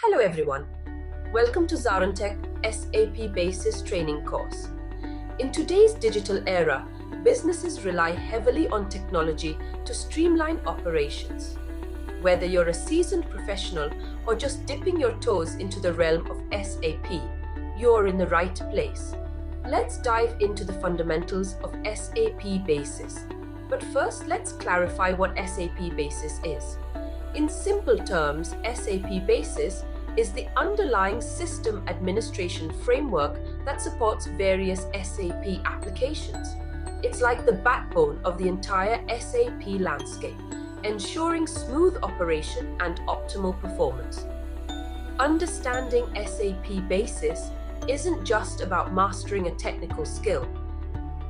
Hello everyone, welcome to ZaranTech SAP Basis training course. In today's digital era, businesses rely heavily on technology to streamline operations. Whether you're a seasoned professional or just dipping your toes into the realm of SAP, you're in the right place. Let's dive into the fundamentals of SAP Basis. But first, let's clarify what SAP Basis is. In simple terms, SAP Basis is the underlying system administration framework that supports various SAP applications. It's like the backbone of the entire SAP landscape, ensuring smooth operation and optimal performance. Understanding SAP Basis isn't just about mastering a technical skill.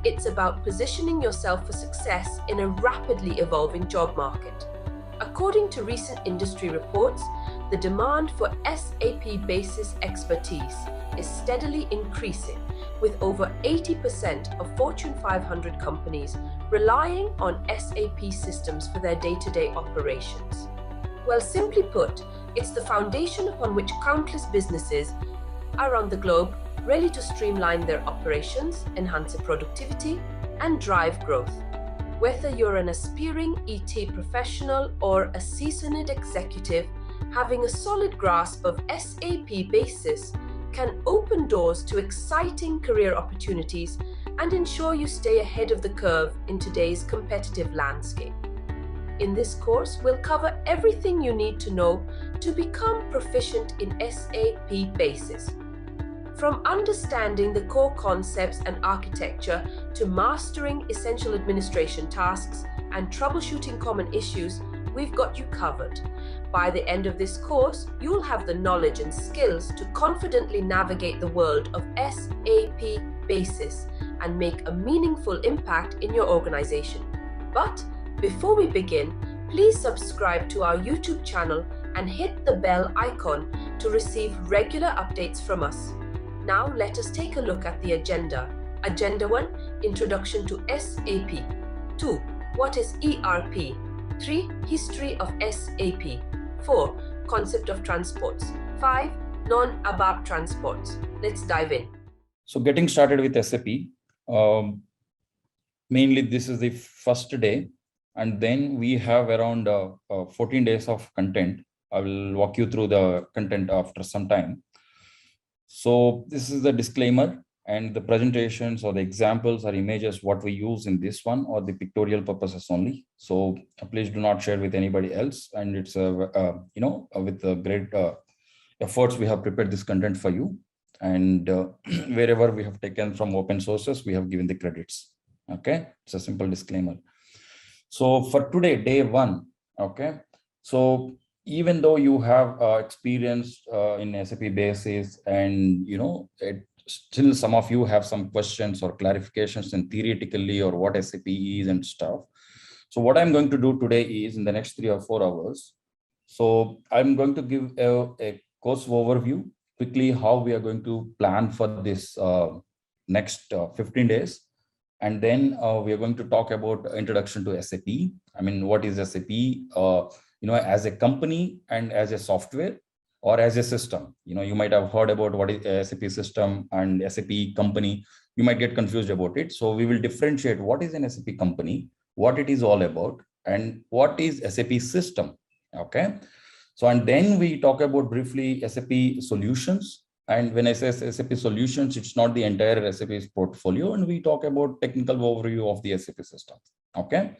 It's about positioning yourself for success in a rapidly evolving job market. According to recent industry reports, the demand for SAP Basis expertise is steadily increasing, with over 80% of Fortune 500 companies relying on SAP systems for their day-to-day operations. Well, simply put, it's the foundation upon which countless businesses around the globe ready to streamline their operations, enhance their productivity, and drive growth. Whether you're an aspiring ET professional or a seasoned executive, having a solid grasp of SAP Basis can open doors to exciting career opportunities and ensure you stay ahead of the curve in today's competitive landscape. In this course, we'll cover everything you need to know to become proficient in SAP Basis. From understanding the core concepts and architecture to mastering essential administration tasks and troubleshooting common issues, we've got you covered. By the end of this course, you'll have the knowledge and skills to confidently navigate the world of SAP Basis and make a meaningful impact in your organization. But before we begin, please subscribe to our YouTube channel and hit the bell icon to receive regular updates from us. Now let us take a look at the agenda. Agenda 1, Introduction to SAP. 2, What is ERP? 3, History of SAP. 4, Concept of transports. 5, Non-ABAP transports. Let's dive in. So getting started with SAP, mainly this is the first day, and then we have around 14 days of content. I will walk you through the content after some time. So this is the disclaimer, and the presentations or the examples or images what we use in this one or the pictorial purposes only. So please do not share with anybody else. And it's with the great efforts we have prepared this content for you, and wherever we have taken from open sources, we have given the credits. Okay, it's a simple disclaimer. So for today, day 1, okay, so even though you have experience in SAP Basis, and still some of you have some questions or clarifications and theoretically or what SAP is and stuff. So what I'm going to do today is in the next 3 or 4 hours. So I'm going to give a course overview quickly, how we are going to plan for this next 15 days. And then we are going to talk about introduction to SAP. I mean, what is SAP? As a company and as a software or as a system. You might have heard about what is a SAP system and SAP company. You might get confused about it. So we will differentiate what is an SAP company, what it is all about, and what is SAP system. Okay. So, and then we talk about briefly SAP solutions. And when I say SAP solutions, it's not the entire SAP portfolio. And we talk about technical overview of the SAP system. Okay.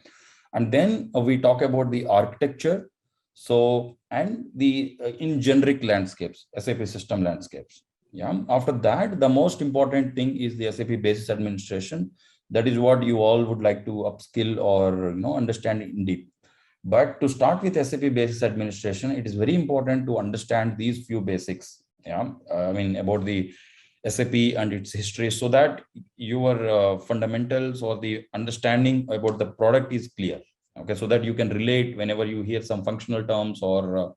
And then we talk about the architecture. So, and the in generic landscapes, SAP system landscapes. Yeah. After that, the most important thing is the SAP basis administration. That is what you all would like to upskill or understand in deep. But to start with SAP basis administration, it is very important to understand these few basics. Yeah. About the SAP and its history, so that your fundamentals or the understanding about the product is clear. Okay, so that you can relate whenever you hear some functional terms or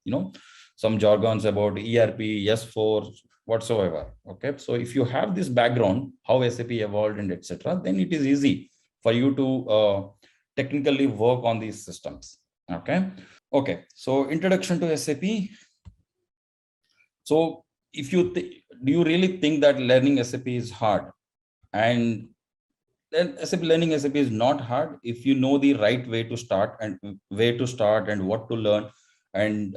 some jargons about ERP, S4, whatsoever. Okay, so if you have this background, how SAP evolved and etc., then it is easy for you to technically work on these systems. Okay, so introduction to SAP. So if you do you really think that learning SAP is hard? And then learning SAP is not hard if you know the right way to start and where to start and what to learn. And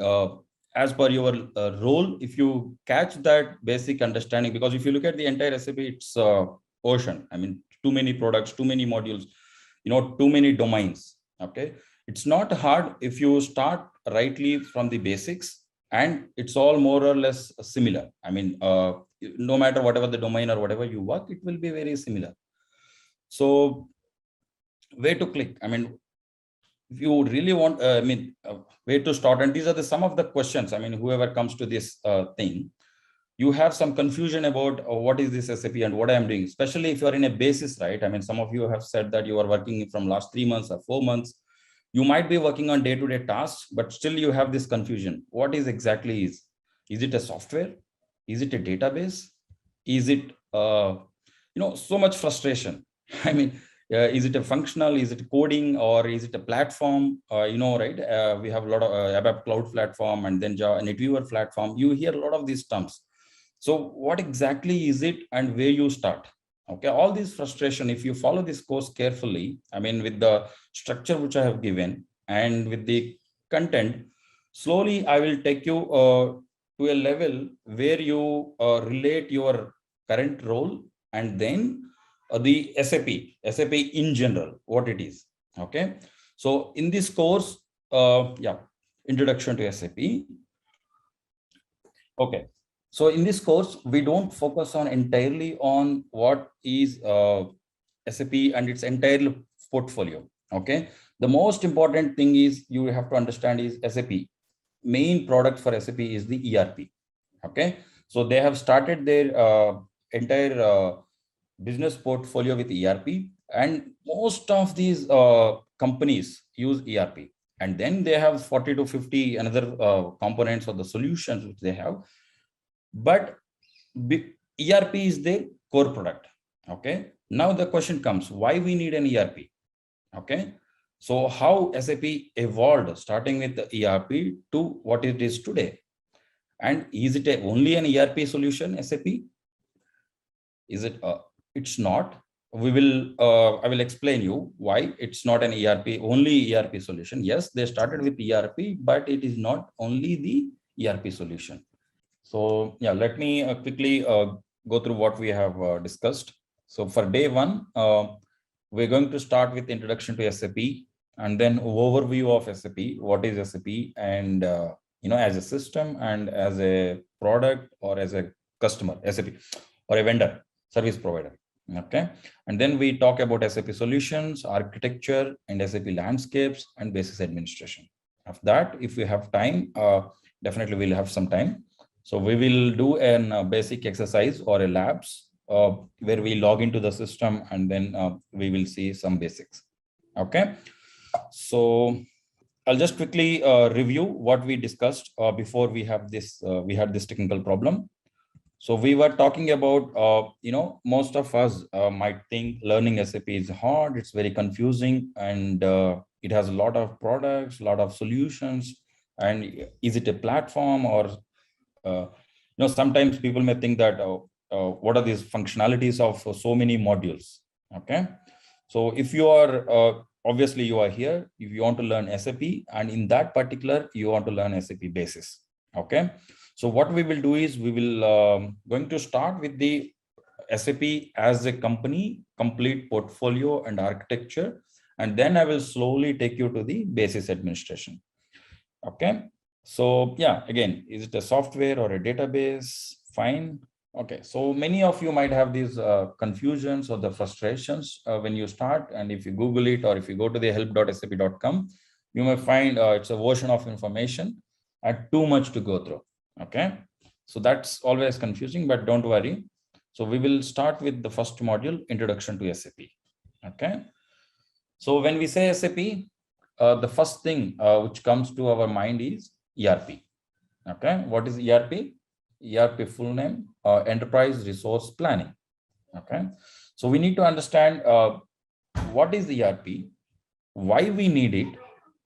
as per your role, if you catch that basic understanding, because if you look at the entire SAP, it's ocean. I mean, too many products, too many modules, too many domains. Okay. It's not hard if you start rightly from the basics, and it's all more or less similar. I mean, no matter whatever the domain or whatever you work, it will be very similar. So where to click? I mean, if you really want, where to start? And these are some of the questions. I mean, whoever comes to this thing, you have some confusion about what is this SAP and what I am doing, especially if you are in a basis, right? I mean, some of you have said that you are working from last 3 months or 4 months. You might be working on day-to-day tasks, but still you have this confusion. What is exactly is? Is it a software? Is it a database? Is it, so much frustration? I mean, is it a functional? Is it coding, or is it a platform? Right? We have a lot of ABAP cloud platform, and then Java NetWeaver platform. You hear a lot of these terms. So what exactly is it, and where you start? Okay, all these frustration, if you follow this course carefully, I mean, with the structure which I have given and with the content, slowly I will take you to a level where you relate your current role, and then the SAP in general, what it is. Okay, so in this course, introduction to SAP. Okay, so in this course, we don't focus on entirely on what is SAP and its entire portfolio. Okay, the most important thing is you have to understand is SAP. Main product for SAP is the ERP. Okay, so they have started their entire business portfolio with ERP, and most of these companies use ERP. And then they have 40 to 50 another components of the solutions which they have. But ERP is the core product. Okay. Now the question comes, why we need an ERP? Okay. So how SAP evolved starting with the ERP to what it is today? And is it only an ERP solution, SAP? Is it? It's not. I will explain you why it's not an only ERP solution. Yes, they started with ERP, but it is not only the ERP solution. So yeah, let me quickly go through what we have discussed. So for day one, we're going to start with introduction to SAP, and then overview of SAP. What is SAP, and as a system and as a product or as a customer, SAP, or a vendor, service provider. Okay, and then we talk about SAP solutions, architecture, and SAP landscapes, and basis administration. Of that, if we have time, definitely we'll have some time. So we will do a basic exercise or a labs where we log into the system, and then we will see some basics. Okay, so I'll just quickly review what we discussed before we had this technical problem. So we were talking about, most of us might think learning SAP is hard. It's very confusing, and it has a lot of products, a lot of solutions. And is it a platform, or, sometimes people may think that, what are these functionalities of so many modules? Okay. So if you are, obviously you are here, if you want to learn SAP, and in that particular, you want to learn SAP Basis. Okay. So what we will do is we will going to start with the SAP as a company, complete portfolio and architecture, and then I will slowly take you to the basis administration. Okay. So yeah, again, is it a software or a database? Fine. Okay. So many of you might have these confusions or the frustrations when you start, and if you Google it or if you go to the help.sap.com, you may find it's a version of information and too much to go through. Okay, so that's always confusing, but don't worry. So we will start with the first module, introduction to SAP. Okay, so when we say SAP, the first thing which comes to our mind is ERP. Okay, what is ERP? ERP full name, Enterprise Resource Planning. Okay, so we need to understand what is ERP, why we need it,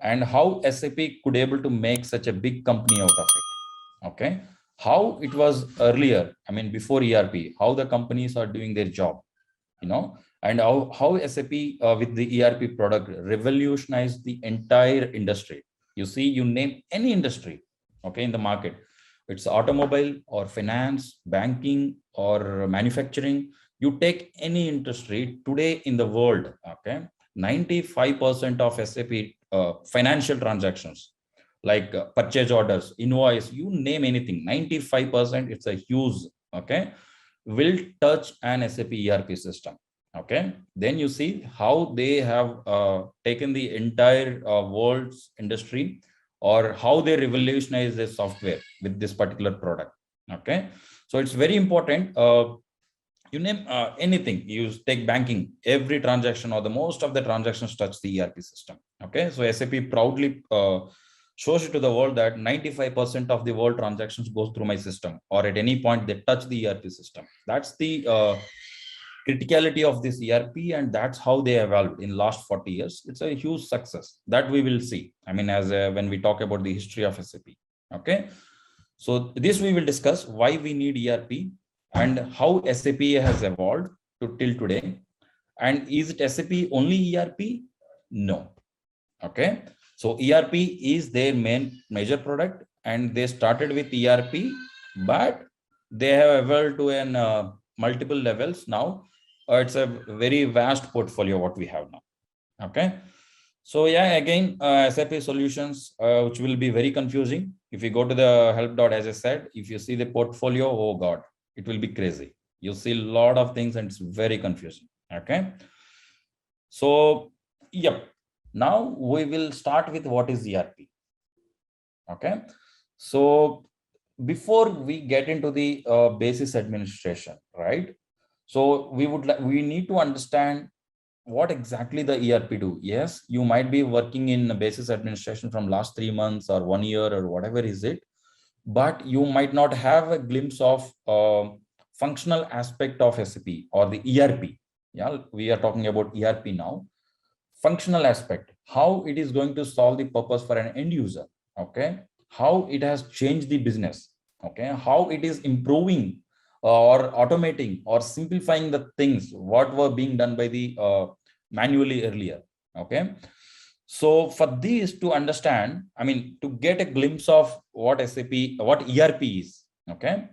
and how SAP could able to make such a big company out of it. Okay, how it was earlier, I mean, before ERP, how the companies are doing their job, and how SAP with the ERP product revolutionized the entire industry. You see, you name any industry, okay, in the market, it's automobile or finance, banking or manufacturing. You take any industry today in the world, okay, 95% of SAP financial transactions, like purchase orders, invoice, you name anything, 95%, it's a huge, okay, will touch an SAP ERP system. Okay, then you see how they have taken the entire world's industry, or how they revolutionize the software with this particular product. Okay, so it's very important. You name anything, you take banking, every transaction or the most of the transactions touch the ERP system. Okay, so SAP proudly shows it to the world that 95% of the world transactions goes through my system, or at any point they touch the ERP system. That's the criticality of this ERP, and that's how they evolved in last 40 years. It's a huge success that we will see. I mean, as when we talk about the history of SAP. Okay, so this we will discuss why we need ERP and how SAP has evolved to till today. And is it SAP only ERP? No. Okay, so ERP is their major product, and they started with ERP, but they have evolved to an multiple levels now. It's a very vast portfolio what we have now. Okay, so yeah, again, SAP solutions, which will be very confusing. If you go to the help dot, as I said, if you see the portfolio, oh God, it will be crazy. You'll see a lot of things and it's very confusing. Okay, so yep, now we will start with what is ERP. Okay, so before we get into the basis administration, right? So we need to understand what exactly the ERP do. Yes, you might be working in basis administration from last 3 months or 1 year or whatever is it, but you might not have a glimpse of functional aspect of SAP or the ERP. Yeah, we are talking about ERP now. Functional aspect, how it is going to solve the purpose for an end user. Okay, how it has changed the business. Okay, how it is improving or automating or simplifying the things what were being done by the manually earlier. Okay, so for this to understand, I mean, to get a glimpse of what ERP is, okay,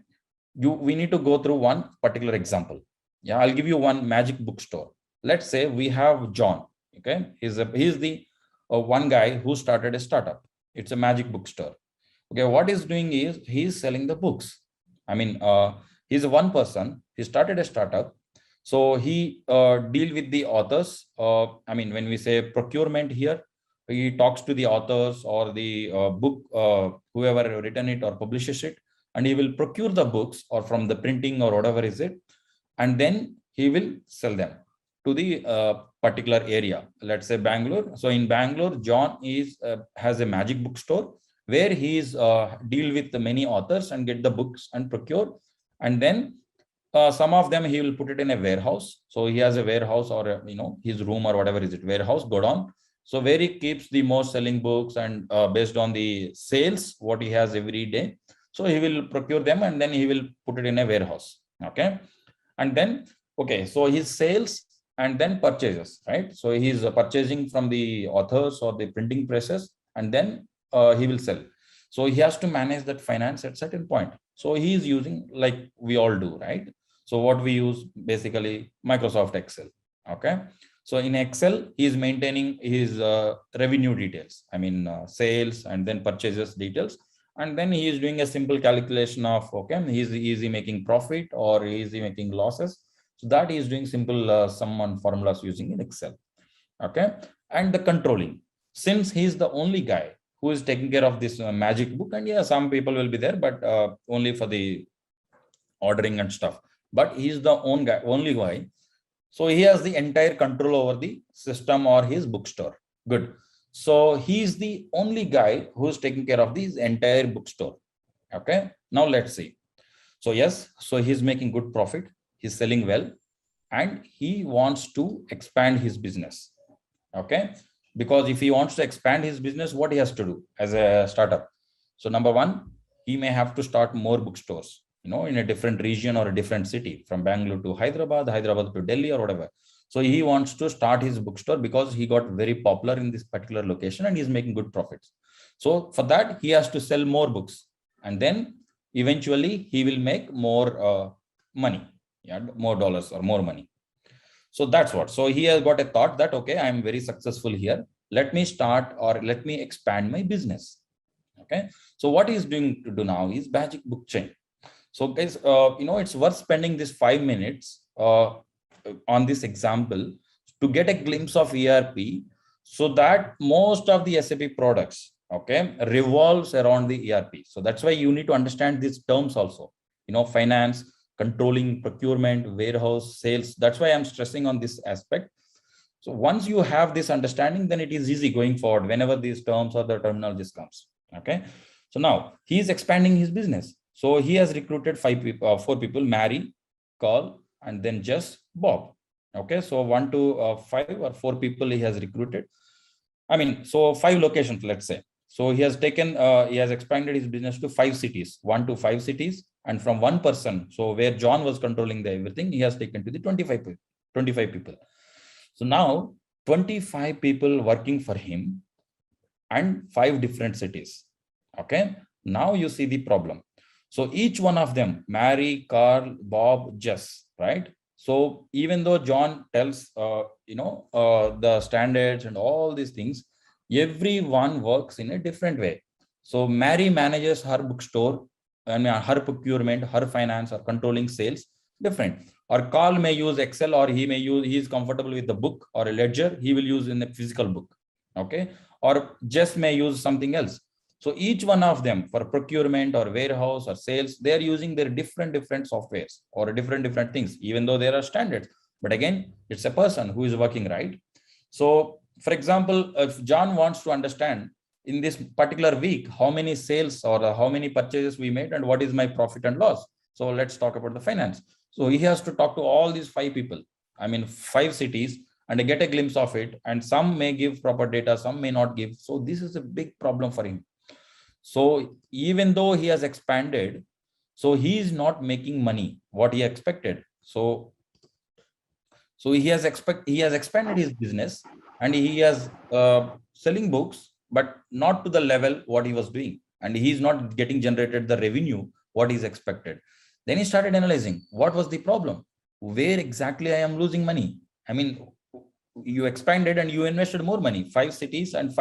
we need to go through one particular example. Yeah, I'll give you one magic bookstore. Let's say we have John. Okay, he's the one guy who started a startup. It's a magic bookstore. Okay, what he's doing is he's selling the books. I mean, he's one person. He started a startup, so he deal with the authors. I mean, when we say procurement here, he talks to the authors or the book whoever written it or publishes it, and he will procure the books or from the printing or whatever is it, and then he will sell them to the particular area. Let's say Bangalore. So in Bangalore, John has a magic bookstore where he is deal with the many authors and get the books and procure, and then some of them he will put it in a warehouse. So he has a warehouse or his room or whatever is it, warehouse, go down. So where he keeps the most selling books, and based on the sales what he has every day, so he will procure them and then he will put it in a warehouse. Okay, and then okay, so his sales and then purchases, right? So he's purchasing from the authors or the printing presses, and then he will sell. So he has to manage that finance at certain point. So he is using, like we all do, right? So what we use basically Microsoft Excel. Okay, so in Excel he is maintaining his revenue details, I mean sales and then purchases details, and then he is doing a simple calculation of, okay, is he making profit or is he making losses. So that he is doing simple sum and formulas using in Excel. Okay, and the controlling, since he is the only guy who is taking care of this magic book, and yeah, some people will be there, but only for the ordering and stuff, but he is the only guy. So he has the entire control over the system or his bookstore. Good. So he is the only guy who is taking care of this entire bookstore. Okay, now let's see. So yes, so he's making good profit, he's selling well, and he wants to expand his business. Okay, because if he wants to expand his business, what he has to do as a startup? So number one, he may have to start more bookstores, in a different region or a different city, from Bangalore to Hyderabad to Delhi or whatever. So he wants to start his bookstore because he got very popular in this particular location and he's making good profits. So for that, he has to sell more books, and then eventually he will make more money, more dollars or more money. So that's what. So he has got a thought that, okay, I am very successful here. Let me start or let me expand my business. Okay. So what he's doing to do now is Magic Book Chain. So guys, it's worth spending this 5 minutes on this example to get a glimpse of ERP, so that most of the SAP products, okay, revolves around the ERP. So that's why you need to understand these terms also, finance, controlling, procurement, warehouse, sales. That's why I'm stressing on this aspect. So once you have this understanding, then it is easy going forward whenever these terms or the terminologies comes. Okay. So now he is expanding his business. So he has recruited 4 people, Mary, Carl, and then just Bob. Okay. So 1 to 5 or 4 people he has recruited. I mean, so 5 locations, let's say. So he has taken, he has expanded his business to 5 cities, 1 to 5 cities. And from 1 person, so where John was controlling the everything, he has taken to the 25 people. So now 25 people working for him and 5 different cities. Okay. Now you see the problem. So each one of them, Mary, Carl, Bob, Jess, right? So even though John tells, the standards and all these things, everyone works in a different way. So Mary manages her bookstore, and her procurement, her finance, or controlling sales different. Or Carl may use Excel, or he is comfortable with the book or a ledger. He will use in a physical book. Okay. Or Jess may use something else. So each one of them for procurement or warehouse or sales, they are using their different softwares or different things, even though there are standards. But again, it's a person who is working, right? So for example, if John wants to understand in this particular week, how many sales or how many purchases we made and what is my profit and loss. So let's talk about the finance. So he has to talk to all these 5 people, 5 cities, and get a glimpse of it. And some may give proper data, some may not give. So this is a big problem for him. So even though he has expanded, so he is not making money, what he expected. So he has expanded his business, and he has selling books, but not to the level what he was doing. And he is not getting generated the revenue, what is expected. Then he started analyzing what was the problem, where exactly I am losing money. You expanded and you invested more money, 5 cities and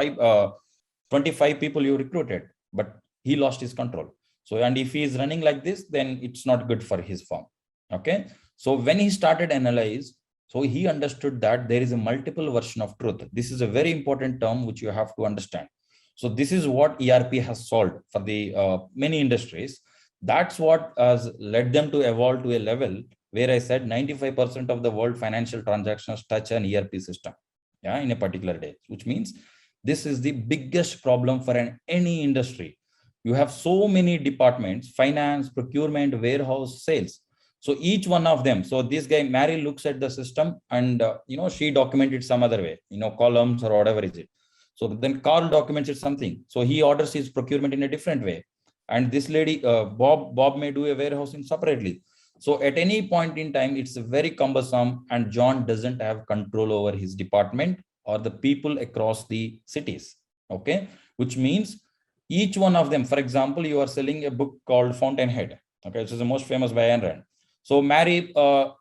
25 people you recruited, but he lost his control. So, and if he is running like this, then it's not good for his firm. Okay. So when he started analyze, so he understood that there is a multiple version of truth. This is a very important term which you have to understand. So this is what ERP has solved for the many industries. That's what has led them to evolve to a level where I said 95% of the world financial transactions touch an ERP system, in a particular day, which means this is the biggest problem for any industry. You have so many departments: finance, procurement, warehouse, sales. So each one of them. So this guy, Mary, looks at the system and, she documented some other way, columns or whatever is it. So then Carl documents it something. So he orders his procurement in a different way. And this lady, Bob may do a warehousing separately. So at any point in time, it's very cumbersome, and John doesn't have control over his department or the people across the cities. Okay. Which means each one of them, for example, you are selling a book called Fountainhead. Okay. Which is the most famous by Ayn Rand. So Mary,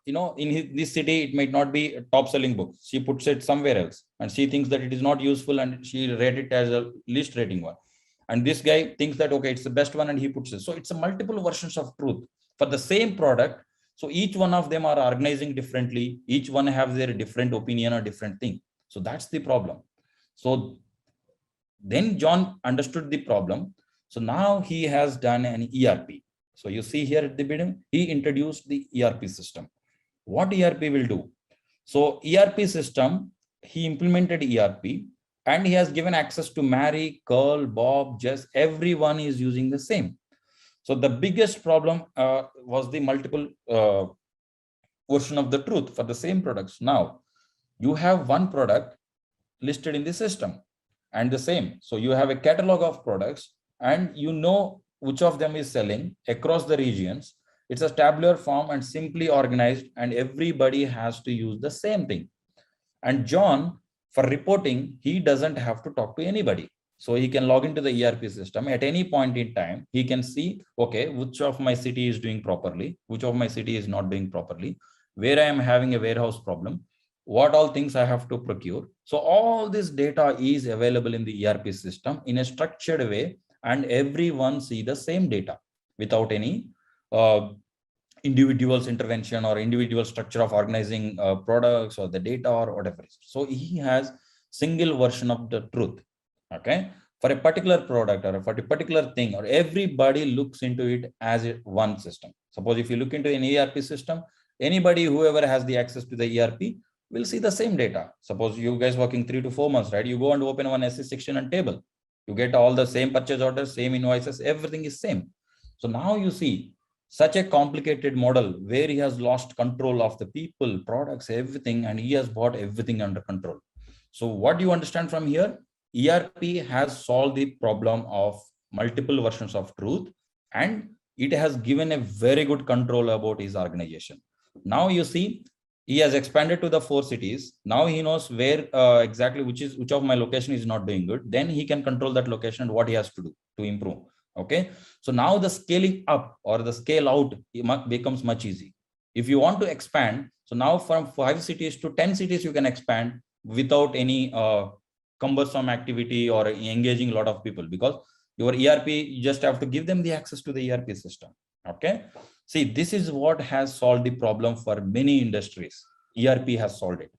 in this city, it might not be a top selling book. She puts it somewhere else and she thinks that it is not useful, and she rate it as a least rating one. And this guy thinks that, okay, it's the best one, and he puts it. So it's a multiple versions of truth for the same product. So each one of them are organizing differently. Each one have their different opinion or different thing. So that's the problem. So then John understood the problem. So now he has done an ERP. So you see here at the beginning, he introduced the ERP system. What ERP will do? So ERP system, he implemented ERP, and he has given access to Mary, Carl, Bob, Jess. Everyone is using the same. So the biggest problem was the multiple version of the truth for the same products. Now you have one product listed in the system and the same. So you have a catalog of products, and which of them is selling across the regions. It's a tabular form and simply organized, and everybody has to use the same thing. And John, for reporting, he doesn't have to talk to anybody. So he can log into the ERP system at any point in time. He can see, okay, which of my city is doing properly, which of my city is not doing properly, where I am having a warehouse problem, what all things I have to procure. So all this data is available in the ERP system in a structured way, and everyone see the same data without any individual's intervention or individual structure of organizing products or the data or whatever. So he has single version of the truth. Okay, for a particular product or for a particular thing, or everybody looks into it as one system. Suppose if you look into an ERP system, anybody, whoever has the access to the ERP will see the same data. Suppose you guys working 3 to 4 months, right? You go and open one SS section and table, you get all the same purchase orders, same invoices, everything is same. So now you see such a complicated model where he has lost control of the people, products, everything, and he has bought everything under control. So what do you understand from here? ERP has solved the problem of multiple versions of truth, and it has given a very good control about his organization. Now you see, he has expanded to the 4 cities. Now he knows where exactly which of my location is not doing good. Then he can control that location and what he has to do to improve. Okay, so now the scaling up or the scale out becomes much easy. If you want to expand, so now from 5 cities to 10 cities you can expand without any cumbersome activity or engaging a lot of people, because your ERP, you just have to give them the access to the ERP system. Okay, see, this is what has solved the problem for many industries. ERP has solved it.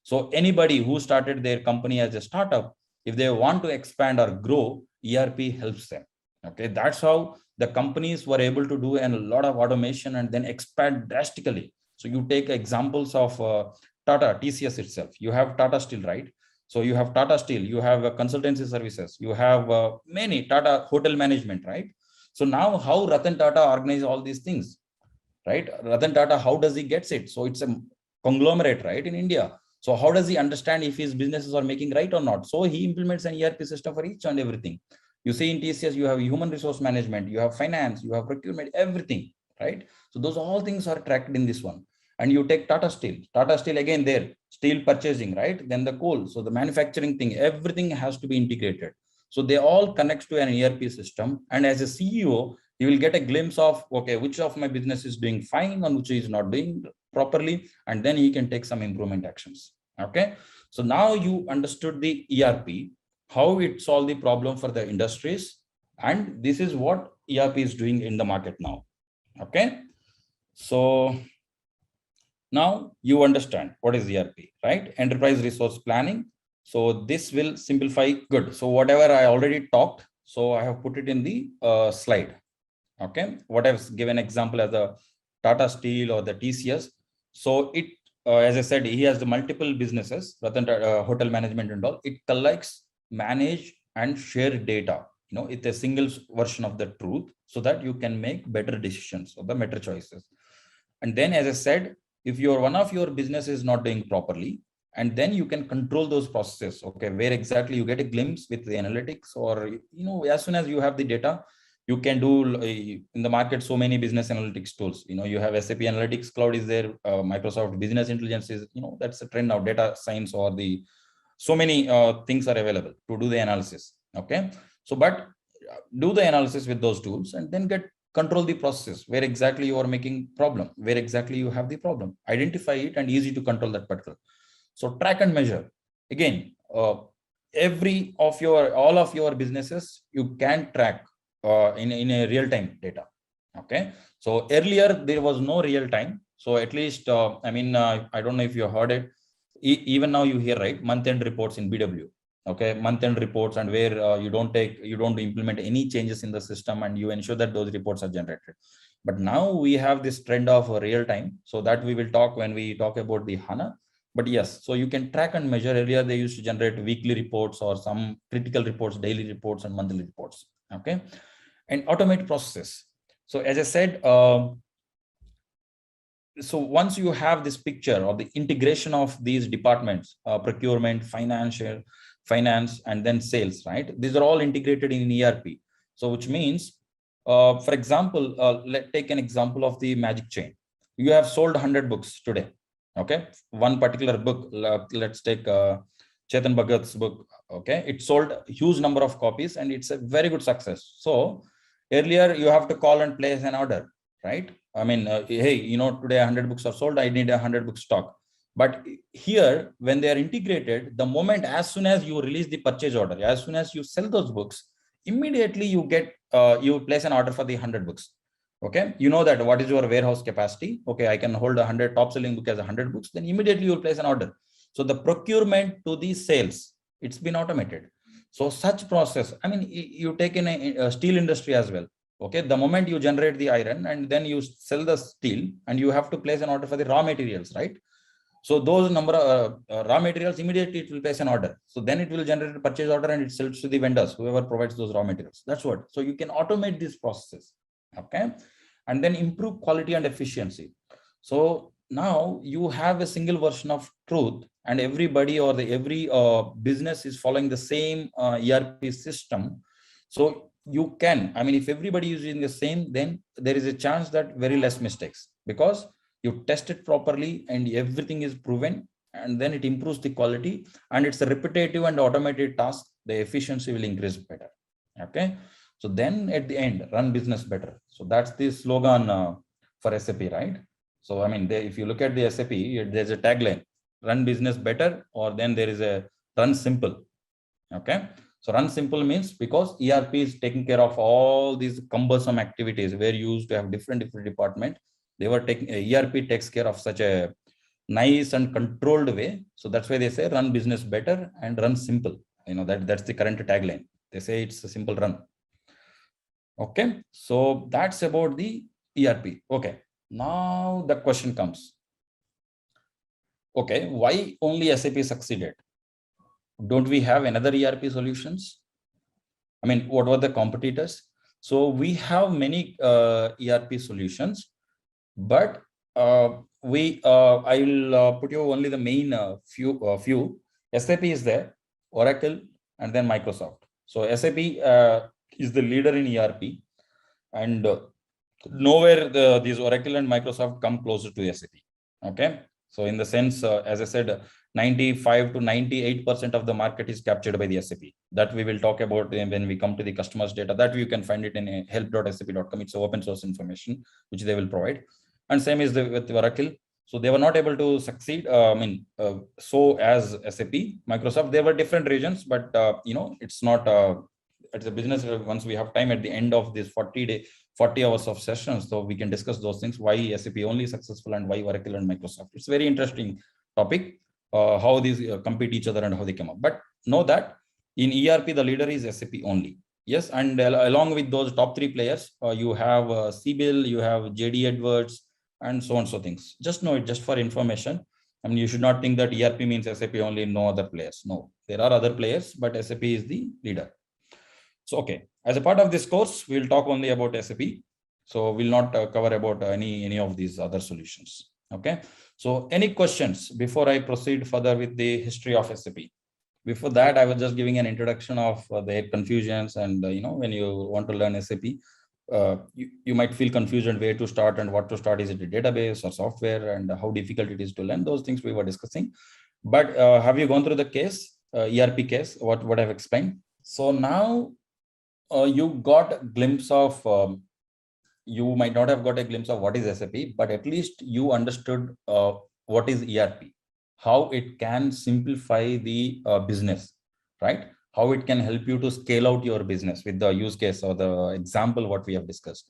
So anybody who started their company as a startup, if they want to expand or grow, ERP helps them. Okay, that's how the companies were able to do a lot of automation and then expand drastically. So you take examples of Tata, TCS itself. You have Tata Steel, right? So you have Tata Steel, you have consultancy services, you have many Tata hotel management, right? So now how Ratan Tata organize all these things, right? Ratan Tata, how does he gets it? So it's a conglomerate, right, in India. So how does he understand if his businesses are making right or not? So he implements an ERP system for each and everything. You see in TCS, you have human resource management, you have finance, you have procurement, everything, right? So those all things are tracked in this one. And you take Tata Steel again there, steel purchasing, right? Then the coal. So the manufacturing thing, everything has to be integrated. So they all connect to an ERP system. And as a CEO, you will get a glimpse of, okay, which of my business is doing fine and which is not doing properly. And then he can take some improvement actions. Okay. So now you understood the ERP, how it solved the problem for the industries. And this is what ERP is doing in the market now. Okay. So now you understand what is ERP, right? Enterprise resource planning. So this will simplify. Good. So whatever I already talked, so I have put it in the slide. Okay. What I've given example as the Tata Steel or the TCS. So it, as I said, he has the multiple businesses, rather than hotel management and all. It collects, manage, and share data. You know, it's a single version of the truth, so that you can make better decisions or the better choices. And then, as I said, if one of your business is not doing properly, and then you can control those processes. Okay, where exactly you get a glimpse with the analytics, or as soon as you have the data, you can do in the market so many business analytics tools. You have SAP Analytics Cloud is there, Microsoft Business Intelligence is, that's a trend now, data science, or so many things are available to do the analysis. Okay, so but do the analysis with those tools and then control the process where exactly you are making problem, where exactly you have the problem, identify it, and easy to control that particular. So track and measure. Again, all of your businesses, you can track in a real-time data. Okay. So earlier there was no real time. So at least, I don't know if you heard it. Even now you hear, right? Month-end reports in BW. Okay. Month-end reports, and where you don't implement any changes in the system, and you ensure that those reports are generated. But now we have this trend of real time. So that we will talk when we talk about the HANA. But yes, so you can track and measure. Earlier they used to generate weekly reports or some critical reports, daily reports, and monthly reports. Okay. And automate processes. So as I said, so once you have this picture of the integration of these departments, procurement, finance, and then sales, right? These are all integrated in ERP. So which means For example, let's take an example of the magic chain. You have sold 100 books today. Okay, one particular book. Let's take Chetan Bhagat's book. Okay, it sold a huge number of copies, and it's a very good success. So earlier you have to call and place an order, right? I mean, hey, today 100 books are sold. I need 100 book stock. But here, when they are integrated, the moment as soon as you release the purchase order, as soon as you sell those books, immediately you get you place an order for the 100 books. Okay, you know that what is your warehouse capacity. Okay, I can hold 100 top selling book as 100 books. Then immediately you place an order. So the procurement to the sales, it's been automated. So such process, I mean, you take in a steel industry as well. Okay, the moment you generate the iron and then you sell the steel, and you have to place an order for the raw materials, right? So those number of raw materials, immediately it will place an order. So then it will generate a purchase order and it sells to the vendors, whoever provides those raw materials. That's what. So you can automate this process. Okay. And then improve quality and efficiency. So now you have a single version of truth, and everybody or every business is following the same ERP system. So you can, I mean, if everybody is using the same, then there is a chance that very less mistakes, because you test it properly and everything is proven, and then it improves the quality, and it's a repetitive and automated task. The efficiency will increase better. Okay. So then at the end, run business better. So that's the slogan for SAP, right? So, I mean, if you look at the SAP, there's a tagline, run business better, or then there is a run simple. Okay. So run simple means because ERP is taking care of all these cumbersome activities where you used to have different departments. They were taking ERP takes care of such a nice and controlled way. So that's why they say run business better and run simple. That's the current tagline. They say it's a simple run. Okay, so that's about the ERP. Okay, now the question comes. Okay, why only SAP succeeded? Don't we have another ERP solutions? I mean, what were the competitors? So we have many ERP solutions, but I will put you only the main few. SAP is there, Oracle, and then Microsoft. So SAP is the leader in ERP, and nowhere these Oracle and Microsoft come closer to SAP. Okay, so in the sense, as I said, 95 to 98% of the market is captured by the SAP. That we will talk about when we come to the customers data. That you can find it in help.sap.com. It's open source information which they will provide. And same is with Oracle. So they were not able to succeed. So as SAP, Microsoft, there were different regions, but it's not. It's a business. Once we have time at the end of this 40 hours of sessions, so we can discuss those things. Why SAP only successful and why Oracle and Microsoft. It's very interesting topic. How these compete each other and how they come up. But know that in ERP, the leader is SAP only. Yes, and along with those top three players, you have Sibyl, you have JD Edwards, and so on, so things. Just know it, just for information. I mean, you should not think that ERP means SAP only, no other players. No, there are other players, but SAP is the leader. So, okay, as a part of this course, we'll talk only about SAP. So we'll not cover about any of these other solutions. Okay. So any questions before I proceed further with the history of SAP? Before that, I was just giving an introduction of the confusions, and when you want to learn SAP, you might feel confused on where to start and what to start. Is it a database or software, and how difficult it is to learn? Those things we were discussing. But have you gone through the case, ERP case, what I've explained? So now you got a glimpse of, you might not have got a glimpse of what is SAP, but at least you understood what is ERP, how it can simplify the business, right? How it can help you to scale out your business with the use case or the example what we have discussed.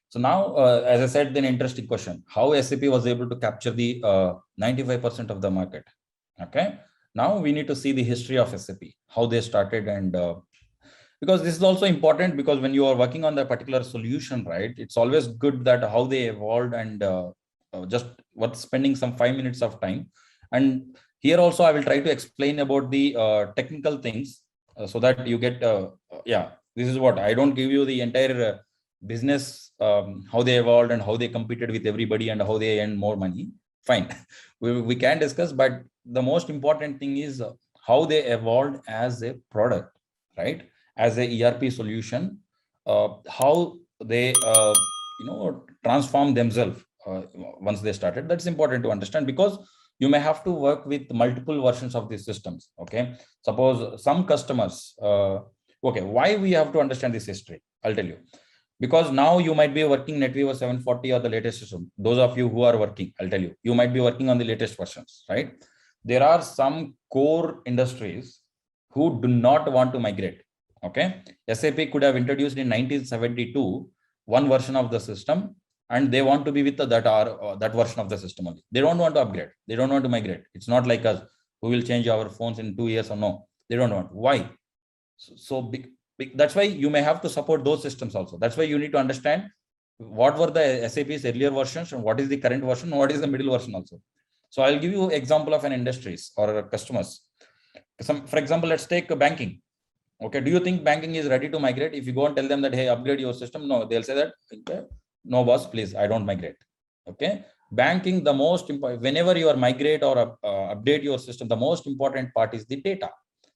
So now, as I said, then interesting question, how SAP was able to capture the 95% of the market. Okay. Now we need to see the history of SAP, how they started, and because this is also important, because when you are working on the particular solution, right, it's always good that how they evolved, and just worth spending some 5 minutes of time. And here also I will try to explain about the technical things so that you get this is what I don't give you the entire business, how they evolved and how they competed with everybody and how they earn more money. Fine. we can discuss, but the most important thing is how they evolved as a product, right? As a ERP solution, how they transform themselves once they started. That's important to understand, because you may have to work with multiple versions of these systems. Okay, suppose some customers, okay, why we have to understand this history, I'll tell you. Because now you might be working NetWeaver 740 or the latest system. Those of you who are working, I'll tell you, you might be working on the latest versions, right? There are some core industries who do not want to migrate. Okay, SAP could have introduced in 1972 one version of the system, and they want to be with that version of the system only. They don't want to upgrade. They don't want to migrate. It's not like us who will change our phones in 2 years or no. They don't want. Why? So big, that's why you may have to support those systems also. That's why you need to understand what were the SAP's earlier versions and what is the current version, what is the middle version also. So I'll give you example of an industries or customers. For example, let's take banking. Okay, do you think banking is ready to migrate? If you go and tell them that, hey, upgrade your system, no, they'll say that, okay, no boss, please, I don't migrate. Okay, banking, the most important, whenever you are migrate or update your system, the most important part is the data.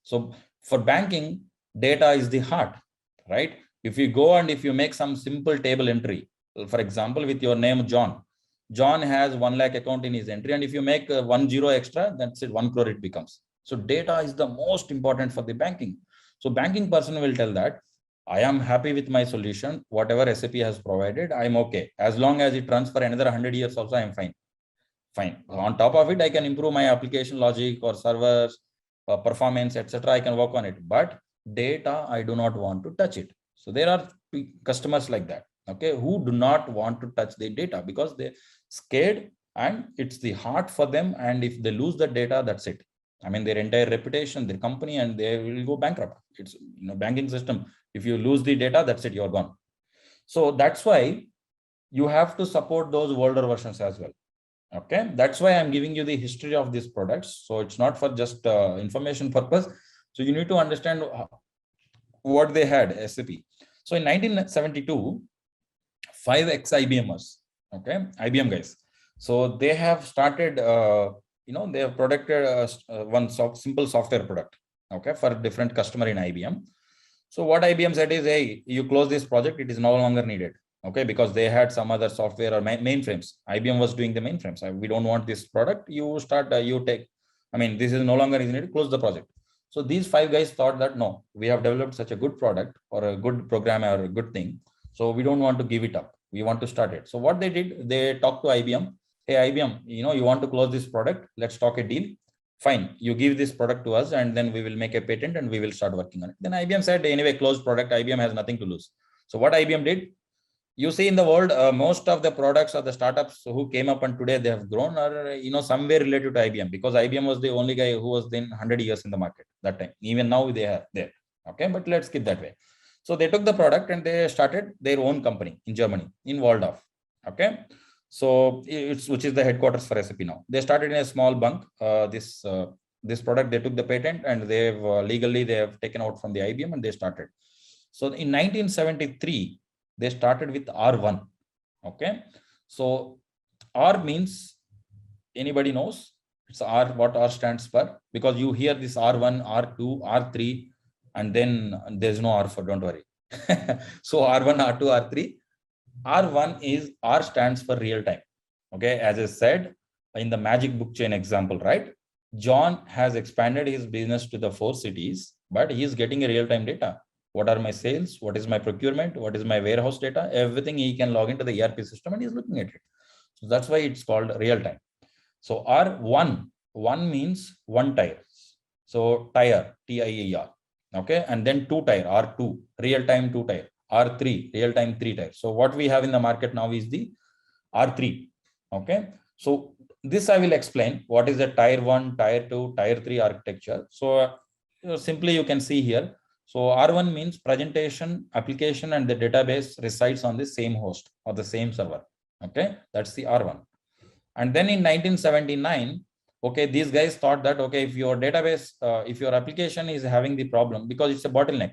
So for banking, data is the heart, right? If you go and if you make some simple table entry, for example, with your name John has 1 lakh account in his entry, and if you make 1 0 extra, that's it, 1 crore it becomes. So data is the most important for the banking. So banking person will tell that I am happy with my solution, whatever SAP has provided, I'm okay. As long as it runs for another 100 years also, I'm fine. Fine. On top of it, I can improve my application logic or servers, performance, etc. I can work on it. But data, I do not want to touch it. So there are customers like that, okay, who do not want to touch the data because they're scared and it's the heart for them. And if they lose the data, that's it. I mean, their entire reputation, their company, and they will go bankrupt. It's banking system. If you lose the data, that's it, you're gone. So that's why you have to support those older versions as well. Okay, that's why I'm giving you the history of these products. So it's not for just information purpose. So you need to understand what they had, SAP. So in 1972, 5 ex-IBMers, okay, IBM guys. So they have started, they have producted one simple software product, okay, for different customer in IBM. So what IBM said is, hey, you close this project, it is no longer needed. Okay, because they had some other software or mainframes. IBM was doing the mainframes. We don't want this product. You start, you take, I mean, this is no longer needed, close the project. So these 5 guys thought that, no, we have developed such a good product or a good program or a good thing. So we don't want to give it up. We want to start it. So what they did, they talked to IBM. Hey, IBM, you want to close this product. Let's talk a deal. Fine, you give this product to us and then we will make a patent and we will start working on it. Then IBM said, anyway, closed product, IBM has nothing to lose. So what IBM did, you see in the world, most of the products or the startups who came up and today they have grown are, somewhere related to IBM, because IBM was the only guy who was then 100 years in the market that time. Even now they are there. Okay, but let's keep that way. So they took the product and they started their own company in Germany, in Waldorf. Okay, so which is the headquarters for SAP now. They started in a small bunk. This product, they took the patent and they've legally they have taken out from the IBM and they started. So in 1973, they started with R1. Okay, so R means, anybody knows it's R, what R stands for? Because you hear this R1, R2, R3, and then there's no R for, don't worry. So R1, R2, R3. R1 is, R stands for real time. Okay, as I said in the magic book chain example, right? John has expanded his business to the 4 cities, but he is getting a real time data. What are my sales? What is my procurement? What is my warehouse data? Everything he can log into the ERP system and he's looking at it. So that's why it's called real time. So R1, 1 means 1 tier. So tier, TIER. Okay, and then 2 tier, R2, real time 2 tier. R3, real time 3 tier. So what we have in the market now is the R3. Okay, so this I will explain what is the tier 1, tier 2, tier 3 architecture. So simply you can see here. So R1 means presentation, application, and the database resides on the same host or the same server. Okay, that's the R1. And then in 1979, okay, these guys thought that, okay, if your database, if your application is having the problem, because it's a bottleneck.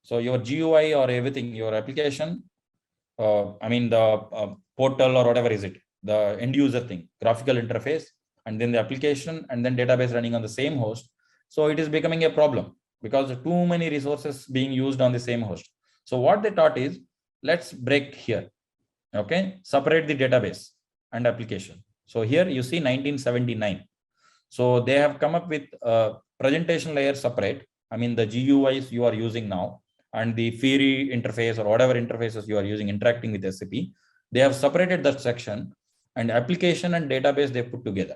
So your GUI or everything, your application, I mean the portal or whatever is it, the end user thing, graphical interface, and then the application, and then database running on the same host. So it is becoming a problem because too many resources being used on the same host. So what they thought is, let's break here. Okay, separate the database and application. So here you see 1979. So they have come up with a presentation layer separate. I mean, the GUIs you are using now and the Fiori interface or whatever interfaces you are using interacting with SAP, they have separated that section, and application and database they put together.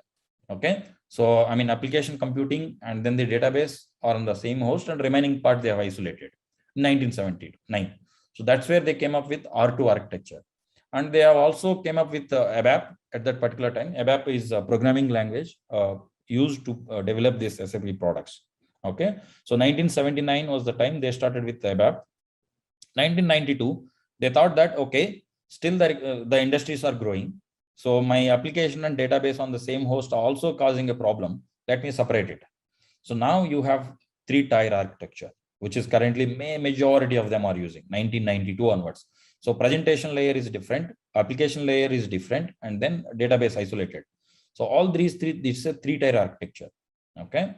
Okay, so I mean, application computing and then the database are on the same host, and remaining part they have isolated. 1979. So that's where they came up with R2 architecture. And they have also came up with ABAP at that particular time. ABAP is a programming language used to develop these SAP products. Okay, so 1979 was the time they started with ABAP. 1992, they thought that, okay, still the industries are growing. So my application and database on the same host are also causing a problem. Let me separate it. So now you have 3-tier architecture, which is currently majority of them are using 1992 onwards. So presentation layer is different, application layer is different, and then database isolated. So all this is a 3-tier architecture. Okay.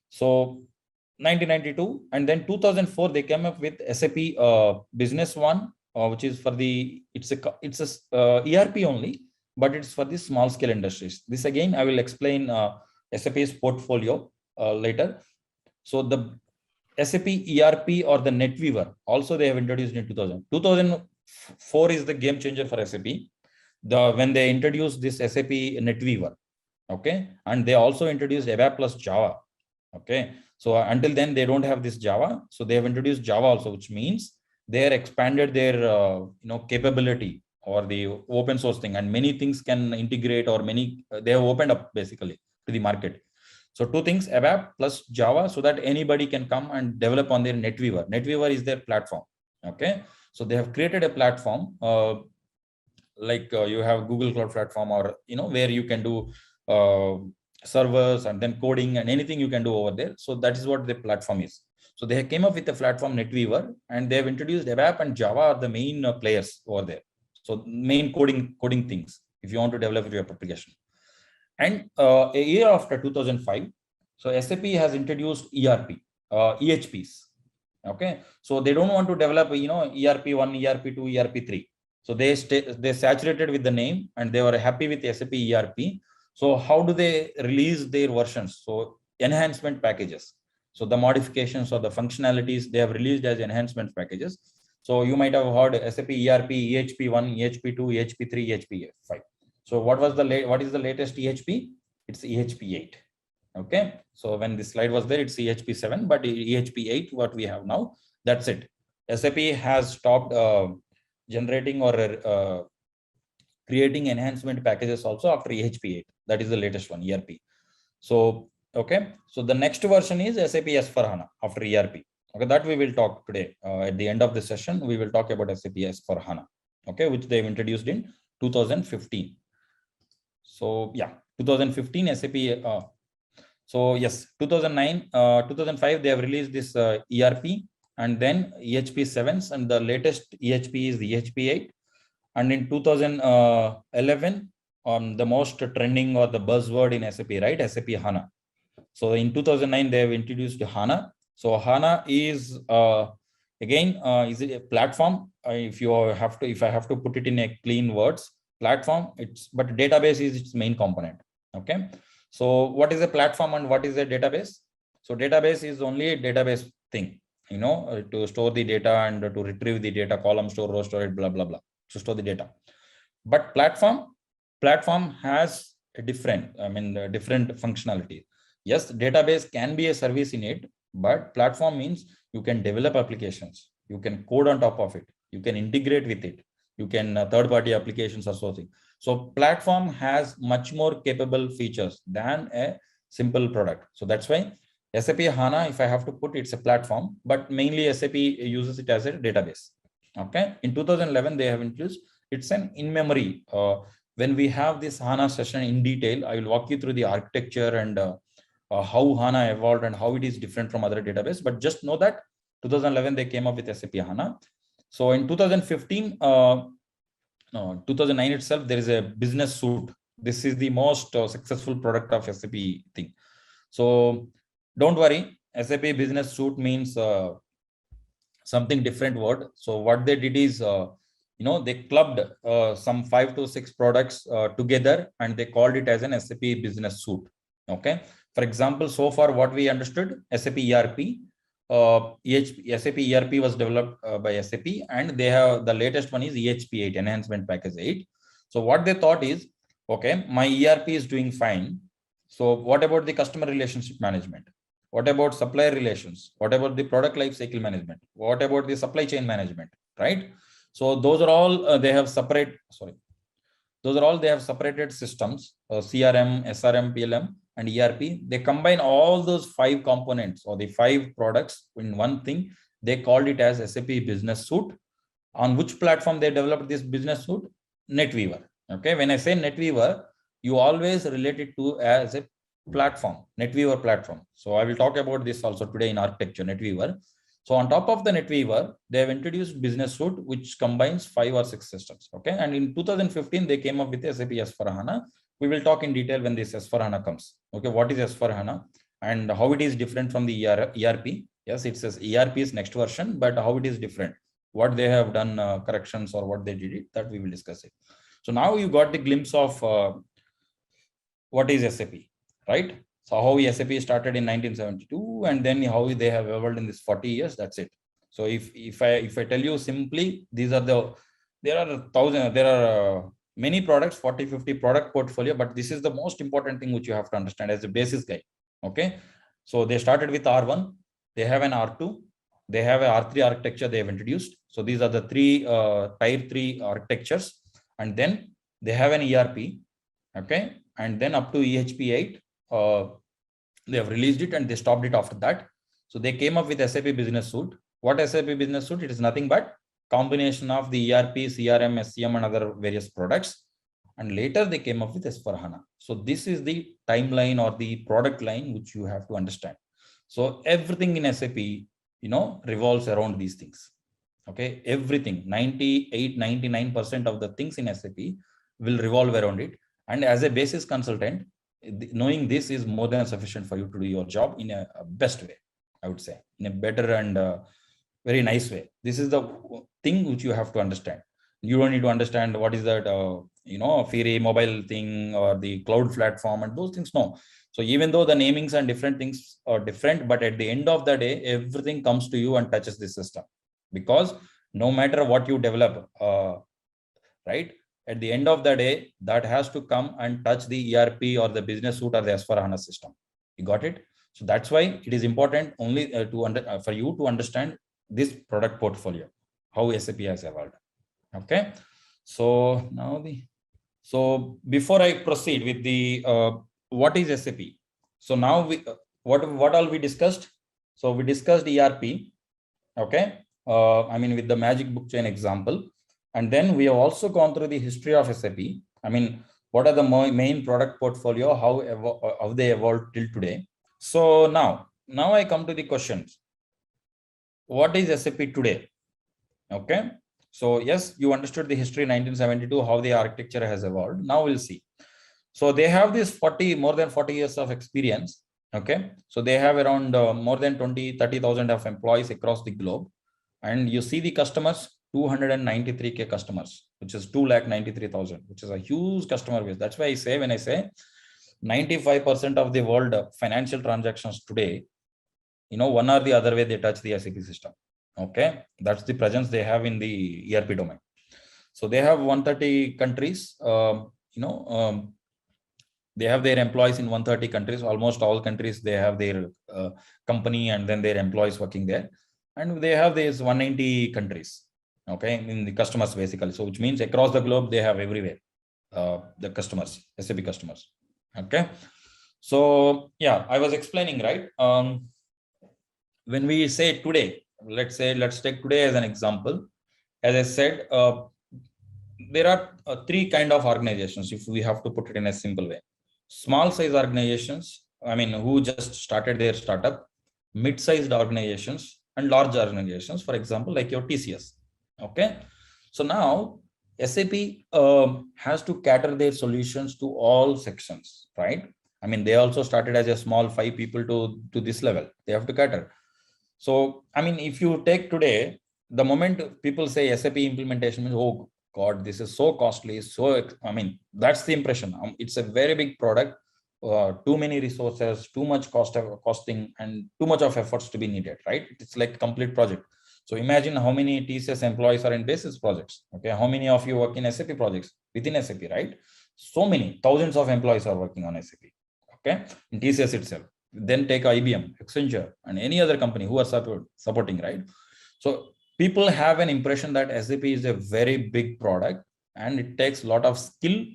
So 1992, and then 2004 they came up with SAP Business One, which is for the it's a ERP only, but it's for the small scale industries. This again I will explain SAP's portfolio later. So the SAP ERP or the NetWeaver also they have introduced in 2000. 2004 is the game changer for SAP. When they introduced this SAP NetWeaver, okay, and they also introduced ABAP plus Java. Okay, so until then they don't have this Java, so they have introduced Java also, which means they have expanded their capability or the open source thing, and many things can integrate, or many they have opened up basically to the market. So 2 things, ABAP plus Java, so that anybody can come and develop on their NetWeaver. NetWeaver is their platform. Okay, so they have created a platform like you have Google Cloud Platform, or where you can do servers and then coding and anything you can do over there. So that is what the platform is. So they came up with the platform NetWeaver, and they have introduced ABAP and Java are the main players over there. So main coding things if you want to develop your application. And a year after 2005, so SAP has introduced ERP, EHPs. Okay, so they don't want to develop ERP 1, ERP 2, ERP 3. So they saturated with the name, and they were happy with SAP ERP. So how do they release their versions? So enhancement packages. So the modifications or the functionalities they have released as enhancement packages. So you might have heard SAP ERP EHP 1, EHP 2, EHP 3, EHP 5. So what is the latest EHP? It's EHP 8. Okay, so when this slide was there, it's EHP 7, but EHP 8, what we have now, that's it. SAP has stopped generating or creating enhancement packages also after EHP 8. That is the latest one, ERP. So, okay, so the next version is SAP S/4HANA after ERP. Okay, that we will talk today. At the end of the session, we will talk about SAP S/4HANA, okay, which they've introduced in 2015. So yeah, 2015 SAP. So yes, 2009, 2005, they have released this ERP, and then EHP 7s, and the latest EHP is the EHP 8. And in 2011, the most trending or the buzzword in SAP, right? SAP HANA. So in 2009, they have introduced HANA. So HANA is again is it a platform? If I have to put it in a clean words, platform. But database is its main component. Okay. So what is a platform and what is a database? So database is only a database thing, to store the data and to retrieve the data, column store, row storage, blah, blah, blah, to store the data. But platform has a different functionality. Yes, database can be a service in it, but platform means you can develop applications, you can code on top of it, you can integrate with it, you can third-party applications or something. So platform has much more capable features than a simple product. So that's why SAP HANA, if I have to put, it's a platform, but mainly SAP uses it as a database. Okay. In 2011, they have introduced, it's an in-memory. When we have this HANA session in detail, I will walk you through the architecture and how HANA evolved and how it is different from other database. But just know that 2011, they came up with SAP HANA. So in 2015, 2009 itself, there is a business suite. This is the most successful product of SAP thing. So don't worry, SAP business suite means something different word. So what they did is, they clubbed some 5 to 6 products together, and they called it as an SAP business suite. Okay. For example, so far what we understood, SAP ERP, SAP ERP was developed by SAP, and they have the latest one is EHP 8, Enhancement Package 8. So what they thought is, okay, my ERP is doing fine. So what about the customer relationship management? What about supplier relations? What about the product life cycle management? What about the supply chain management? Right? So those are all they have separate. Sorry, those are all they have separated systems: CRM, SRM, PLM, and ERP. They combine all those 5 components or the 5 products in one thing. They called it as SAP Business Suite. On which platform they developed this business suite? NetWeaver. Okay, when I say NetWeaver, you always relate it to as a platform, NetWeaver platform. So I will talk about this also today in architecture, NetWeaver. So on top of the NetWeaver, they have introduced business suite, which combines 5 or 6 systems. Okay, and in 2015 they came up with SAP S4HANA. We will talk in detail when this S4HANA comes. Okay, what is S4HANA and how it is different from the ERP? Yes, it says ERP is next version, but how it is different, what they have done corrections or what they did it, that we will discuss it. So now you got the glimpse of what is SAP, right? So how SAP started in 1972, and then how they have evolved in this 40 years. That's it. So if I tell you simply, there are many products, 40, 50 product portfolio, but this is the most important thing which you have to understand as a basis guy. Okay. So they started with R1, they have an R2, they have a R3 architecture they have introduced. So these are the 3 tier 3 architectures, and then they have an ERP. Okay. And then up to EHP 8, they have released it and they stopped it after that. So they came up with SAP Business Suite. What SAP Business Suite? It is nothing but combination of the ERP, CRM, SCM, and other various products. And later they came up with S4HANA. So this is the timeline or the product line which you have to understand. So everything in SAP, revolves around these things. Okay, everything, 98, 99% of the things in SAP will revolve around it. And as a basis consultant, knowing this is more than sufficient for you to do your job in a best way, I would say, in a better and very nice way. This is the thing which you have to understand. You don't need to understand what is that, Fiori mobile thing or the cloud platform and those things. No. So even though the namings and different things are different, but at the end of the day, everything comes to you and touches the system, because no matter what you develop, right, at the end of the day, that has to come and touch the ERP or the business suite or the S4HANA system. You got it? So that's why it is important only for you to understand this product portfolio, how SAP has evolved. Okay. So now so before I proceed with the what is SAP? So now what all we discussed? So we discussed ERP. Okay. With the magic book chain example. And then we have also gone through the history of SAP. What are the main product portfolio, how they evolved till today. So now I come to the questions. What is SAP today? Okay. So yes, you understood the history 1972, how the architecture has evolved. Now we'll see. So they have this more than 40 years of experience. Okay. So they have around more than 30,000 of employees across the globe. And you see the customers, 293K customers, which is 293,000, which is a huge customer base. That's why when I say 95% of the world financial transactions today, one or the other way they touch the SAP system. Okay. That's the presence they have in the ERP domain. So they have 130 countries, they have their employees in 130 countries. Almost all countries, they have their company and then their employees working there. And they have these 190 countries, okay, in the customers basically. So which means across the globe, they have everywhere the customers, SAP customers. Okay. So yeah, I was explaining, right? When we say today, let's take today as an example. As I said, there are 3 kind of organizations, if we have to put it in a simple way. Small size organizations, who just started their startup, mid-sized organizations, and large organizations, for example, like your TCS. Okay. So now SAP has to cater their solutions to all sections, right? They also started as a small 5 people to this level. They have to cater. So, I mean, if you take today, the moment people say SAP implementation means, oh God, this is so costly. So, I mean, that's the impression. It's a very big product, too many resources, too much costing, and too much of efforts to be needed, right? It's like complete project. So imagine how many TCS employees are in basis projects. Okay, how many of you work in SAP projects within SAP, right? So many thousands of employees are working on SAP. Okay, in TCS itself. Then take IBM, Accenture, and any other company who are supporting, right? So people have an impression that SAP is a very big product and it takes a lot of skill,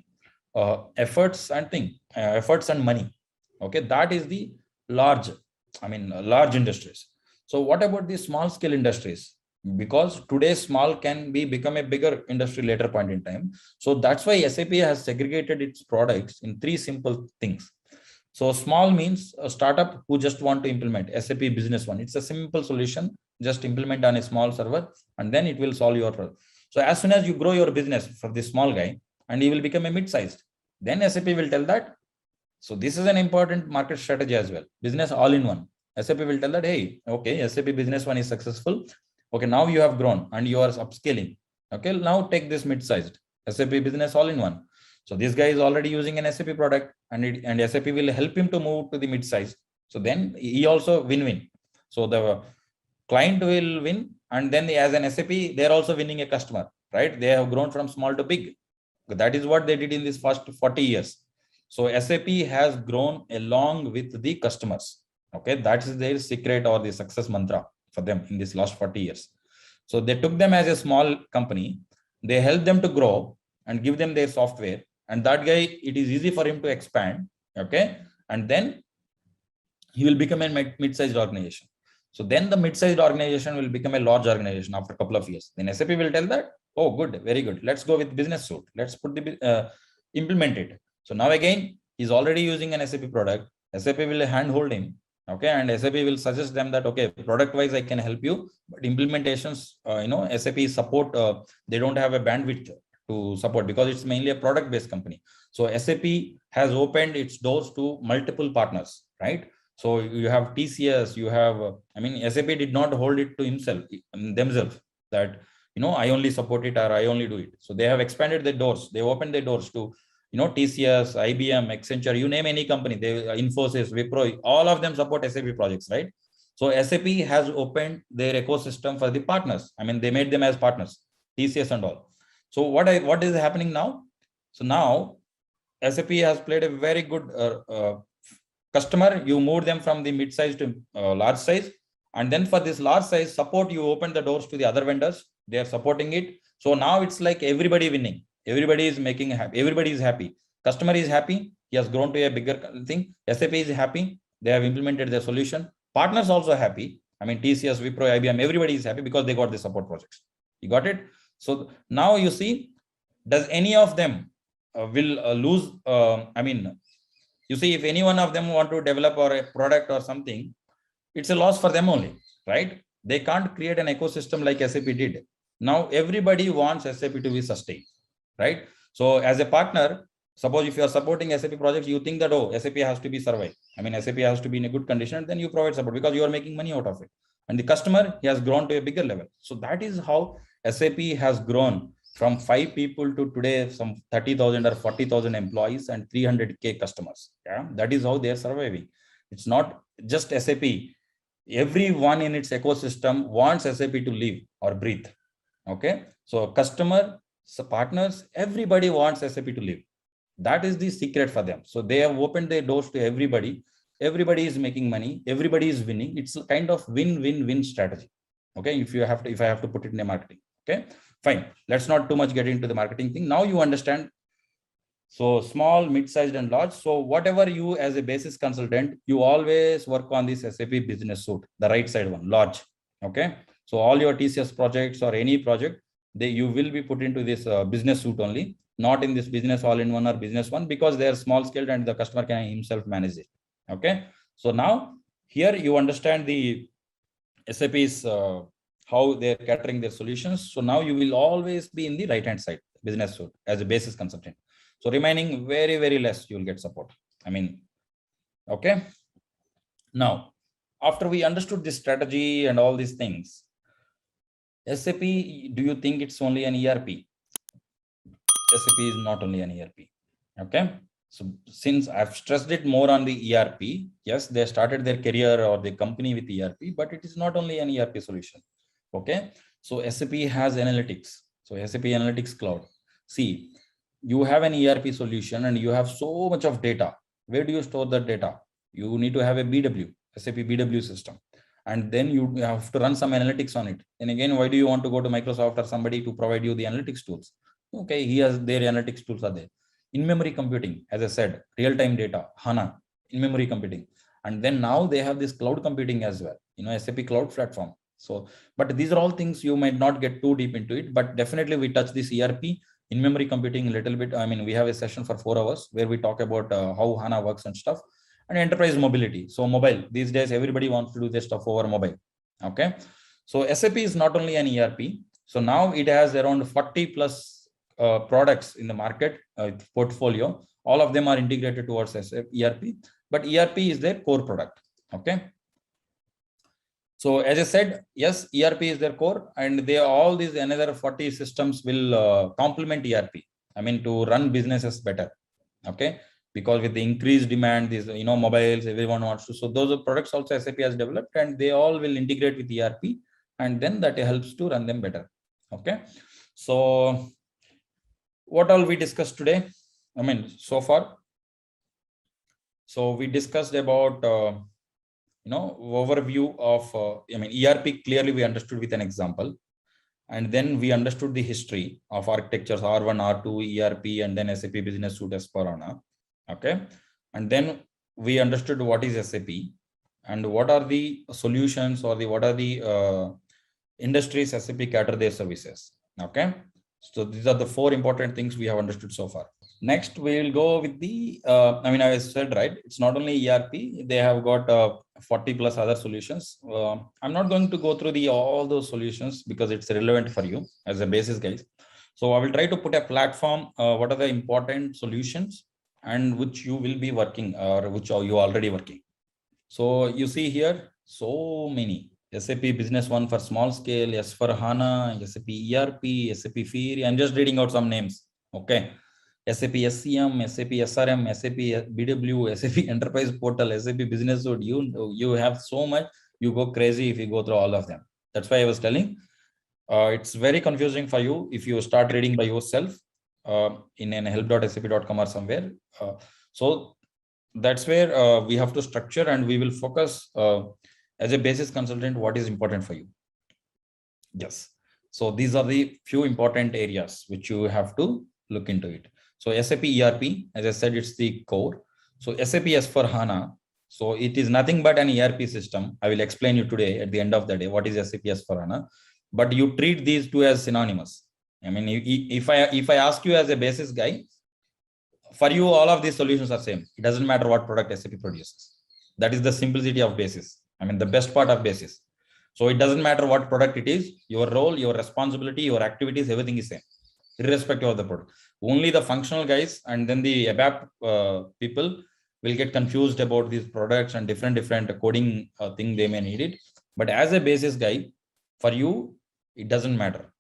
efforts and money. Okay, that is the large, large industries. So what about the small scale industries? Because today small can become a bigger industry later point in time. So that's why SAP has segregated its products in three simple things. So small means a startup who just want to implement SAP Business One. It's a simple solution. Just implement on a small server, and then it will solve your problem. So as soon as you grow your business for this small guy, and he will become a mid-sized, then SAP will tell that. So this is an important market strategy as well. Business all in one. SAP will tell that, hey, okay, SAP Business One is successful. Okay, now you have grown and you are upscaling. Okay, now take this mid-sized SAP Business all in one. So this guy is already using an SAP product, and SAP will help him to move to the mid-size. So then he also win-win. So the client will win, and then as an SAP, they're also winning a customer, right? They have grown from small to big. That is what they did in this first 40 years. So SAP has grown along with the customers. Okay, that is their secret or the success mantra for them in this last 40 years. So they took them as a small company, they helped them to grow and give them their software, and that guy, it is easy for him to expand. Okay, and then he will become a mid-sized organization. So then the mid-sized organization will become a large organization after a couple of years. Then SAP will tell that, oh, good, very good. Let's go with business suite. Let's put the implement it. So now again, he's already using an SAP product. SAP will handhold him. Okay, and SAP will suggest them that, okay, product-wise, I can help you, but implementations, SAP support, they don't have a bandwidth to support because it's mainly a product-based company. So SAP has opened its doors to multiple partners, right? So you have TCS, you have, SAP did not hold it to themselves that, I only support it or I only do it. So they have expanded the doors. They opened the doors to, TCS, IBM, Accenture, you name any company, Infosys, Wipro, all of them support SAP projects, right? So SAP has opened their ecosystem for the partners. They made them as partners, TCS and all. So what is happening now? So now SAP has played a very good customer. You move them from the mid-size to large size, and then for this large size support, you open the doors to the other vendors. They are supporting it. So now it's like everybody winning. Everybody is making happy. Everybody is happy. Customer is happy. He has grown to a bigger thing. SAP is happy. They have implemented their solution. Partners also happy. TCS, Wipro, IBM, everybody is happy because they got the support projects. You got it? So now you see, does any of them will lose? You see, if any one of them want to develop or a product or something, it's a loss for them only, right? They can't create an ecosystem like SAP did. Now everybody wants SAP to be sustained, right? So as a partner, suppose if you are supporting SAP projects, you think that, oh, SAP has to be survived. SAP has to be in a good condition, then you provide support because you are making money out of it. And the customer, he has grown to a bigger level. So that is how SAP has grown from 5 people to today some 30,000 or 40,000 employees and 300K customers. Yeah, that is how they are surviving. It's not just SAP. Everyone in its ecosystem wants SAP to live or breathe. Okay, so customer, so partners, everybody wants SAP to live. That is the secret for them. So they have opened their doors to everybody. Everybody is making money. Everybody is winning. It's a kind of win-win-win strategy. Okay, if I have to put it in a marketing. Okay, fine. Let's not too much get into the marketing thing. Now you understand. So small, mid-sized, and large. So whatever you as a basis consultant, you always work on this SAP business suite, the right side one, large. Okay. So all your TCS projects or any project, you will be put into this business suite only, not in this business all-in-one or business one, because they are small scale and the customer can himself manage it. Okay. So now here you understand the SAP's how they're catering their solutions. So now you will always be in the right-hand side, business suite as a basis consultant. So remaining very, very less, you will get support. Okay. Now, after we understood this strategy and all these things, SAP, do you think it's only an ERP? SAP is not only an ERP. Okay. So since I've stressed it more on the ERP, yes, they started their career or the company with ERP, but it is not only an ERP solution. Okay. So SAP has analytics. So SAP Analytics Cloud. See, you have an ERP solution and you have so much of data. Where do you store the data? You need to have a BW, SAP BW system. And then you have to run some analytics on it. And again, why do you want to go to Microsoft or somebody to provide you the analytics tools? Okay, he has their analytics tools are there. In-memory computing, as I said, real-time data, HANA, in-memory computing. And then now they have this cloud computing as well, SAP Cloud Platform. So, but these are all things you might not get too deep into it, but definitely we touch this ERP, in-memory computing a little bit. I mean, we have a session for 4 hours where we talk about how HANA works and stuff, and enterprise mobility. So mobile, these days, everybody wants to do this stuff over mobile. Okay. So SAP is not only an ERP. So now it has around 40 plus products in the market portfolio. All of them are integrated towards SAP ERP, but ERP is their core product. Okay. So as I said, yes, ERP is their core, and they all these another 40 systems will complement ERP. I mean, to run businesses better. Okay. Because with the increased demand, these mobiles, everyone wants to. So those are products also SAP has developed, and they all will integrate with ERP, and then that helps to run them better. Okay. So what all we discussed today? I mean, so far. So we discussed about overview of ERP. Clearly we understood with an example, and then we understood the history of architectures R1, R2, ERP, and then SAP Business Suite S/4HANA. Okay, and then we understood what is SAP and what are the solutions or what are the industries SAP cater their services. Okay, so these are the 4 important things we have understood so far. Next, we will go with the, I said, right, it's not only ERP, they have got 40 plus other solutions. I'm not going to go through all those solutions because it's relevant for you as a basis, guys. So I will try to put a platform, what are the important solutions and which you will be working or which are you already working. So you see here, so many. SAP Business One for small scale, S for HANA, SAP ERP, SAP Fiori. I'm just reading out some names. Okay. SAP SCM, SAP SRM, SAP BW, SAP Enterprise Portal, SAP Business Suite. You have so much, you go crazy if you go through all of them. That's why I was telling. It's very confusing for you if you start reading by yourself in an help.sap.com or somewhere. So that's where we have to structure, and we will focus as a basis consultant what is important for you. Yes. So these are the few important areas which you have to look into it. So SAP ERP, as I said, it's the core. So SAP S/4HANA, so it is nothing but an ERP system. I will explain you today at the end of the day what is SAP S/4HANA, but you treat these two as synonymous. I mean, if I ask you as a basis guy, for you all of these solutions are same. It doesn't matter what product SAP produces. That is the simplicity of basis. I mean, the best part of basis. So it doesn't matter what product it is, your role, your responsibility, your activities, everything is same, irrespective of the product. Only the functional guys and then the ABAP people will get confused about these products and different coding thing they may need it. But as a basis guy, for you, it doesn't matter.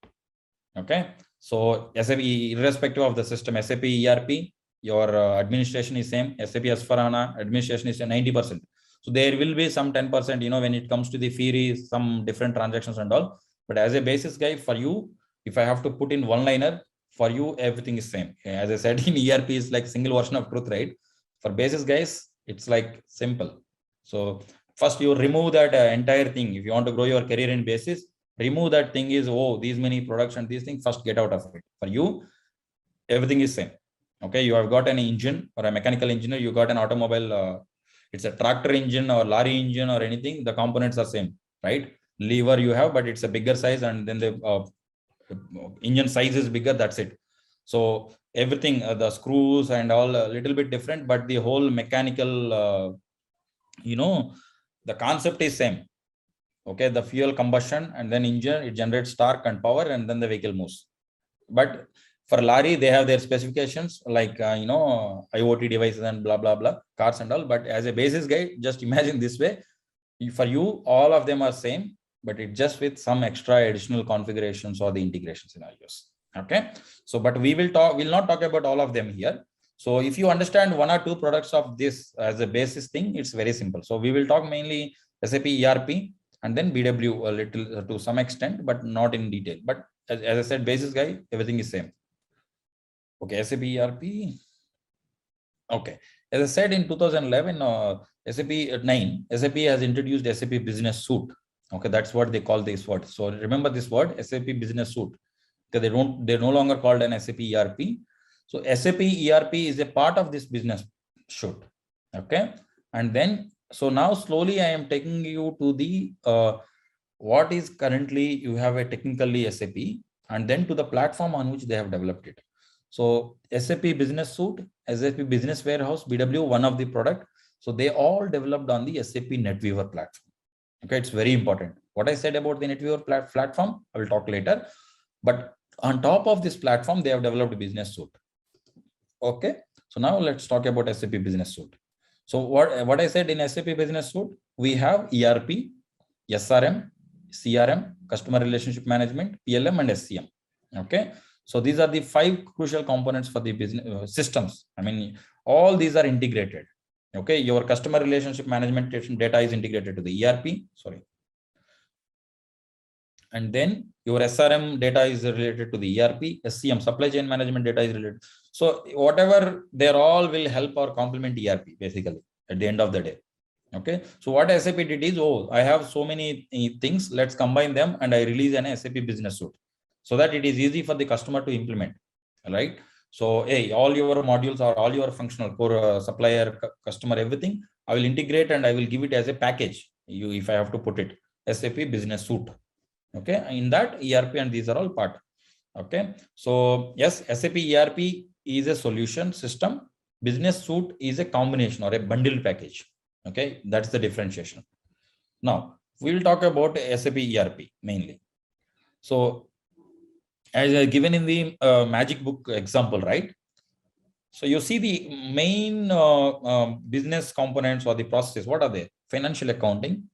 Okay. So SAP, irrespective of the system, SAP ERP, your administration is same. SAP S/4HANA administration is 90%. So there will be some 10%, when it comes to the Fiori, some different transactions and all. But as a basis guy, for you, if I have to put in one-liner, for you, everything is same. As I said, in ERP is like single version of truth, right? For basis guys, it's like simple. So first you remove that entire thing. If you want to grow your career in basis, remove that thing is, these many products and these things, first get out of it. For you, everything is same. Okay, you have got an engine or a mechanical engineer, you got an automobile, it's a tractor engine or lorry engine or anything, the components are same, right? Lever you have, but it's a bigger size, and then the engine size is bigger, that's it. So everything, the screws and all a little bit different, but the whole mechanical, the concept is same. Okay, the fuel combustion and then engine, it generates torque and power, and then the vehicle moves. But for lorry, they have their specifications like, IoT devices and blah, blah, blah, cars and all. But as a basis guy, just imagine this way, For you, all of them are same, but it just with some extra additional configurations or the integration scenarios. Okay. So, but we'll not talk about all of them here. So if you understand one or two products of this as a basis thing, it's very simple. So we will talk mainly SAP ERP and then BW a little to some extent, but not in detail. But as I said, basis guy, everything is same. Okay, SAP ERP. Okay, as I said in 2011, SAP 9, SAP has introduced SAP Business Suite. Okay, that's what they call this word. So remember this word, SAP Business Suite. Because they're no longer called an SAP ERP. So SAP ERP is a part of this business suite. Okay, and then so now slowly I am taking you to the what is currently you have a technically SAP, and then to the platform on which they have developed it. So SAP Business Suite, SAP Business Warehouse, BW, one of the product. So they all developed on the SAP NetWeaver platform. Okay, it's very important. What I said about the NetWeaver platform, I will talk later. But on top of this platform, they have developed Business Suite. Okay, so now let's talk about SAP Business Suite. So what I said in SAP Business Suite, we have ERP, SRM, CRM, Customer Relationship Management, PLM, and SCM. Okay, so these are the 5 crucial components for the business systems. I mean, all these are integrated. Okay, your customer relationship management data is integrated to the ERP. Sorry. And then your SRM data is related to the ERP, SCM, supply chain management data is related. So whatever, they're all will help or complement ERP basically at the end of the day. Okay, so what SAP did is, oh, I have so many things, let's combine them and I release an SAP Business Suite so that it is easy for the customer to implement, right? So, hey, all your modules or all your functional core supplier, customer, everything, I will integrate and I will give it as a package. If I have to put it, SAP Business Suite. Okay, in that ERP and these are all part. Okay, so yes, SAP ERP is a solution system. Business Suite is a combination or a bundled package. Okay, that's the differentiation. Now we will talk about SAP ERP mainly. So as given in the magic book example, right? So you see the main business components or the processes. What are they? Financial accounting.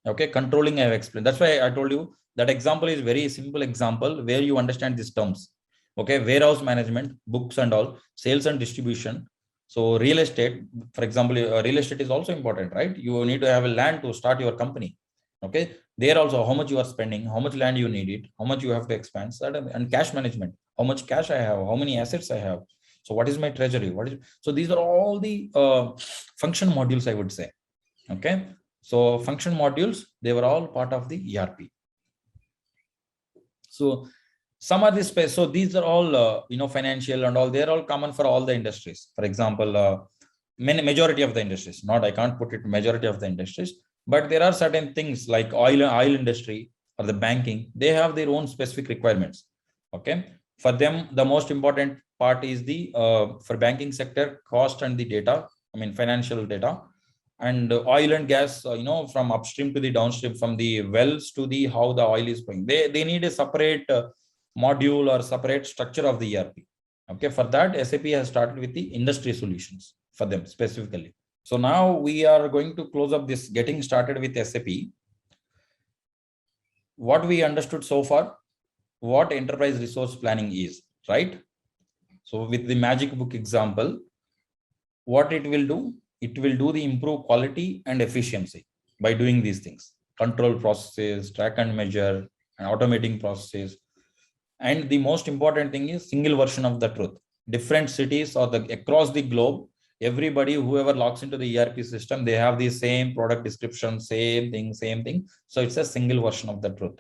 Okay, controlling I have explained. That's why I told you that example is very simple example where you understand these terms. Okay, warehouse management, books and all, sales and distribution. So real estate, for example, real estate is also important, right? You need to have a land to start your company. Okay, there also how much you are spending, how much land you need it, how much you have to expand, and cash management, how much cash I have, how many assets I have. So what is my treasury? So these are all the function modules, I would say. Okay, so function modules, they were all part of the ERP. So some are this space. So these are all financial and all, they're all common for all the industries. For example, majority of the industries, not I can't put it majority of the industries, but there are certain things like oil industry or the banking, they have their own specific requirements. Okay, for them the most important part is the for banking sector, cost and the data, I mean financial data. And oil and gas, from upstream to the downstream, from the wells to the how the oil is going, they need a separate module or separate structure of the ERP. Okay, for that SAP has started with the industry solutions for them specifically. So now we are going to close up this getting started with SAP. What we understood so far, what enterprise resource planning is, right? So with the magic book example, what it will do, it will do the improve quality and efficiency by doing these things, control processes, track and measure, and automating processes. And the most important thing is single version of the truth. Different cities or across the globe, everybody, whoever logs into the ERP system, they have the same product description, same thing. So it's a single version of the truth.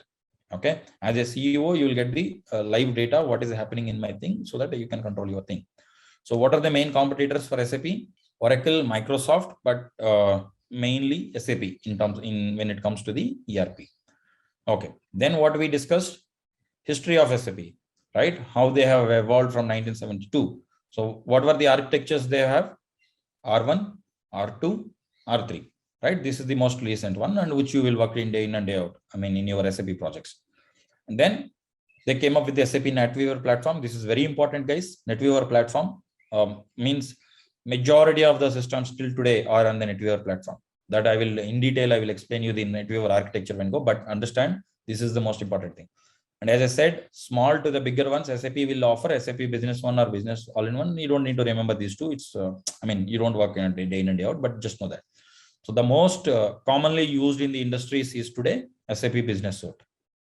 Okay, as a CEO, you will get the live data, what is happening in my thing, so that you can control your thing. So what are the main competitors for SAP? Oracle, Microsoft, but mainly SAP when it comes to the ERP. Okay, then what we discussed, history of SAP, right? How they have evolved from 1972. So what were the architectures they have? R1, R2, R3, right? This is the most recent one, and which you will work in day in and day out, I mean, in your SAP projects. And then they came up with the SAP NetWeaver platform. This is very important, guys. NetWeaver platform means majority of the systems still today are on the NetWeaver platform. That I will in detail, I will explain you the NetWeaver architecture when go, but understand this is the most important thing. And as I said, small to the bigger ones, SAP will offer SAP Business One or Business All-in-One. You don't need to remember these two. It's, I mean, you don't work in a day in and day out, but just know that. So the most commonly used in the industries is today SAP Business Suite.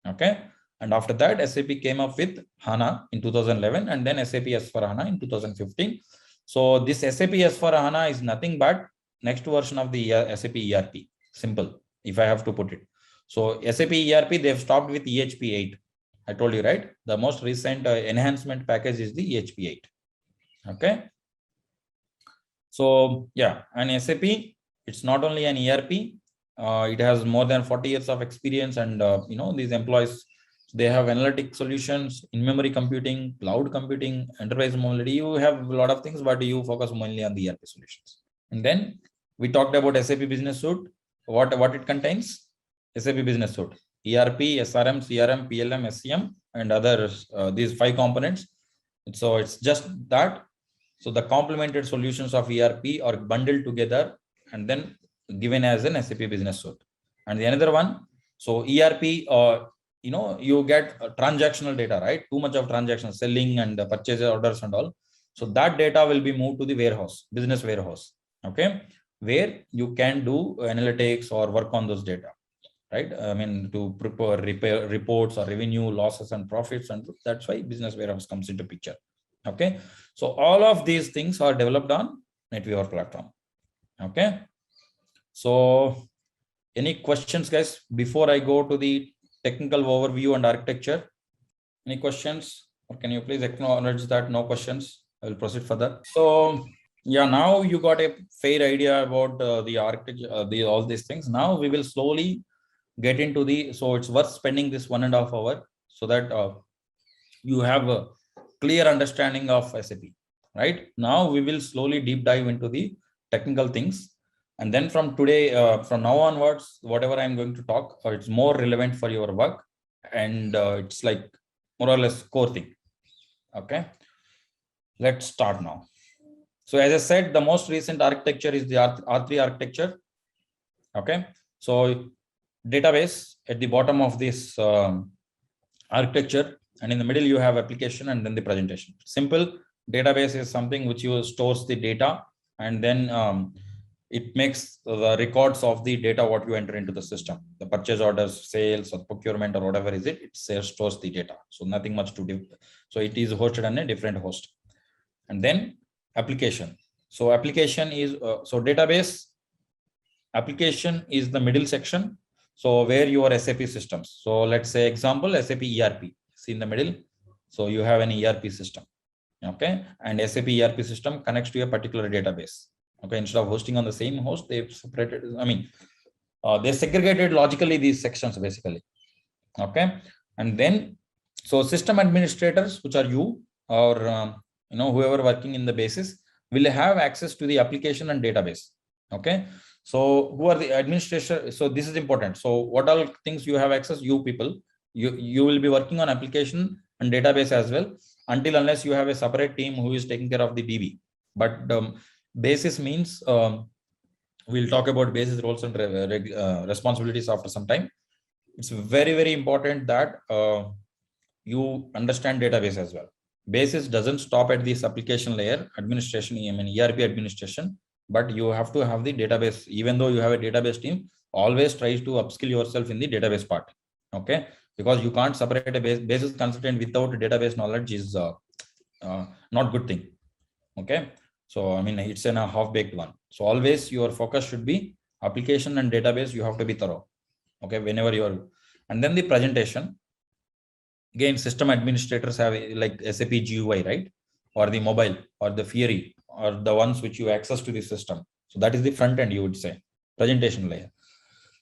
Okay. And after that, SAP came up with HANA in 2011 and then SAP S/4HANA in 2015. So this SAP S/4HANA is nothing but next version of the SAP ERP. Simple, if I have to put it. So SAP ERP, they've stopped with EHP 8. I told you, right? The most recent enhancement package is the EHP 8. Okay. So yeah, and SAP, it's not only an ERP, it has more than 40 years of experience, and you know, these employees, they have analytic solutions, in-memory computing, cloud computing, enterprise mobility. You have a lot of things, but you focus mainly on the ERP solutions. And then we talked about SAP Business Suite. What it contains? SAP Business Suite, ERP, SRM, CRM, PLM, SCM, and others. These 5 components. So it's just that. So the complemented solutions of ERP are bundled together and then given as an SAP Business Suite. And the another one, so ERP, you know, you get transactional data, right? Too much of transactions, selling and purchase orders and all. So that data will be moved to the warehouse, business warehouse, okay, where you can do analytics or work on those data, right? I mean, to prepare reports or revenue, losses and profits, and that's why business warehouse comes into picture. Okay, so all of these things are developed on NetWeaver platform. Okay, so any questions, guys, before I go to the technical overview and architecture? Any questions, or can you please acknowledge that no questions? I will proceed further. So yeah, now you got a fair idea about the architecture, all these things. Now we will slowly get into the, so it's worth spending this 1.5 hours so that you have a clear understanding of SAP, right? Now we will slowly deep dive into the technical things. And then from today, from now onwards, whatever I'm going to talk, it's more relevant for your work. And it's like more or less core thing. Okay, let's start now. So as I said, the most recent architecture is the R3 architecture. Okay, so database at the bottom of this architecture, and in the middle you have application and then the presentation. Simple. Database is something which you stores the data, and then it makes the records of the data what you enter into the system, the purchase orders, sales, or procurement, or whatever is it, it stores the data. So nothing much to do. So it is hosted on a different host. And then application. So application is so database. Application is the middle section. So where your SAP systems. So let's say example, SAP ERP. See in the middle. So you have an ERP system. Okay, and SAP ERP system connects to a particular database. Okay, instead of hosting on the same host, they've separated, I mean, they segregated logically these sections basically. Okay, and then so system administrators, which are you or you know, whoever working in the basis, will have access to the application and database. Okay, so who are the administrators? So this is important. So what all things you have access? You people, you will be working on application and database as well, until unless you have a separate team who is taking care of the DB. But basis means we'll talk about basis roles and responsibilities after some time. It's very, very important that you understand database as well. Basis doesn't stop at this application layer, administration, I mean ERP administration, but you have to have the database. Even though you have a database team, always try to upskill yourself in the database part. Okay, because you can't separate a basis consultant without database knowledge is not good thing. Okay, so I mean it's a half-baked one. So always your focus should be application and database. You have to be thorough. Okay, whenever you are, and then the presentation. Again, system administrators have like SAP GUI, right? Or the mobile or the Fiori or the ones which you access to the system. So that is the front end, you would say, presentation layer.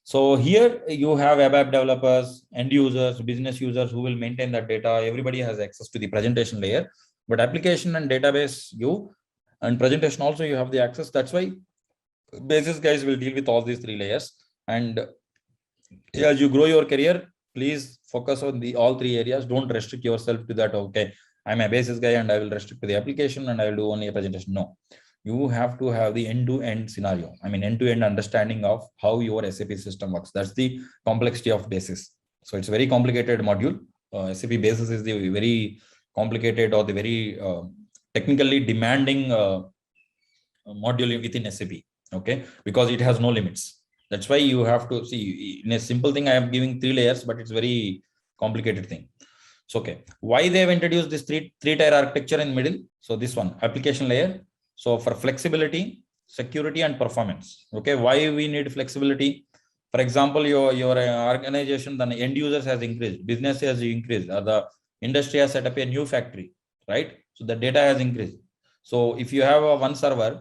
So here you have ABAP developers, end users, business users who will maintain that data. Everybody has access to the presentation layer, but application and database, you and presentation also you have the access. That's why basis guys will deal with all these 3 layers. And as you grow your career, please focus on the all 3 areas. Don't restrict yourself to that. Okay, I'm a basis guy and I will restrict to the application and I will do only a presentation. No, You have to have the end-to-end scenario. I mean, end-to-end understanding of how your SAP system works. That's the complexity of Basis. So it's a very complicated module. SAP Basis is the very complicated or the very technically demanding module within SAP. Okay, because it has no limits. That's why you have to see in a simple thing. I am giving 3 layers, but it's very complicated thing. So okay, why they have introduced this three-tier architecture in middle? So this one, application layer. So for flexibility, security, and performance. Okay, why we need flexibility? For example, your organization, the end users has increased, business has increased, or the industry has set up a new factory, right? So the data has increased. So if you have a one server,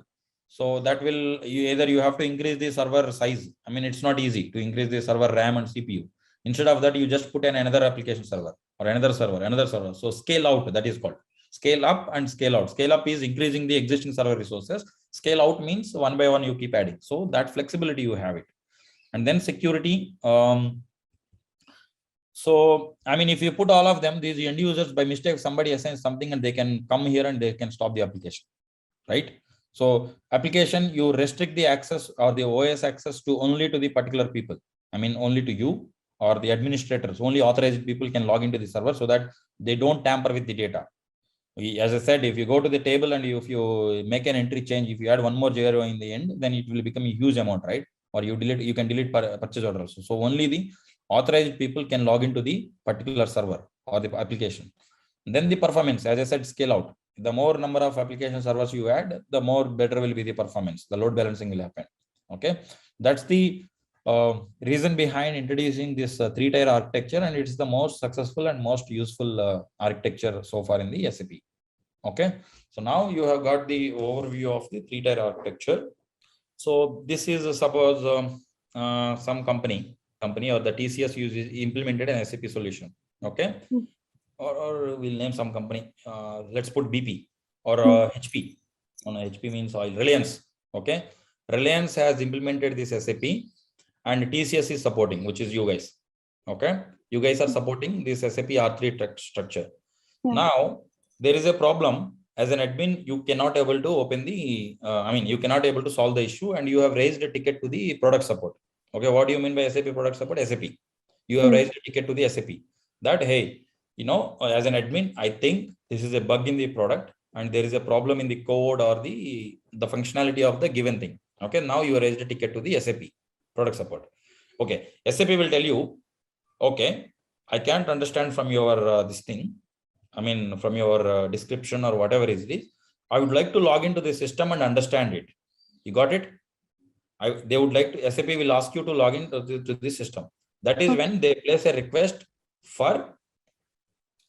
so that will either you have to increase the server size. I mean, it's not easy to increase the server RAM and CPU. Instead of that, you just put in another application server or another server, another server. So scale out, that is called. Scale up and scale out. Scale up is increasing the existing server resources. Scale out means one by one you keep adding. So that flexibility you have it. And then security. So, I mean, if you put all of them, these end users, by mistake, somebody assigns something and they can come here and they can stop the application, right? So application, you restrict the access or the OS access to only to the particular people. I mean, only to you or the administrators. Only authorized people can log into the server so that they don't tamper with the data. As I said, if you go to the table and if you make an entry change, if you add one more zero in the end, then it will become a huge amount, right? Or you delete, you can delete purchase order also. So only the authorized people can log into the particular server or the application. And then the performance, as I said, scale out. The more number of application servers you add, the more better will be the performance. The load balancing will happen. Okay, that's the reason behind introducing this three-tier architecture, and it's the most successful and most useful architecture so far in the SAP. Okay, so now you have got the overview of the three-tier architecture. So this is suppose some company or the TCS uses implemented an SAP solution. Okay, or we'll name some company. Let's put BP or HP. No, HP means oil. Reliance. Okay, Reliance has implemented this SAP, and TCS is supporting, which is you guys. Okay, you guys are supporting this SAP R3 structure. Now there is a problem. As an admin, you cannot able to open the, you cannot able to solve the issue, and you have raised a ticket to the product support. Okay, what do you mean by SAP product support? SAP. You have raised a ticket to the SAP that, hey, as an admin, I think this is a bug in the product and there is a problem in the code or the functionality of the given thing. Okay, now you raised a ticket to the SAP product support. Okay, SAP will tell you, okay, I can't understand from your this thing. I mean, from your description or whatever is this, I would like to log into the system and understand it. You got it? They would like to, SAP will ask you to log in to this system. That is when they place a request for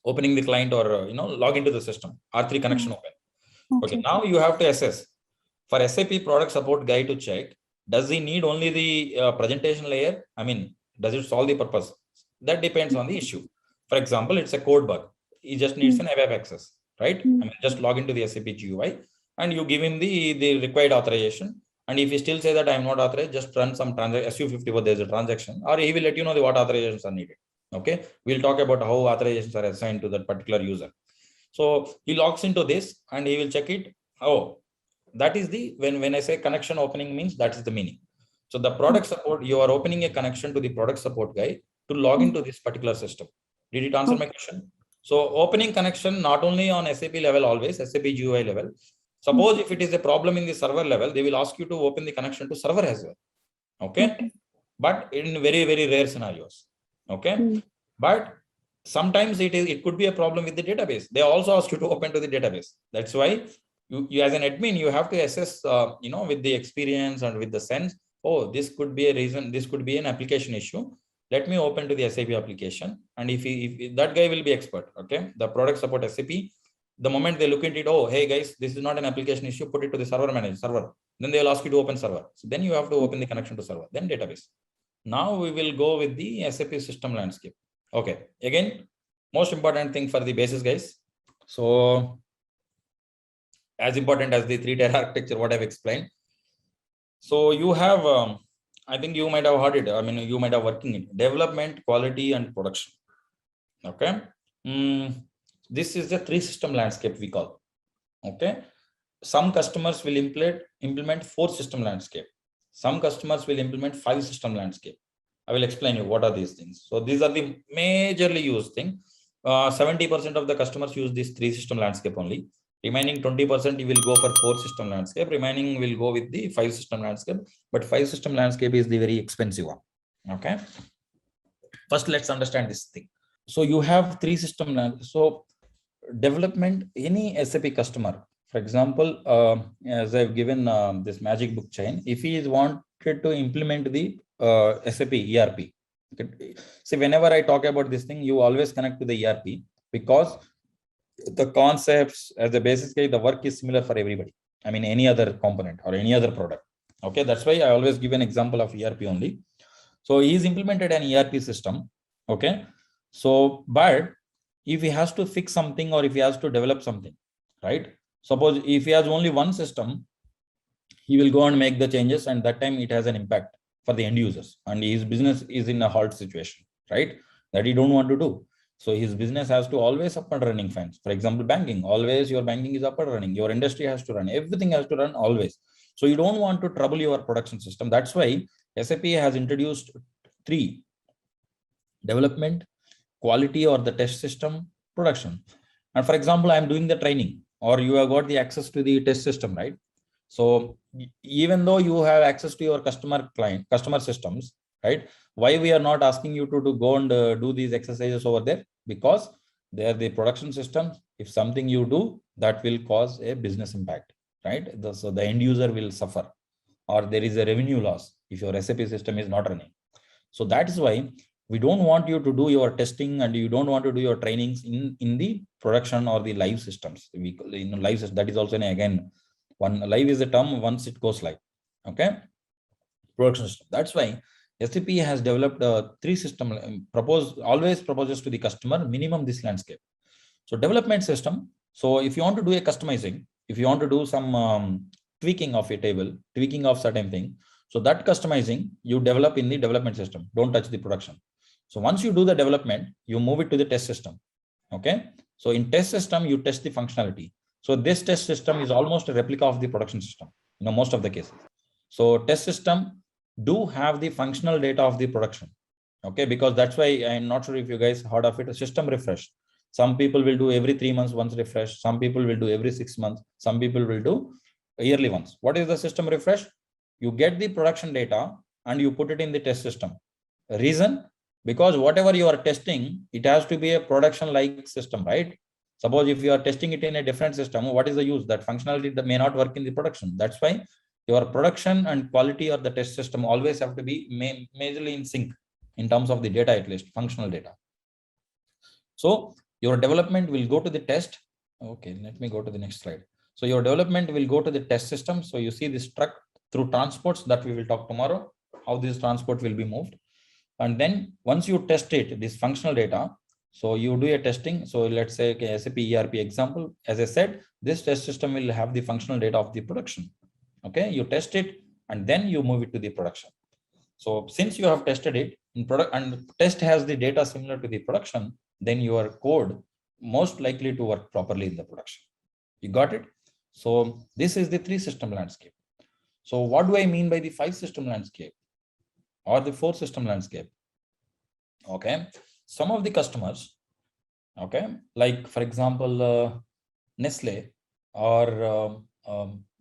opening the client or, log into the system, R3 connection open. Okay, now you have to assess for SAP product support guy to check, does he need only the presentation layer? I mean, does it solve the purpose? That depends on the issue. For example, it's a code bug. He just needs an web access, right? I mean, just log into the SAP GUI and you give him the required authorization. And if he still say that I'm not authorized, just run some SU50 where there's a transaction, or he will let you know what authorizations are needed. Okay, we'll talk about how authorizations are assigned to that particular user. So he logs into this and he will check it. Oh, that is the, when I say connection opening means that is the meaning. So the product support, you are opening a connection to the product support guy to log into this particular system. Did it answer my question? So opening connection not only on SAP level always, SAP GUI level. Suppose if it is a problem in the server level, they will ask you to open the connection to server as well. Okay, but in very, very rare scenarios. Okay, but sometimes it could be a problem with the database. They also ask you to open to the database. That's why you as an admin, you have to assess, with the experience and with the sense, oh, this could be a reason, this could be an application issue. Let me open to the SAP application. And if that guy will be expert, okay, the product support SAP, the moment they look into it, oh, hey guys, this is not an application issue, put it to the server manager server. Then they will ask you to open server. So then you have to open the connection to server, then database. Now we will go with the SAP system landscape. Okay, again, most important thing for the basis guys. So as important as the three-tier architecture, what I've explained. So you have, I think you might have heard it. I mean, you might have working in development, quality, and production. Okay. This is the three system landscape we call. Okay. some customers will implement 4 system landscape. Some customers will implement 5 system landscape. I will explain you what are these things. So these are the majorly used thing. 70% of the customers use this 3 system landscape only. Remaining 20% you will go for 4 system landscape. Remaining will go with the 5 system landscape. But 5 system landscape is the very expensive one. Okay. First, let's understand this thing. So you have 3 system landscape. So development, any SAP customer, for example, as I've given this magic book chain, if he is wanted to implement the SAP ERP. Okay. See, whenever I talk about this thing, you always connect to the ERP because the concepts as a basis case, the work is similar for everybody. I mean, any other component or any other product. Okay, that's why I always give an example of ERP only. So he's implemented an ERP system. Okay, so but if he has to fix something or if he has to develop something, right? Suppose if he has only one system, he will go and make the changes, and that time it has an impact for the end users, and his business is in a halt situation, right? That he don't want to do. So his business has to always up and running fine. For example, banking, always your banking is up and running. Your industry has to run. Everything has to run always. So you don't want to trouble your production system. That's why SAP has introduced 3: development, quality or the test system, production. And for example, I'm doing the training, or you have got the access to the test system, right? So even though you have access to your customer systems, right? Why we are not asking you to go and do these exercises over there? Because they are the production systems. If something you do, that will cause a business impact, right? So the end user will suffer, or there is a revenue loss if your SAP system is not running. So that is why we don't want you to do your testing and you don't want to do your trainings in the production or the live systems. Live system, that is also again one live is a term once it goes live. Okay, production system. That's why SAP has developed a 3 system always proposes to the customer minimum this landscape. So development system. So if you want to do a customizing, if you want to do some tweaking of a table, tweaking of certain thing, so that customizing you develop in the development system. Don't touch the production. So once you do the development, you move it to the test system. Okay. So in test system, you test the functionality. So this test system is almost a replica of the production system, most of the cases. So test system do have the functional data of the production. Okay. Because that's why I'm not sure if you guys heard of it, a system refresh. Some people will do every 3 months once refresh. Some people will do every 6 months. Some people will do yearly once. What is the system refresh? You get the production data and you put it in the test system. Reason? Because whatever you are testing, it has to be a production-like system, right? Suppose if you are testing it in a different system, what is the use? That functionality that may not work in the production. That's why your production and quality of the test system always have to be majorly in sync in terms of the data, at least functional data. So your development will go to the test. Okay, let me go to the next slide. So your development will go to the test system. So you see this truck through transports that we will talk tomorrow, how this transport will be moved. And then once you test it, this functional data, so you do a testing. So let's say okay, SAP ERP example, as I said, this test system will have the functional data of the production. Okay, you test it and then you move it to the production. So since you have tested it in product and test has the data similar to the production, then your code most likely to work properly in the production. You got it? So this is the 3 system landscape. So what do I mean by the 5 system landscape or the 4 system landscape? Okay, some of the customers, okay, like for example, Nestle or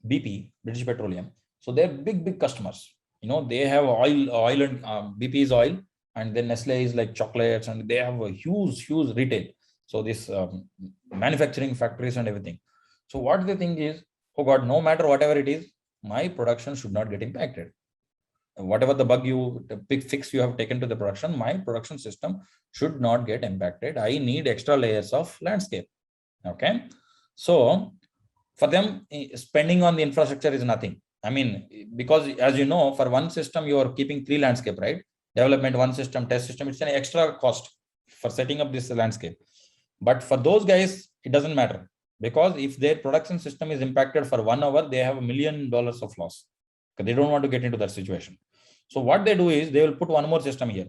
BP, British Petroleum. So they're big customers. They have oil and BP is oil, and then Nestle is like chocolates, and they have a huge retail. So this manufacturing factories and everything. So what they think is, oh God, no matter whatever it is, my production should not get impacted. Whatever the bug the big fix you have taken to the production, my production system should not get impacted. I need extra layers of landscape. Okay. So for them, spending on the infrastructure is nothing. I mean, because as you know, for one system, you are keeping 3 landscape, right? Development, one system, test system, it's an extra cost for setting up this landscape. But for those guys, it doesn't matter, because if their production system is impacted for 1 hour, they have $1 million of loss. They don't want to get into that situation. So what they do is they will put one more system here.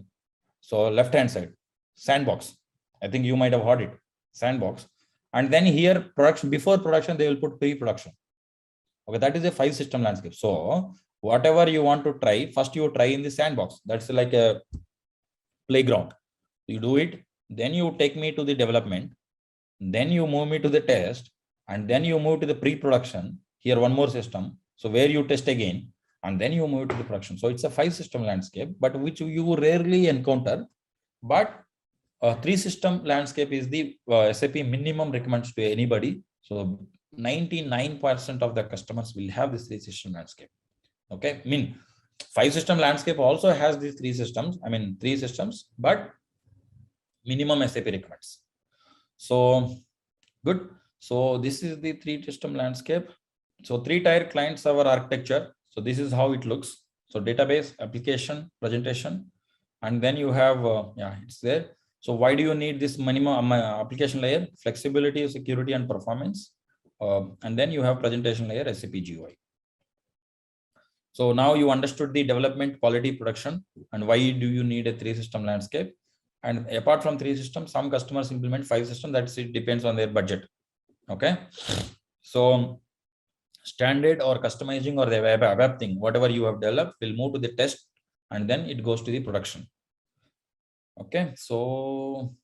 So left-hand side, sandbox. I think you might have heard it, sandbox. And then here, production, before production, they will put pre-production. Okay, that is a 5-system landscape. So whatever you want to try, first you try in the sandbox. That's like a playground. You do it, then you take me to the development, then you move me to the test, and then you move to the pre-production. Here one more system, so where you test again, and then you move to the production. So it's a 5-system landscape, but which you rarely encounter. But 3-system landscape is the SAP minimum recommends to anybody. So 99% of the customers will have this 3-system landscape. Okay, I mean 5-system landscape also has these 3 systems. I mean 3 systems, but minimum SAP recommends. So good. So this is the 3-system landscape. So 3-tier client server architecture. So this is how it looks. So database, application, presentation, and then you have yeah, it's there. So why do you need this minimum application layer? Flexibility, security, and performance. And then you have presentation layer, SAP GUI. So now you understood the development, quality, production, and why do you need a 3-system landscape. And apart from 3 systems, some customers implement 5 systems. That's it depends on their budget. Okay. So standard or customizing or the web thing, whatever you have developed will move to the test, and then it goes to the production. Okay. So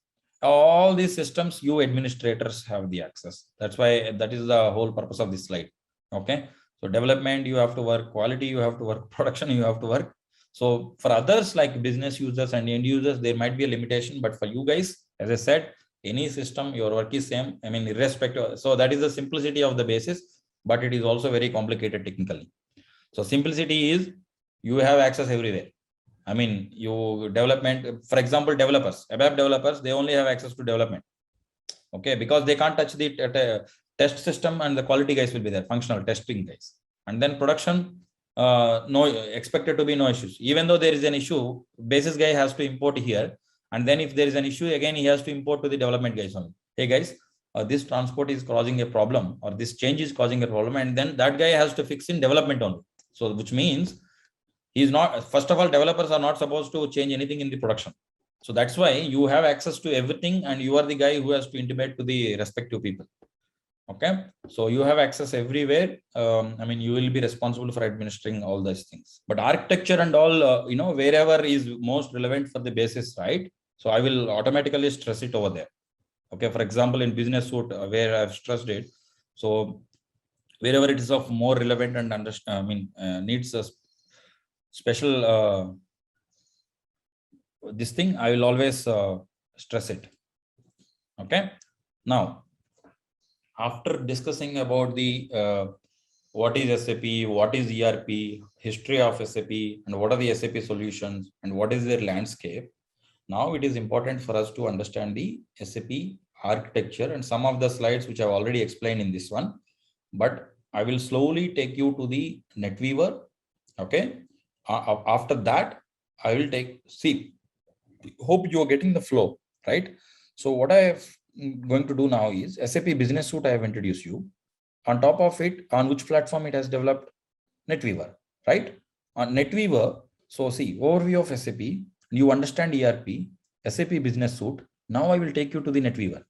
all these systems, you administrators have the access. That's why that is the whole purpose of this slide. Okay. So development, you have to work, quality, you have to work, production, you have to work. So for others like business users and end users, there might be a limitation, but for you guys, as I said, any system, your work is same. I mean, irrespective. So that is the simplicity of the basis, but it is also very complicated technically. So simplicity is you have access everywhere. I mean, you development, for example, developers, ABAP developers, they only have access to development. Okay, because they can't touch the test system, and the quality guys will be there, functional testing guys. And then production, no expected to be no issues. Even though there is an issue, basis guy has to import here. And then if there is an issue, again, he has to import to the development guys only. Hey guys, this transport is causing a problem, or this change is causing a problem. And then that guy has to fix in development only. So which means he's not, first of all, developers are not supposed to change anything in the production. So that's why you have access to everything, and you are the guy who has to intimate to the respective people. Okay, so you have access everywhere. I mean, you will be responsible for administering all those things. But architecture and all, you know, wherever is most relevant for the basis, right? So I will automatically stress it over there. Okay, for example, in business suite, where I've stressed it. So wherever it is of more relevant and needs a special this thing, I will always stress it. Okay, now after discussing about the what is SAP, what is ERP, history of SAP, and what are the SAP solutions, and what is their landscape, now it is important for us to understand the SAP architecture and some of the slides which I've already explained in this one. But I will slowly take you to the NetWeaver. Okay, after that I will hope you are getting the flow, right? So what I am going to do now is SAP Business Suite I have introduced you. On top of it, on which platform it has developed? NetWeaver, right? On NetWeaver, so see, overview of SAP, you understand ERP, SAP Business Suite. Now I will take you to the NetWeaver.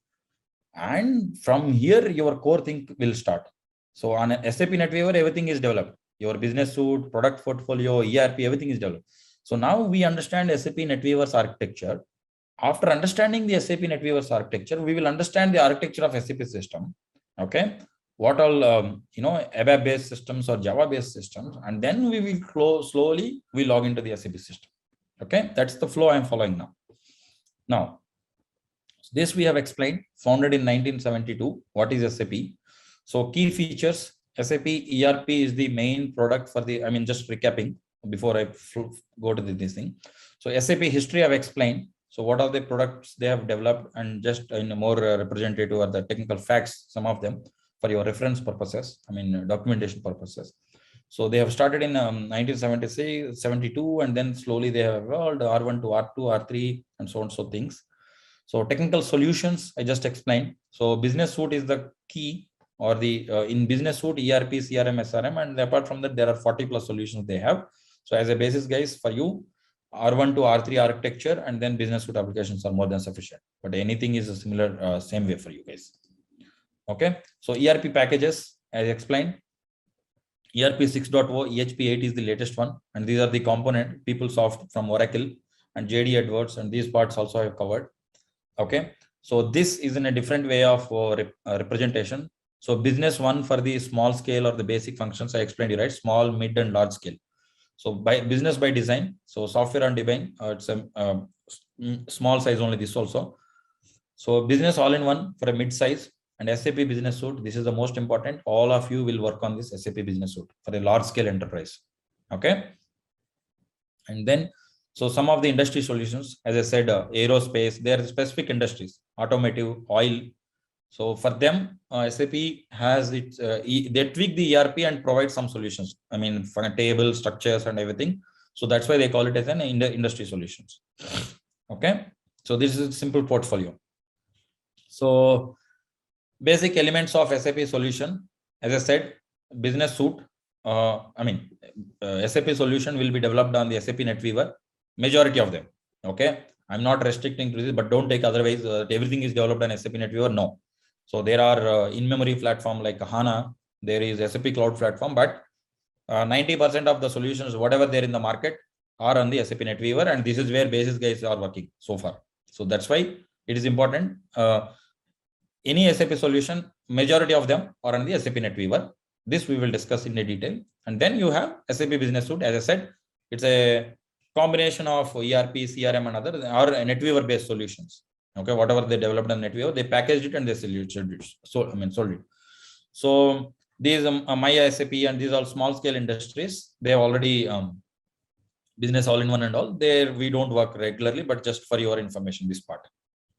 And from here, your core thing will start. So on SAP NetWeaver, everything is developed. Your business suite, product portfolio, ERP, everything is developed. So now we understand SAP NetWeaver's architecture. After understanding the SAP NetWeaver's architecture, we will understand the architecture of SAP system. Okay, what all ABAP-based systems or Java-based systems, and then we will slowly log into the SAP system. Okay, that's the flow I am following now. Now, this we have explained. Founded in 1972. What is SAP? So key features. SAP ERP is the main product for the. I mean, just recapping before I go to this thing. So SAP history I've explained. So what are the products they have developed, and just in a more representative or the technical facts, some of them for your reference purposes, I mean documentation purposes. So they have started in 1976, 72, and then slowly they have evolved R1 to R2, R3, and so on, so things. So technical solutions, I just explained. So business suite is the key, or the in business suite, ERP, CRM, SRM, and apart from that, there are 40 plus solutions they have. So as a basis, guys, for you, R1 to R3 architecture, and then business suite applications are more than sufficient. But anything is a similar, same way for you guys. Okay. So ERP packages, as explained. ERP 6.0, EHP 8 is the latest one. And these are the component, PeopleSoft from Oracle and JD Edwards. And these parts also I have covered. Okay. So this is in a different way of representation. So business one for the small scale or the basic functions, I explained you, right? Small, mid, and large scale. So by business by design, so software on design, it's a small size only, this also. So business all-in-one for a mid-size, and SAP Business Suite. This is the most important. All of you will work on this SAP Business Suite for a large-scale enterprise. Okay. And then, so some of the industry solutions, as I said, aerospace, there are specific industries, automotive, oil. So for them, SAP has its, they tweak the ERP and provide some solutions. I mean, for a table, structures and everything. So that's why they call it as an industry solutions. Okay. So this is a simple portfolio. So basic elements of SAP solution, as I said, business suite. SAP solution will be developed on the SAP NetWeaver, majority of them. Okay. I'm not restricting to this, but don't take otherwise. Everything is developed on SAP NetWeaver. No. So there are in-memory platform like HANA, there is SAP Cloud Platform, but 90% of the solutions, whatever there in the market, are on the SAP NetWeaver, and this is where Basis guys are working so far. So that's why it is important. Any SAP solution, majority of them are on the SAP NetWeaver. This we will discuss in detail. And then you have SAP Business Suite. As I said, it's a combination of ERP, CRM, and other or NetWeaver-based solutions. Okay, whatever they developed on NetWeaver, they packaged it and they sold it. Sold it. So these my SAP and these are small scale industries. They have already business all-in-one and all. There we don't work regularly, but just for your information, this part.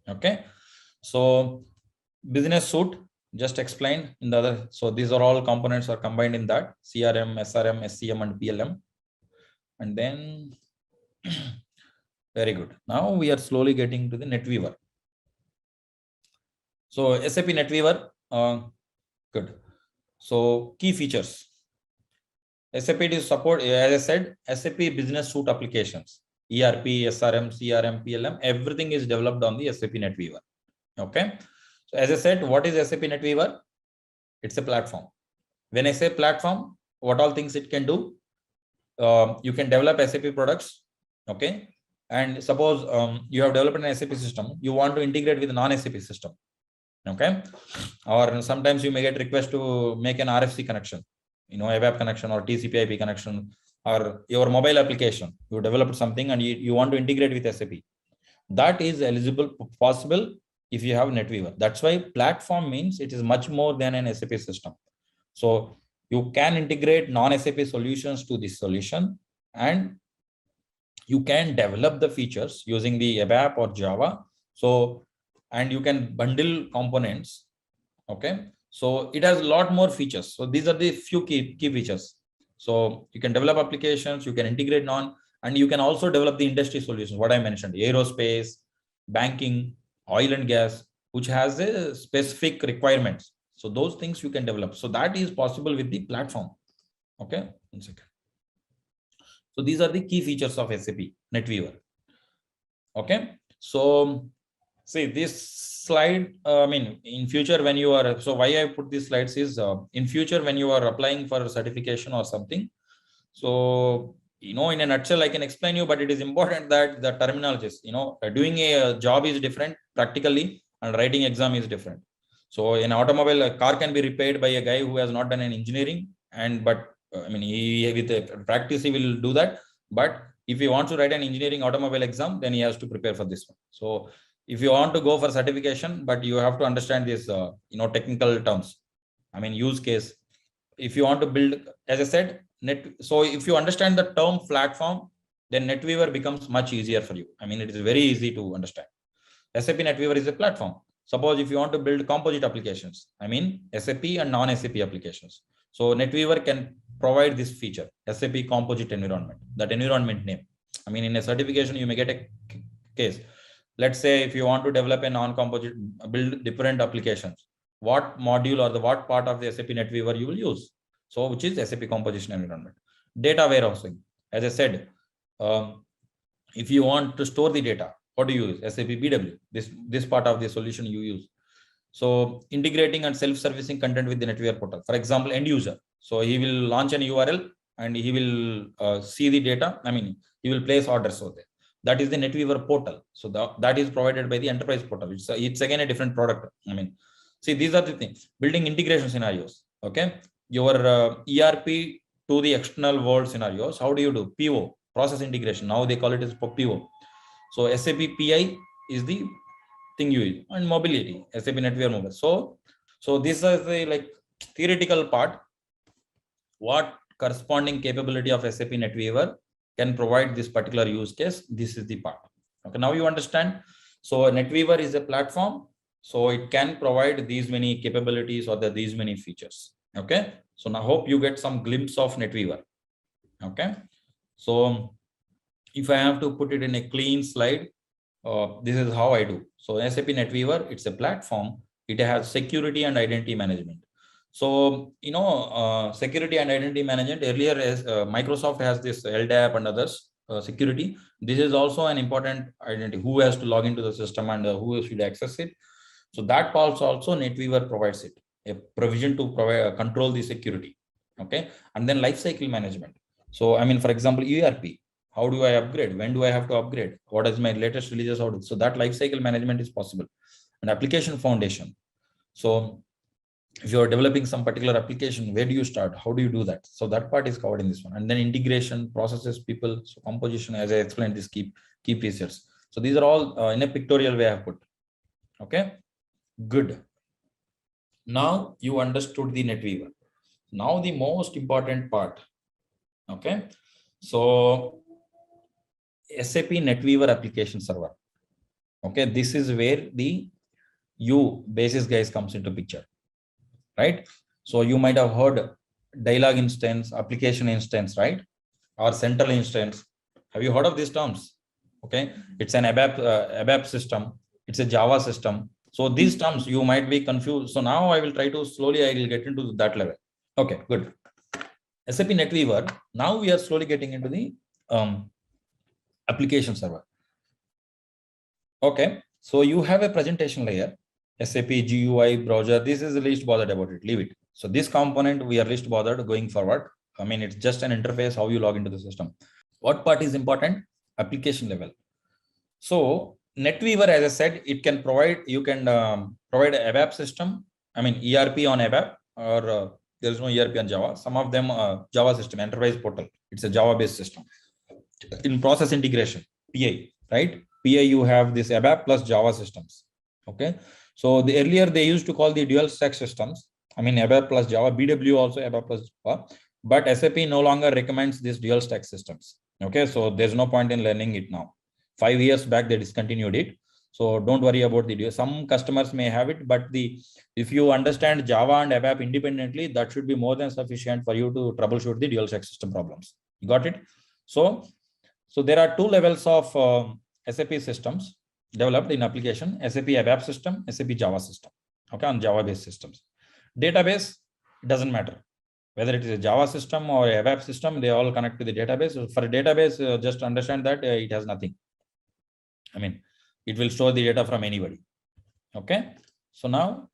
Okay, so business suite just explained in the other. So these are all components are combined in that: CRM, SRM, SCM, and PLM. And then very good. Now we are slowly getting to the NetWeaver. So SAP NetWeaver, good. So key features. SAP is support, as I said, SAP Business Suite applications, ERP, SRM, CRM, PLM, everything is developed on the SAP NetWeaver. Okay. So as I said, what is SAP NetWeaver? It's a platform. When I say platform, what all things it can do? You can develop SAP products. Okay. And suppose you have developed an SAP system, you want to integrate with a non-SAP system. Okay. Or sometimes you may get request to make an RFC connection, a web connection or TCP/IP connection, or your mobile application. You developed something and you want to integrate with SAP. That is eligible, possible if you have NetWeaver. That's why platform means it is much more than an SAP system. So you can integrate non-SAP solutions to this solution, and you can develop the features using the ABAP or Java. So, and you can bundle components. Okay. So it has a lot more features. So these are the few key features. So you can develop applications, you can integrate and you can also develop the industry solutions. What I mentioned, aerospace, banking, oil and gas, which has a specific requirements. So those things you can develop. So that is possible with the platform. Okay. 1 second. So these are the key features of SAP NetWeaver. Okay. So see this slide, in future when you are, so why I put these slides is in future when you are applying for a certification or something. So, in a nutshell, I can explain you, but it is important that the terminologies, doing a job is different practically and writing exam is different. So in automobile, a car can be repaired by a guy who has not done an engineering, he with a practice, he will do that. But if he wants to write an engineering automobile exam, then he has to prepare for this one. So if you want to go for certification, but you have to understand this, technical terms, use case. If you want to build, as I said, so if you understand the term platform, then NetWeaver becomes much easier for you. It is very easy to understand. SAP NetWeaver is a platform. Suppose if you want to build composite applications, SAP and non-SAP applications. So NetWeaver can provide this feature, SAP composite environment, that environment name. In a certification, you may get a case. Let's say if you want to develop a non-composite, build different applications, what module or what part of the SAP NetWeaver you will use. So which is SAP composition environment. Data warehousing. As I said, if you want to store the data, what do you use? SAP BW. This part of the solution you use. So integrating and self-servicing content with the NetWeaver portal. For example, end user. So he will launch an URL and he will see the data. I mean, he will place orders over there. That is the NetWeaver portal. So that is provided by the enterprise portal. It's again a different product. I mean, see, these are the things. Building integration scenarios. Okay. Your ERP to the external world scenarios. How do you do? PO, process integration. Now they call it as PO. So SAP PI is the thing you use, and mobility, SAP NetWeaver mobile. So this is the like theoretical part. What corresponding capability of SAP NetWeaver can provide this particular use case? This is the part. Okay, now you understand. So NetWeaver is a platform, so it can provide these many capabilities or these many features. Okay, so now hope you get some glimpse of NetWeaver. Okay, so if I have to put it in a clean slide, this is how I do. So SAP NetWeaver, it's a platform. It has security and identity management. So, security and identity management, earlier as Microsoft has this LDAP and others, security. This is also an important identity, who has to log into the system and who should access it. So that part also NetWeaver provides it, a provision to provide control the security. Okay, and then lifecycle management. So I mean, for example, ERP. How do I upgrade? When do I have to upgrade? What is my latest releases? So that lifecycle management is possible. And application foundation. So if you are developing some particular application, where do you start? How do you do that? So that part is covered in this one. And then integration, processes, people, so composition, as I explained, these key features. So these are all in a pictorial way I have put. Okay, good. Now you understood the NetWeaver. Now the most important part. Okay, so SAP NetWeaver application server. Okay, this is where the basis guys comes into picture, right? So you might have heard dialog instance, application instance, right? Or central instance. Have you heard of these terms? Okay, it's an ABAP system. It's a Java system. So these terms you might be confused. So now I will try to slowly, I will get into that level. Okay, good. SAP NetWeaver. Now we are slowly getting into the application server. Okay, so you have a presentation layer, SAP GUI browser. This is the least bothered about it. Leave it. So this component we are least bothered going forward. I mean, it's just an interface, how you log into the system. What part is important? Application level. So NetWeaver, as I said, it can provide, you can provide an ABAP system. I mean, ERP on ABAP, or there is no ERP on Java. Some of them Java system, enterprise portal. It's a Java-based system. In process integration, PI, right? PI, you have this ABAP plus Java systems. Okay. So the earlier they used to call the dual stack systems. I mean, ABAP plus Java, BW also ABAP plus Java. But SAP no longer recommends these dual stack systems. Okay. So there's no point in learning it now. 5 years back, they discontinued it. So don't worry about the dual. Some customers may have it, but if you understand Java and ABAP independently, that should be more than sufficient for you to troubleshoot the dual stack system problems. You got it? So there are two levels of SAP systems developed in application: SAP ABAP system, SAP Java system. Okay, on Java-based systems. Database, it doesn't matter whether it is a Java system or a ABAP system. They all connect to the database. So for a database, just understand that it has nothing. I mean, it will store the data from anybody. Okay. So now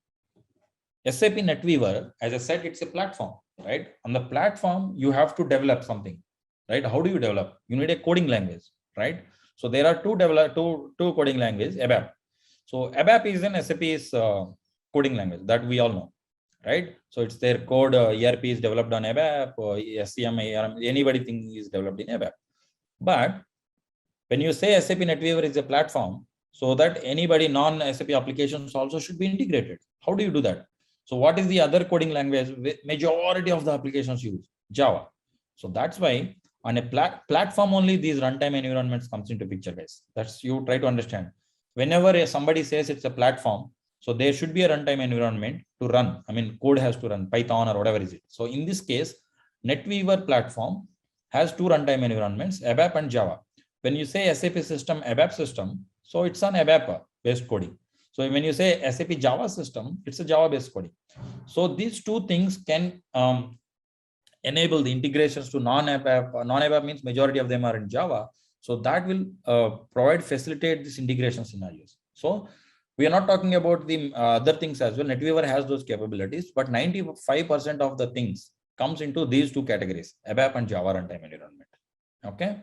SAP NetWeaver, as I said, it's a platform, right? On the platform, you have to develop something, right? How do you develop? You need a coding language, right? So there are two coding languages, ABAP. So ABAP is an SAP's coding language that we all know, right? So it's their code. ERP is developed on ABAP, SCM, ARM, anybody thing is developed in ABAP. But when you say SAP NetWeaver is a platform, so that anybody non-SAP applications also should be integrated. How do you do that? So what is the other coding language? Majority of the applications use Java. So that's why on a platform only these runtime environments comes into picture, guys. That's, you try to understand. Whenever somebody says it's a platform, so there should be a runtime environment to run. I mean, code has to run, Python or whatever is it. So in this case, NetWeaver platform has two runtime environments, ABAP and Java. When you say SAP system, ABAP system, so it's an ABAP based coding. So when you say SAP Java system, it's a Java based coding. So these two things can enable the integrations to non-ABAP. Non-ABAP means majority of them are in Java. So that will facilitate these integration scenarios. So We are not talking about the other things as well. NetWeaver has those capabilities, but 95% of the things comes into these two categories, ABAP and Java runtime environment. Okay.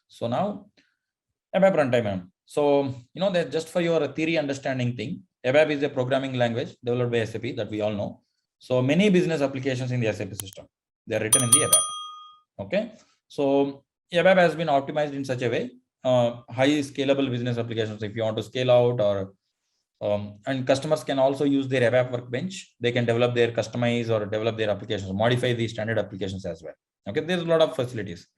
So now ABAP runtime environment. So, that just for your theory understanding thing, ABAP is a programming language developed by SAP that we all know. So many business applications in the SAP system, they are written in the ABAP. Okay. So ABAP has been optimized in such a way, high scalable business applications. If you want to scale out or and customers can also use their ABAP workbench. They can develop their customize or develop their applications, modify the standard applications as well. Okay, there's a lot of facilities.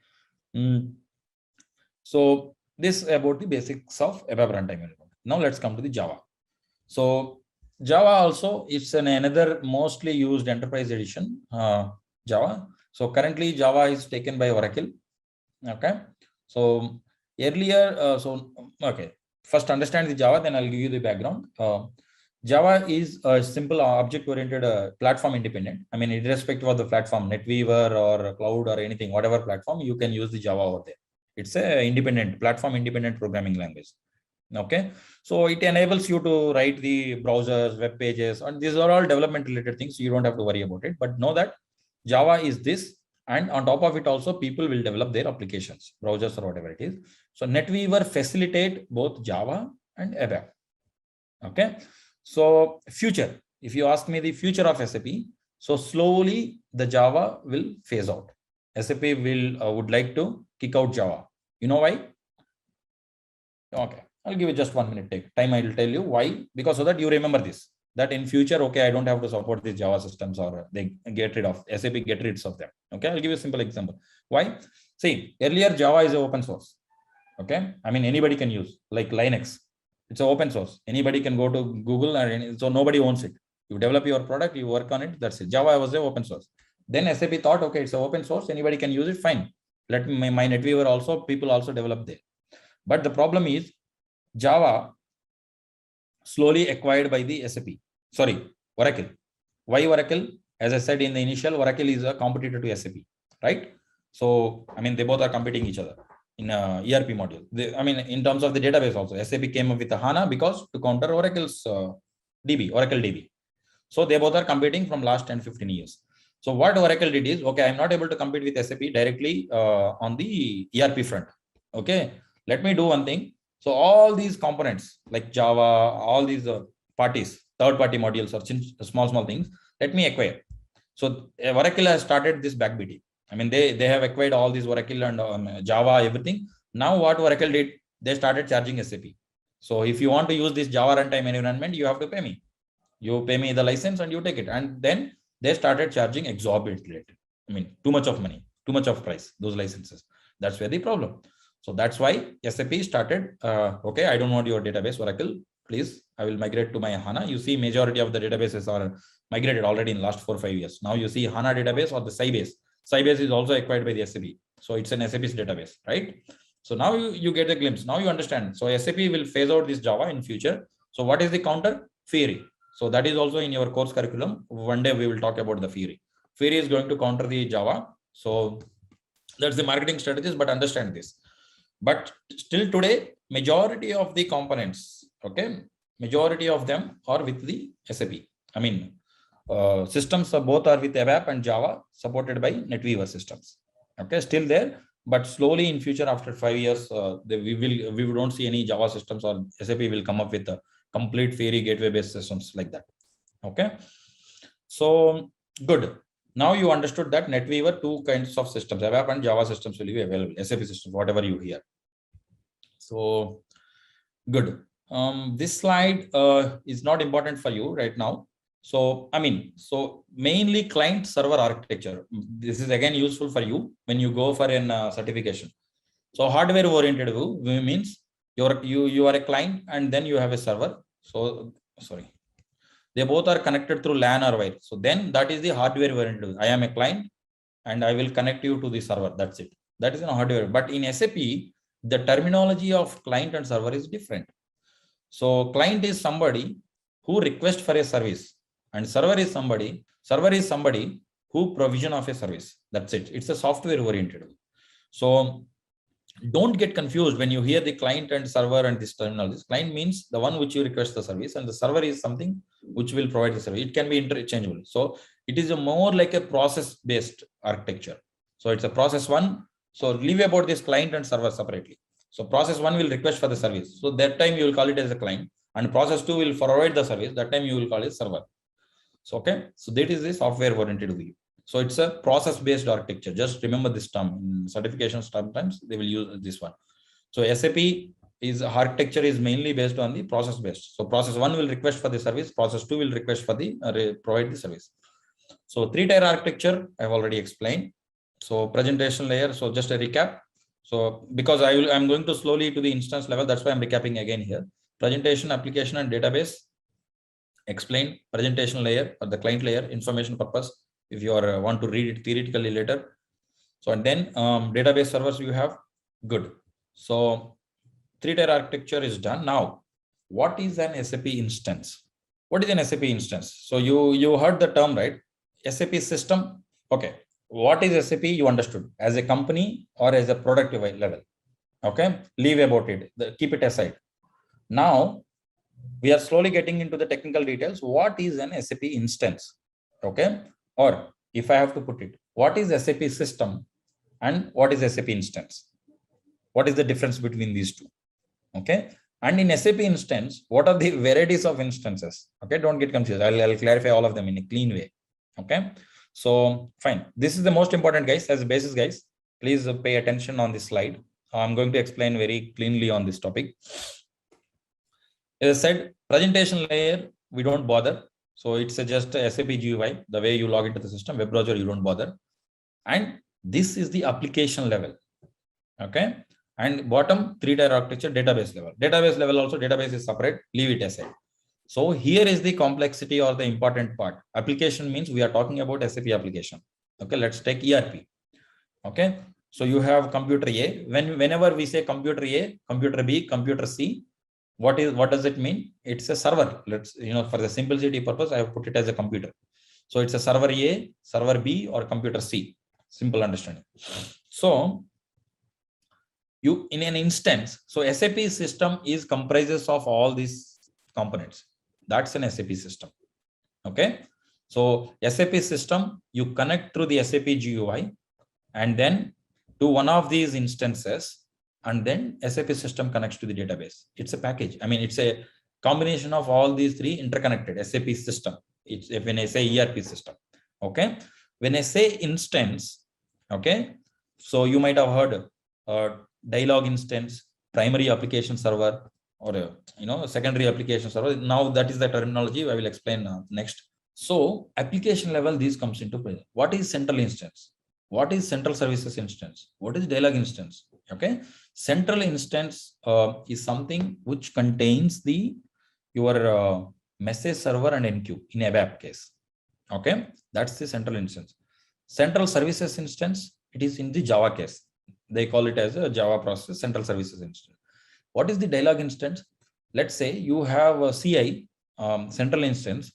So this about the basics of ABAP runtime environment. Now let's come to the Java. So Java also is another mostly used enterprise edition, Java. So currently Java is taken by Oracle. Okay. So earlier, okay. First understand the Java, then I'll give you the background. Java is a simple object-oriented platform independent. I mean, irrespective of the platform, NetWeaver or cloud or anything, whatever platform, you can use the Java over there. It's a independent platform, independent programming language. Okay, so it enables you to write the browsers, web pages, and these are all development related things. So you don't have to worry about it. But know that Java is this, and on top of it also people will develop their applications, browsers or whatever it is. So NetWeaver facilitate both Java and ABAP. Okay, so future, if you ask me the future of SAP, so slowly the Java will phase out. SAP will would like to kick out Java. You know why? Okay, I'll give you just 1 minute take time. I will tell you why, because so that you remember this, that in future, okay, I don't have to support these Java systems or they get rid of, SAP get rid of them. Okay, I'll give you a simple example. Why? See, earlier Java is open source. Okay, I mean anybody can use, like Linux. It's open source. Anybody can go to Google, and so nobody owns it. You develop your product, you work on it. That's it. Java was a open source. Then SAP thought, okay, it's open source. Anybody can use it. Fine. Let me, my NetWeaver also, people also develop there. But the problem is Java slowly acquired by the SAP. Sorry, Oracle. Why Oracle? As I said in the initial, Oracle is a competitor to SAP, right? So, I mean, they both are competing each other in a ERP module. I mean, in terms of the database also, SAP came up with a HANA because to counter Oracle's DB, Oracle DB. So they both are competing from last 10-15 years. So what Oracle did is, okay, I'm not able to compete with SAP directly on the ERP front. Okay, let me do one thing. So all these components like Java, all these parties, third-party modules or small things, let me acquire. So Oracle has started this backbeating. I mean, they have acquired all these Oracle and Java, everything. Now what Oracle did, they started charging SAP. So if you want to use this Java runtime environment, you have to pay me. You pay me the license and you take it. And then they started charging exorbitantly. I mean, too much of money, too much of price, those licenses. That's where the problem. So that's why SAP started, okay, I don't want your database, Oracle, please, I will migrate to my HANA. You see majority of the databases are migrated already in last 4 or 5 years. Now you see HANA database or the SAPBasis. SAPBasis is also acquired by the SAP. So it's an SAP's database, right? So now you get a glimpse. Now you understand. So SAP will phase out this Java in future. So what is the counter? Fiori. So that is also in your course curriculum. One day we will talk about the Fiori. Fiori is going to counter the Java. So that's the marketing strategies, but understand this. But still today, majority of the components, okay, majority of them are with the SAP. I mean, systems both are with ABAP and Java, supported by NetWeaver systems. Okay, still there, but slowly in future, after 5 years, we don't see any Java systems, or SAP will come up with a complete Fiori gateway-based systems like that. Okay, so good. Now you understood that NetWeaver, 2 kinds of systems, ABAP and Java systems will be available, SAP systems, whatever you hear. So good. This slide is not important for you right now. So, I mean, so mainly client server architecture. This is again useful for you when you go for an certification. So hardware oriented view means you are a client and then you have a server. So sorry, they both are connected through LAN or wire. So then that is the hardware oriented. I am a client and I will connect you to the server. That's it. That is in hardware. But in SAP, the terminology of client and server is different. So client is somebody who requests for a service, and server is somebody who provision of a service. That's it. It's a software oriented. So Don't get confused when you hear the client and server and this terminal. This client means the one which you request the service, and the server is something which will provide the service. It can be interchangeable. So it is a more like a process-based architecture. So it's a process one. So leave about this client and server separately. So process one will request for the service. So that time you will call it as a client, and process two will provide the service. That time you will call it server. So okay, so that is the software-oriented view. So it's a process-based architecture. Just remember this term. In certifications, sometimes they will use this one. So SAP is architecture is mainly based on the process-based. So process one will request for the service. Process two will request for the provide the service. So three-tier architecture I've already explained. So presentation layer. So just a recap. So because I'm going to slowly to the instance level, that's why I'm recapping again here. Presentation, application, and database. Explain presentation layer or the client layer, information purpose. If you are want to read it theoretically later. So and then database servers you have. Good. So three-tier architecture is done. Now, what is an SAP instance? What is an SAP instance? So you heard the term, right? SAP system. Okay. What is SAP? You understood as a company or as a product level. Okay. Leave about it. Keep it aside. Now, we are slowly getting into the technical details. What is an SAP instance? Okay. Or if I have to put it, what is SAP system and what is SAP instance? What is the difference between these two? Okay. And in SAP instance, what are the varieties of instances? Okay. Don't get confused. I'll clarify all of them in a clean way. Okay. So fine. This is the most important, guys, as a basis, guys. Please pay attention on this slide. I'm going to explain very cleanly on this topic. As I said, presentation layer, we don't bother. So it's just a SAP GUI, the way you log into the system. Web browser, you don't bother. And this is the application level. Okay. And bottom, three-tier architecture, database level. Database level also, database is separate. Leave it aside. So here is the complexity or the important part. Application means we are talking about SAP application. Okay. Let's take ERP. Okay. So you have computer A. Whenever we say computer A, computer B, computer C, what does it mean? It's a server. Let's, for the simplicity purpose, I have put it as a computer. So it's a server A, server B, or computer C. Simple understanding. So you in an instance, so SAP system is comprises of all these components. That's an SAP system. Okay. So SAP system, you connect through the SAP GUI and then to one of these instances, and then SAP system connects to the database. It's a package. I mean, it's a combination of all these three interconnected SAP system. It's when I say ERP system. Okay. When I say instance, okay, so you might have heard dialog instance, primary application server, or secondary application server. Now that is the terminology I will explain next. So application level, these comes into play. What is central instance? What is central services instance? What is dialog instance? Okay. Central instance is something which contains your message server and enqueue in ABAP case. Okay. That's the central instance. Central services instance, it is in the Java case. They call it as a Java process, central services instance. What is the dialog instance? Let's say you have a CI, central instance,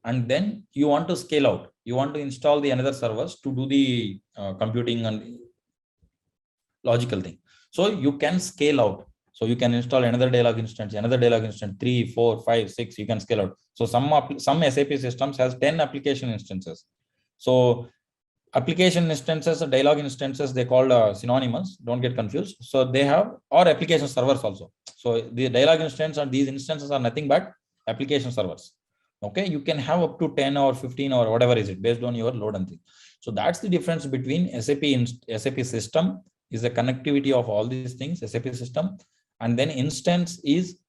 and then you want to scale out. You want to install the another servers to do the computing and logical thing. So you can scale out. So you can install another dialog instance, 3, 4, 5, 6, you can scale out. So some SAP systems has 10 application instances. So application instances, dialog instances, they called synonymous. Don't get confused. So they have, or application servers also. So the dialog instance and these instances are nothing but application servers. Okay, you can have up to 10 or 15 or whatever is it based on your load and thing. So that's the difference between SAP system is the connectivity of all these things, SAP system, and then instance is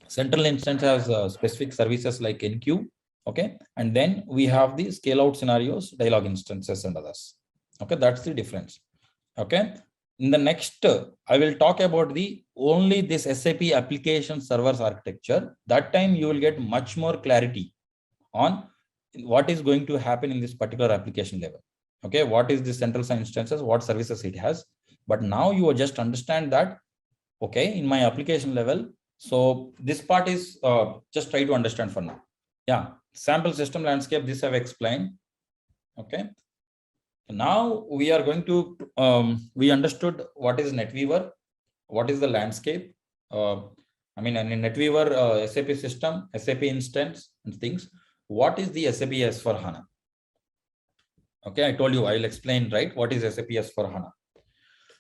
central instance has specific services like enqueue. Okay, and then we have the scale out scenarios, dialog instances and others. Okay, that's the difference. Okay, in the next I will talk about only this SAP application servers architecture. That time you will get much more clarity on what is going to happen in this particular application level. Okay, what is the central instances, what services it has. But now you just understand that, okay, in my application level. So this part is just try to understand for now. Yeah, sample system landscape, this I've explained. Okay, Now we are going to, we understood what is NetWeaver, what is the landscape. In NetWeaver, SAP system, SAP instance and things. What is the SAP S/4HANA? Okay, I told you, I'll explain, right? What is SAP S/4HANA?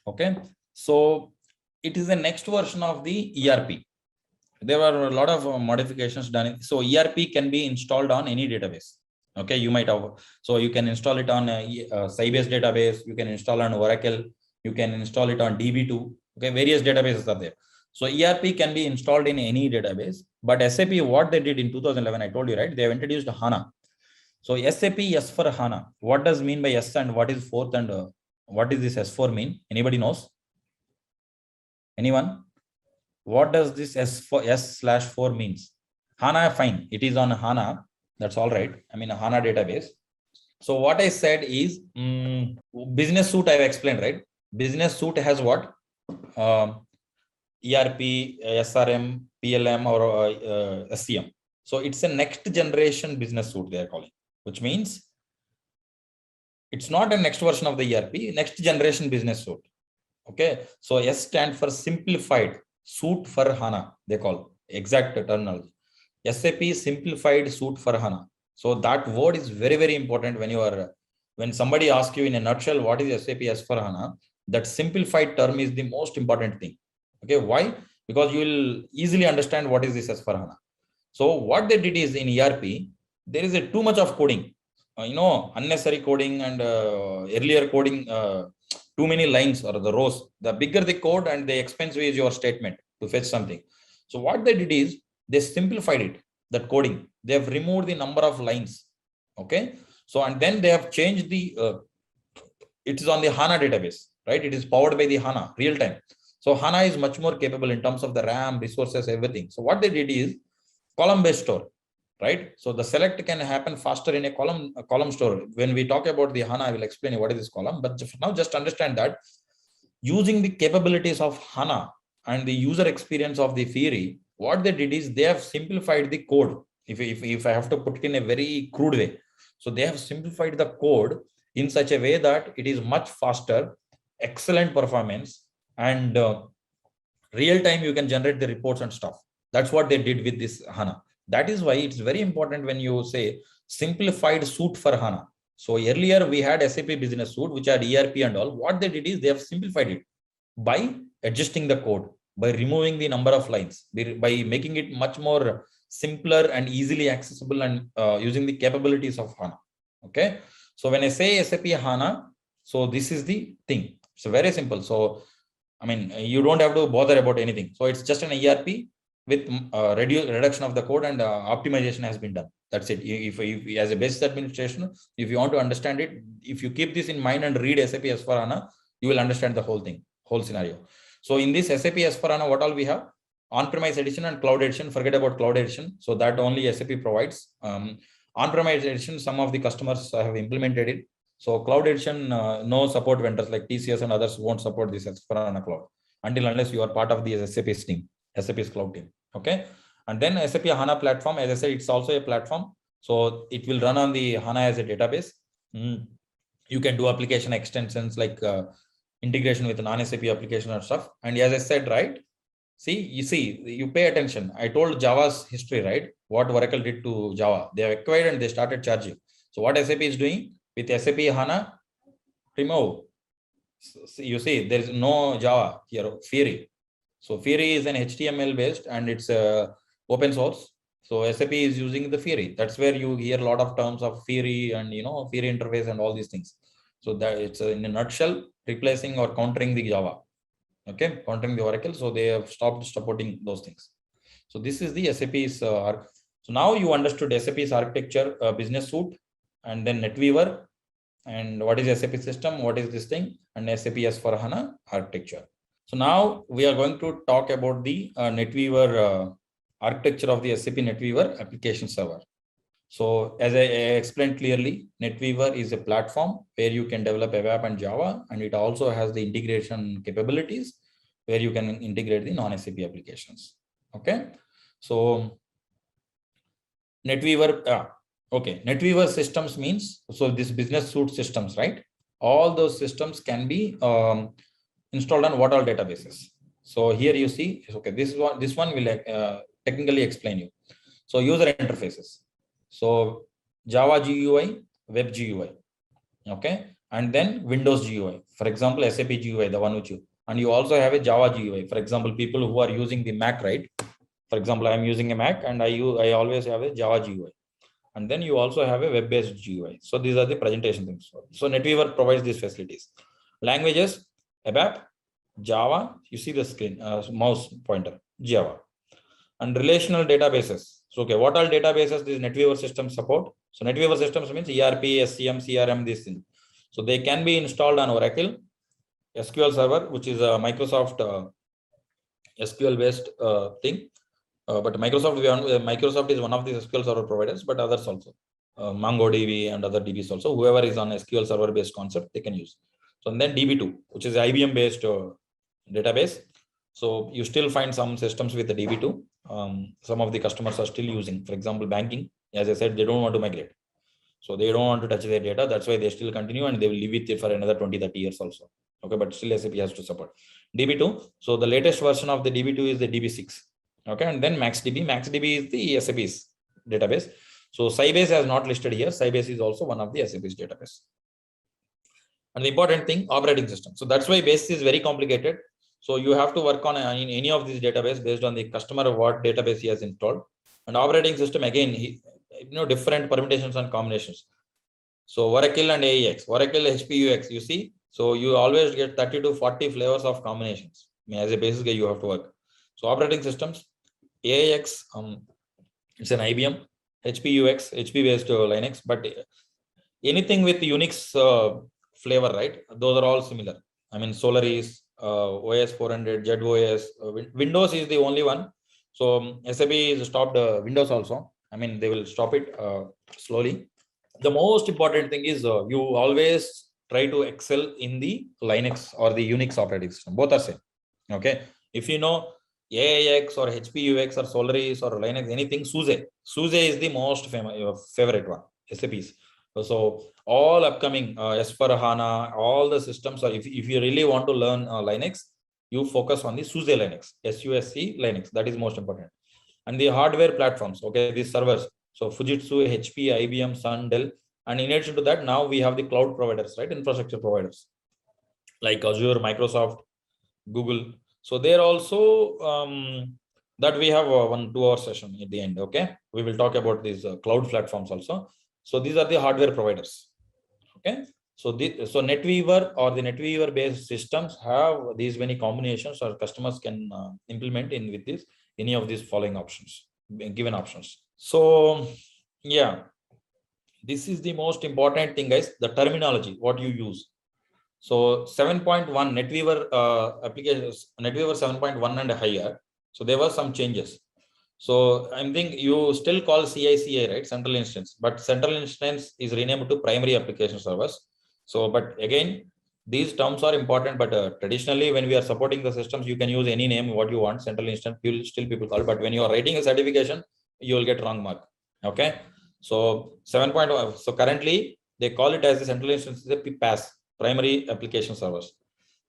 Okay, so it is the next version of the ERP. There were a lot of modifications done. So ERP can be installed on any database. Okay, you might have, so you can install it on a Sybase database, you can install on Oracle, you can install it on DB2. Okay, various databases are there. So ERP can be installed in any database, but SAP, what they did in 2011, I told you, right? They have introduced HANA. So SAP S/4HANA, what does mean by S and what is fourth and what is this S4 mean? Anybody knows? Anyone? What does this S/4 means? HANA, fine. It is on HANA. That's all right. I mean, a HANA database. So what I said is business suite I've explained, right? Business suite has what? ERP, SRM, PLM, or SCM. So it's a next generation business suite they are calling, which means it's not a next version of the ERP, next generation business suite. Okay. So S stand for simplified suite for HANA, they call exact terminology. SAP simplified suite for HANA. So that word is very, very important when somebody asks you in a nutshell, what is SAP S/4HANA? That simplified term is the most important thing. Okay. Why? Because you will easily understand what is this S/4HANA. So what they did is in ERP, there is too much of coding, unnecessary coding and earlier coding, too many lines or the rows. The bigger the code and the expensive is your statement to fetch something. So what they did is they simplified it, that coding. They have removed the number of lines. Okay. So, and then they have changed the, it is on the HANA database, right? It is powered by the HANA real time. So HANA is much more capable in terms of the RAM, resources, everything. So what they did is column-based store, right? So the select can happen faster in a column store. When we talk about the HANA, I will explain what is this column. But now just understand that using the capabilities of HANA and the user experience of the Fiori, what they did is they have simplified the code. If I have to put it in a very crude way, so they have simplified the code in such a way that it is much faster, excellent performance, and real time you can generate the reports and stuff. That's what they did with this HANA. That is why it's very important when you say simplified suite for HANA. So earlier we had SAP Business Suite, which had ERP and all. What they did is they have simplified it by adjusting the code, by removing the number of lines, by making it much more simpler and easily accessible, and using the capabilities of HANA. Okay. So when I say SAP HANA, so this is the thing. It's very simple. So I mean, you don't have to bother about anything. So it's just an ERP with reduction of the code, and optimization has been done. That's it. If as a basis administration, if you want to understand it, if you keep this in mind and read SAP S/4HANA, you will understand the whole thing, whole scenario. So in this SAP S/4HANA, what all we have? On-premise edition and cloud edition. Forget about cloud edition. So that only SAP provides. On-premise edition, some of the customers have implemented it. So cloud edition, no support vendors like TCS and others won't support this S/4HANA cloud until unless you are part of the SAP's team, SAP's cloud team. Okay. And then SAP HANA platform, as I said, it's also a platform. So it will run on the HANA as a database. You can do application extensions like integration with non-SAP application or stuff. And as I said, right, you pay attention. I told Java's history, right? What Oracle did to Java. They have acquired and they started charging. So what SAP is doing with SAP HANA, remove. You see, there is no Java here, Fiori. So Fiori is an HTML based and it's open source. So SAP is using the Fiori. That's where you hear a lot of terms of Fiori and Fiori interface and all these things. So that it's in a nutshell replacing or countering the Java. Okay, countering the Oracle. So they have stopped supporting those things. So this is the SAP's so now you understood SAP's architecture, business suite, and then NetWeaver, and what is SAP system, what is this thing, and SAP S/4HANA architecture. So now we are going to talk about the NetWeaver architecture of the SAP NetWeaver application server. So as I explained clearly, NetWeaver is a platform where you can develop a web and Java, and it also has the integration capabilities where you can integrate the non-SAP applications. Okay. So NetWeaver, okay, NetWeaver systems means, so this business suite systems, right? all those systems can be installed on what all databases. So here you see, okay, this one will technically explain you. So user interfaces. So Java GUI, Web GUI, okay, and then Windows GUI. For example, SAP GUI, the one which you, and you also have a Java GUI. For example, people who are using the Mac, right? For example, I'm using a Mac and I always have a Java GUI. And then you also have a web-based GUI. So these are the presentation things. So NetWeaver provides these facilities. Languages, ABAP, Java, you see the screen, mouse pointer, Java. And relational databases. So, okay, what all databases these NetWeaver systems support? So NetWeaver systems means ERP, SCM, CRM, this thing. So they can be installed on Oracle, SQL Server, which is a Microsoft SQL-based thing. But Microsoft is one of the SQL Server providers, but others also. MongoDB and other DBs also. Whoever is on SQL Server based concept, they can use. So and then DB2, which is IBM based database. So you still find some systems with the DB2. Some of the customers are still using. For example, banking. As I said, they don't want to migrate. So they don't want to touch their data. That's why they still continue and they will live with it for another 20, 30 years also. Okay, but still SAP has to support DB2. So the latest version of the DB2 is the DB6. Okay, and then MaxDB. MaxDB is the SAP's database. So Sybase has not listed here. Sybase is also one of the SAP's database. And the important thing, operating system. So that's why Basis is very complicated. So you have to work on in any of these database based on the customer of what database he has installed. And operating system, again, different permutations and combinations. So Oracle and AEX, Oracle HPUX, you see. So you always get 30 to 40 flavors of combinations. As a basis guy, you have to work. So operating systems, AIX, it's an IBM, HPUX, HP based Linux, but anything with Unix flavor, right? Those are all similar. I mean, Solaris, OS 400, ZOS, Windows is the only one. So SAP has stopped Windows also. I mean, they will stop it slowly. The most important thing is you always try to excel in the Linux or the Unix operating system. Both are same. Okay. If you know AIX or HPUX or Solaris or Linux, anything, SUSE. SUSE is the most favorite one, SAP's. So all upcoming S4HANA, all the systems, or if you really want to learn Linux, you focus on the SUSE Linux, SUSE Linux. That is most important. And the hardware platforms, okay, these servers. So Fujitsu, HP, IBM, Sun, Dell. And in addition to that, now we have the cloud providers, right? Infrastructure providers like Azure, Microsoft, Google. So there also that we have a 1 2 hour session at the end. Okay, we will talk about these cloud platforms also. So these are the hardware providers. Okay, so NetWeaver or the NetWeaver based systems have these many combinations, or customers can implement in with this any of these following options, given options. So yeah, this is the most important thing, guys. The terminology, what you use. So 7.1 NetWeaver applications, NetWeaver 7.1 and higher. So there were some changes. So I think you still call CICA, right? Central instance, but central instance is renamed to primary application servers. So, but again, these terms are important, but traditionally when we are supporting the systems, you can use any name, what you want, central instance, still people call, but when you are writing a certification, you will get wrong mark. Okay. So 7.1, so currently they call it as the central instance, the PAS, primary application servers.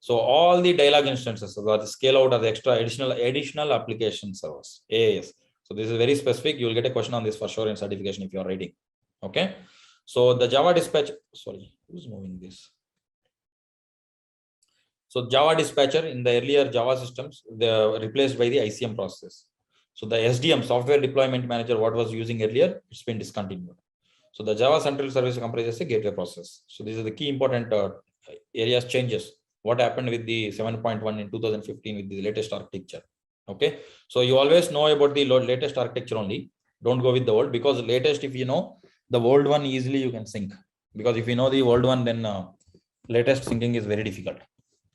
So all the dialog instances, so the scale out or the extra additional application servers, AAS. So this is very specific. You will get a question on this for sure in certification if you are writing. Okay. So the Java dispatch, sorry, who's moving this? So Java dispatcher in the earlier Java systems, they are replaced by the ICM process. So the SDM, software deployment manager, what was using earlier, it's been discontinued. So the Java central service comprises a gateway process. So these are the key important areas changes. What happened with the 7.1 in 2015 with the latest architecture. Okay. So you always know about the latest architecture only. Don't go with the old, because the latest, if you know the old one, easily you can sync. Because if you know the old one, then latest syncing is very difficult.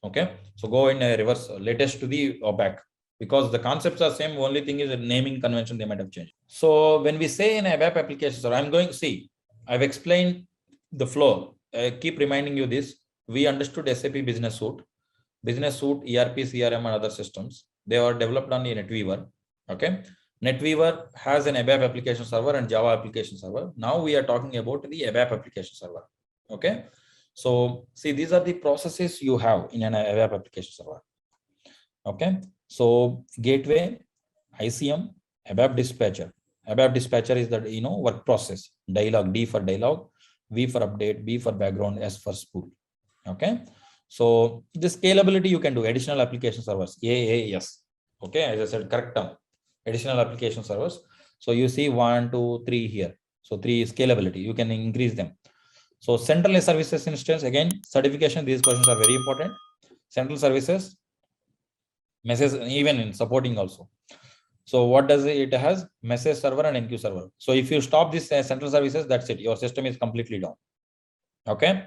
Okay. So go in reverse, latest to the back. Because the concepts are same, only thing is a naming convention they might have changed. So when we say in a web application, so I'm going to see, I've explained the flow. I keep reminding you this. We understood SAP Business Suite, ERP, CRM, and other systems. They are developed on the NetWeaver. Okay. NetWeaver has an ABAP application server and Java application server. Now we are talking about the ABAP application server. Okay. So see, these are the processes you have in an web application server. Okay. So gateway, ICM, ABAP dispatcher. ABAP dispatcher is the work process. Dialog, D for dialog, V for update, B for background, S for spool. Okay. So the scalability you can do additional application servers, AAS. Okay, as I said, correct term. Additional application servers. So you see 1, 2, 3 here. So 3 is scalability. You can increase them. So central services instance, again, certification, these questions are very important. Central services, message, even in supporting also. So what does it has? Message server and NQ server. So if you stop this central services, that's it. Your system is completely down. Okay.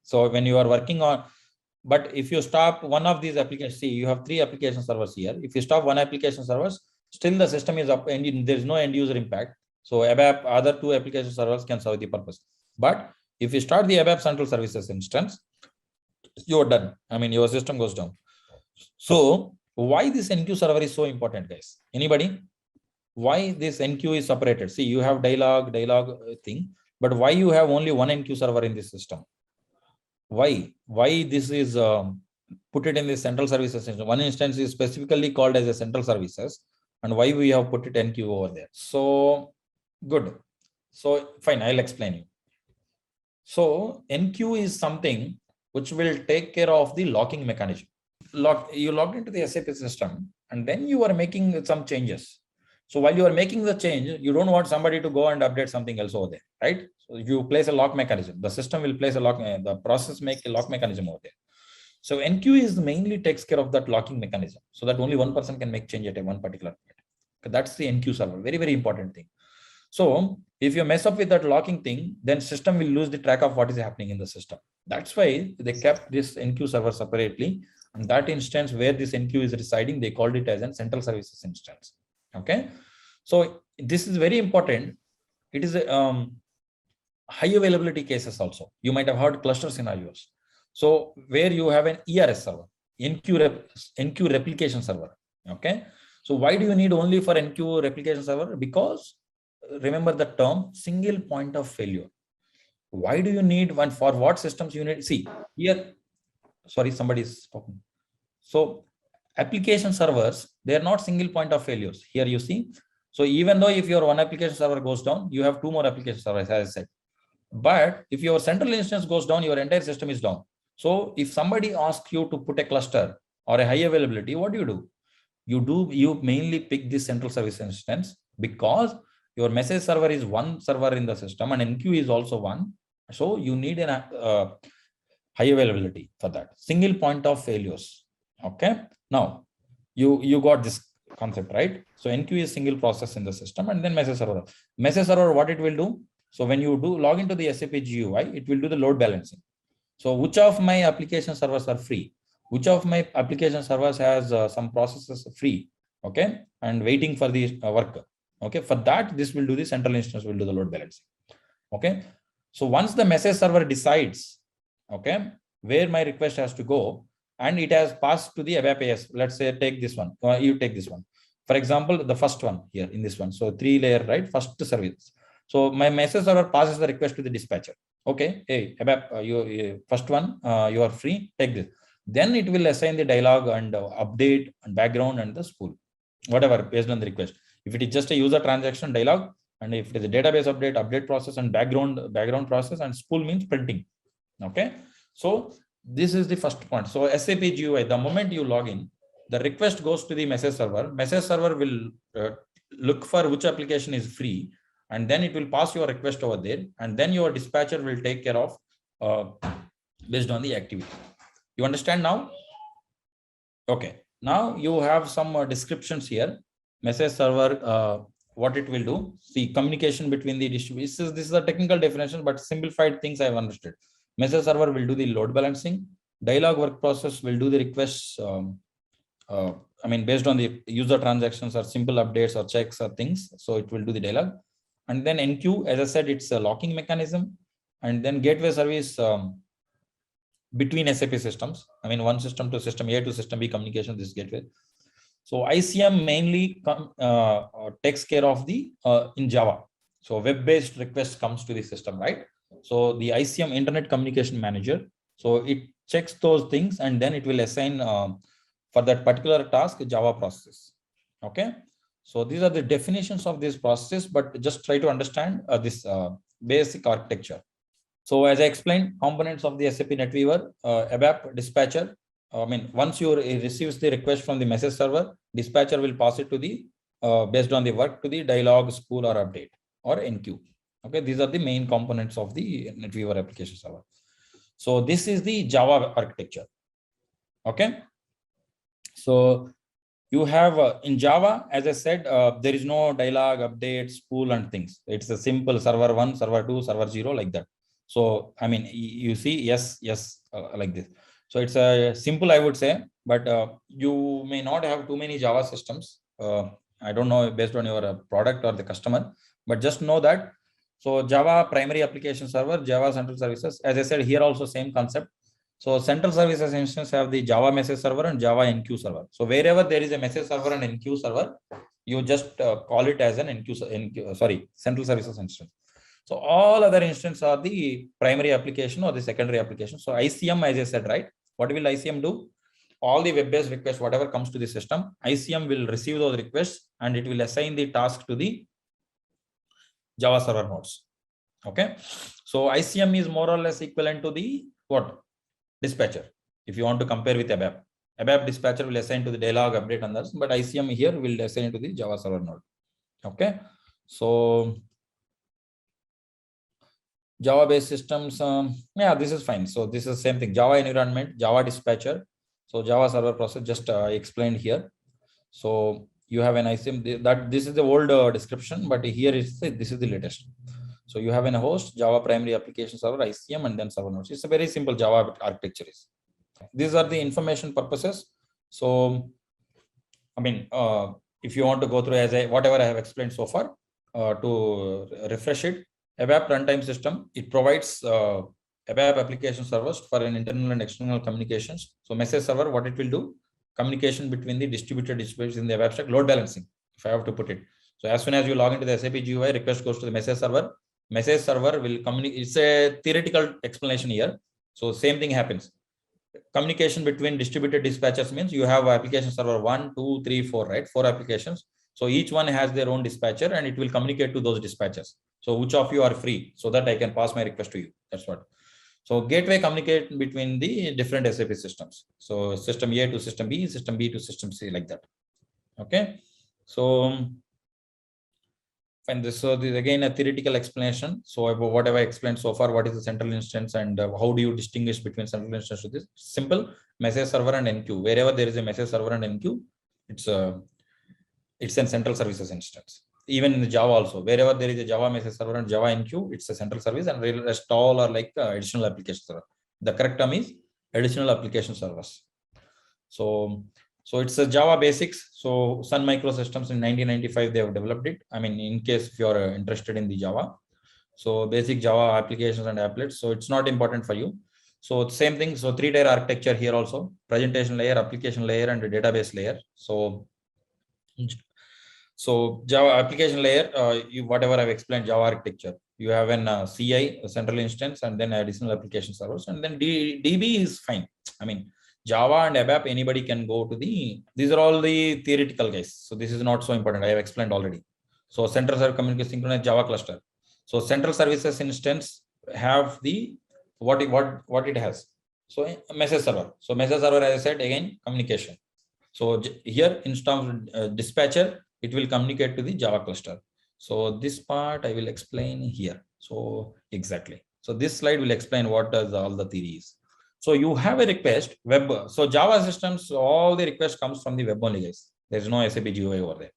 So when you are working on, but if you stop one of these applications, see, you have 3 application servers here. If you stop one application servers, still the system is up and there is no end user impact. So ABAP, other 2 application servers can serve the purpose. But if you start the ABAP central services instance, you're done. I mean, your system goes down. So why this NQ server is so important, guys? Anybody? Why this NQ is separated? See, you have dialog thing, but why you have only one NQ server in this system? Why this is put it in the central services instance? One instance is specifically called as a central services, and why we have put it NQ over there? So good. So fine, I'll explain you. So NQ is something which will take care of the locking mechanism. You logged into the SAP system, and then you are making some changes. So while you are making the change, you don't want somebody to go and update something else over there, right? So you place a lock mechanism. The system will place a lock, the process make a lock mechanism over there. So NQ is mainly takes care of that locking mechanism, so that only one person can make change at one particular point. That's the NQ server. Very, very important thing. So if you mess up with that locking thing, then system will lose the track of what is happening in the system. That's why they kept this NQ server separately. And that instance where this NQ is residing, they called it as a central services instance. Okay. So this is very important. It is a high availability cases also. You might have heard cluster scenarios. So where you have an ERS server, NQ replication server. Okay. So why do you need only for NQ replication server? Because remember the term single point of failure. Why do you need one? For what systems you need? See here, sorry, somebody is talking. So application servers, they are not single point of failures. Here you see. So even though if your one application server goes down, you have 2 more application servers, as I said. But if your central instance goes down, your entire system is down. So if somebody asks you to put a cluster or a high availability, what do? You mainly pick this central service instance, because your message server is one server in the system and NQ is also one. So you need a high availability for that. Single point of failures. Okay. Now you got this concept, right? So NQ is single process in the system, and then message server. Message server, what it will do? So when you do log into the SAP GUI, it will do the load balancing. So which of my application servers are free? Which of my application servers has some processes free? Okay. And waiting for the work. Okay. For that, this will do the central instance will do the load balancing. Okay. So once the message server decides, okay, where my request has to go, and it has passed to the ABAP AS. Let's say take this one. You take this one. For example, the first one here in this one. So 3 layer, right? First service. So my message server passes the request to the dispatcher. Okay. Hey, ABAP, you first one, you are free. Take this. Then it will assign the dialog and update and background and the spool, whatever based on the request. If it is just a user transaction dialog, and if it is a database update process and background process, and spool means printing. Okay. So this is the first point. So SAP GUI, the moment you log in, the request goes to the message server. Message server will look for which application is free, and then it will pass your request over there, and then your dispatcher will take care of based on the activity. You understand now? Okay. Now you have some descriptions here. Message server, what it will do. See, communication between the distributions. This is a technical definition, but simplified things I have understood. Message server will do the load balancing. Dialog work process will do the requests. I mean, based on the user transactions or simple updates or checks or things. So it will do the dialog. And then NQ, as I said, it's a locking mechanism. And then gateway service between SAP systems. I mean, one system to system A to system B communication, this gateway. So ICM mainly takes care of the in Java. So web-based request comes to the system, right? So the ICM Internet Communication Manager. So it checks those things and then it will assign for that particular task Java process. Okay. So these are the definitions of these processes, but just try to understand this basic architecture. So as I explained, components of the SAP NetWeaver, ABAP dispatcher. Once you receives the request from the message server, dispatcher will pass it to the based on the work to the dialog, spool, or update or enqueue. Okay, these are the main components of the NetWeaver application server. So this is the Java architecture. Okay. So you have in Java, as I said, there is no dialog, update, spool, and things. It's a simple server 1, server 2, server 0 like that. So, you see, yes, like this. So it's a simple, I would say, but you may not have too many Java systems. I don't know based on your product or the customer, but just know that. So Java primary application server, Java central services, as I said here also same concept. So central services instance have the Java message server and Java enqueue server. So wherever there is a message server and enqueue server, you just call it as an central services instance. So all other instances are the primary application or the secondary application. So ICM, as I said, right? What will ICM do? All the web-based requests, whatever comes to the system, ICM will receive those requests and it will assign the task to the Java server nodes. Okay. So ICM is more or less equivalent to the what? Dispatcher. If you want to compare with ABAP. ABAP dispatcher will assign to the dialog, update and others, but ICM here will assign to the Java server node. Okay. So Java based systems, yeah, this is fine. So this is same thing. Java environment, Java dispatcher. So Java server process just explained here. So you have an ICM that this is the old description, but here is this is the latest. So you have a host, Java primary application server, ICM, and then server nodes. It's a very simple Java architecture. These are the information purposes. So, if you want to go through whatever I have explained so far, to refresh it, ABAP runtime system, it provides ABAP application servers for an internal and external communications. So message server, what it will do, communication between the distributed dispatches in the ABAP stack, load balancing, if I have to put it. So as soon as you log into the SAP GUI, request goes to the message server. Message server will communicate. It's a theoretical explanation here. So same thing happens. Communication between distributed dispatchers means you have application server 1, 2, 3, 4, right? 4 applications. So each one has their own dispatcher and it will communicate to those dispatchers. So which of you are free so that I can pass my request to you. That's what. So gateway communicate between the different SAP systems. So system A to system B to system C, like that. Okay. So and this is again a theoretical explanation. So about what have I explained so far, what is the central instance and how do you distinguish between central instance to this? Simple, message server and enqueue. Wherever there is a message server and enqueue, it's a central services instance. Even in the Java also, wherever there is a Java message server and Java enqueue, it's a central service, and rest all are like additional application server. The correct term is additional application servers. So it's a Java basics. So Sun Microsystems in 1995, they have developed it. In case if you're interested in the Java. So basic Java applications and applets. So it's not important for you. So same thing. So 3-tier architecture here also, presentation layer, application layer, and the database layer. So Java application layer, whatever I've explained, Java architecture, you have an CI, a central instance, and then additional application servers, and then DB is fine. Java and ABAP, anybody can go to these are all the theoretical guys. So this is not so important. I have explained already. So central server communication synchronized Java cluster. So central services instance have the what it has. So message server. So message server, as I said, again, communication. So here instance dispatcher, it will communicate to the Java cluster. So this part I will explain here. So exactly. So this slide will explain what does all the theory is. So you have a request web. So Java systems, all the request comes from the web only, guys. There's no SAP GUI over there.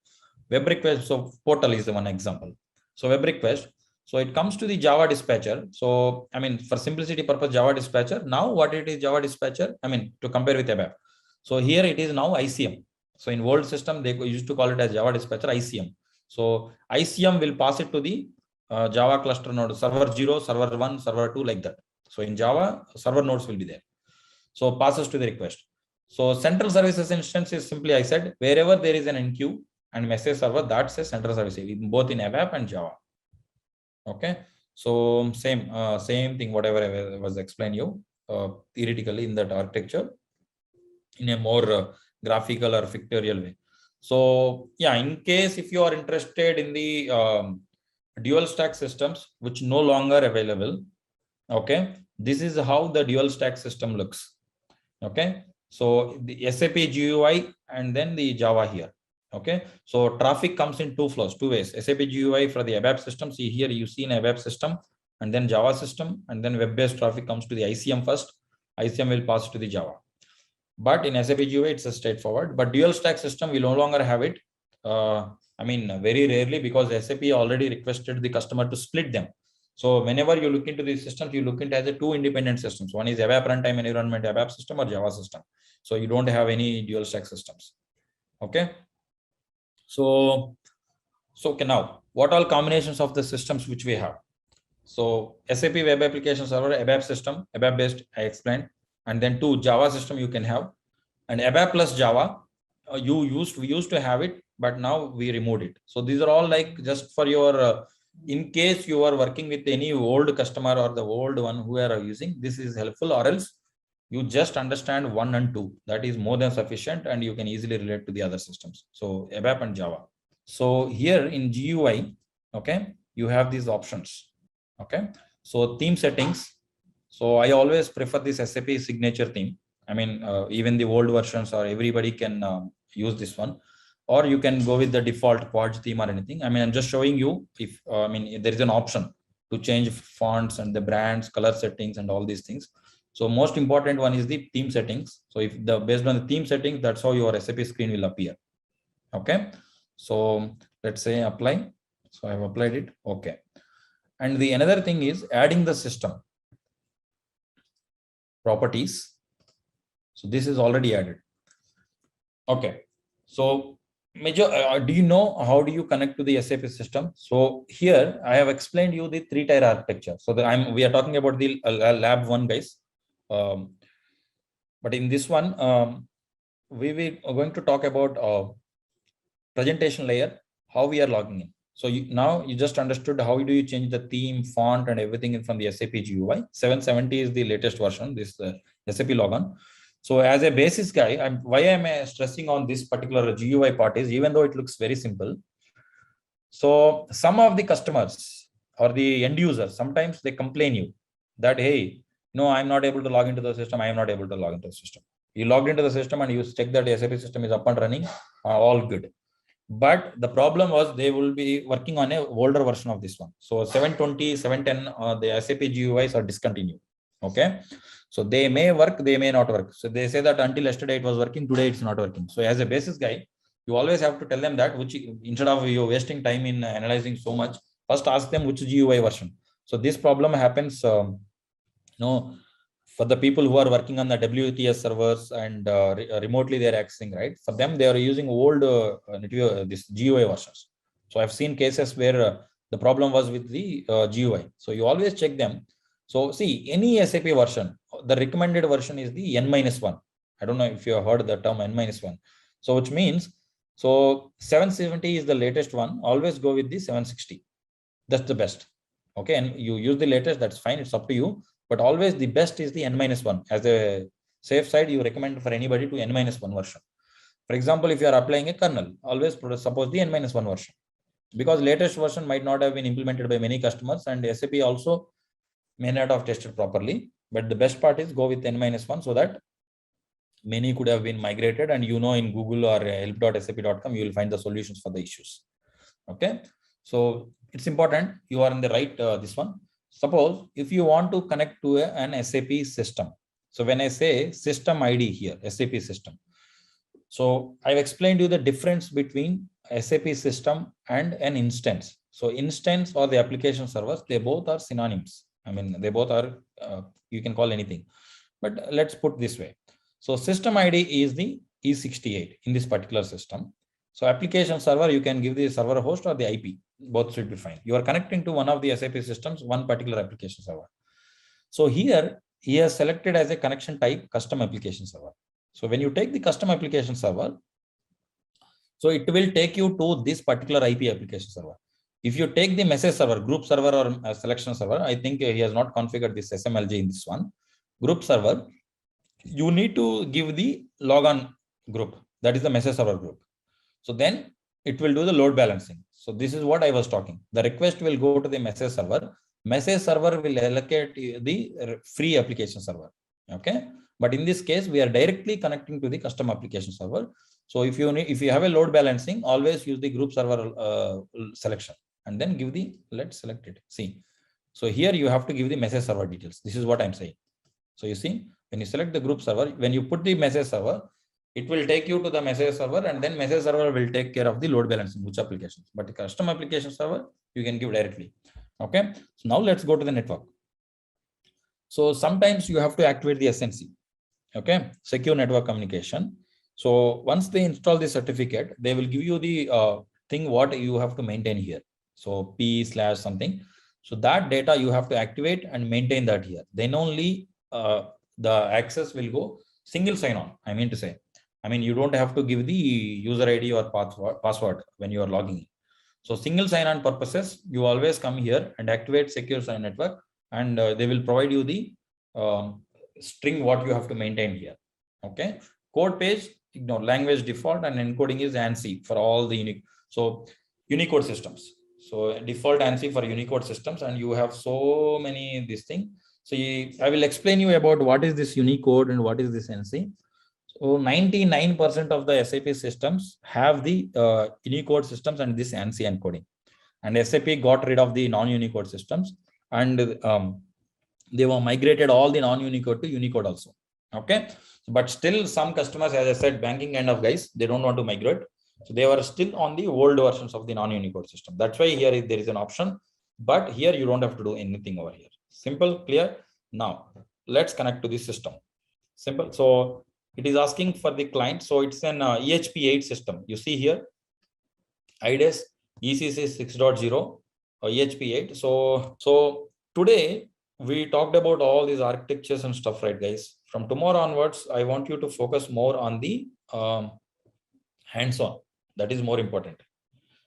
Web request. So portal is the one example. So web request. So it comes to the Java dispatcher. So for simplicity purpose, Java dispatcher. Now what it is Java dispatcher? To compare with ABAP. So here it is now ICM. So in old system, they used to call it as Java dispatcher ICM. So ICM will pass it to the Java cluster node, server 0, server 1, server 2, like that. So in Java, server nodes will be there. So passes to the request. So central services instance is simply, I said, wherever there is an enqueue and message server, that's a central service, both in ABAP and Java. Okay. So same thing, whatever I was explaining you theoretically in that architecture in a more graphical or pictorial way. So yeah, in case if you are interested in the dual stack systems which no longer available, okay, this is how the dual stack system looks. Okay, so the SAP GUI and then the Java here. Okay, so traffic comes in two flows, two ways. SAP GUI for the ABAP system. See here, you see an ABAP system and then Java system, and then web-based traffic comes to the ICM first. ICM will pass to the Java. But in SAP GUI, it's a straightforward. But dual stack system, we no longer have it. I mean, very rarely, because SAP already requested the customer to split them. So whenever you look into these systems, you look into as a two independent systems. One is ABAP runtime environment, ABAP system, or Java system. So you don't have any dual stack systems. Okay. So okay, now what all combinations of the systems which we have? So SAP Web Application Server, ABAP system, ABAP based, I explained, and then two Java system you can have, and ABAP plus Java. We used to have it, but now we removed it. So these are all like just for your in case you are working with any old customer or the old one who are using, this is helpful, or else you just understand 1 and 2. That is more than sufficient, and you can easily relate to the other systems. So ABAP and Java. So here in GUI, okay, you have these options. Okay, so theme settings. So I always prefer this SAP signature theme. I mean, even the old versions or everybody can use this one, or you can go with the default quad theme or anything. I mean, I'm just showing you if I mean there is an option to change fonts and the brands, color settings, and all these things. So most important one is the theme settings. So if the based on the theme settings, that's how your SAP screen will appear. Okay, so let's say apply. So I have applied it. Okay, and the another thing is adding the system properties. So this is already added. Okay, so major do you know how do you connect to the SAP system? So here I have explained you the 3-tier architecture. So we are talking about the lab 1 guys, but in this one we are going to talk about presentation layer, how we are logging in. So now you just understood how do you change the theme, font, and everything from the SAP GUI. 770 is the latest version, this SAP logon. So as a basis guy, why am I stressing on this particular GUI part is, even though it looks very simple, so some of the customers or the end users, sometimes they complain you that, hey, no, I'm not able to log into the system. I am not able to log into the system. You logged into the system and you check that the SAP system is up and running, all good. But the problem was they will be working on a older version of this one. So 720, 710, the SAP GUIs are discontinued. Okay, so they may work, they may not work. So they say that until yesterday it was working, today it's not working. So as a basis guy, you always have to tell them that, which instead of you wasting time in analyzing so much, first ask them which GUI version. So this problem happens, for the people who are working on the WTS servers and remotely they are accessing, right? For them, they are using old this GUI versions. So I've seen cases where the problem was with the GUI. So you always check them. So see, any SAP version, the recommended version is the N-1. I don't know if you have heard the term N-1. So which means, so 770 is the latest one. Always go with the 760. That's the best. Okay, and you use the latest, that's fine. It's up to you. But always the best is the N-1. As a safe side, you recommend for anybody to N-1 version. For example, if you are applying a kernel, always suppose the N-1 version, because latest version might not have been implemented by many customers, and SAP also may not have tested properly. But the best part is go with N-1 so that many could have been migrated, and in Google or help.sap.com, you will find the solutions for the issues. Okay, so it's important you are in the right this one. Suppose if you want to connect to an SAP system. So when I say system ID here, SAP system. So I've explained you the difference between SAP system and an instance. So instance or the application servers, they both are synonyms. I mean, they both are, you can call anything, but let's put this way. So system ID is the E68 in this particular system. So application server, you can give the server host or the IP, both should be fine. You are connecting to one of the SAP systems, one particular application server. So here he has selected as a connection type custom application server. So when you take the custom application server, so it will take you to this particular IP application server. If you take the message server, group server or selection server, I think he has not configured this SMLG in this one. Group server, you need to give the logon group. That is the message server group. So then it will do the load balancing. So this is what I was talking. The request will go to the message server. Message server will allocate the free application server. Okay. But in this case, we are directly connecting to the custom application server. So if you have a load balancing, always use the group server selection and then give the, let's select it. See. So here you have to give the message server details. This is what I'm saying. So you see, when you select the group server, when you put the message server, it will take you to the message server, and then message server will take care of the load balancing, which applications. But the custom application server, you can give directly. Okay. So now let's go to the network. So sometimes you have to activate the SNC. Okay. Secure network communication. So once they install the certificate, they will give you the thing what you have to maintain here. So P/something. So that data you have to activate and maintain that here. Then only the access will go single sign-on. I mean to say. I mean, you don't have to give the user ID or password when you are logging in. So single sign-on purposes, you always come here and activate secure sign network, and they will provide you the string what you have to maintain here. Okay. Code page, ignore language default, and encoding is ANSI for all the unique. So Unicode systems. So default ANSI for Unicode systems, and you have so many this thing. So I will explain you about what is this Unicode and what is this ANSI. So 99% of the SAP systems have the Unicode systems and this ANSI encoding. And SAP got rid of the non-Unicode systems, and they were migrated all the non-Unicode to Unicode also. Okay. But still some customers, as I said, banking kind of guys, they don't want to migrate. So they were still on the old versions of the non-Unicode system. That's why here there is an option, but here you don't have to do anything over here. Simple, clear. Now let's connect to the system. Simple. So it is asking for the client. So it's an EHP8 system. You see here, IDES ECC 6.0 EHP8. So today we talked about all these architectures and stuff, right, guys? From tomorrow onwards, I want you to focus more on the hands-on. That is more important.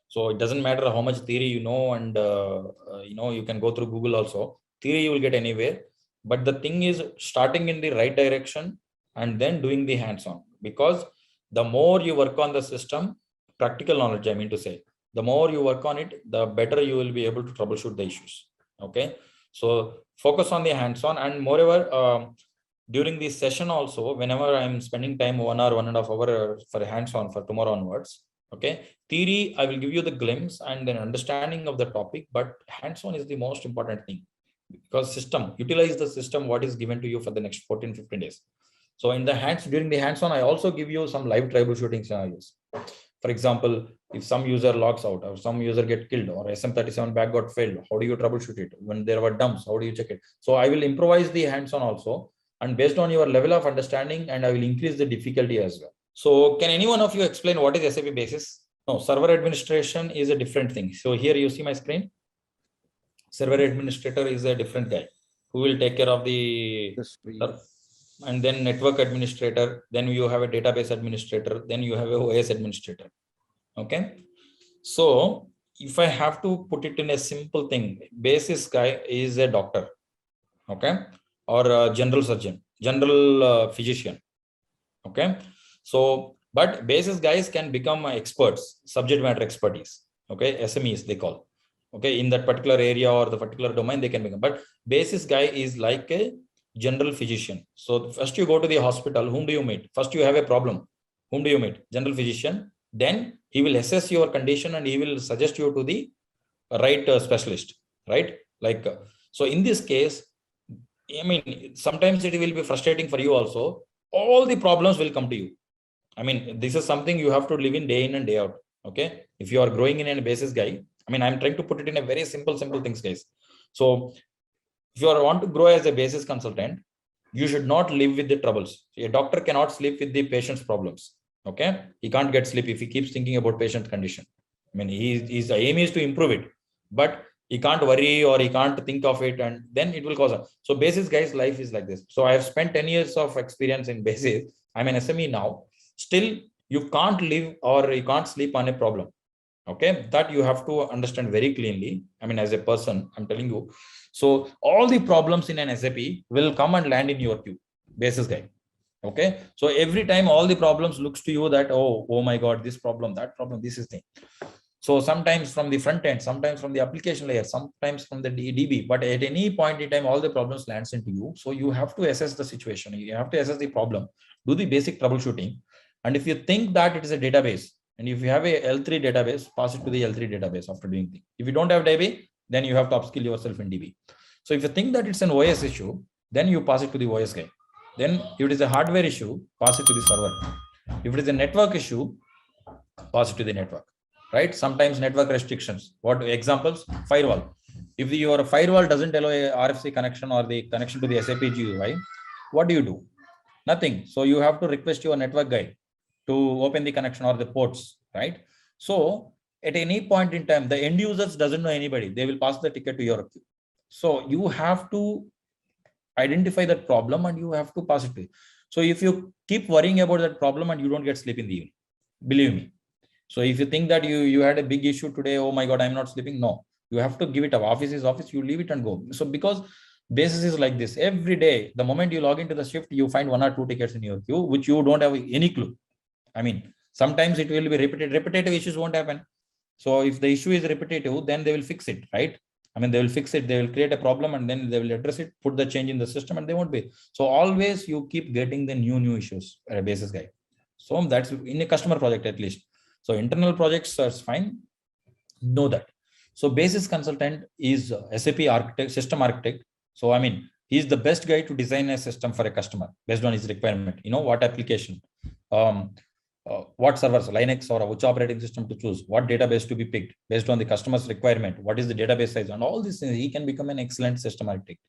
So it doesn't matter how much theory you know, and you can go through Google also. Theory you will get anywhere. But the thing is starting in the right direction and then doing the hands-on, because the more you work on the system, practical knowledge, I mean to say, the more you work on it, the better you will be able to troubleshoot the issues. Okay. So focus on the hands-on, and moreover, during this session also, whenever I'm spending time 1 hour, 1.5 hours for hands-on for tomorrow onwards. Okay. Theory, I will give you the glimpse and then understanding of the topic, but hands-on is the most important thing, because system, utilize the system, what is given to you for the next 14-15 days. So in the during the hands-on, I also give you some live troubleshooting scenarios. For example, if some user logs out or some user get killed or SM37 bag got failed, how do you troubleshoot it? When there were dumps, how do you check it? So I will improvise the hands-on also, and based on your level of understanding, and I will increase the difficulty as well. So can any one of you explain what is SAP Basis? No, server administration is a different thing. So here you see my screen. Server administrator is a different guy who will take care of the and then network administrator, then you have a database administrator, then you have a OS administrator. Okay. So if I have to put it in a simple thing, basis guy is a doctor. Okay. Or a general surgeon, general physician. Okay. So, but basis guys can become experts, subject matter expertise. Okay. SMEs they call. Okay. In that particular area or the particular domain, they can become, but basis guy is like a general physician. So first you go to the hospital, whom do you meet? First you have a problem. Whom do you meet? General physician. Then he will assess your condition and he will suggest you to the right specialist, right? Like, so in this case, I mean, sometimes it will be frustrating for you also. All the problems will come to you. I mean, this is something you have to live in day in and day out. Okay. If you are growing in a basis guy, I mean, I'm trying to put it in a very simple things, guys. So if you want to grow as a basis consultant, you should not live with the troubles. A doctor cannot sleep with the patient's problems. Okay. He can't get sleep if he keeps thinking about patient condition. I mean, his aim is to improve it, but he can't worry or he can't think of it, and then it will cause a. So basis guys life is like this. So I have spent 10 years of experience in basis. I'm an SME now. Still, you can't live or you can't sleep on a problem. Okay, that you have to understand very cleanly. I mean, as a person, I'm telling you. So all the problems in an SAP will come and land in your queue, basis guy. Okay, so every time all the problems looks to you that, oh my god, this problem, that problem, this is thing. So sometimes from the front end, sometimes from the application layer, sometimes from the DB, but at any point in time, all the problems lands into you. So you have to assess the situation. You have to assess the problem, do the basic troubleshooting. And if you think that it is a database, and if you have a L3 database, pass it to the L3 database after doing things. If you don't have DB, then you have to upskill yourself in DB. So if you think that it's an OS issue, then you pass it to the OS guy. Then if it is a hardware issue, pass it to the server. If it is a network issue, pass it to the network, right? Sometimes network restrictions. What examples? Firewall. If your firewall doesn't allow a RFC connection or the connection to the SAP GUI, what do? Nothing. So you have to request your network guy to open the connection or the ports, right? So at any point in time, the end users doesn't know anybody. They will pass the ticket to your queue. So you have to identify that problem and you have to pass it to. So if you keep worrying about that problem and you don't get sleep in the evening, believe me. So if you think that you had a big issue today, oh my God, I'm not sleeping. No, you have to give it up. Office is office, you leave it and go. So because basis is like this, every day, the moment you log into the shift, you find 1 or 2 tickets in your queue, which you don't have any clue. I mean, sometimes it will be repetitive issues won't happen. So if the issue is repetitive, then they will fix it, right? I mean, they will fix it. They will create a problem and then they will address it, put the change in the system, and they won't be. So always you keep getting the new issues at a basis guy. So that's in a customer project at least. So internal projects are fine. Know that. So basis consultant is SAP architect, system architect. So I mean, he's the best guy to design a system for a customer based on his requirement. You know, what application, what servers, Linux or which operating system to choose, what database to be picked based on the customer's requirement, what is the database size, and all these things. He can become an excellent system architect.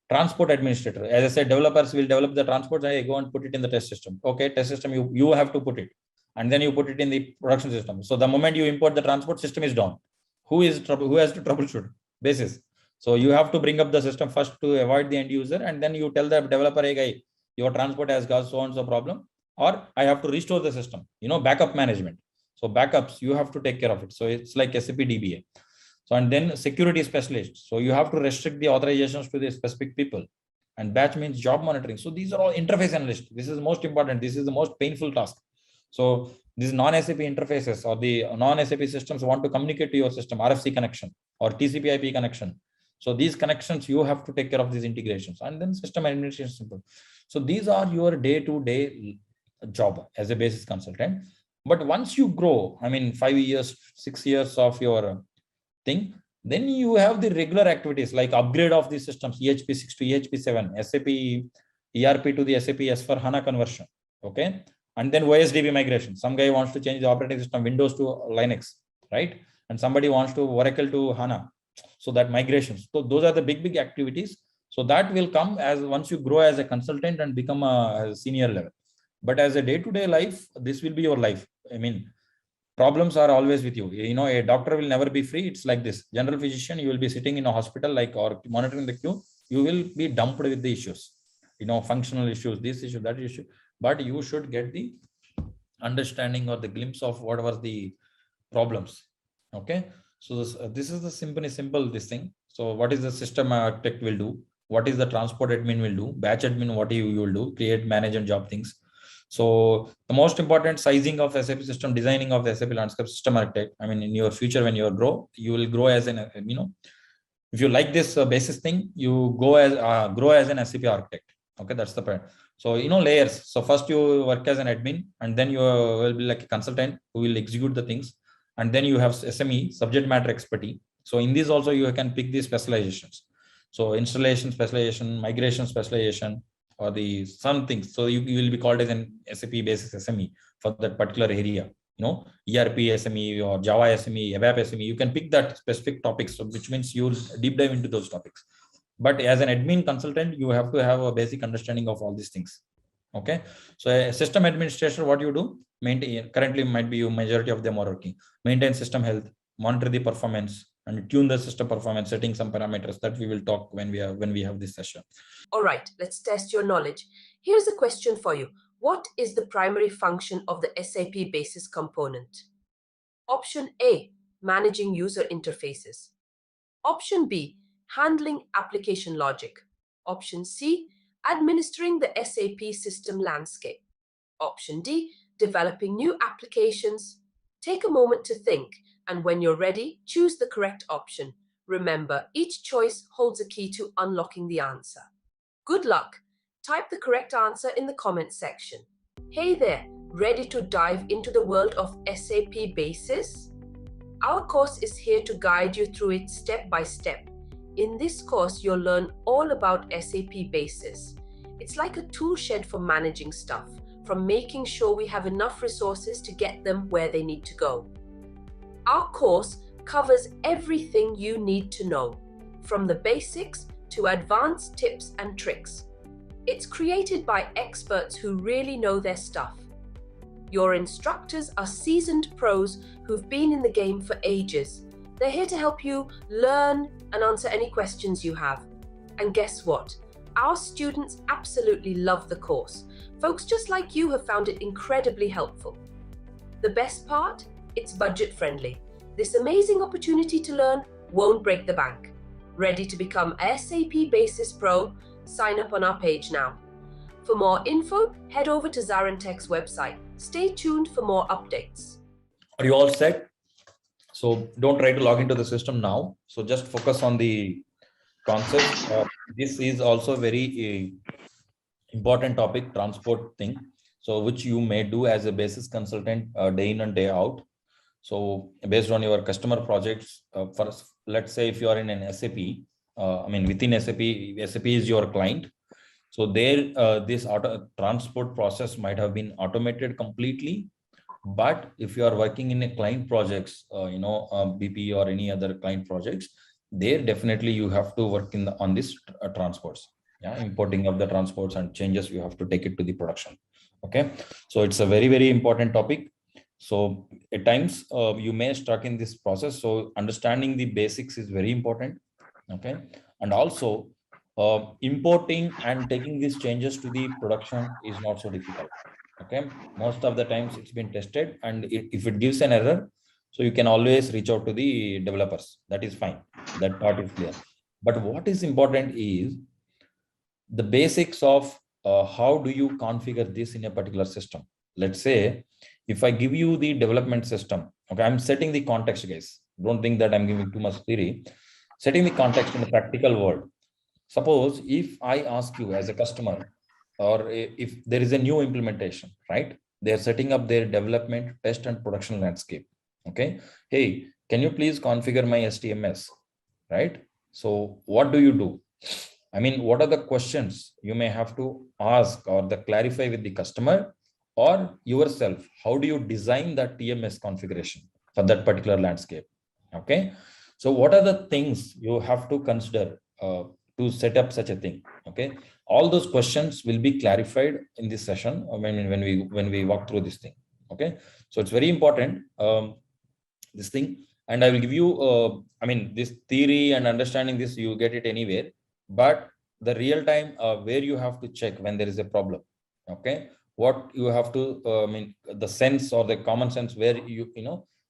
Transport administrator, as I said, developers will develop the transport. I go and put it in the test system. Okay, test system, you have to put it, and then you put it in the production system. So the moment you import the transport, system is down. Who has to troubleshoot? Basis. So you have to bring up the system first to avoid the end user, and then you tell the developer, hey guy, your transport has got so and so problem, or I have to restore the system. You know, backup management. So backups, you have to take care of it. So it's like SAP DBA. So, and then security specialist. So you have to restrict the authorizations to the specific people. And batch means job monitoring. So these are all interface analysts. This is the most important. This is the most painful task. So these non-SAP interfaces or the non-SAP systems want to communicate to your system, RFC connection or TCP/IP connection. So these connections, you have to take care of these integrations, and then system administration simple. So these are your day-to-day job as a basis consultant. But once you grow, I mean, 5 years, 6 years of your thing, then you have the regular activities like upgrade of the systems, EHP 6 to EHP 7, SAP ERP to the SAP S/4HANA conversion. Okay. And then OSDB migration. Some guy wants to change the operating system Windows to Linux, right? And somebody wants to Oracle to HANA. So that migrations. So those are the big activities. So that will come as once you grow as a consultant and become a senior level. But as a day-to-day life, this will be your life. I mean, problems are always with you. You know, a doctor will never be free. It's like this. General physician, you will be sitting in a hospital like or monitoring the queue. You will be dumped with the issues, you know, functional issues, this issue, that issue. But you should get the understanding or the glimpse of what was the problems. Okay. So this is the simple this thing. So what is the system architect will do? What is the transport admin will do? Batch admin, what you will do? Create, manage, and job things. So the most important sizing of SAP system, designing of the SAP landscape, system architect. I mean, in your future, when you grow, you will grow as an, you know, if you like this basis thing, you go as grow as an SAP architect. Okay, that's the point. So, you know, layers. So first you work as an admin, and then you will be like a consultant who will execute the things. And then you have SME, subject matter expertise. So in this also you can pick these specializations. So installation specialization, migration specialization, or the some things. So you will be called as an SAP basis SME for that particular area. You know, ERP SME or Java SME, ABAP SME. You can pick that specific topics, so which means you'll deep dive into those topics. But as an admin consultant, you have to have a basic understanding of all these things. Okay. So a system administrator, what you do, maintain, currently might be majority of them are working, maintain system health, monitor the performance, and tune the system performance, setting some parameters that we will talk when we have this session. All right, let's test your knowledge. Here's a question for you. What is the primary function of the SAP basis component? Option A, managing user interfaces. Option B, handling application logic. Option C, administering the SAP system landscape. Option D, developing new applications. Take a moment to think, and when you're ready, choose the correct option. Remember, each choice holds a key to unlocking the answer. Good luck! Type the correct answer in the comment section. Hey there, ready to dive into the world of SAP Basis? Our course is here to guide you through it step by step. In this course, you'll learn all about SAP Basis. It's like a tool shed for managing stuff, from making sure we have enough resources to get them where they need to go. Our course covers everything you need to know, from the basics to advanced tips and tricks. It's created by experts who really know their stuff. Your instructors are seasoned pros who've been in the game for ages. They're here to help you learn and answer any questions you have. And guess what? Our students absolutely love the course. Folks just like you have found it incredibly helpful. The best part? It's budget friendly. This amazing opportunity to learn won't break the bank. Ready to become SAP Basis Pro? Sign up on our page now. For more info, head over to ZaranTech's website. Stay tuned for more updates. Are you all set? So don't try to log into the system now. So just focus on the concept. This is also very important topic, transport thing. So which you may do as a basis consultant day in and day out. So based on your customer projects, first, let's say if you are in an SAP, within SAP is your client. So there, this transport process might have been automated completely. But if you are working in a client projects, BP or any other client projects, there definitely you have to work on this transports. Yeah, importing of the transports and changes, you have to take it to the production. Okay, so it's a very, very important topic. So at times you may stuck in this process. So understanding the basics is very important. Okay, and also importing and taking these changes to the production is not so difficult. Okay, most of the times it's been tested, and if it gives an error, so you can always reach out to the developers. That is fine. That part is clear. But what is important is the basics of how do you configure this in a particular system. Let's say if I give you the development system, okay, I'm setting the context, guys. Don't think that I'm giving too much theory. Setting the context in a practical world. Suppose if I ask you as a customer, or if there is a new implementation, right? They are setting up their development, test, and production landscape. Okay. Hey, can you please configure my STMS? Right? So what do you do? What are the questions you may have to ask or clarify with the customer or yourself? How do you design that TMS configuration for that particular landscape? Okay. So what are the things you have to consider to set up such a thing? Okay. All those questions will be clarified in this session when we walk through this thing. Okay. So it's very important, this thing. And I will give you, this theory and understanding this, you get it anywhere. But the real time where you have to check when there is a problem. Okay. What you have to, the sense or the common sense where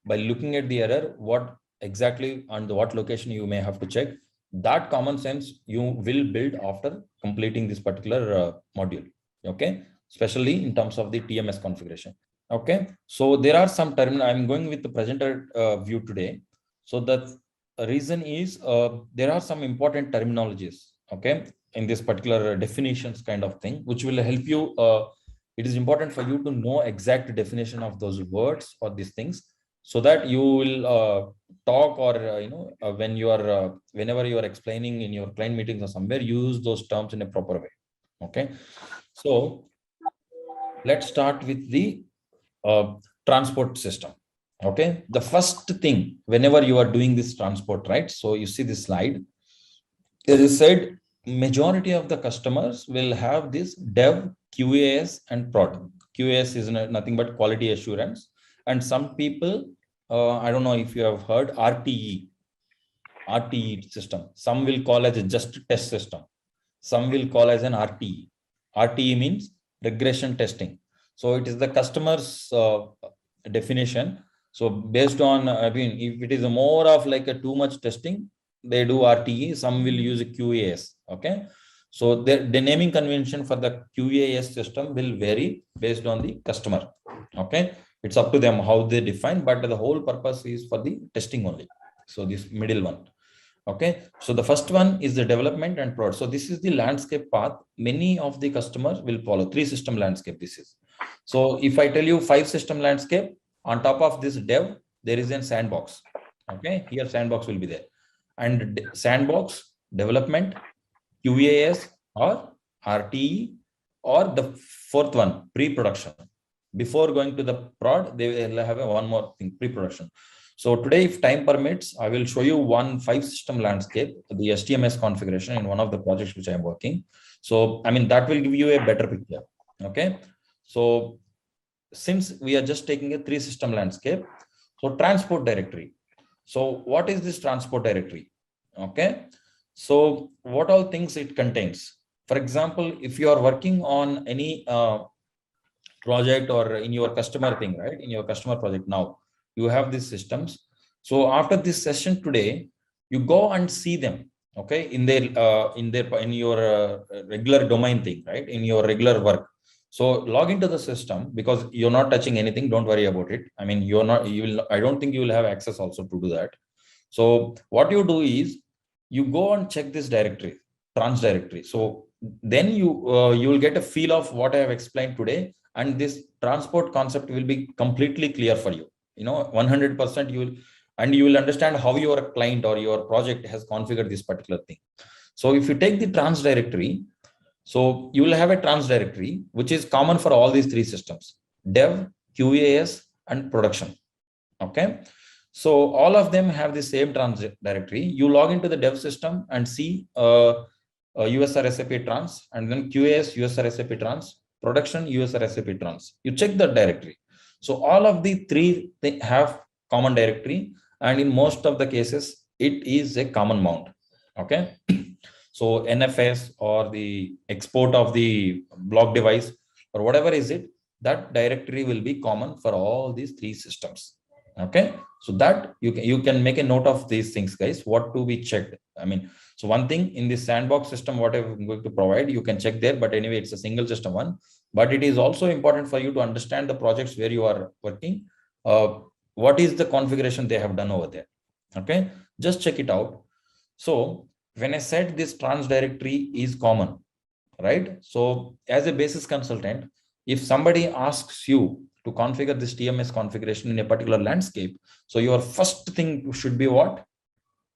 by looking at the error, what exactly and what location you may have to check. That common sense you will build after completing this particular module. Okay. Especially in terms of the TMS configuration. Okay, so there are some terms. I'm going with the presenter view today. So the reason is there are some important terminologies, okay, in this particular definitions kind of thing, which will help you. It is important for you to know exact definition of those words or these things, so that you will talk or when you are whenever you are explaining in your client meetings or somewhere, use those terms in a proper way. Okay, so let's start with the transport system. Okay, the first thing whenever you are doing this transport, right? So you see this slide. It is said majority of the customers will have this dev, QAS, and prod. QAS is nothing but quality assurance, and some people, I don't know if you have heard RTE system. Some will call as a just test system. Some will call as an RTE. RTE means regression testing. So it is the customer's definition. So based on, I mean, if it is more of like a too much testing, they do RTE, some will use a QAS. Okay. So the naming convention for the QAS system will vary based on the customer. Okay. It's up to them how they define, but the whole purpose is for the testing only. So this middle one. Okay. So the first one is the development and prod. So this is the landscape path. Many of the customers will follow 3-system landscape. This is. So if I tell you 5-system landscape, on top of this dev, there is a sandbox. Okay. Here sandbox will be there. And sandbox, development, QAS or RTE, or the fourth one, pre-production. Before going to the prod, they will have one more thing, pre-production. So today, if time permits, I will show you one 5-system landscape, the TMS configuration in one of the projects which I am working. So, I mean, that will give you a better picture. Okay. So since we are just taking a 3-system landscape, so transport directory. So what is this transport directory? Okay. So what all things it contains? For example, if you are working on any project or in your customer thing, right? In your customer project now, you have these systems. So after this session today, you go and see them. Okay, in your regular domain thing, right? In your regular work. So log into the system, because you're not touching anything. Don't worry about it. I mean, I don't think you will have access also to do that. So what you do is you go and check this directory, trans directory. So then you will get a feel of what I have explained today, and this transport concept will be completely clear for you. 100% you will understand how your client or your project has configured this particular thing. So if you take the trans directory, so you will have a trans directory which is common for all these 3 systems: dev, QAS, and production. Okay. So all of them have the same trans directory. You log into the dev system and see USR SAP trans, and then QAS USR SAP trans, production USR SAP trans. You check the directory. So all of the 3 they have common directory, and in most of the cases it is a common mount. Okay. So NFS or the export of the block device or whatever is it, that directory will be common for all these 3 systems. Okay. So that you can make a note of these things, guys, what to be checked. I mean, so one thing in this sandbox system, what I'm going to provide, you can check there, but anyway, it's a single system one. But it is also important for you to understand the projects where you are working. What is the configuration they have done over there? Okay, just check it out. So when I said this trans directory is common, right? So as a basis consultant, if somebody asks you to configure this TMS configuration in a particular landscape, so your first thing should be what?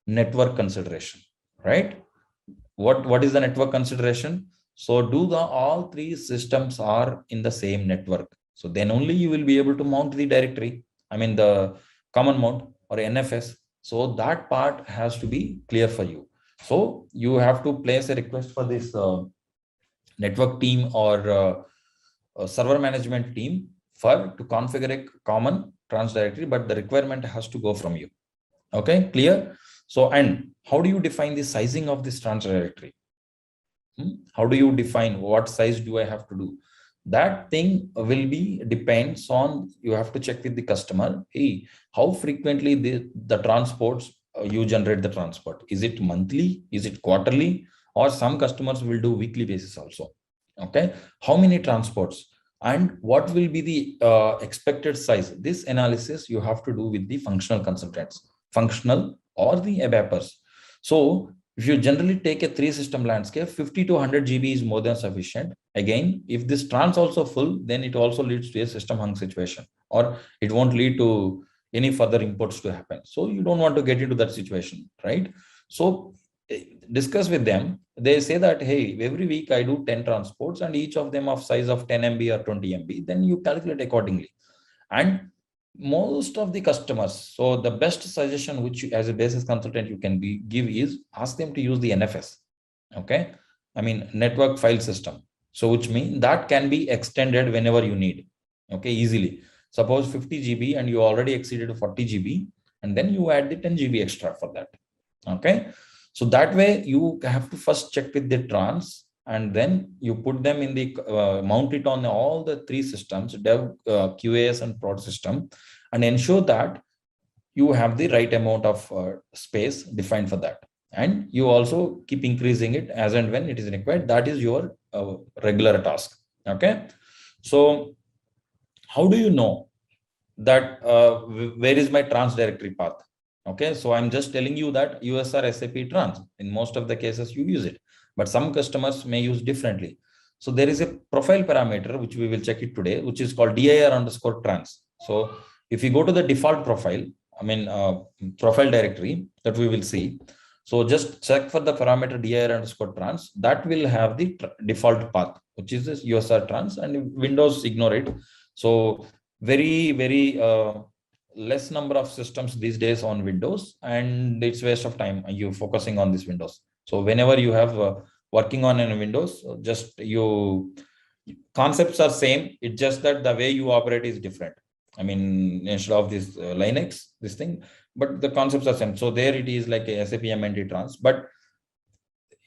Network consideration, right? What is the network consideration? So do all 3 systems are in the same network? So then only you will be able to mount the directory, I mean the common mount or NFS. So that part has to be clear for you. So you have to place a request for this network team or server management team to configure a common trans directory, but the requirement has to go from you. Okay, clear? So, and how do you define the sizing of this trans directory? How do you define what size do I have to do? That thing will be depends on, you have to check with the customer. Hey, how frequently the transports you generate the transport? Is it monthly? Is it quarterly? Or some customers will do weekly basis also. Okay, how many transports? And what will be the expected size? This analysis you have to do with the functional consultants, functional or the ABAPers. So if you generally take a 3-system landscape, 50 to 100 GB is more than sufficient. Again, if this trans also full, then it also leads to a system hung situation, or it won't lead to any further imports to happen. So you don't want to get into that situation, right? So discuss with them. They say that, hey, every week I do 10 transports and each of them of size of 10 MB or 20 MB, then you calculate accordingly. And most of the customers, so the best suggestion which you, as a basis consultant, you can give is ask them to use the NFS. Okay, I mean network file system. So which means that can be extended whenever you need. Okay, easily. Suppose 50 GB and you already exceeded 40 GB, and then you add the 10 GB extra for that. Okay, so that way you have to first check with the trans, and then you put them in the mount it on all the 3 systems, dev, QAS, and prod system, and ensure that you have the right amount of space defined for that. And you also keep increasing it as and when it is required. That is your regular task. Okay. So how do you know that where is my trans directory path? Okay, so I'm just telling you that USR SAP trans, in most of the cases you use it, but some customers may use differently. So there is a profile parameter which we will check it today, which is called dir underscore trans. So if you go to the default profile, profile directory that we will see, so just check for the parameter dir underscore trans. That will have the default path, which is this USR trans, and Windows ignore it. So very less number of systems these days on Windows, and it's waste of time you focusing on this Windows. So whenever you have working on in Windows, just you concepts are same. It's just that the way you operate is different. I mean, instead of this Linux, this thing, but the concepts are same. So there it is like a SAP MNT trans, but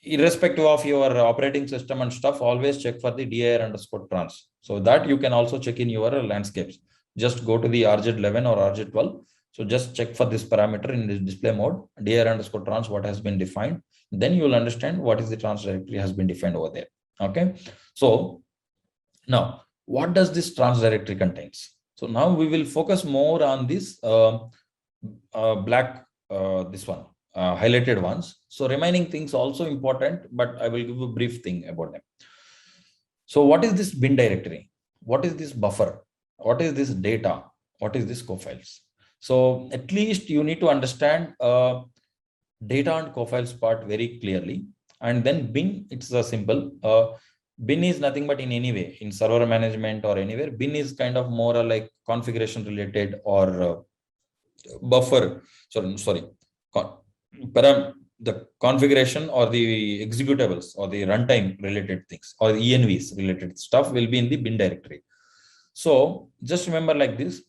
irrespective of your operating system and stuff, always check for the dir underscore trans. So that you can also check in your landscapes. Just go to the RJ11 or RJ12. So just check for this parameter in the display mode, dir underscore trans, what has been defined. Then you will understand what is the trans directory has been defined over there. Okay. So now what does this trans directory contains? So now we will focus more on this this one. Highlighted ones. So remaining things also important, but I will give a brief thing about them. So what is this bin directory? What is this buffer? What is this data? What is this co-files? So at least you need to understand data and co-files part very clearly. And then bin, it's a simple. Bin is nothing but in any way, in server management or anywhere. Bin is kind of more like configuration related or buffer. Sorry. The configuration or the executables or the runtime related things or the envs related stuff will be in the bin directory. So just remember like this,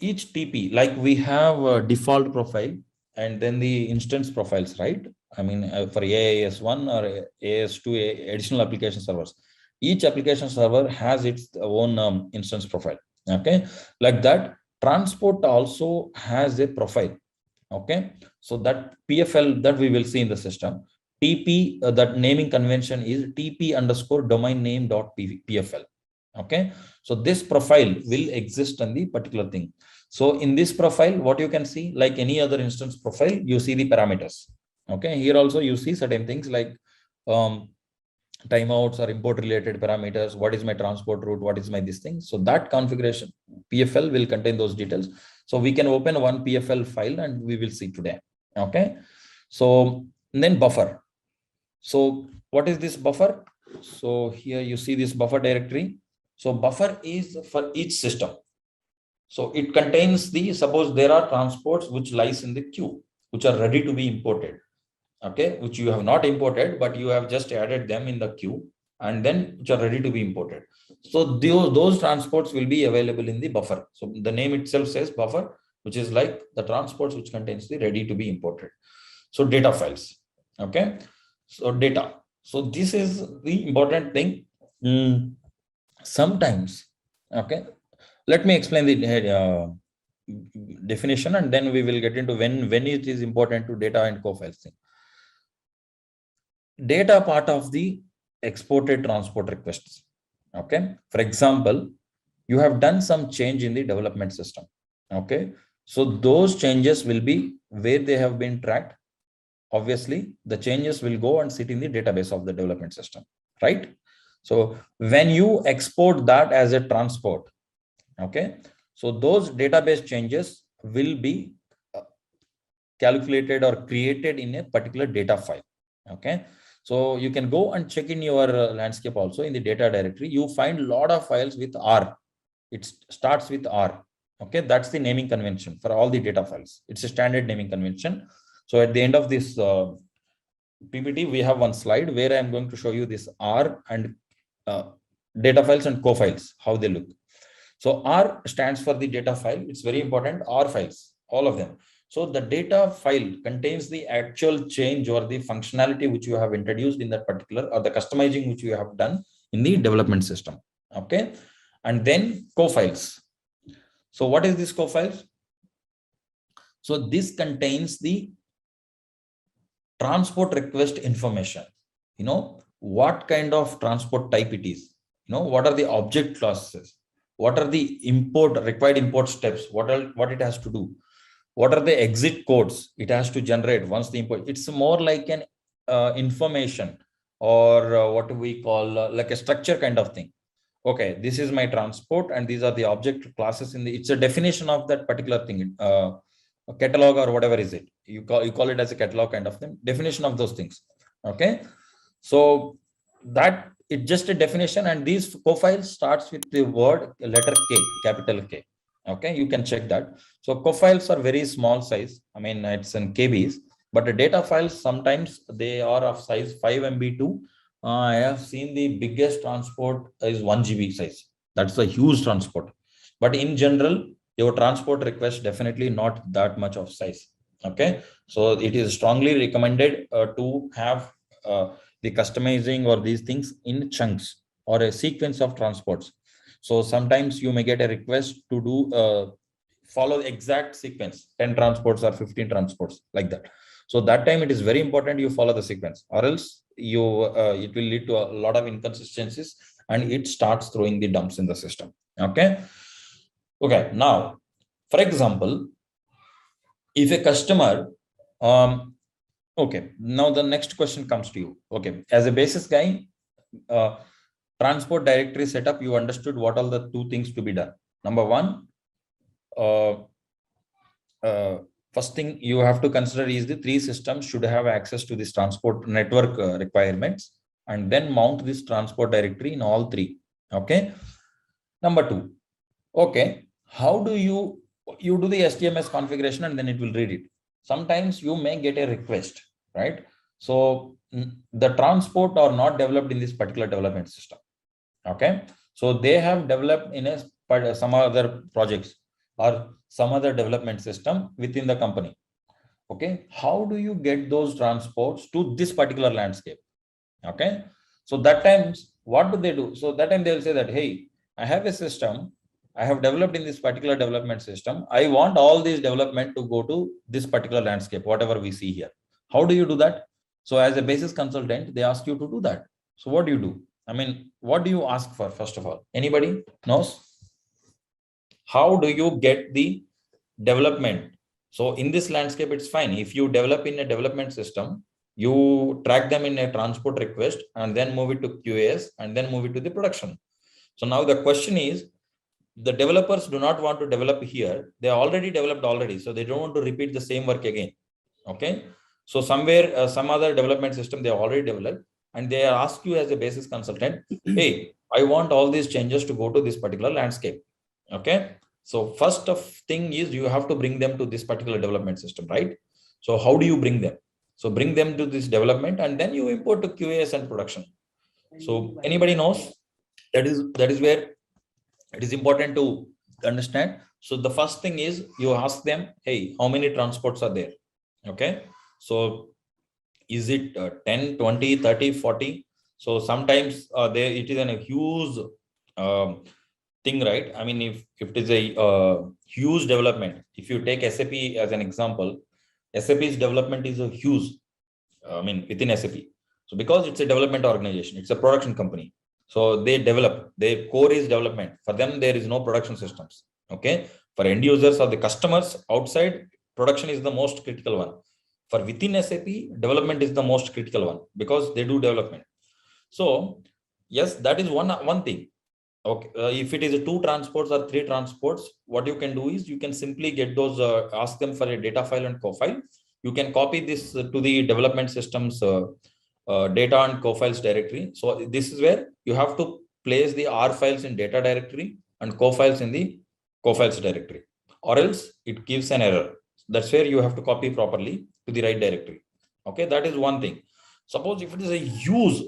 each TP, like we have a default profile and then the instance profiles, right? I mean, for AIS1 or AIS2 additional application servers, each application server has its own instance profile. Okay, like that transport also has a profile. Okay, so that PFL that we will see in the system, TP, that naming convention is TP underscore domain name dot PFL. Okay, so this profile will exist on the particular thing. So in this profile, what you can see, like any other instance profile, you see the parameters. Okay, here also you see certain things like timeouts or import related parameters. What is my transport route? What is my this thing? So that configuration PFL will contain those details. So we can open one PFL file and we will see today. Okay. So then buffer. So what is this buffer? So here you see this buffer directory. So buffer is for each system. So it contains the, suppose there are transports which lies in the queue, which are ready to be imported. Okay, which you have not imported, but you have just added them in the queue and then which are ready to be imported. So those transports will be available in the buffer. So the name itself says buffer, which is like the transports which contains the ready to be imported. So data files. Okay, so data. So this is the important thing. Sometimes, okay, let me explain the definition and then we will get into when it is important to data and co-files thing. Data part of the exported transport requests. Okay, for example, you have done some change in the development system. Okay, so those changes will be where they have been tracked. Obviously the changes will go and sit in the database of the development system, right? So when you export that as a transport, okay, so those database changes will be calculated or created in a particular data file. Okay, so you can go and check in your landscape also in the data directory. You find a lot of files with R. It starts with R. Okay, that's the naming convention for all the data files. It's a standard naming convention. So at the end of this PPT, we have one slide where I'm going to show you this R and data files and co-files, how they look. So R stands for the data file. It's very important. R files, all of them. So the data file contains the actual change or the functionality which you have introduced in that particular, or the customizing which you have done in the development system. Okay. And then co-files. So what is this co-files? So this contains the transport request information. What kind of transport type it is. What are the object classes? What are the required import steps? What it has to do? What are the exit codes it has to generate once the import? It's more like an information, or what we call like a structure kind of thing. Okay, this is my transport and these are the object classes it's a definition of that particular thing, a catalog or whatever is it. You call it as a catalog kind of thing, definition of those things. Okay, so that it's just a definition, and these co-files starts with the word letter K, capital K. Okay, you can check that. So co-files are very small size. I mean, it's in KBs, but the data files sometimes they are of size 5 MB to I have seen the biggest transport is 1 GB size. That's a huge transport. But in general, your transport request definitely not that much of size. Okay, so it is strongly recommended to have the customizing or these things in chunks or a sequence of transports. So sometimes you may get a request to do follow the exact sequence, 10 transports or 15 transports like that. So that time it is very important you follow the sequence, or else it will lead to a lot of inconsistencies and it starts throwing the dumps in the system. Okay. Now, for example, if a customer, now the next question comes to you. Okay, as a basis guy, transport directory setup, you understood what all the two things to be done. Number one, first thing you have to consider is the three systems should have access to this transport network requirements, and then mount this transport directory in all three. Okay. Number two, okay, how do you do the TMS configuration and then it will read it. Sometimes you may get a request, right? So the transport are not developed in this particular development system. Okay, so they have developed in some other projects or some other development system within the company. Okay, how do you get those transports to this particular landscape? Okay, so that times what do they do? So that time they will say that, hey, I have a system I have developed in this particular development system. I want all these development to go to this particular landscape, whatever we see here. How do you do that? So as a basis consultant, they ask you to do that. So what do you do? I mean, what do you ask for, first of all? Anybody knows? How do you get the development? So in this landscape, it's fine. If you develop in a development system, you track them in a transport request and then move it to QAS and then move it to the production. So now the question is, the developers do not want to develop here. They already developed already. So they don't want to repeat the same work again. Okay. So somewhere, some other development system they already developed, and they ask you as a basis consultant, hey, I want all these changes to go to this particular landscape. Okay. So first of thing is you have to bring them to this particular development system, right? So how do you bring them? So bring them to this development and then you import to QAS and production. So anybody knows? That is where it is important to understand. So the first thing is you ask them, hey, how many transports are there? Okay. So is it 10, 20, 30, 40? So sometimes it is a huge thing, right? I mean, if it is a huge development, if you take SAP as an example, SAP's development is a huge, within SAP. So because it's a development organization, it's a production company. So they develop, their core is development. For them, there is no production systems. Okay. For end users or the customers outside, production is the most critical one. For within SAP, development is the most critical one because they do development. So yes, that is one thing. Okay. If it is 2 transports or 3 transports, what you can do is you can simply get those, ask them for a data file and co-file. You can copy this to the development systems data and co-files directory. So this is where you have to place the R files in data directory and co-files in the co-files directory, or else it gives an error. That's where you have to copy properly to the right directory. Okay, that is one thing. Suppose if it is a huge,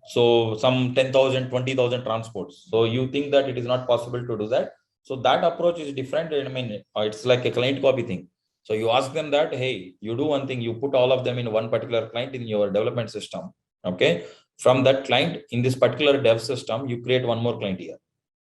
so some 10,000, 20,000 transports. So you think that it is not possible to do that. So that approach is different. It's like a client copy thing. So you ask them that, hey, you do one thing, you put all of them in one particular client in your development system. Okay. From that client in this particular dev system, you create one more client here.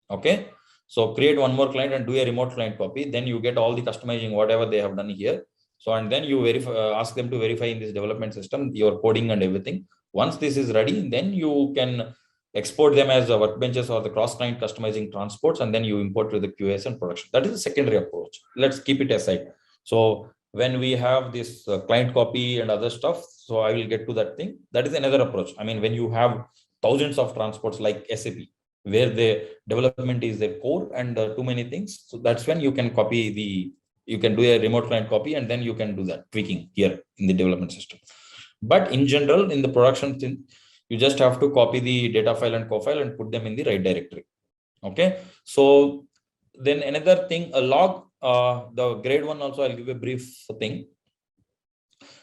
Okay. So create one more client and do a remote client copy. Then you get all the customizing, whatever they have done here. So, and then you verify, ask them to verify in this development system, your coding and everything. Once this is ready, then you can export them as workbenches or the cross-client customizing transports, and then you import to the QAS and production. That is the secondary approach. Let's keep it aside. So when we have this client copy and other stuff, so I will get to that thing. That is another approach. I mean, when you have thousands of transports like SAP, where the development is the core and too many things, so that's when you can copy the, you can do a remote client copy, and then you can do that tweaking here in the development system. But in general, in the production thing, you just have to copy the data file and co-file and put them in the right directory. Okay. So then another thing, a log, the grade one also, I'll give a brief thing.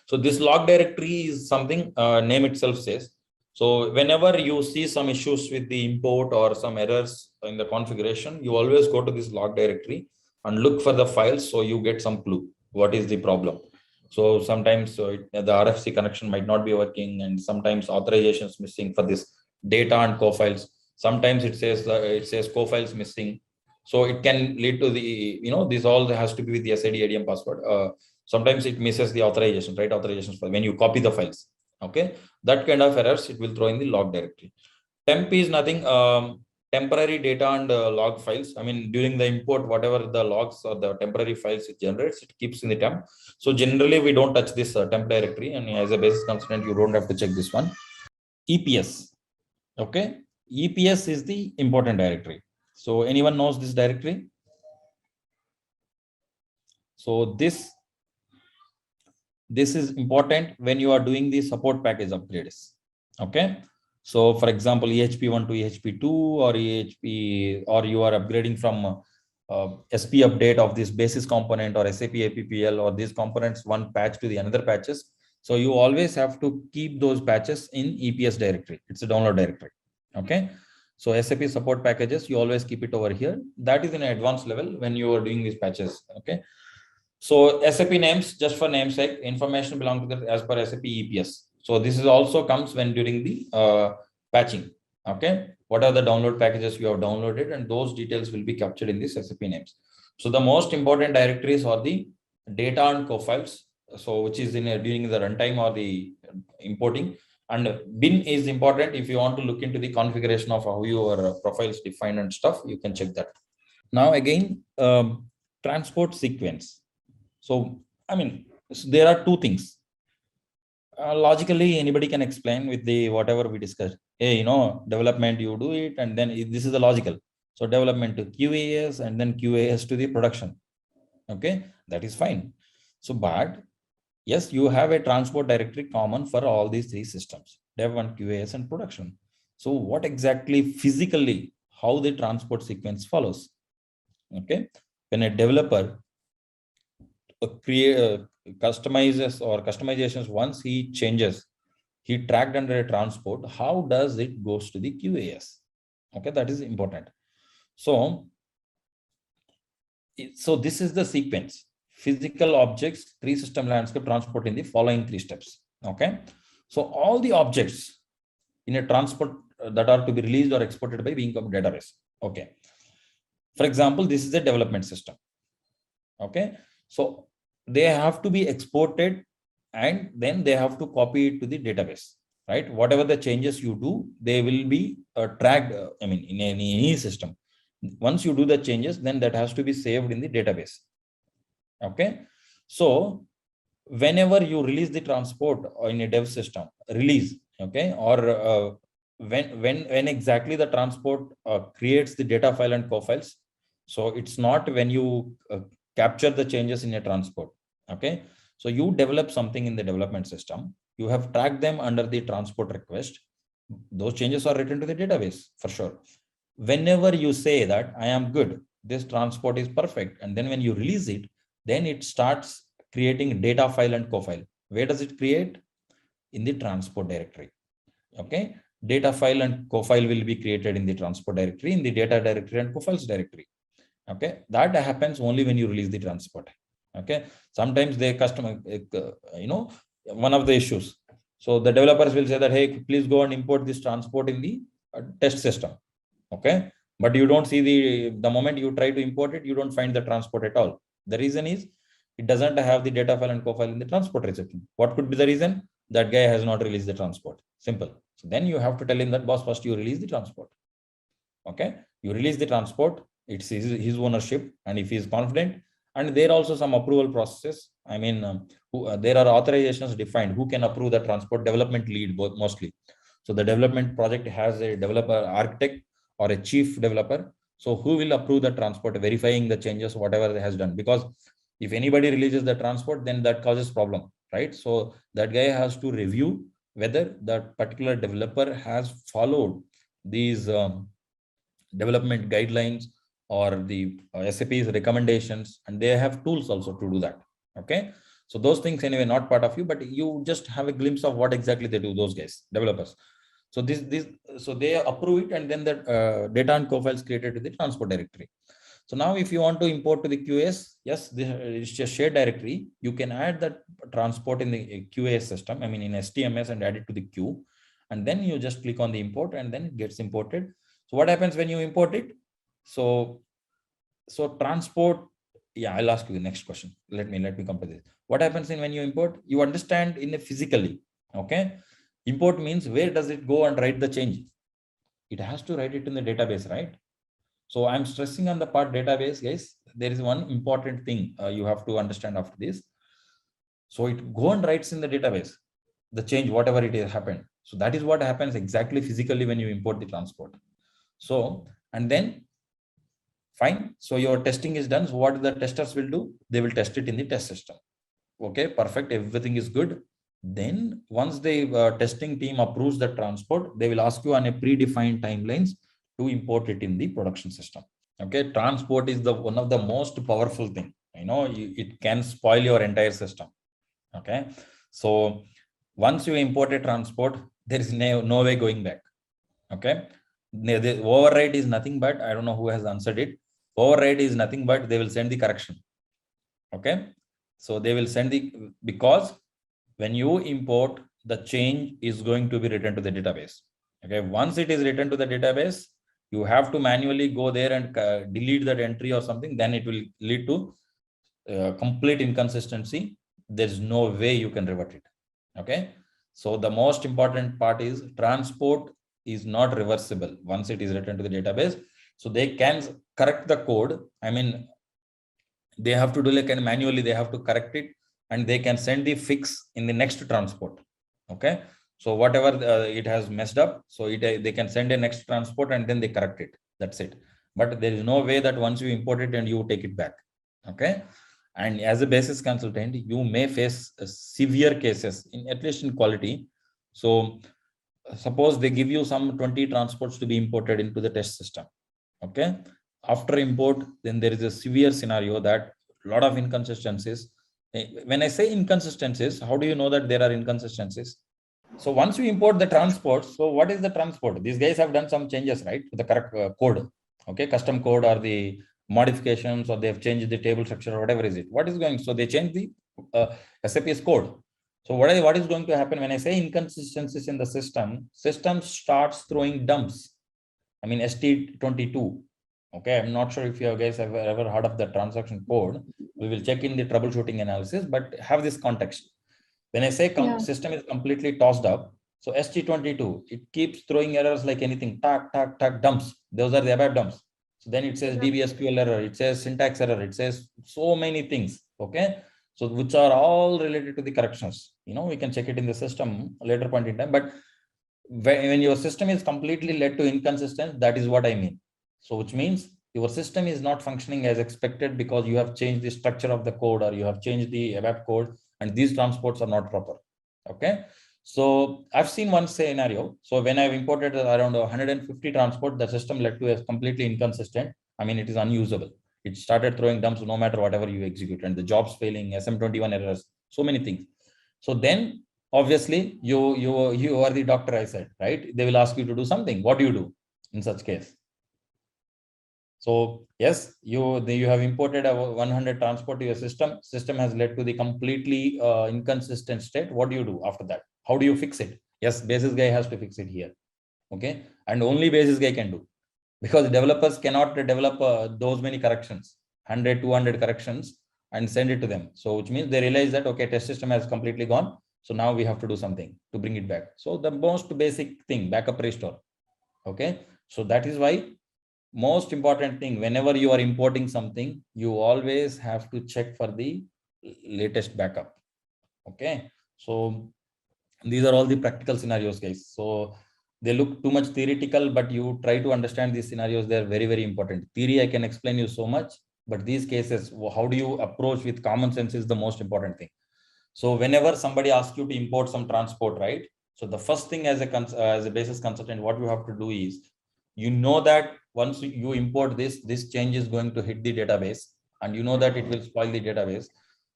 So this log directory is something name itself says. So whenever you see some issues with the import or some errors in the configuration, you always go to this log directory and look for the files, so you get some clue what is the problem. So sometimes the RFC connection might not be working, and sometimes authorization is missing for this data and co-files. Sometimes it says co-files missing. So it can lead to the, this all has to be with the SID ADM password. Sometimes it misses the authorization, right? Authorizations when you copy the files. Okay, that kind of errors it will throw in the log directory. Temp is nothing, temporary data and log files. I mean, during the import, whatever the logs or the temporary files it generates, it keeps in the temp. So generally, we don't touch this temp directory, and as a basis consultant, you don't have to check this one. EPS. Okay, EPS is the important directory. So anyone knows this directory? So this is important when you are doing the support package upgrades. Okay. So for example, EHP1 to EHP2 or EHP, or you are upgrading from SP update of this basis component or SAP APPL or these components one patch to the another patches. So you always have to keep those patches in EPS directory. It's a download directory. Okay. So SAP support packages, you always keep it over here. That is in an advanced level when you are doing these patches. Okay. So SAP names, just for namesake, information belong to the as per SAP EPS. So this is also comes when during the patching. Okay, what are the download packages you have downloaded, and those details will be captured in this SAP names. So the most important directories are the data and co-files. So which is in during the runtime or the importing, and bin is important if you want to look into the configuration of how your profiles defined and stuff. You can check that. Now again, transport sequence. So, I mean, so there are two things. Logically, anybody can explain with the whatever we discussed. Hey, development, you do it, and then this is the logical. So development to QAS, and then QAS to the production. Okay, that is fine. So, but yes, you have a transport directory common for all these three systems, Dev1, QAS, and production. So what exactly physically, how the transport sequence follows? Okay, when a developer create customizations, once he changes, he tracked under a transport, how does it goes to the QAS? Okay, that is important. So this is the sequence: physical objects, three system landscape, transport in the following three steps. Okay, so all the objects in a transport that are to be released or exported by being of database. Okay, for example, this is a development system. Okay, so they have to be exported, and then they have to copy it to the database, right? Whatever the changes you do, they will be tracked. I mean, in any system, once you do the changes, then that has to be saved in the database. Okay, so whenever you release the transport in a dev system, release, okay, or when exactly the transport creates the data file and co-files. So it's not when you capture the changes in a transport. Okay, so you develop something in the development system, you have tracked them under the transport request, those changes are written to the database for sure. Whenever you say that I am good, this transport is perfect, and then when you release it, then it starts creating data file and co-file. Where does it create? In the transport directory. Okay, data file and co-file will be created in the transport directory, in the data directory and co-files directory. Okay, that happens only when you release the transport. Okay, sometimes the customer, one of the issues. So the developers will say that, hey, please go and import this transport in the test system. Okay, But you don't see the moment you try to import it, you don't find the transport at all. The reason is it doesn't have the data file and co-file in the transport reception. What could be the reason? That guy has not released the transport. Simple. So then you have to tell him that, boss, first you release the transport. Okay, you release the transport, it's his ownership, and if he is confident, and there are also some approval processes. I mean, there are authorizations defined who can approve the transport. Development lead mostly. So the development project has a developer architect or a chief developer. So who will approve the transport, verifying the changes, whatever they has done, because if anybody releases the transport, then that causes problem, right? So that guy has to review whether that particular developer has followed these development guidelines or the SAP's recommendations, and they have tools also to do that. Okay, so those things anyway not part of you, but you just have a glimpse of what exactly they do, those guys, developers. So so they approve it, and then the data and co-files created to the transport directory. So now if you want to import to the QAS, yes, it's just shared directory. You can add that transport in the QAS system, I mean in STMS, and add it to the queue. And then you just click on the import, and then it gets imported. So what happens when you import it? So transport, yeah, I'll ask you the next question. Let me come to this. What happens when you import? You understand in a physically, okay? Import means where does it go and write the change? It has to write it in the database, right? So I'm stressing on the part database, guys. There is one important thing you have to understand after this. So it go and writes in the database, the change, whatever it has happened. So that is what happens exactly physically when you import the transport. So, and then fine. So your testing is done. So what the testers will do? They will test it in the test system. Okay, perfect. Everything is good. Then once the testing team approves the transport, they will ask you on a predefined timelines to import it in the production system. Okay, transport is the one of the most powerful thing. You know, it can spoil your entire system. Okay, so once you import a transport, there is no way going back. Okay, the override is nothing but, I don't know who has answered it. Override is nothing but they will send the correction. Okay, so they will send because when you import, the change is going to be written to the database. Okay, once it is written to the database, you have to manually go there and delete that entry or something. Then it will lead to complete inconsistency. There's no way you can revert it. Okay, so the most important part is transport is not reversible once it is written to the database. So they can correct the code. I mean, they have to do like and manually they have to correct it, and they can send the fix in the next transport. Okay, so whatever it has messed up, so they can send a next transport and then they correct it. That's it. But there is no way that once you import it and you take it back. Okay, and as a basis consultant, you may face severe cases in, at least in quality. So suppose they give you some 20 transports to be imported into the test system. Okay, after import, then there is a severe scenario that a lot of inconsistencies. When I say inconsistencies, how do you know that there are inconsistencies? So once you import the transport, so what is the transport? These guys have done some changes, right, to the correct code. Okay, custom code or the modifications, or they've changed the table structure or whatever is it. What is going? So they changed the SAP's code. So what is going to happen when I say inconsistencies in the system? System starts throwing dumps. I mean ST22. Okay, I'm not sure if you guys have ever heard of the transaction code. We will check in the troubleshooting analysis, but have this context. When I say system is completely tossed up, so ST22, it keeps throwing errors like anything, dumps. Those are the above dumps. So then it says DBSQL error, it says syntax error, it says so many things. Okay, so which are all related to the corrections. You know, we can check it in the system later point in time. But when your system is completely led to inconsistent, that is what I mean. So which means your system is not functioning as expected because you have changed the structure of the code, or you have changed the ABAP code, and these transports are not proper. Okay, so I've seen one scenario. So when I've imported around 150 transport, the system led to a completely inconsistent. I mean, it is unusable. It started throwing dumps no matter whatever you execute, and the jobs failing, SM21 errors, so many things. So then obviously you are the doctor, I said, right? They will ask you to do something. What do you do in such case? So yes, you have imported a 100 transport to your system. System has led to the completely inconsistent state. What do you do after that? How do you fix it? Yes, basis guy has to fix it here. Okay, and only basis guy can do. because developers cannot develop those many corrections, 100, 200 corrections and send it to them. So which means they realize that, okay, test system has completely gone. So now we have to do something to bring it back. So the most basic thing, backup restore. Okay. So that is why most important thing, whenever you are importing something, you always have to check for the latest backup. Okay. So these are all the practical scenarios, guys. So they look too much theoretical, but you try to understand these scenarios. They're very, very important. Theory, I can explain you so much, but these cases, how do you approach with common sense is the most important thing. So whenever somebody asks you to import some transport, right? So the first thing as a basis consultant, what you have to do is, you know that once you import this change is going to hit the database, and you know that it will spoil the database.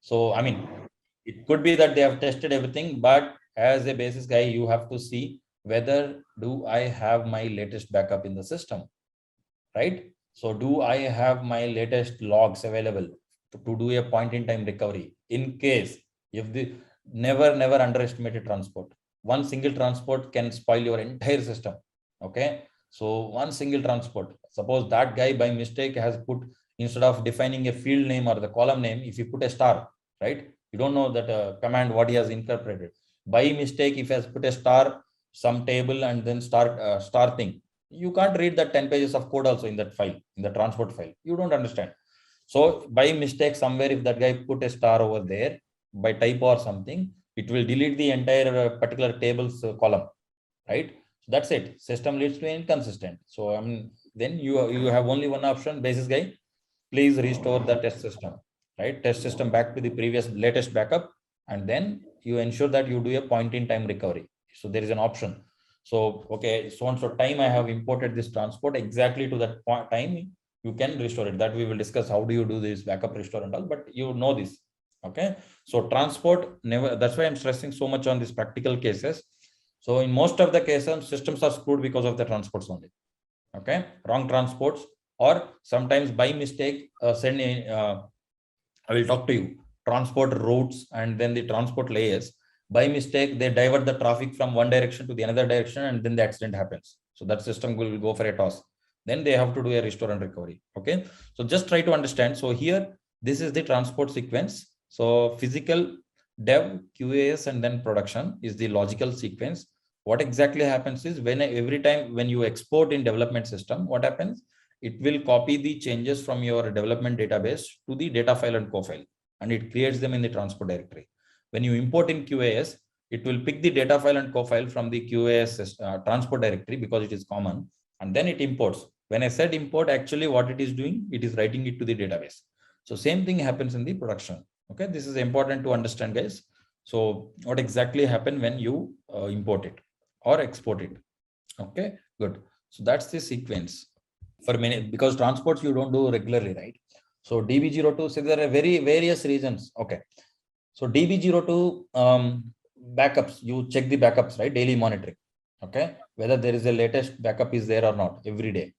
So, I mean, it could be that they have tested everything, but as a basis guy, you have to see whether do I have my latest backup in the system, right? So do I have my latest logs available to do a point in time recovery in case if the never underestimate a transport. One single transport can spoil your entire system. Okay. So one single transport, suppose that guy by mistake has put, instead of defining a field name or the column name, if you put a star, right? You don't know that command what he has incorporated. By mistake, if he has put a star, some table and then star thing, you can't read that 10 pages of code also in that file, in the transport file. You don't understand. So by mistake, somewhere, if that guy put a star over there by typo or something, it will delete the entire particular table's column, right? So that's it. System leads to inconsistent. So then you have only one option, basis guy, please restore the test system, right? Test system back to the previous latest backup, and then you ensure that you do a point in time recovery. So there is an option. So, okay, so and so time I have imported this transport, exactly to that point time, you can restore it. That we will discuss how do you do this backup restore and all, but you know this. Okay. So transport never, that's why I'm stressing so much on these practical cases. So in most of the cases, systems are screwed because of the transports only. Okay. Wrong transports, or sometimes by mistake, I will talk to you, transport routes and then the transport layers. By mistake, they divert the traffic from one direction to the another direction, and then the accident happens. So that system will go for a toss. Then they have to do a restore and recovery. Okay. So just try to understand. So here, this is the transport sequence. So physical, dev, QAS, and then production is the logical sequence. What exactly happens is, when every time when you export in development system, what happens? It will copy the changes from your development database to the data file and co-file, and it creates them in the transport directory. When you import in QAS, it will pick the data file and co-file from the QAS transport directory, because it is common, and then it imports. When I said import, actually what it is doing, it is writing it to the database. So same thing happens in the production. Okay, this is important to understand, guys. So what exactly happened when you import it or export it? Okay, good. So that's the sequence for many, because transports you don't do regularly, right? So DB02, so there are various reasons. Okay. So DB02 backups, you check the backups, right? Daily monitoring. Okay. Whether there is a latest backup is there or not every day.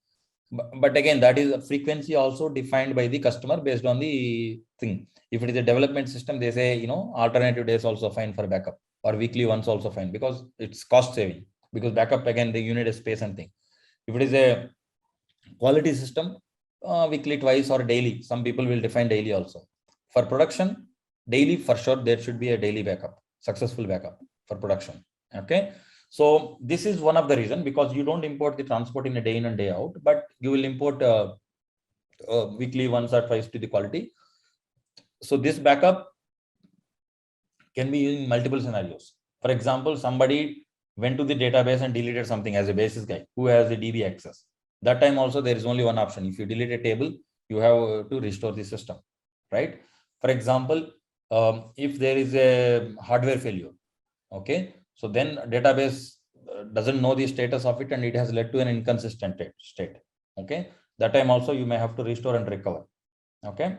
But again, that is a frequency also defined by the customer based on the thing. If it is a development system, they say, you know, alternative days also fine for backup, or weekly ones also fine, because it's cost saving. Because backup, again, the unit is space and thing. If it is a quality system, weekly twice or daily, some people will define daily also. For production, daily for sure, there should be a daily backup, successful backup for production. Okay. So this is one of the reason, because you don't import the transport in a day in and day out, but you will import weekly once or twice to the quality. So this backup can be used in multiple scenarios. For example, somebody went to the database and deleted something as a basis guy who has the DB access. That time also there is only one option. If you delete a table, you have to restore the system, right? For example, if there is a hardware failure, okay, so then database doesn't know the status of it, and it has led to an inconsistent state. Okay, that time also you may have to restore and recover. Okay,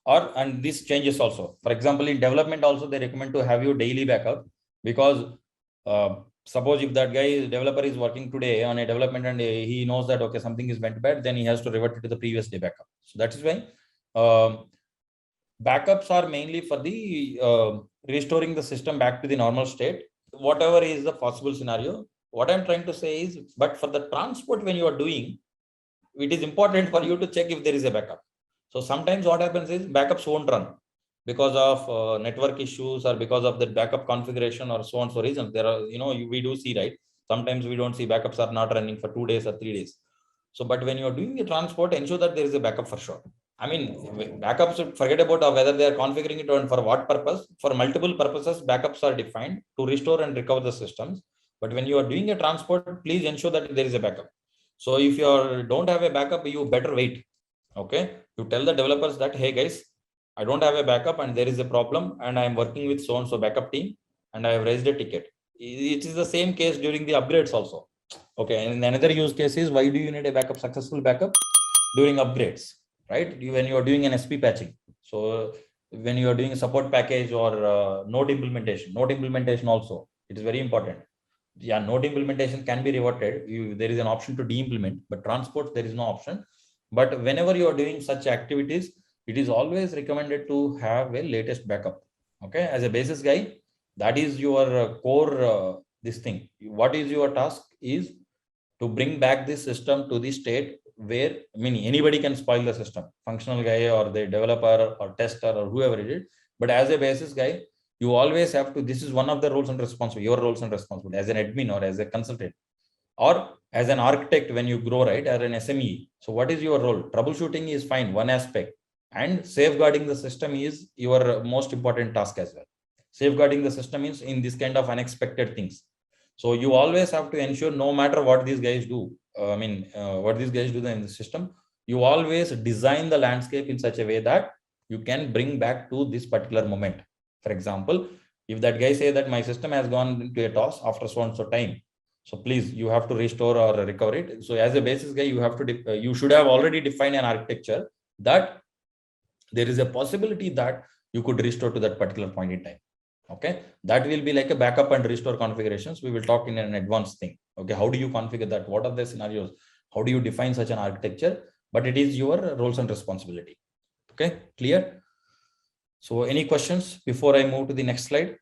and this changes also. For example, in development also they recommend to have your daily backup, because suppose if that guy developer is working today on a development and he knows that, okay, something is went bad, then he has to revert it to the previous day backup. So that is why backups are mainly for the restoring the system back to the normal state, whatever is the possible scenario. What I'm trying to say is, but for the transport, when you are doing, it is important for you to check if there is a backup. So sometimes what happens is backups won't run because of network issues or because of the backup configuration or so on. So reasons there are, we do see, right? Sometimes we don't see backups are not running for 2 days or 3 days. So, but when you're doing the transport, ensure that there is a backup for sure. I mean, backups, forget about whether they are configuring it and for what purpose. For multiple purposes, backups are defined to restore and recover the systems. But when you are doing a transport, please ensure that there is a backup. So if you don't have a backup, you better wait. Okay. You tell the developers that, hey guys, I don't have a backup and there is a problem and I am working with so-and-so backup team and I have raised a ticket. It is the same case during the upgrades also. Okay. And another use case is, why do you need a backup, successful backup? During upgrades, right? When you are doing an SP patching. So when you are doing a support package or node implementation also, it is very important. Yeah, node implementation can be reverted. There is an option to de-implement, but transport, there is no option. But whenever you are doing such activities, it is always recommended to have a latest backup. Okay, as a basis guy, that is your core this thing. What is your task is to bring back this system to the state where, I mean, anybody can spoil the system, functional guy or the developer or tester or whoever it is. But as a basis guy, you always have to, this is one of the roles and responsibility, your roles and responsibility as an admin or as a consultant or as an architect when you grow, right, or an SME. So what is your role? Troubleshooting is fine, one aspect, and safeguarding the system is your most important task as well. Safeguarding the system is in this kind of unexpected things. So you always have to ensure, no matter what these guys do, what these guys do in the system, you always design the landscape in such a way that you can bring back to this particular moment. For example, if that guy say that my system has gone into a toss after so and so time, so please, you have to restore or recover it. So as a basis guy, you have to, you should have already defined an architecture that there is a possibility that you could restore to that particular point in time. Okay, that will be like a backup and restore configurations. We will talk in an advanced thing. Okay, how do you configure that? What are the scenarios? How do you define such an architecture? But it is your roles and responsibility. Okay, clear? So any questions before I move to the next slide?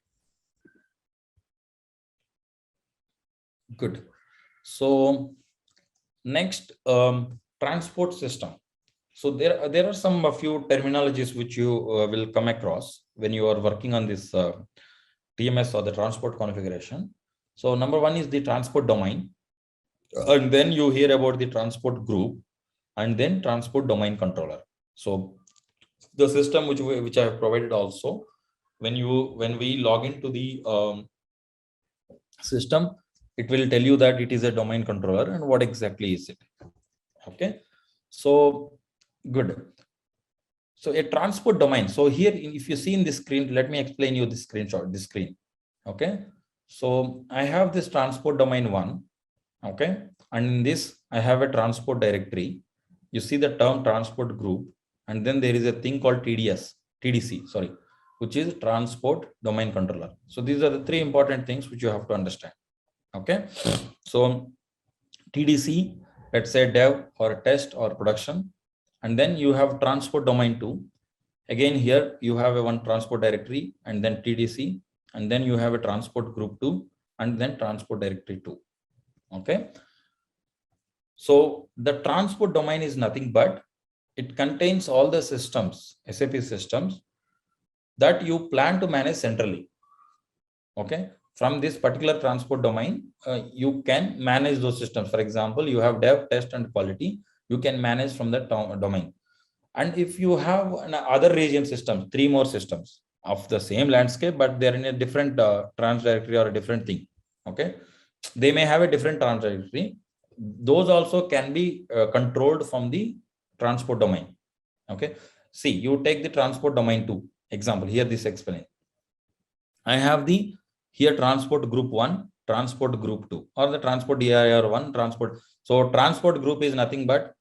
Good. So next, transport system. So there are a few terminologies which you will come across when you are working on this TMS or the transport configuration. So number one is the transport domain, and then you hear about the transport group, and then transport domain controller. So the system which I have provided also, when we log into the system, it will tell you that it is a domain controller and what exactly is it. Okay, so good. So a transport domain. So here, if you see in this screen, let me explain you this screenshot, this screen. Okay. So I have this transport domain 1. Okay. And in this, I have a transport directory. You see the term transport group. And then there is a thing called TDC, sorry, which is transport domain controller. So these are the three important things which you have to understand. Okay. So TDC, let's say dev or test or production. And then you have transport domain 2. Again, here you have a one transport directory and then TDC, and then you have a transport group 2 and then transport directory 2. Okay. So the transport domain is nothing but it contains all the systems, SAP systems that you plan to manage centrally. Okay. From this particular transport domain, you can manage those systems. For example, you have dev, test, and quality. You can manage from that domain. And if you have other region systems, 3 more systems of the same landscape, but they're in a different trans directory or a different thing. Okay. They may have a different trans directory. Those also can be controlled from the transport domain. Okay. See, you take the transport domain 2 example here, this explain. I have the here transport group 1, transport group 2, or the transport DIR 1, transport. So transport group is nothing but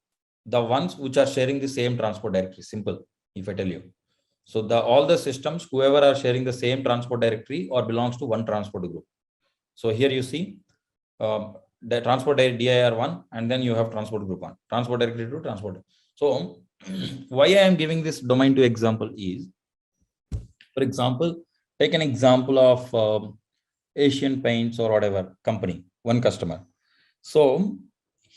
the ones which are sharing the same transport directory. Simple, if I tell you. So all the systems, whoever are sharing the same transport directory or belongs to one transport group. So here you see the transport DIR 1, and then you have transport group 1, transport directory 2, transport. So why I am giving this domain 2 example is, for example, take an example of Asian Paints or whatever company, one customer. So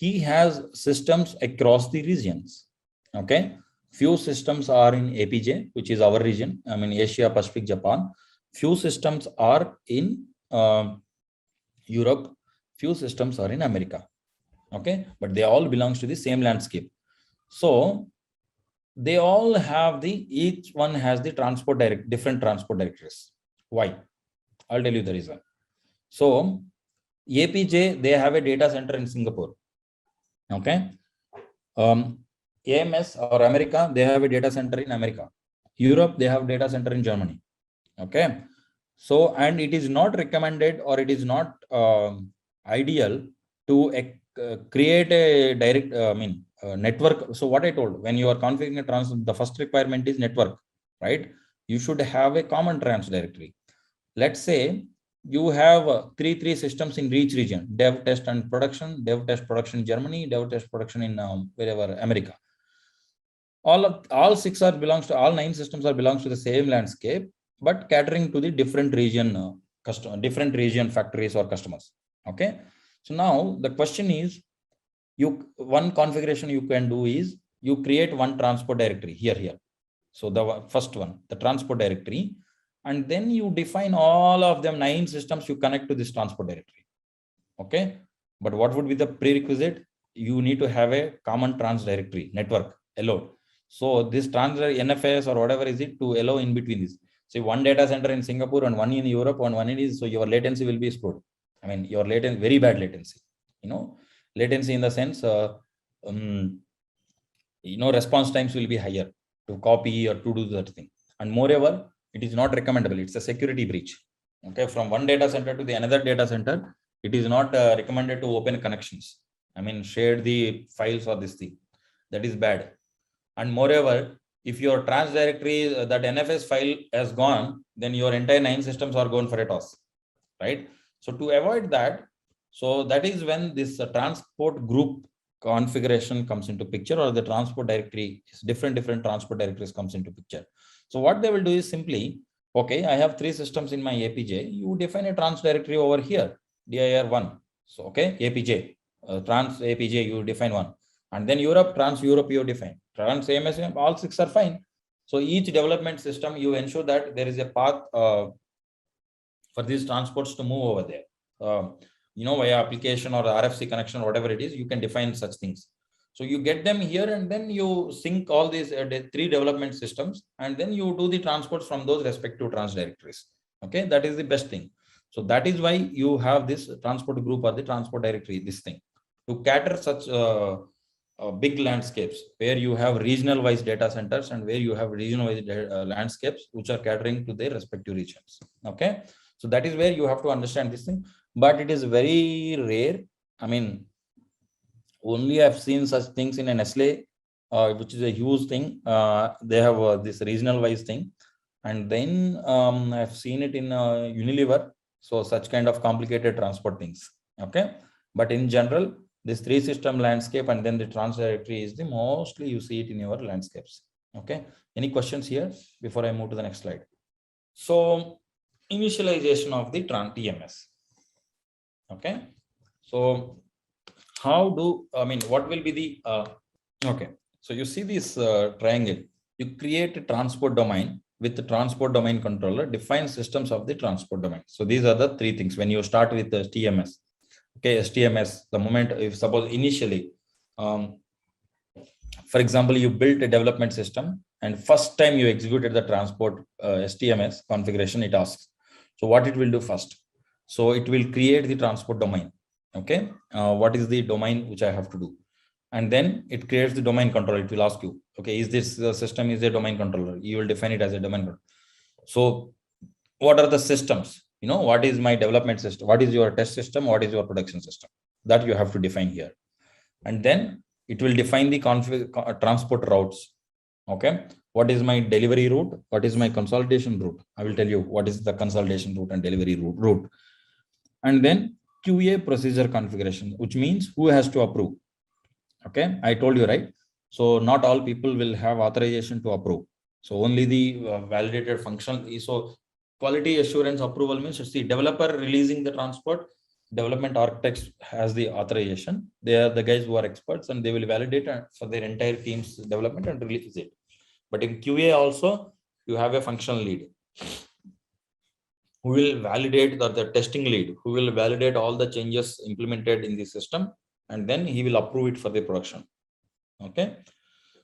he has systems across the regions. Okay. Few systems are in APJ, which is our region. I mean, Asia, Pacific, Japan. Few systems are in Europe. Few systems are in America. Okay. But they all belongs to the same landscape. So they all have each one has the different transport directories. Why? I'll tell you the reason. So APJ, they have a data center in Singapore. Okay. AMS or America, they have a data center in America. Europe, they have data center in Germany. Okay. So, and it is not recommended or it is not ideal to create a direct, network. So what I told, when you are configuring a the first requirement is network, right? You should have a common trans directory. Let's say you have three systems in each region: dev, test, and production. Dev, test, production in Germany. Dev, test, production in wherever America. All nine systems belongs to the same landscape, but catering to the different region different region factories or customers. Okay. So now the question is, one configuration you can do is you create one transport directory here. So the first one, the transport directory, and then you define all of them 9 systems you connect to this transport directory. Okay. But what would be the prerequisite? You need to have a common trans directory network allow. So this trans NFS or whatever is it to allow in between this. Say one data center in Singapore and one in Europe and one in is, so your latency will be screwed. I mean, your latency, very bad latency, latency in the sense, response times will be higher to copy or to do that thing. And moreover, it is not recommendable. It's a security breach. Okay. From one data center to the another data center, it is not recommended to open connections. I mean, share the files or this thing. That is bad. And moreover, if your trans directory, that NFS file has gone, then your entire 9 systems are gone for a toss, right? So to avoid that, so that is when this transport group configuration comes into picture, or the transport directory is different transport directories comes into picture. So what they will do is simply, okay, I have 3 systems in my APJ. You define a trans directory over here, dir1. So, okay, APJ, trans APJ, you define one. And then Europe, trans Europe, you define. Trans AMS, all 6 are fine. So each development system, you ensure that there is a path for these transports to move over there. Via application or RFC connection, whatever it is, you can define such things. So you get them here and then you sync all these 3 development systems, and then you do the transports from those respective trans directories. Okay, that is the best thing. So that is why you have this transport group or the transport directory, this thing, to cater such big landscapes where you have regional wise data centers and where you have regional wise landscapes which are catering to their respective regions. Okay, so that is where you have to understand this thing, but it is very rare. I mean, only I've seen such things in an Nestle, which is a huge thing. They have this regional wise thing, and then I've seen it in Unilever. So such kind of complicated transport things. Okay, but in general, this 3 system landscape and then the trans directory is the mostly you see it in your landscapes. Okay, any questions here before I move to the next slide? So initialization of the TMS. Okay, so how do, what will be the, okay, so you see this triangle, you create a transport domain with the transport domain controller, define systems of the transport domain. So these are the 3 things when you start with the TMS. Okay, STMS, the moment, if suppose initially, for example, you built a development system and first time you executed the transport STMS configuration, it asks, so what it will do first? So it will create the transport domain. Okay, what is the domain which I have to do? And then it creates the domain controller. It will ask you, okay, is this system is a domain controller? You will define it as a domain controller. So what are the systems? What is my development system? What is your test system? What is your production system? That you have to define here. And then it will define the transport routes. Okay, what is my delivery route? What is my consolidation route? I will tell you what is the consolidation route and delivery route. And then QA procedure configuration, which means who has to approve. Okay, I told you, right? So not all people will have authorization to approve. So only the validated functional. So quality assurance approval means, see, developer releasing the transport, development architects has the authorization. They are the guys who are experts and they will validate for their entire team's development and release it. But in QA also, you have a functional lead who will validate the testing lead, who will validate all the changes implemented in the system, and then he will approve it for the production. Okay.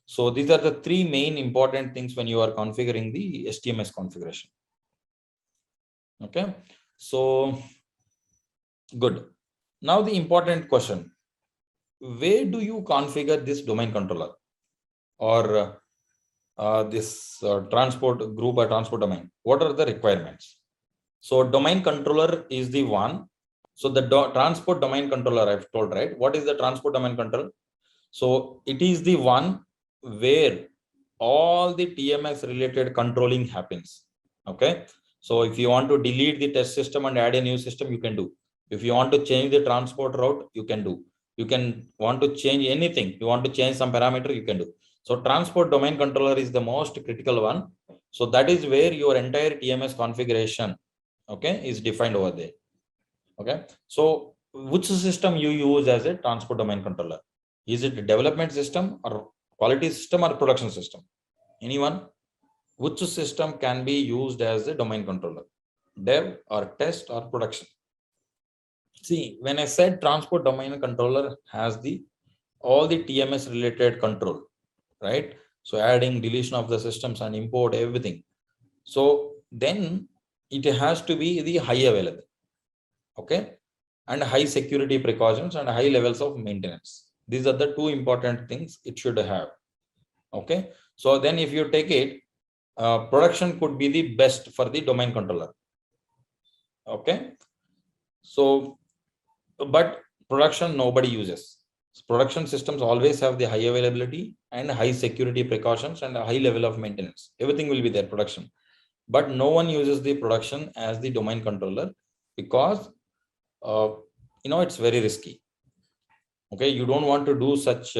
So these are the three main important things when you are configuring the TMS configuration. Okay. So good. Now the important question, where do you configure this domain controller or this transport group or transport domain? What are the requirements? So domain controller is the one. So the transport domain controller I've told, right? What is the transport domain controller? So it is the one where all the TMS related controlling happens. Okay. So if you want to delete the test system and add a new system, you can do. If you want to change the transport route, you can do. You can want to change anything. You want to change some parameter, you can do. So transport domain controller is the most critical one. So that is where your entire TMS configuration, okay, is defined over there. Okay. So which system you use as a transport domain controller? Is it a development system or quality system or production system? Anyone? Which system can be used as a domain controller? Dev or test or production? See, when I said transport domain controller has all the TMS related control, right? So adding, deletion of the systems and import everything. So then it has to be the high available, okay, and high security precautions and high levels of maintenance. These are the two important things it should have. Okay. So then if you take it, production could be the best for the domain controller. Okay. So, but production nobody uses. Production systems always have the high availability and high security precautions and a high level of maintenance. Everything will be there, production. But no one uses the production as the domain controller because it's very risky. Okay, you don't want to do such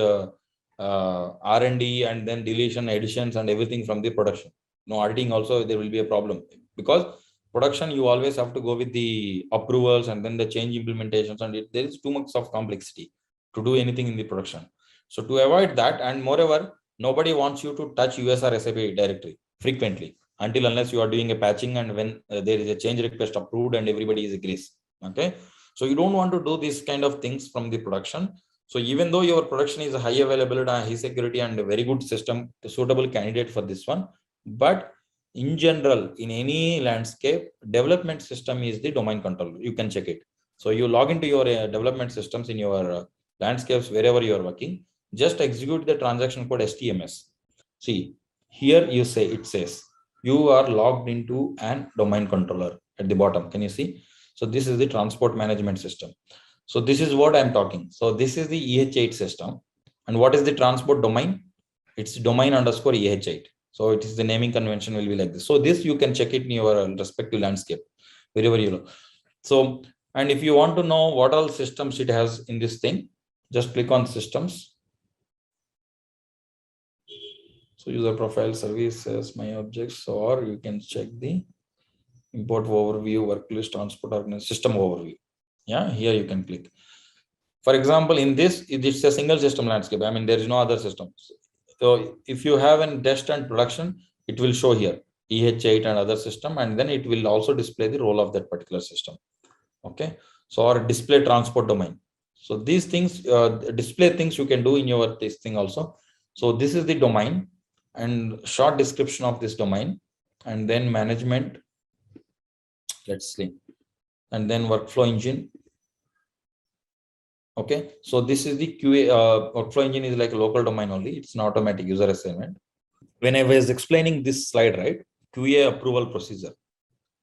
R&D and then deletion, additions and everything from the production. No, auditing also there will be a problem because production you always have to go with the approvals and then the change implementations, and there is too much of complexity to do anything in the production. So to avoid that, and moreover, nobody wants you to touch US or SAP directory frequently until unless you are doing a patching and when there is a change request approved and everybody is agrees. Okay. So you don't want to do these kind of things from the production. So even though your production is a high availability, high security and a very good system, a suitable candidate for this one. But in general, in any landscape, development system is the domain controller. You can check it. So you log into your development systems in your landscapes, wherever you are working, just execute the transaction code STMS. See, here you say, it says you are logged into an domain controller at the bottom. Can you see? So this is the transport management system. So this is what I'm talking. So this is the EH8 system. And what is the transport domain? It's domain underscore EH8. So it is the naming convention will be like this. So this you can check it in your respective landscape, wherever you know. So, and if you want to know what all systems it has in this thing, just click on systems. So user profile, services, my objects, or you can check the import overview, work list, transport organization, system overview. Yeah, here you can click. For example, in this, it's a single system landscape. I mean, there is no other system. So if you have an test and production, it will show here EH8 and other system, and then it will also display the role of that particular system. Okay. So or display transport domain. So these things, display things you can do in your this thing also. So this is the domain and short description of this domain, and then management. Let's see, and then workflow engine. Okay, so this is the QA workflow engine is like a local domain only. It's an automatic user assignment. When I was explaining this slide, right, QA approval procedure.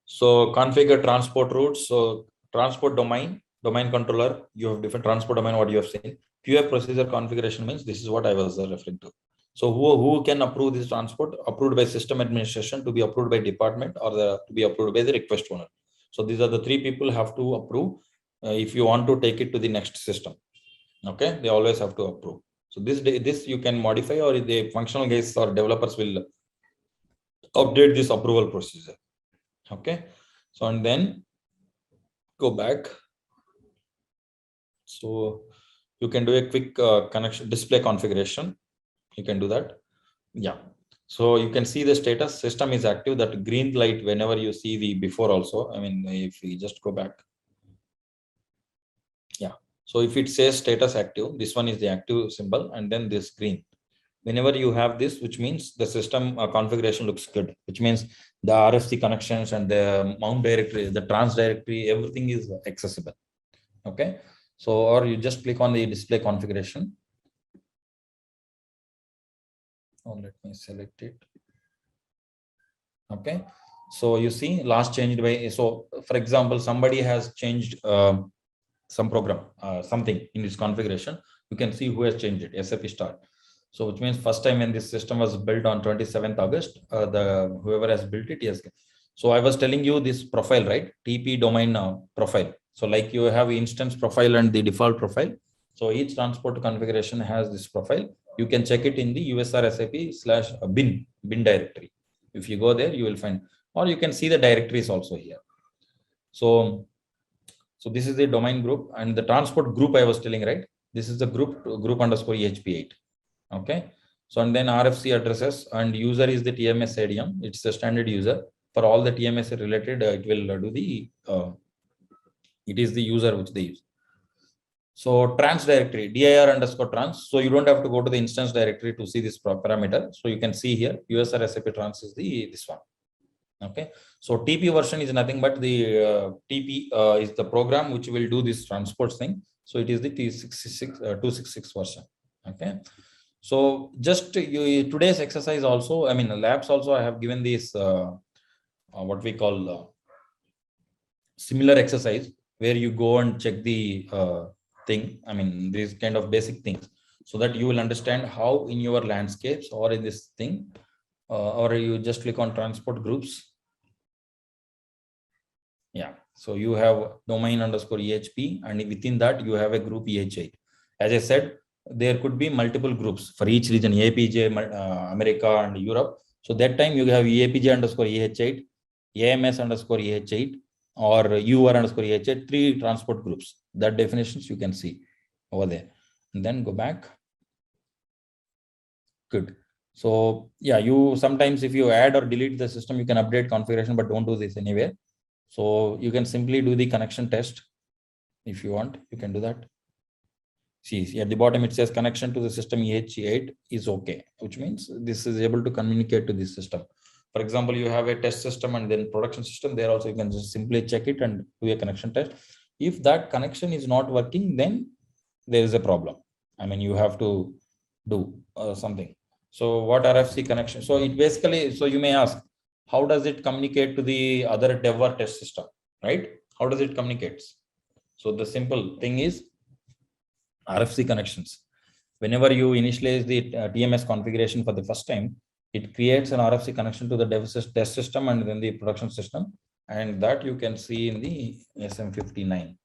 So configure transport routes. So transport domain controller, you have different transport domain, what you have seen. QA procedure configuration means this is what I was referring to. So who can approve this transport? Approved by system administration, to be approved by department, or to be approved by the request owner. So these are the three people have to approve if you want to take it to the next system. Okay, they always have to approve. So this you can modify, or the functional guys or developers will update this approval procedure. Okay, so and then go back. So you can do a quick connection display configuration. You can do that. Yeah. So you can see the status system is active, that green light whenever you see the before also. I mean, if we just go back. Yeah. So if it says status active, this one is the active symbol, and then this green. Whenever you have this, which means the system configuration looks good, which means the RFC connections and the mount directory, the trans directory, everything is accessible. Okay. So, or you just click on the display configuration. Oh, let me select it. Okay. So you see last changed by, so for example, somebody has changed some program, something in this configuration. You can see who has changed it, SAP start. So which means first time when this system was built on 27th August, the whoever has built it, yes. So I was telling you this profile, right? TP domain profile. So like you have instance profile and the default profile. So each transport configuration has this profile. You can check it in the USR SAP/bin directory. If you go there, you will find, or you can see the directories also here. So this is the domain group, and the transport group I was telling, right? This is the group underscore EHP8. Okay. So, and then RFC addresses, and user is the TMS ADM. It's the standard user for all the TMS related. It will do the, it is the user which they use. So trans directory, dir underscore trans. So you don't have to go to the instance directory to see this parameter. So you can see here, USR SAP trans is this one. Okay. So TP version is nothing but the TP is the program which will do this transport thing. So it is the T66 266 version. Okay. So just today's exercise also, I mean labs also, I have given this what we call similar exercise where you go and check the thing. I mean these kind of basic things, so that you will understand how in your landscapes or in this thing, or you just click on transport groups. Yeah. So you have domain underscore EHP, and within that you have a group EH8. As I said, there could be multiple groups for each region, APJ, America and Europe. So that time you have APJ underscore EH8, AMS underscore EH8, or UR underscore EH8, 3 transport groups. That definitions you can see over there. And then go back. Good. So yeah, you sometimes if you add or delete the system, you can update configuration, but don't do this anywhere. So you can simply do the connection test. If you want, you can do that. See at the bottom, it says connection to the system EH8 is okay, which means this is able to communicate to this system. For example, you have a test system and then production system. There also you can just simply check it and do a connection test. If that connection is not working, then there is a problem. I mean, you have to do something. So what RFC connection? So it basically, so you may ask, how does it communicate to the other dev or test system, right? How does it communicate? So the simple thing is RFC connections. Whenever you initialize the TMS configuration for the first time, it creates an RFC connection to the dev test system and then the production system, and that you can see in the SM59.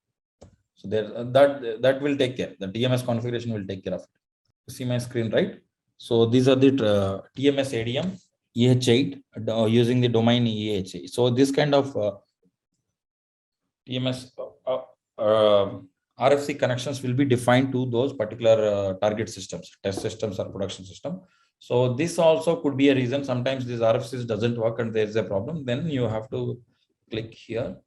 So there, that will take care. The TMS configuration will take care of it. You see my screen, right? So these are the TMS ADM EH8 using the domain EH8. So this kind of TMS RFC connections will be defined to those particular target systems, test systems or production system. So this also could be a reason. Sometimes this RFCs doesn't work and there's a problem. Then you have to click here.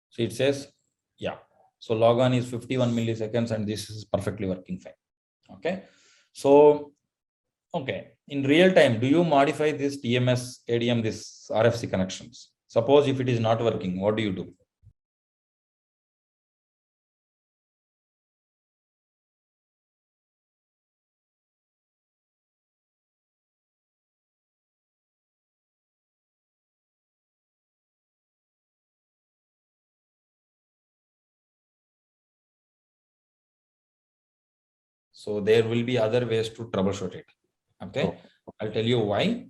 So it says, yeah. So log on is 51 milliseconds and this is perfectly working fine. Okay. So, okay. In real time, do you modify this TMS ADM, this RFC connections? Suppose if it is not working, what do you do? So there will be other ways to troubleshoot it. Okay. I'll tell you why.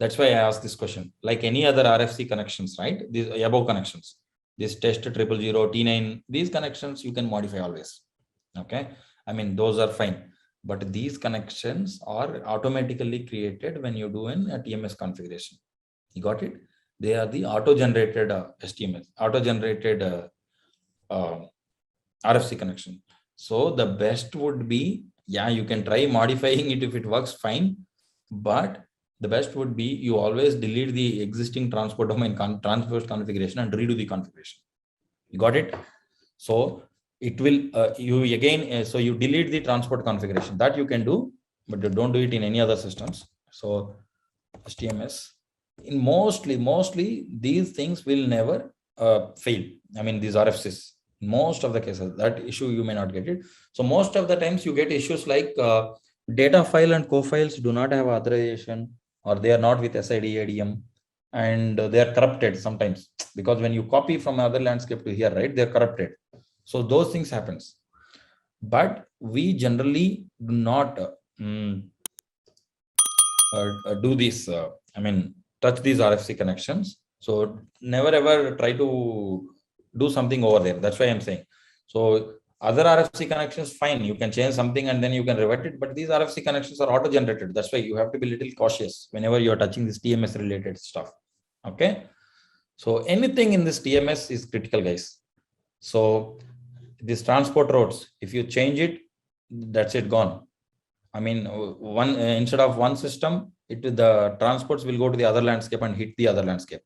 That's why I asked this question. Like any other RFC connections, right? These above connections, this test 000, T9, these connections you can modify always. Okay. I mean, those are fine. But these connections are automatically created when you do a TMS configuration. You got it? They are the auto-generated STMS, auto-generated RFC connection. So the best would be, yeah, you can try modifying it if it works fine, but the best would be you always delete the existing transport domain transport configuration and redo the configuration. You got it? So it will you again so you delete the transport configuration. That you can do, but you don't do it in any other systems. So TMS, in mostly these things will never fail. I mean, these RFCs, most of the cases, that issue you may not get it. So most of the times you get issues like data file and co-files do not have authorization, or they are not with SID ADM, and they are corrupted sometimes, because when you copy from another landscape to here, right, they're corrupted. So those things happens, but we generally do not do this. I mean, touch these RFC connections. So never ever try to do something over there. That's why I'm saying. So other RFC connections, fine, you can change something and then you can revert it. But these RFC connections are auto-generated. That's why you have to be a little cautious whenever you're touching this TMS related stuff. Okay. So anything in this TMS is critical, guys. So this transport routes, if you change it, that's it, gone. I mean, one instead of one system, the transports will go to the other landscape and hit the other landscape.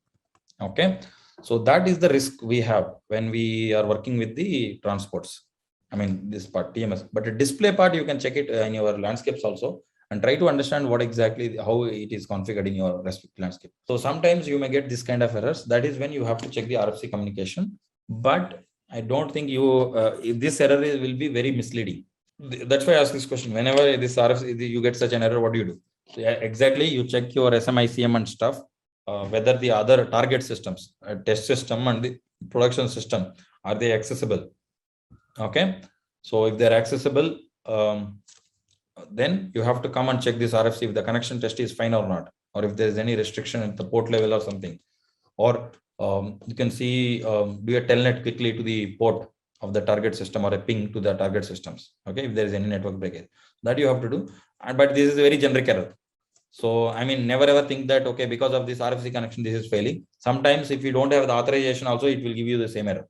Okay, so that is the risk we have when we are working with the transports. I mean, this part TMS, but the display part you can check it in your landscapes also and try to understand what exactly how it is configured in your respective landscape. So sometimes you may get this kind of errors. That is when you have to check the RFC communication. But I don't think you this error will be very misleading. That's why I ask this question. Whenever this RFC you get such an error, what do you do? So yeah, exactly, you check your SMICM and stuff, whether the other target systems, test system and the production system, are they accessible? Okay, so if they're accessible, then you have to come and check this RFC if the connection test is fine or not, or if there is any restriction at the port level or something, or you can see do a telnet quickly to the port of the target system or a ping to the target systems. Okay, if there is any network breakage, that you have to do. But this is a very generic error. So I mean, never ever think that okay, because of this RFC connection this is failing. Sometimes if you don't have the authorization also, it will give you the same error.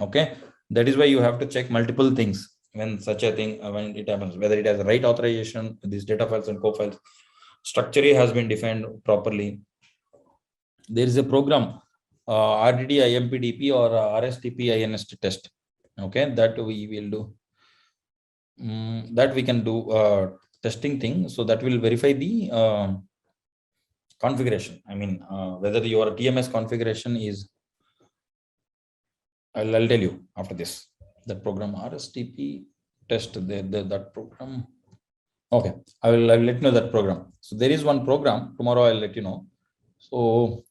Okay, that is why you have to check multiple things when such a thing when it happens, whether it has the right authorization, these data files and co-files structure has been defined properly. There is a program RDD IMPDP or RSTP INST test. Okay, that we will do. That we can do testing thing. So that will verify the configuration. I mean, whether your TMS configuration is. I'll tell you after this. That program RSTP test. That program. Okay, I will let you know that program. So there is one program. Tomorrow I'll let you know. So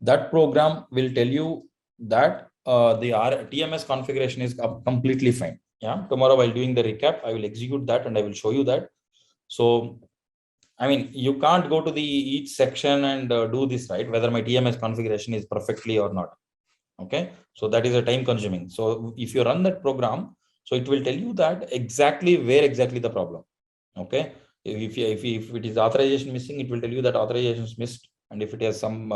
that program will tell you that the TMS configuration is completely fine. Yeah, tomorrow while doing the recap, I will execute that and I will show you that. So, I mean, you can't go to the each section and do this, right? Whether my TMS configuration is perfectly or not. Okay, so that is a time consuming. So if you run that program, so it will tell you that exactly where exactly the problem. Okay, if it is authorization missing, it will tell you that authorization is missed, and if it has some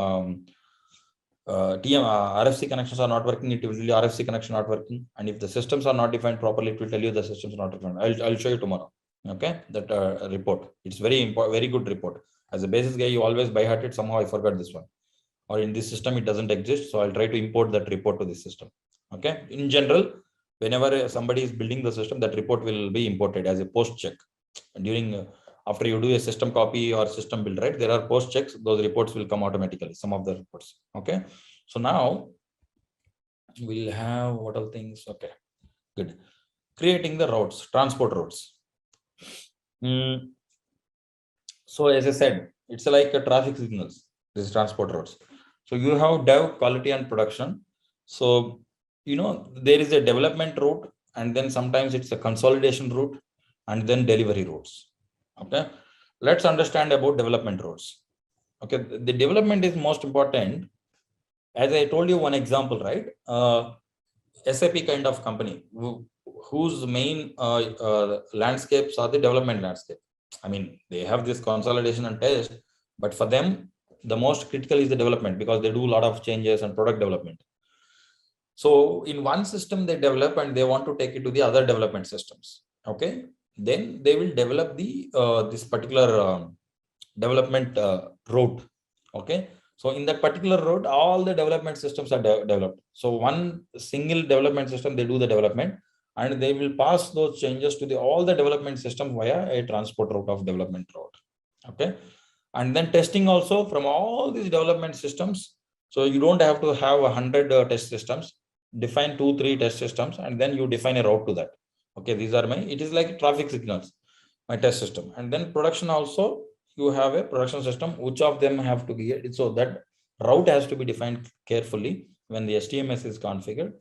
RFC connections are not working, it will tell you RFC connection not working, and if the systems are not defined properly, it will tell you the systems are not defined. I'll show you tomorrow. Okay, that report. It's very important, very good report. As a basis guy, you always by heart it. Somehow I forgot this one, or in this system it doesn't exist. So I'll try to import that report to this system. Okay, in general, whenever somebody is building the system, that report will be imported as a post check during. After you do a system copy or system build, right? There are post checks. Those reports will come automatically. Some of the reports. Okay. So now we'll have what all things. Okay. Good. Creating the routes, transport routes. So as I said, it's like a traffic signals. This transport routes. So you have dev, quality, and production. So there is a development route, and then sometimes it's a consolidation route, and then delivery routes. Okay, let's understand about development routes. Okay, the development is most important. As I told you one example, right? SAP kind of company whose main landscapes are the development landscape. I mean, they have this consolidation and test, but for them, the most critical is the development because they do a lot of changes and product development. So in one system they develop and they want to take it to the other development systems. Okay, then they will develop the this particular development route. Okay, so in that particular route, all the development systems are developed. So one single development system, they do the development, and they will pass those changes to the all the development system via a transport route of development route. Okay, and then testing also from all these development systems. So you don't have to have 100 test systems. Define 2-3 test systems, and then you define a route to that. Okay, these are my, it is like traffic signals, my test system. And then production also, you have a production system, which of them have to be it. So that route has to be defined carefully when the STMS is configured.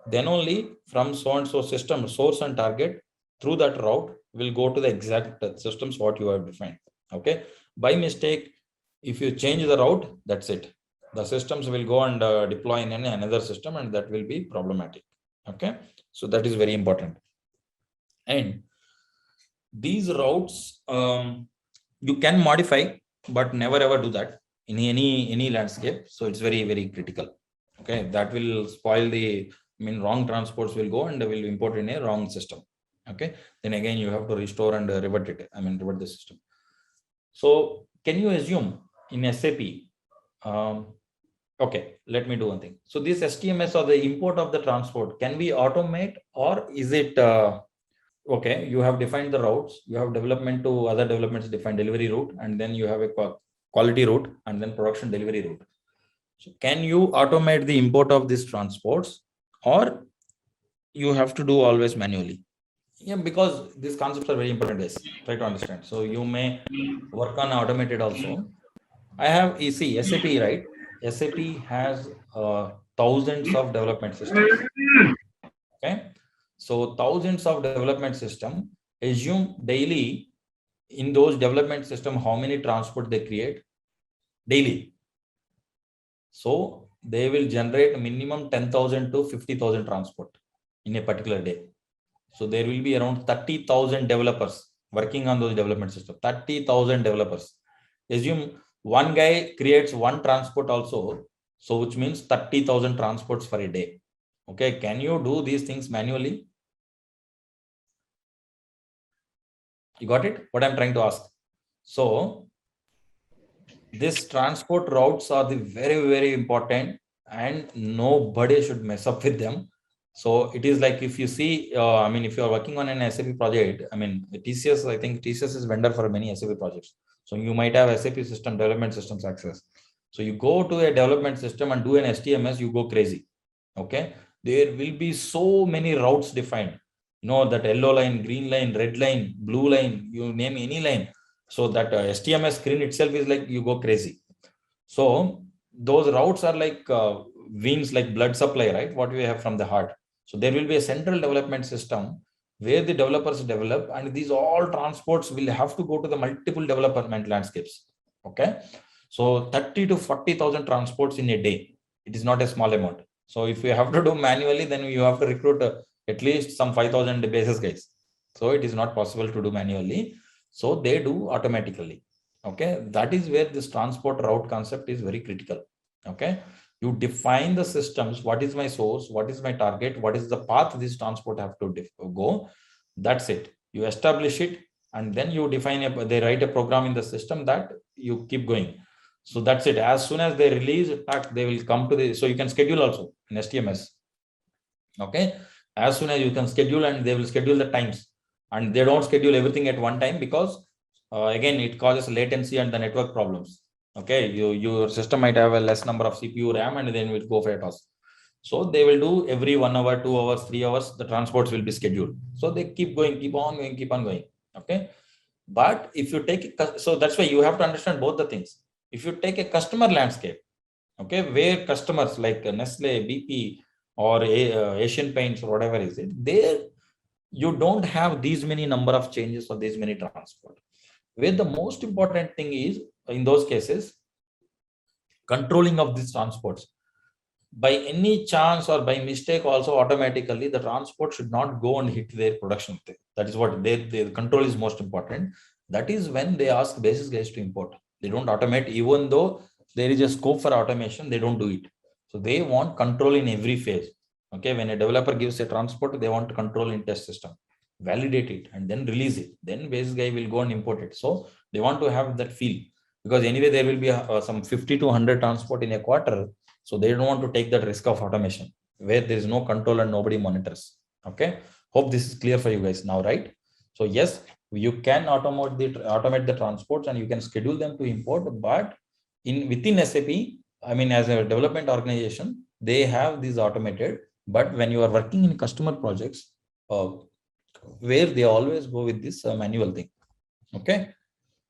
Then only from so and so system, source and target, through that route will go to the exact systems what you have defined. Okay, by mistake, if you change the route, that's it. The systems will go and deploy in another system, and that will be problematic. Okay, so that is very important. And these routes you can modify, but never ever do that in any landscape. So it's very critical. Okay, that will spoil the, I mean, wrong transports will go and they will import in a wrong system. Okay, then again you have to restore and revert it. I mean, revert the system. So can you assume in SAP? Okay, let me do one thing. So this STMS or the import of the transport, can we automate, or is it okay, you have defined the routes, you have development to other developments defined delivery route, and then you have a quality route, and then production delivery route. So can you automate the import of these transports, or you have to do always manually? Yeah, because these concepts are very important, guys. Try to understand. So you may work on automated also. I have, you see, SAP, right? SAP has thousands of development systems. Okay, so thousands of development system. Assume daily in those development system how many transport they create daily. So they will generate minimum 10,000 to 50,000 transport in a particular day. So there will be around 30,000 developers working on those development systems. 30,000 developers. Assume one guy creates one transport also, so which means 30,000 transports for a day. Okay, can you do these things manually? You got it? What I'm trying to ask. So these transport routes are the very important, and nobody should mess up with them. So it is like, if you see, I mean, if you are working on an SAP project, I mean, TCS, I think TCS is vendor for many SAP projects. So you might have SAP system, development systems access. So you go to a development system and do an STMS, you go crazy. Okay, there will be so many routes defined. You know, that yellow line, green line, red line, blue line, you name any line. So that STMS screen itself is like, you go crazy. So those routes are like veins, like blood supply, right? What we have from the heart. So there will be a central development system where the developers develop, and these all transports will have to go to the multiple development landscapes. Okay, so 30 to 40,000 transports in a day. It is not a small amount. So if you have to do manually, then you have to recruit at least some 5,000 basis guys. So it is not possible to do manually. So they do automatically. Okay, that is where this transport route concept is very critical. Okay, you define the systems. What is my source? What is my target? What is the path this transport have to go? That's it. You establish it, and then you define a, they write a program in the system that you keep going. So that's it. As soon as they release, they will come to the, so you can schedule also in STMS. Okay, as soon as you can schedule, and they will schedule the times, and they don't schedule everything at one time, because again, it causes latency and the network problems. Okay, your system might have a less number of CPU RAM, and then it will go for a toss. So they will do every 1 hour, 2 hours, 3 hours, the transports will be scheduled. So they keep going, keep on going, keep on going. Okay, but if you take it, so that's why you have to understand both the things. If you take a customer landscape, okay, where customers like Nestle, BP, or Asian Paints, or whatever is it, there you don't have these many number of changes or these many transport. Where the most important thing is, in those cases, controlling of these transports. By any chance or by mistake also, automatically the transport should not go and hit their production. That is what their control is most important. That is when they ask basis guys to import. They don't automate, even though there is a scope for automation, they don't do it. So they want control in every phase. Okay, when a developer gives a transport, they want to control in test system, validate it, and then release it. Then base guy will go and import it. So they want to have that feel, because anyway there will be some 50 to 100 transport in a quarter. So they don't want to take that risk of automation where there is no control and nobody monitors. Okay, hope this is clear for you guys now, right? So yes, you can automate the transports and you can schedule them to import, but within SAP, I mean, as a development organization, they have these automated. But when you are working in customer projects, where they always go with this manual thing. Okay,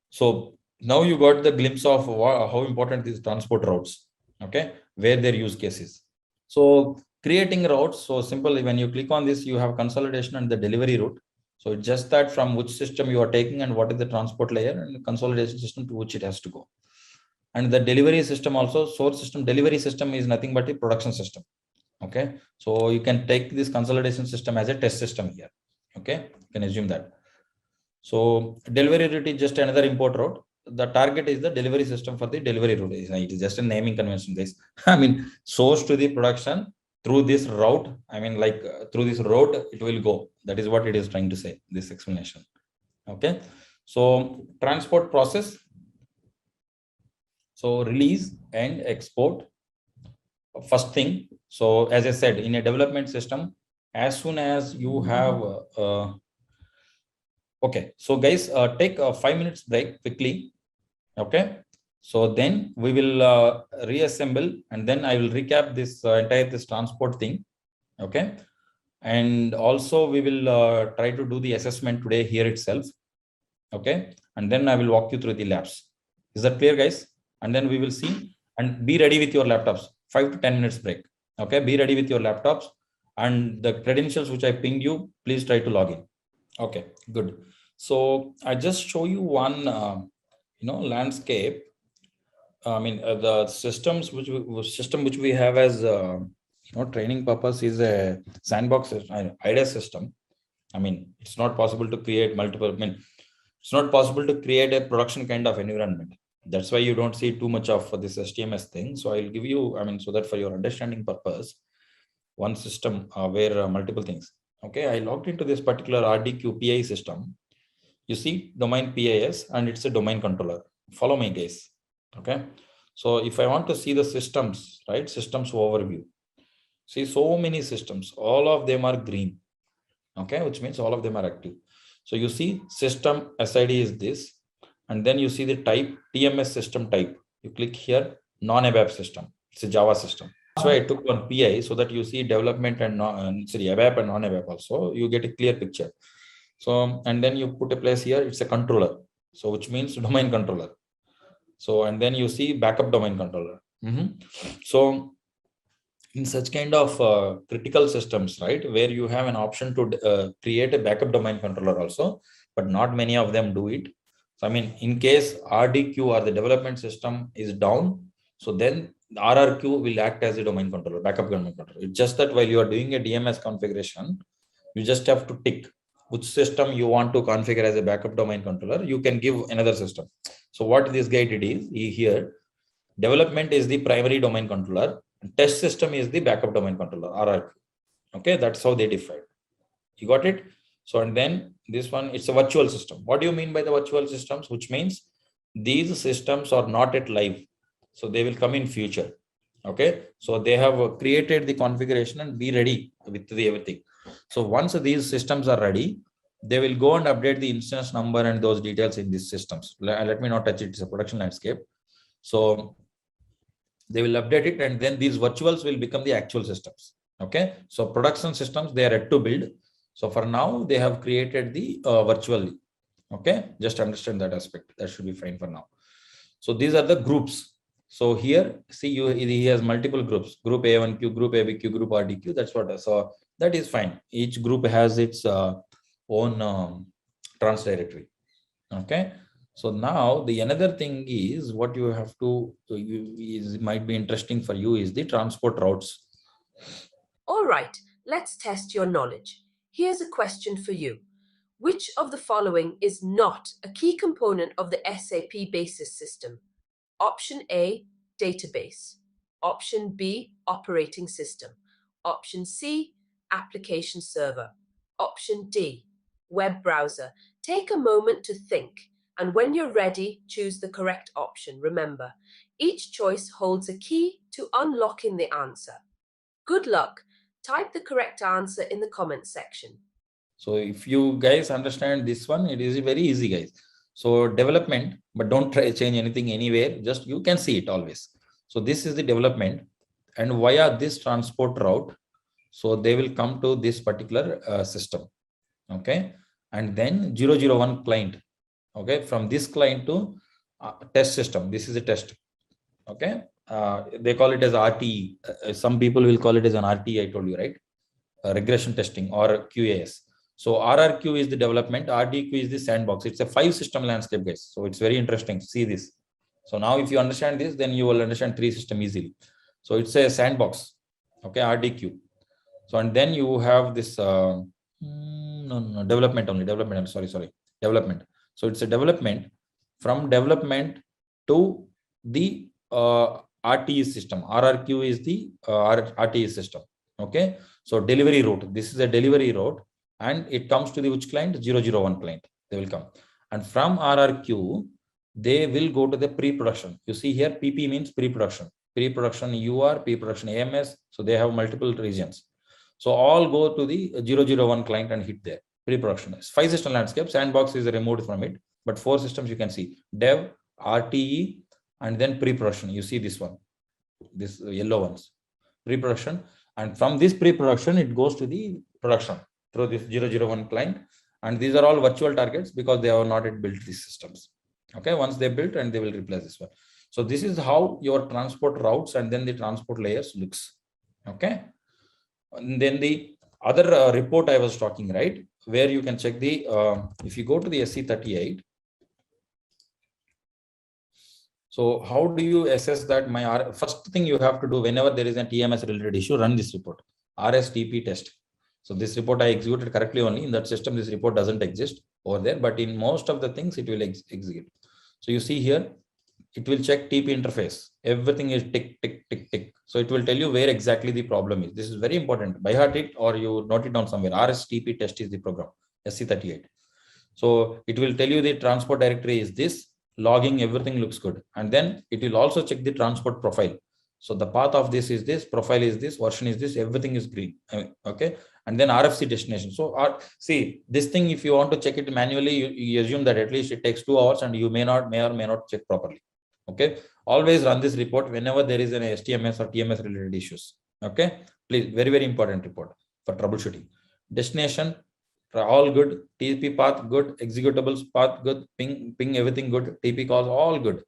so now you got the glimpse of how important these transport routes. Okay, where their use cases. So creating routes, so simple. When you click on this, you have consolidation and the delivery route. So it's just that from which system you are taking and what is the transport layer and the consolidation system to which it has to go. And the delivery system also, source system, delivery system is nothing but a production system. Okay, so you can take this consolidation system as a test system here. Okay, you can assume that. So delivery route is just another import route. The target is the delivery system for the delivery route. It is just a naming convention, guys. I mean, source to the production through this route. I mean, like through this road, it will go. That is what it is trying to say, this explanation. Okay, so transport process. So release and export. First thing, so as I said, in a development system, as soon as you have okay, so guys, take a 5 minutes break quickly. Okay, so then we will reassemble and then I will recap this entire this transport thing. Okay, and also we will try to do the assessment today here itself. Okay, and then I will walk you through the labs. Is that clear, guys? And then we will see, and be ready with your laptops. 5 to 10 minutes break. Okay, be ready with your laptops and the credentials which I pinged you, please try to log in. Okay, good. So I just show you one landscape. I mean, the systems which we have as training purpose is a sandbox IDEA system. I mean, it's not possible to create multiple. I mean, it's not possible to create a production kind of environment. That's why you don't see too much of this STMS thing. So I'll give you, I mean, so that for your understanding purpose, one system where multiple things. Okay, I logged into this particular RDQ PI system. You see domain PIS and it's a domain controller. Follow me, guys. Okay, so if I want to see the systems, right, systems overview, see so many systems, all of them are green. Okay, which means all of them are active. So you see system SID is this, and then you see the type TMS system type. You click here, non-ABAP system. It's a Java system. That's why I took one PI so that you see development and ABAP and non-ABAP also. You get a clear picture. So, and then you put a place here, it's a controller. So, which means domain controller. So, and then you see backup domain controller. So, in such kind of critical systems, right, where you have an option to create a backup domain controller also, but not many of them do it. So, I mean, in case RDQ or the development system is down, so then the RRQ will act as a domain controller, backup domain controller. It's just that while you are doing a DMS configuration, you just have to tick which system you want to configure as a backup domain controller. You can give another system. So what this guy did is, here, development is the primary domain controller, test system is the backup domain controller, RRQ. Okay, that's how they define. You got it? So, and then this one, it's a virtual system. What do you mean by the virtual systems? Which means these systems are not at live. So they will come in future. Okay, so they have created the configuration and be ready with the everything. So once these systems are ready, they will go and update the instance number and those details in these systems. Let me not touch it. It's a production landscape. So they will update it, and then these virtuals will become the actual systems. Okay, so production systems, they are yet to build. So for now, they have created the virtual. Okay, just understand that aspect. That should be fine for now. So these are the groups. So here, see, he has multiple groups: group A1Q, group ABQ, group RDQ. That's what. So that is fine. Each group has its own trans directory. Okay. So now the another thing is what you have to might be interesting for you is the transport routes. All right, let's test your knowledge. Here's a question for you. Which of the following is not a key component of the SAP Basis system? Option A, database. Option B, operating system. Option C, application server. Option D, web browser. Take a moment to think, and when you're ready, choose the correct option. Remember, each choice holds a key to unlocking the answer. Good luck. Type the correct answer in the comment section. So if you guys understand this one, it is very easy, guys. So development, but don't try change anything anywhere. Just you can see it always. So this is the development, and via this transport route, so they will come to this particular system. Okay, and then 001 client. Okay, from this client to test system. This is a test. Okay, they call it as RTE. Some people will call it as an RTE. I told you, right? Regression testing or QAS. So RRQ is the development, RDQ is the sandbox. It's a 5-system landscape, guys. So it's very interesting. See this. So now if you understand this, then you will understand 3 system easily. So it's a sandbox. Okay, RDQ. So and then you have this development only. Development. Sorry. Development. So it's a development. From development to the RTE system. RRQ is the RTE system. Okay. So delivery route, this is a delivery route, and it comes to the which client? 001 client. They will come. And from RRQ, they will go to the pre-production. You see here, PP means pre-production. Pre-production UR, pre-production AMS. So they have multiple regions. So all go to the 001 client and hit there. Pre-production is 5-system landscape. Sandbox is removed from it, but 4 systems you can see: dev, RTE, and then pre-production. You see this one, this yellow ones, pre-production. And from this pre-production, it goes to the production through this 001 client. And these are all virtual targets because they have not yet built these systems. Okay, once they built, and they will replace this one. So this is how your transport routes and then the transport layers looks. Okay. And then the other report I was talking, right, where you can check the, if you go to the SC38, so how do you assess that first thing you have to do whenever there is a TMS related issue, run this report, RSTP test. So this report I executed correctly only. In that system, this report doesn't exist over there, but in most of the things it will execute. So you see here, it will check TP interface. Everything is tick, tick, tick, tick. So it will tell you where exactly the problem is. This is very important. By heart it, or you note it down somewhere. RSTP test is the program, SC38. So it will tell you the transport directory is this, logging, everything looks good. And then it will also check the transport profile. So the path of this is this, profile is this, version is this, everything is green. Okay. And then RFC destination. So see this thing, if you want to check it manually, you assume that at least it takes 2 hours and you may or may not check properly. Okay. Always run this report whenever there is an STMS or TMS related issues. Okay. Please, very, very important report for troubleshooting. Destination, all good. TP path good. Executables path good. Ping everything good. TP calls all good.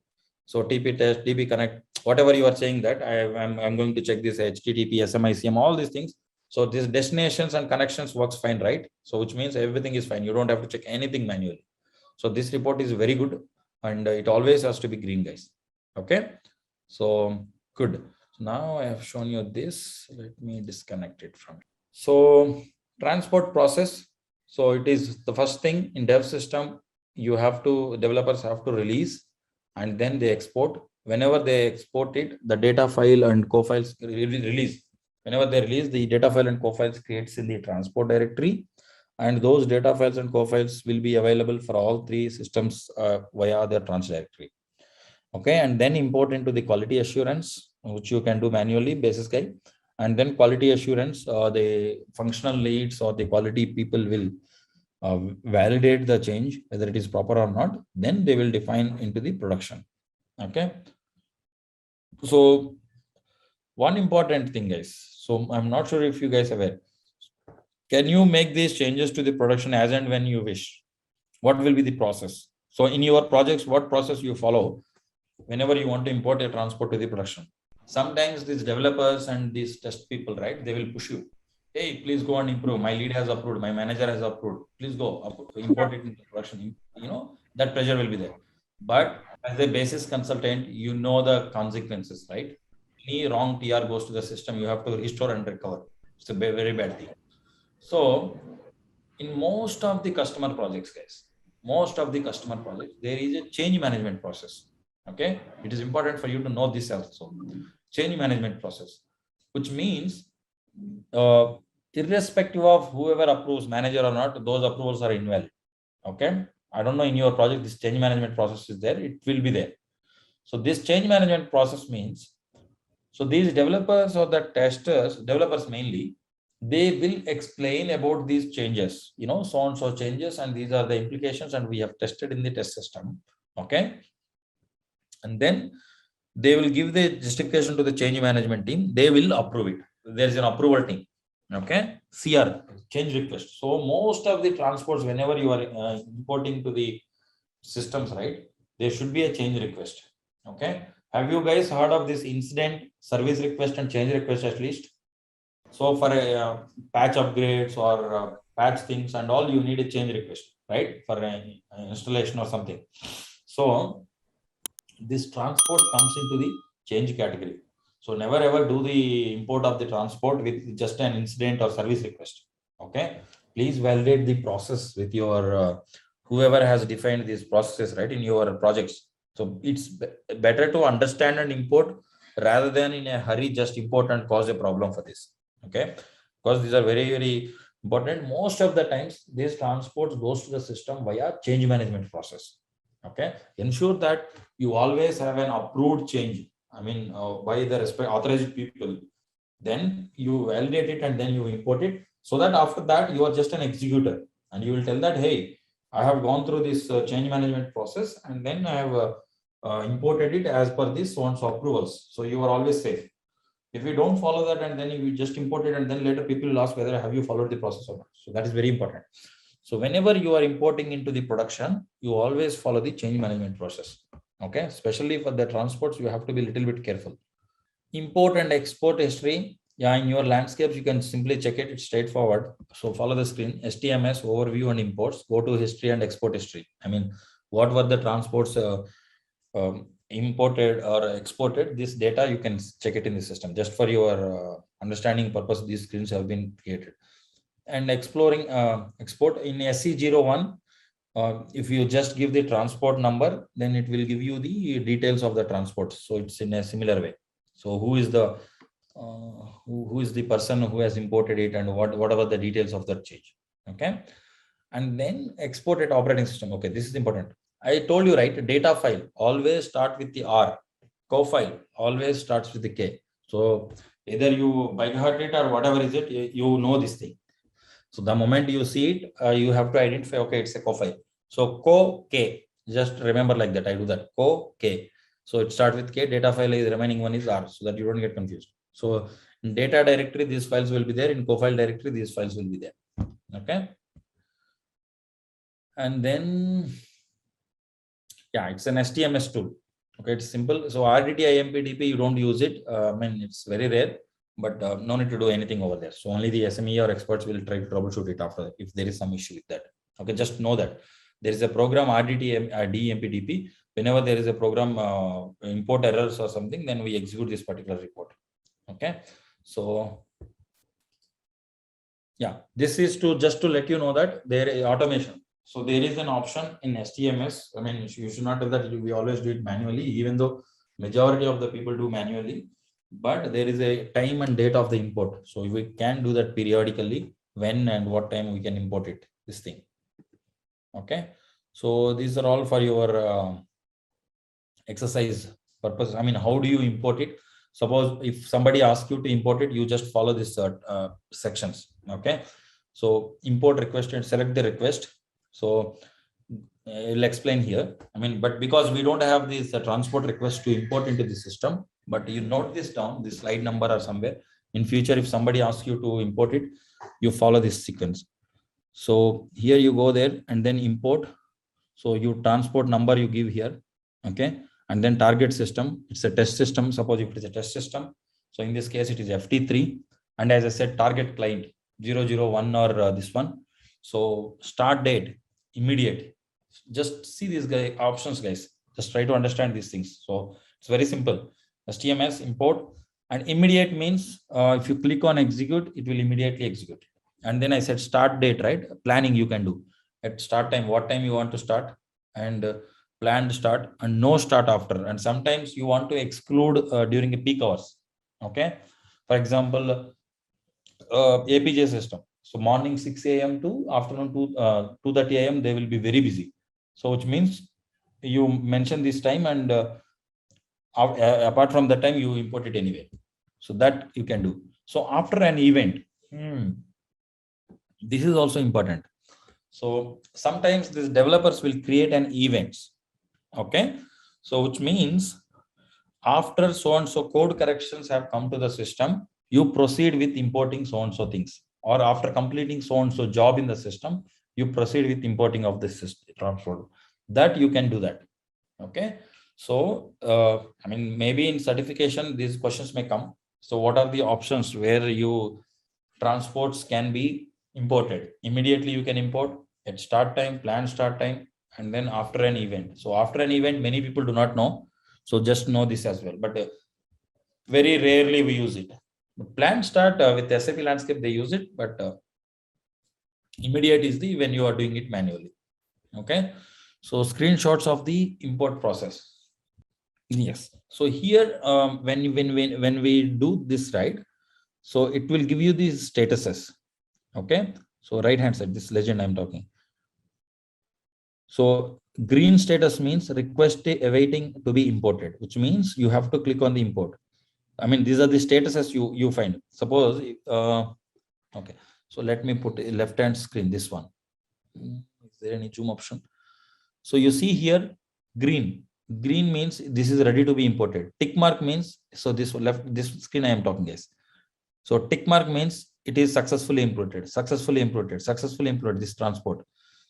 So TP test, TP connect, whatever you are saying that I'm going to check this HTTP, SMICM, all these things. So these destinations and connections works fine, right? So which means everything is fine. You don't have to check anything manually. So this report is very good, and it always has to be green, guys. Okay. So good. So now I have shown you this. Let me disconnect it from it. So transport process. So it is the first thing in dev system. Developers have to release, and then they export. Whenever they export it, the data file and co-files release. Whenever they release, the data file and co-files creates in the transport directory, and those data files and co-files will be available for all 3 systems via the trans directory. Okay, and then import into the quality assurance, which you can do manually, basis guide. And then quality assurance, the functional leads or the quality people will validate the change, whether it is proper or not. Then they will define into the production. Okay. So one important thing, guys. So I'm not sure if you guys are aware. Can you make these changes to the production as and when you wish? What will be the process? So in your projects, what process you follow whenever you want to import a transport to the production? Sometimes these developers and these test people, right, they will push you. Hey, please go and improve. My lead has approved. My manager has approved. Please go import it into production. You know, that pressure will be there. But as a basis consultant, you know the consequences, right? Any wrong TR goes to the system, you have to restore and recover. It's a very bad thing. So in most of the customer projects, guys, there is a change management process. Okay. It is important for you to know this also. Change management process, which means irrespective of whoever approves, manager or not, those approvals are invalid. Okay. I don't know in your project, this change management process is there. It will be there. So this change management process means, so these developers or the testers, developers mainly, they will explain about these changes, so and so changes, and these are the implications, and we have tested in the test system. Okay. And then they will give the justification to the change management team. They will approve it. There is an approval team. Okay. CR, change request. So most of the transports, whenever you are importing to the systems, right, there should be a change request. Okay. Have you guys heard of this incident, service request and change request at least? So for a patch upgrades or patch things and all, you need a change request, right? For an installation or something. So this transport comes into the change category. So never ever do the import of the transport with just an incident or service request. Okay. Please validate the process with your whoever has defined these processes, right, in your projects. So it's better to understand and import rather than in a hurry just import and cause a problem for this. Okay. Because these are very, very important. Most of the times these transports goes to the system via change management process. Okay. Ensure that you always have an approved change. I mean, by the authorized people. Then you validate it and then you import it, so that after that you are just an executor and you will tell that, hey, I have gone through this change management process and then I have imported it as per this so and so approvals. So you are always safe. If you don't follow that and then you just import it and then later people will ask whether have you followed the process or not. So that is very important. So whenever you are importing into the production, you always follow the change management process. Okay. Especially for the transports, you have to be a little bit careful. Import and export history. Yeah, in your landscapes, you can simply check it. It's straightforward. So follow the screen. STMS overview and imports. Go to history and export history. I mean, what were the transports imported or exported? This data you can check it in the system. Just for your understanding purpose, these screens have been created. And exploring export in SE01. If you just give the transport number, then it will give you the details of the transport. So it's in a similar way. So who is the who is the person who has imported it and whatever the details of that change. Okay. And then exported operating system. Okay, this is important. I told you, right, data file always start with the R. Co-file always starts with the K. So either you by heart it or whatever is it, you know this thing. So the moment you see it, you have to identify, okay, it's a co-file. So co-K, just remember like that. I do that. Co-K. So it starts with K, data file is remaining one is R, so that you don't get confused. So in data directory, these files will be there. In co-file directory, these files will be there. Okay. And then, yeah, it's an STMS tool. Okay, it's simple. So RDT, IMPDP, you don't use it. I mean, it's very rare, but no need to do anything over there. So only the SME or experts will try to troubleshoot it after that if there is some issue with that. Okay, just know that there is a program RDT, DMPDP. Whenever there is a program import errors or something, then we execute this particular report. Okay, so yeah, this is to just to let you know that there is automation. So there is an option in STMS. I mean, you should not do that. We always do it manually, even though majority of the people do manually. But there is a time and date of the import. So we can do that periodically, when and what time we can import it, this thing. Okay. So these are all for your exercise purpose. I mean, how do you import it? Suppose if somebody asks you to import it, you just follow this sections. Okay. So import request and select the request. So I'll explain here. I mean, but because we don't have this transport request to import into the system, but you note this down, this slide number or somewhere. In future, if somebody asks you to import it, you follow this sequence. So here you go there and then import. So you transport number you give here. Okay. And then target system. It's a test system. Suppose if it is a test system. So in this case, it is FT3. And as I said, target client 001 or this one. So start date, immediate. Just see these options, guys. Just try to understand these things. So it's very simple. STMS import and immediate means if you click on execute, it will immediately execute. And then I said start date, right? Planning you can do at start time, what time you want to start, and planned start and no start after. And sometimes you want to exclude during a peak hours. Okay. For example, APJ system. So morning 6 a.m. to afternoon 2:30 a.m. they will be very busy. So which means you mention this time, and apart from that time you import it anyway. So that you can do. So after an event, this is also important. So sometimes these developers will create an events. Okay. So which means after so and so code corrections have come to the system, you proceed with importing so and so things. Or after completing so and so job in the system, you proceed with importing of this system transport. That you can do that. Okay. So I mean, maybe in certification these questions may come. So what are the options where you transports can be imported? Immediately you can import at start time, planned start time, and then after an event. So after an event, many people do not know. So just know this as well. But very rarely we use it. Planned start with SAP landscape, they use it, but immediate is the when you are doing it manually. Okay. So screenshots of the import process. Yes. So here, when we do this, right, so it will give you these statuses. Okay. So right hand side, this legend I'm talking. So green status means request awaiting to be imported, which means you have to click on the import. I mean, these are the statuses you find. Suppose, okay. So let me put a left hand screen, this one. Is there any zoom option? So you see here, green. Green means this is ready to be imported. Tick mark means, so this screen I am talking, guys. So tick mark means it is successfully imported, successfully imported, successfully imported, this transport.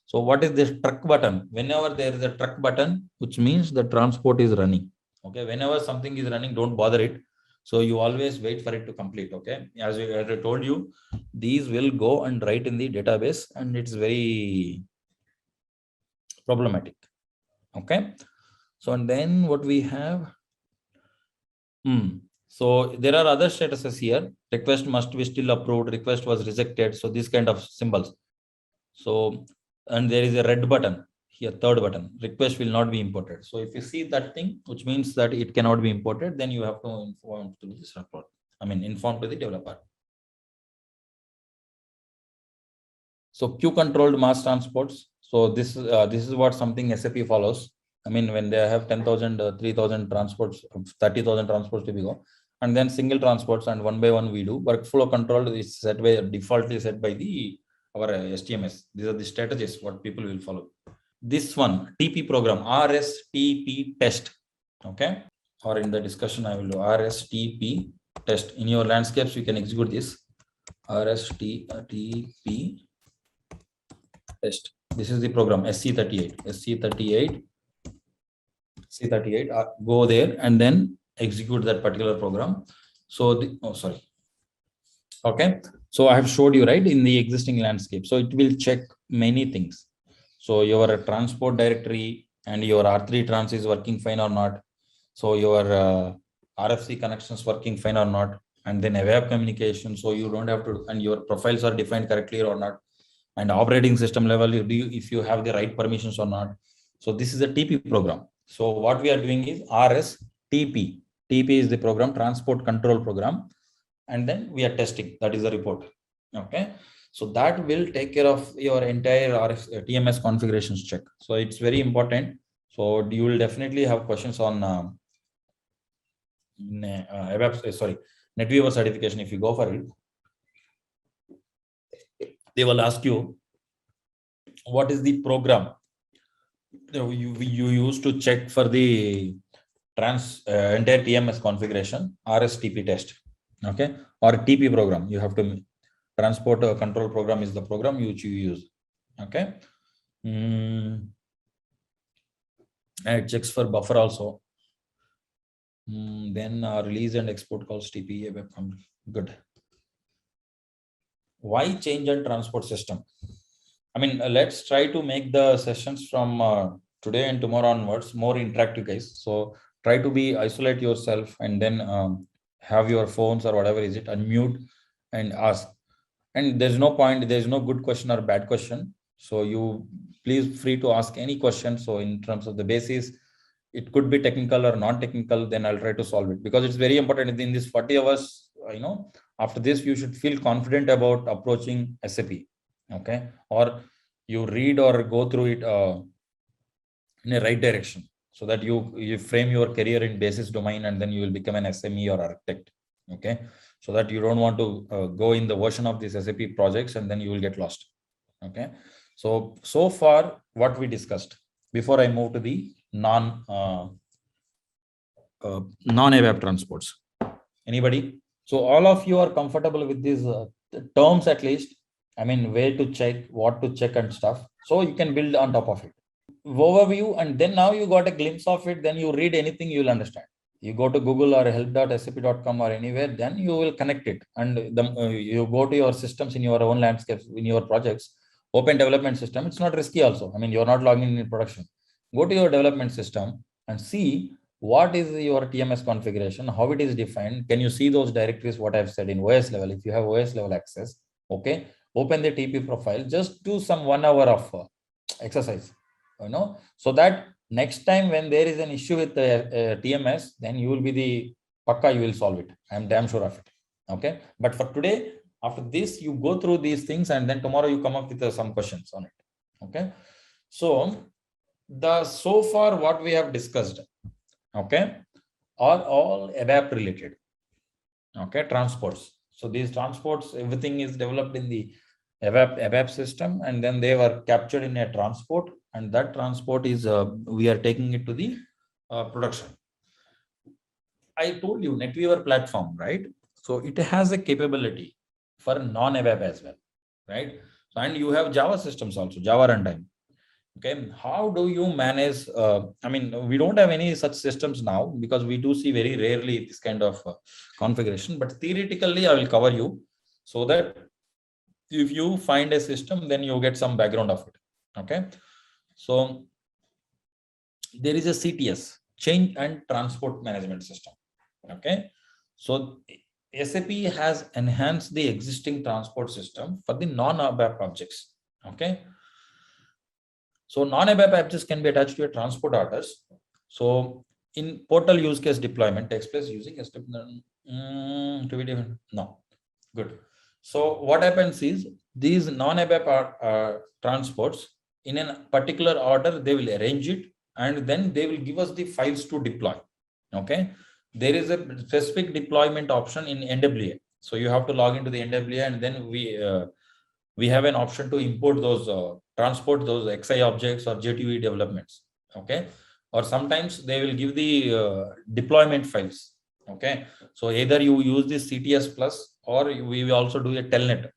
So what is this truck button? Whenever there is a truck button, which means the transport is running. Okay. Whenever something is running, don't bother it. So you always wait for it to complete. Okay. As I told you, these will go and write in the database, and it's very problematic. Okay. So, and then what we have, so there are other statuses here. Request must be still approved. Request was rejected. So this kind of symbols. So, and there is a red button here, third button, request will not be imported. So if you see that thing, which means that it cannot be imported, then you have to inform to this report. I mean, inform to the developer. So queue controlled mass transports. So this is what something SAP follows. I mean, when they have 10,000, 3,000 transports, 30,000 transports to be go, and then single transports, and one by one we do. Workflow control is set by defaultly set by our STMS. These are the strategies what people will follow. This one, TP program, RSTP test. Okay. Or in the discussion, I will do RSTP test. In your landscapes, you can execute this RSTP test. This is the program SC38. Go there and then execute that particular program. So okay. So I have showed you, right, in the existing landscape. So it will check many things. So your transport directory and your R3 trans is working fine or not. So your RFC connections working fine or not. And then a web communication. So you don't have to, and your profiles are defined correctly or not. And operating system level, if you have the right permissions or not. So this is a TP program. So what we are doing is RSTP. TP is the program, transport control program. And then we are testing. That is the report. Okay. So that will take care of your entire TMS configurations check. So it's very important. So you will definitely have questions on NetWeaver certification. If you go for it, they will ask you, what is the program you use to check for the entire TMS configuration? RSTP test. Okay. Or TP program. You have to transport control program is the program which you use. Okay. And it checks for buffer also. Then release and export calls TP. Good. Why change and transport system? I mean, let's try to make the sessions from today and tomorrow onwards more interactive, guys. So try to isolate yourself, and then have your phones or whatever is it, unmute and ask. And there's no point, there's no good question or bad question. So you please free to ask any question. So in terms of the basis, it could be technical or non-technical, then I'll try to solve it, because it's very important in this 40 hours after this, you should feel confident about approaching SAP. Okay. Or you read or go through it in a right direction, so that you frame your career in basis domain, and then you will become an SME or architect. Okay. So that you don't want to go in the version of these SAP projects and then you will get lost. Okay. So far what we discussed, before I move to the non-ABAP transports. Anybody? So all of you are comfortable with these terms at least. I mean, where to check, what to check and stuff. So you can build on top of it. Overview, and then now you got a glimpse of it, then you read anything, you will understand. You go to Google or help.sap.com or anywhere, then you will connect it. And you go to your systems in your own landscapes, in your projects, open development system. It's not risky also. I mean, you're not logging in production. Go to your development system and see what is your TMS configuration, how it is defined. Can you see those directories, what I've said in OS level? If you have OS level access, okay, open the TP profile, just do some 1 hour of exercise, so that next time when there is an issue with the TMS, then you will be the pakka, you will solve it. I'm damn sure of it. Okay. But for today, after this, you go through these things and then tomorrow you come up with some questions on it. Okay. So far what we have discussed, okay, are all ABAP related. Okay. Transports. So these transports, everything is developed in the ABAP system, and then they were captured in a transport, and that transport is we are taking it to the production. I told you NetWeaver platform, right? So it has a capability for non-ABAP as well, right? So, and you have Java systems also, Java runtime. Okay, how do you manage? I mean, we don't have any such systems now because we do see very rarely this kind of configuration. But theoretically, I will cover you so that if you find a system, then you get some background of it. Okay. So there is a CTS, change and transport management system. Okay. So SAP has enhanced the existing transport system for the non-ABAP objects. Okay. So non-ABAP objects can be attached to your transport orders. So in portal use case deployment takes place using no. Good. So what happens is these non-ABAP transports in a particular order, they will arrange it and then they will give us the files to deploy. Okay. There is a specific deployment option in NWA. So you have to log into the NWA and then we have an option to import those, transport those XI objects or J2E developments. Okay. Or sometimes they will give the deployment files. Okay. So either you use this CTS plus, or we will also do a telnet,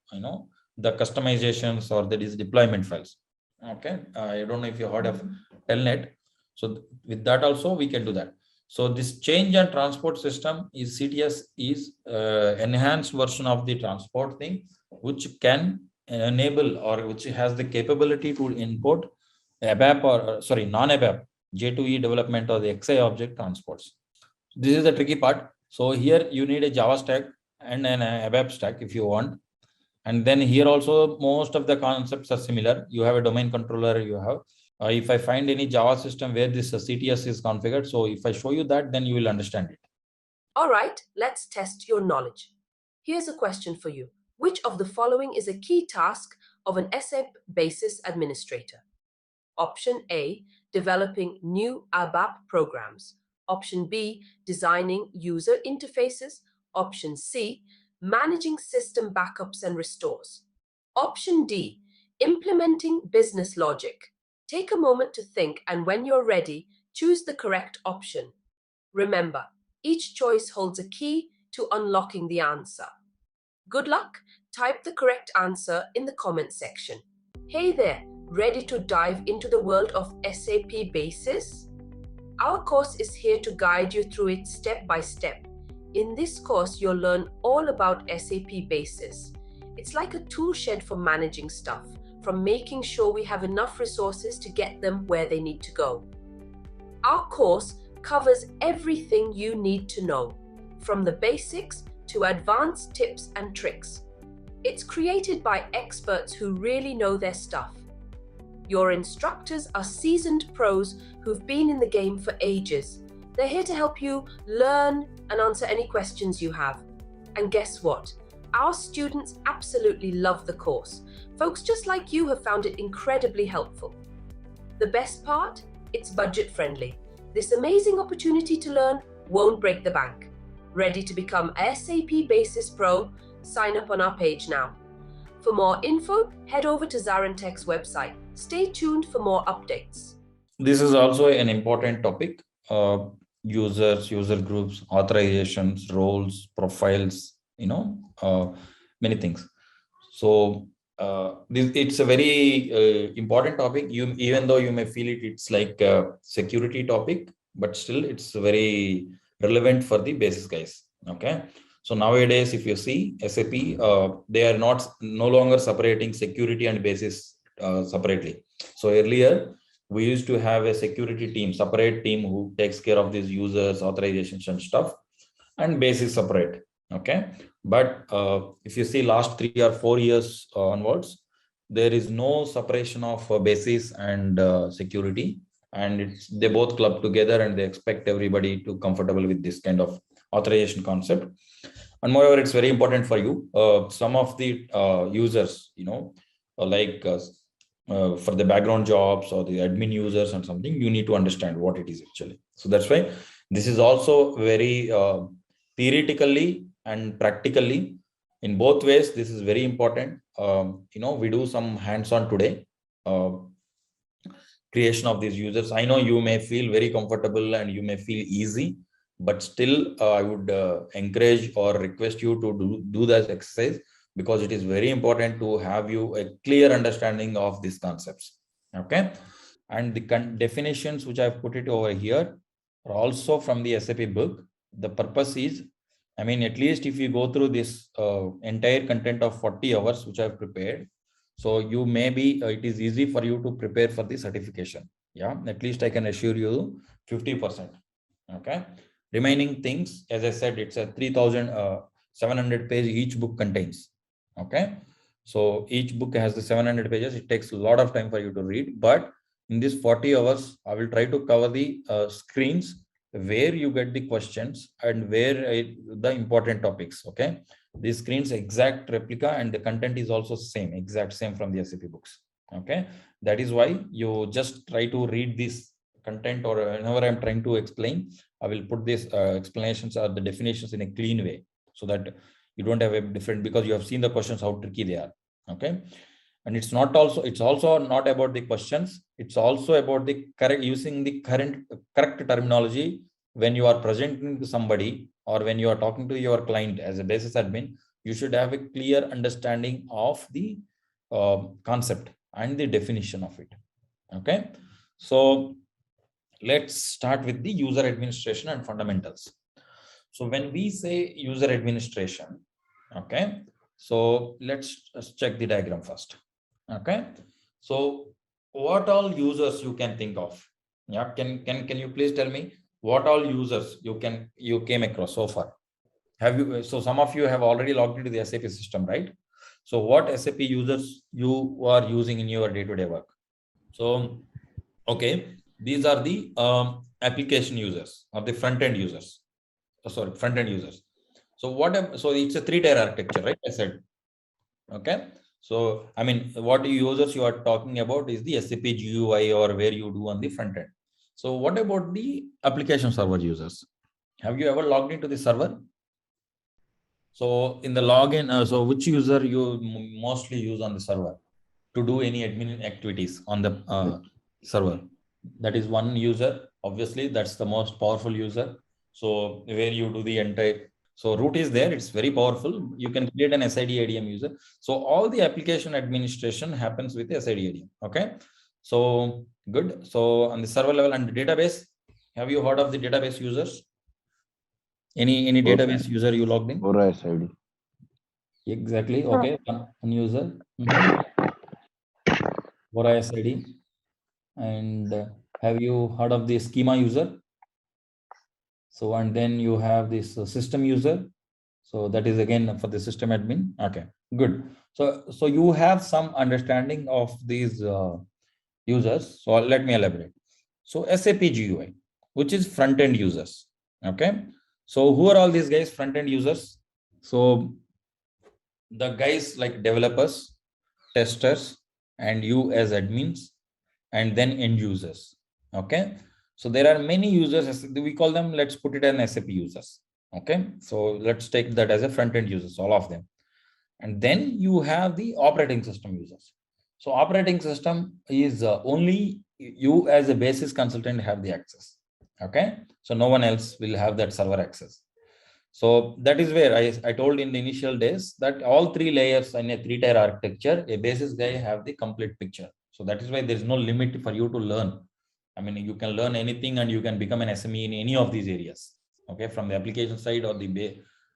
the customizations or that is deployment files. Okay. I don't know if you heard of telnet. So with that also we can do that. So this change and transport system is CTS is enhanced version of the transport thing, which can enable or which has the capability to import ABAP or non-ABAP J2E development or the XI object transports. This is the tricky part. So here you need a Java stack and an ABAP stack if you want. And then here also most of the concepts are similar. You have a domain controller, you have if I find any Java system where this CTS is configured, so if I show you that, then you will understand it. All right, let's test your knowledge. Here's a question for you. Which of the following is a key task of an SAP Basis administrator? Option A, developing new ABAP programs. Option B, designing user interfaces. Option C, managing system backups and restores. Option D, implementing business logic. Take a moment to think, and when you're ready, choose the correct option. Remember, each choice holds a key to unlocking the answer. Good luck! Type the correct answer in the comment section. Hey there, ready to dive into the world of SAP Basis? Our course is here to guide you through it step by step. In this course, you'll learn all about SAP Basis. It's like a tool shed for managing stuff, from making sure we have enough resources to get them where they need to go. Our course covers everything you need to know, from the basics to advanced tips and tricks. It's created by experts who really know their stuff. Your instructors are seasoned pros who've been in the game for ages. They're here to help you learn and answer any questions you have. And guess what? Our students absolutely love the course. Folks just like you have found it incredibly helpful. The best part? It's budget friendly. This amazing opportunity to learn won't break the bank. Ready to become SAP Basis Pro? Sign up on our page now. For more info, head over to ZaranTech's website. Stay tuned for more updates. This is also an important topic. Users, user groups, authorizations, roles, profiles, many things. So it's a very important topic. Even though you may feel it's like a security topic, but still it's very relevant for the basis guys. Okay. So nowadays, if you see SAP, they are no longer separating security and basis separately. So earlier, we used to have a security team, separate team who takes care of these users, authorizations and stuff, and basis separate. Okay. But if you see last 3 or 4 years onwards, there is no separation of basis and security, and they both club together, and they expect everybody to comfortable with this kind of authorization concept. And moreover, it's very important for you. Some of the users, for the background jobs or the admin users and something, you need to understand what it is actually. So that's why this is also very theoretically and practically, in both ways, this is very important. We do some hands-on today, creation of these users. I know you may feel very comfortable and you may feel easy, but still I would encourage or request you to do that exercise, because it is very important to have you a clear understanding of these concepts. Okay. And the definitions which I've put it over here are also from the SAP book. The purpose is, at least if you go through this entire content of 40 hours, which I've prepared, so you may be, it is easy for you to prepare for the certification. Yeah, at least I can assure you 50%. Okay. Remaining things, as I said, it's a 3,700 page each book contains. Okay. So each book has the 700 pages. It takes a lot of time for you to read, but in this 40 hours, I will try to cover the screens where you get the questions and where the important topics. Okay. These screens exact replica, and the content is also exact same from the SAP books. Okay. That is why you just try to read this content, or whenever I'm trying to explain, I will put these explanations or the definitions in a clean way, so that you don't have a different, because you have seen the questions, how tricky they are. Okay. And it's also not about the questions. It's also about the using the correct terminology when you are presenting to somebody, or when you are talking to your client as a basis admin. You should have a clear understanding of the concept and the definition of it. Okay. So let's start with the user administration and fundamentals. So when we say user administration, okay, so let's check the diagram first. Okay, so what all users you can think of? Yeah, can you please tell me what all users you came across so far? Have you? So some of you have already logged into the SAP system, right? So what SAP users you are using in your day-to-day work? So okay, these are the application users or the front-end users. Front-end users. So so it's a 3-tier architecture, right? I said. Okay. So, what users you are talking about is the SAP GUI, or where you do on the front end. So what about the application server users? Have you ever logged into the server? So in the login, so which user you mostly use on the server to do any admin activities on the server? That is one user. Obviously, that's the most powerful user. So where you do the entire, so root is there. It's very powerful. You can create an SID ADM user. So all the application administration happens with SID ADM. Okay. So good. So on the server level and the database, have you heard of the database users? Any database user you logged in? Or SID. Exactly. Okay. One user. Or SID. And have you heard of the schema user? So, and then you have this system user. So that is again for the system admin. Okay, good. So you have some understanding of these users. So let me elaborate. So SAP GUI, which is front-end users. Okay. So who are all these guys? Front-end users. So the guys like developers, testers, and you as admins, and then end users. Okay. So there are many users, we call them, let's put it as SAP users. Okay. So let's take that as a front-end users, all of them. And then you have the operating system users. So operating system is only you as a basis consultant have the access. Okay. So no one else will have that server access. So that is where I told in the initial days that all three layers in a three-tier architecture, a basis guy have the complete picture. So that is why there is no limit for you to learn. I mean, you can learn anything and you can become an SME in any of these areas. Okay, from the application side or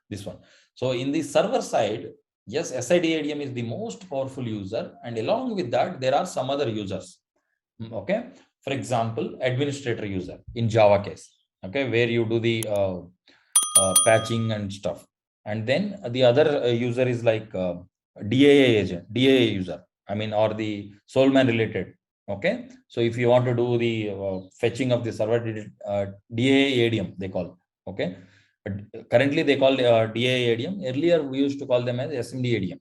this one. So in the server side, yes, SIDADM is the most powerful user, and along with that, there are some other users. Okay, for example, administrator user in Java case. Okay, where you do the patching and stuff. And then the other user is like DAA agent, DAA user. I mean, or the Solman related. Okay. So if you want to do the fetching of the server, DAA ADM, they call. Okay. But currently they call DAA ADM. Earlier we used to call them as SMD ADM.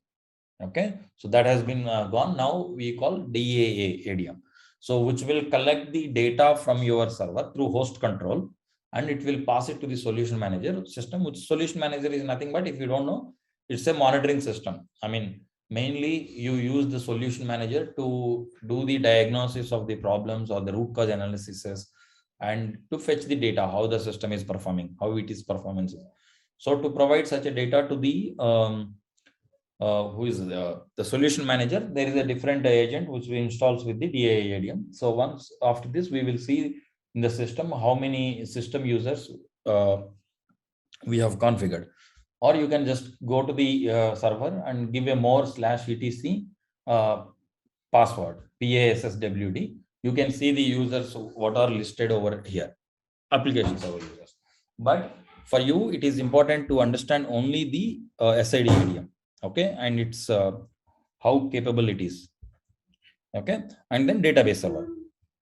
Okay. So that has been gone. Now we call DAA ADM. So which will collect the data from your server through host control, and it will pass it to the solution manager system, which solution manager is nothing but, if you don't know, it's a monitoring system. I mean, mainly you use the solution manager to do the diagnosis of the problems or the root cause analysis, and to fetch the data, how the system is performing, how it is performance. So to provide such a data to the who is the solution manager, there is a different agent which we installs with the DAADM. So once after this, we will see in the system how many system users we have configured. Or you can just go to the server and give a more/etc password, PASSWD. You can see the users what are listed over here, application server users. But for you, it is important to understand only the SIDADM. Okay, and it's how capable it is. Okay, and then database server.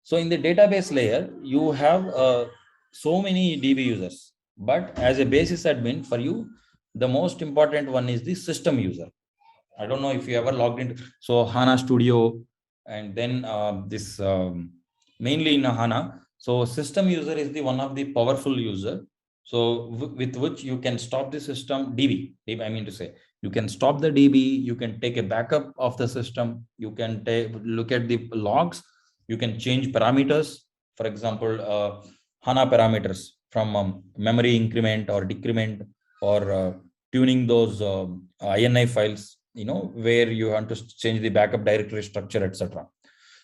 So in the database layer, you have so many DB users, but as a basis admin for you, the most important one is the system user. I don't know if you ever logged into, so HANA Studio, and then this mainly in HANA. So system user is the one of the powerful user. So with which you can stop the system DB, I mean to say, you can stop the DB, you can take a backup of the system, you can look at the logs, you can change parameters. For example, HANA parameters from memory increment or decrement, or tuning those INI files, where you want to change the backup directory structure, etc.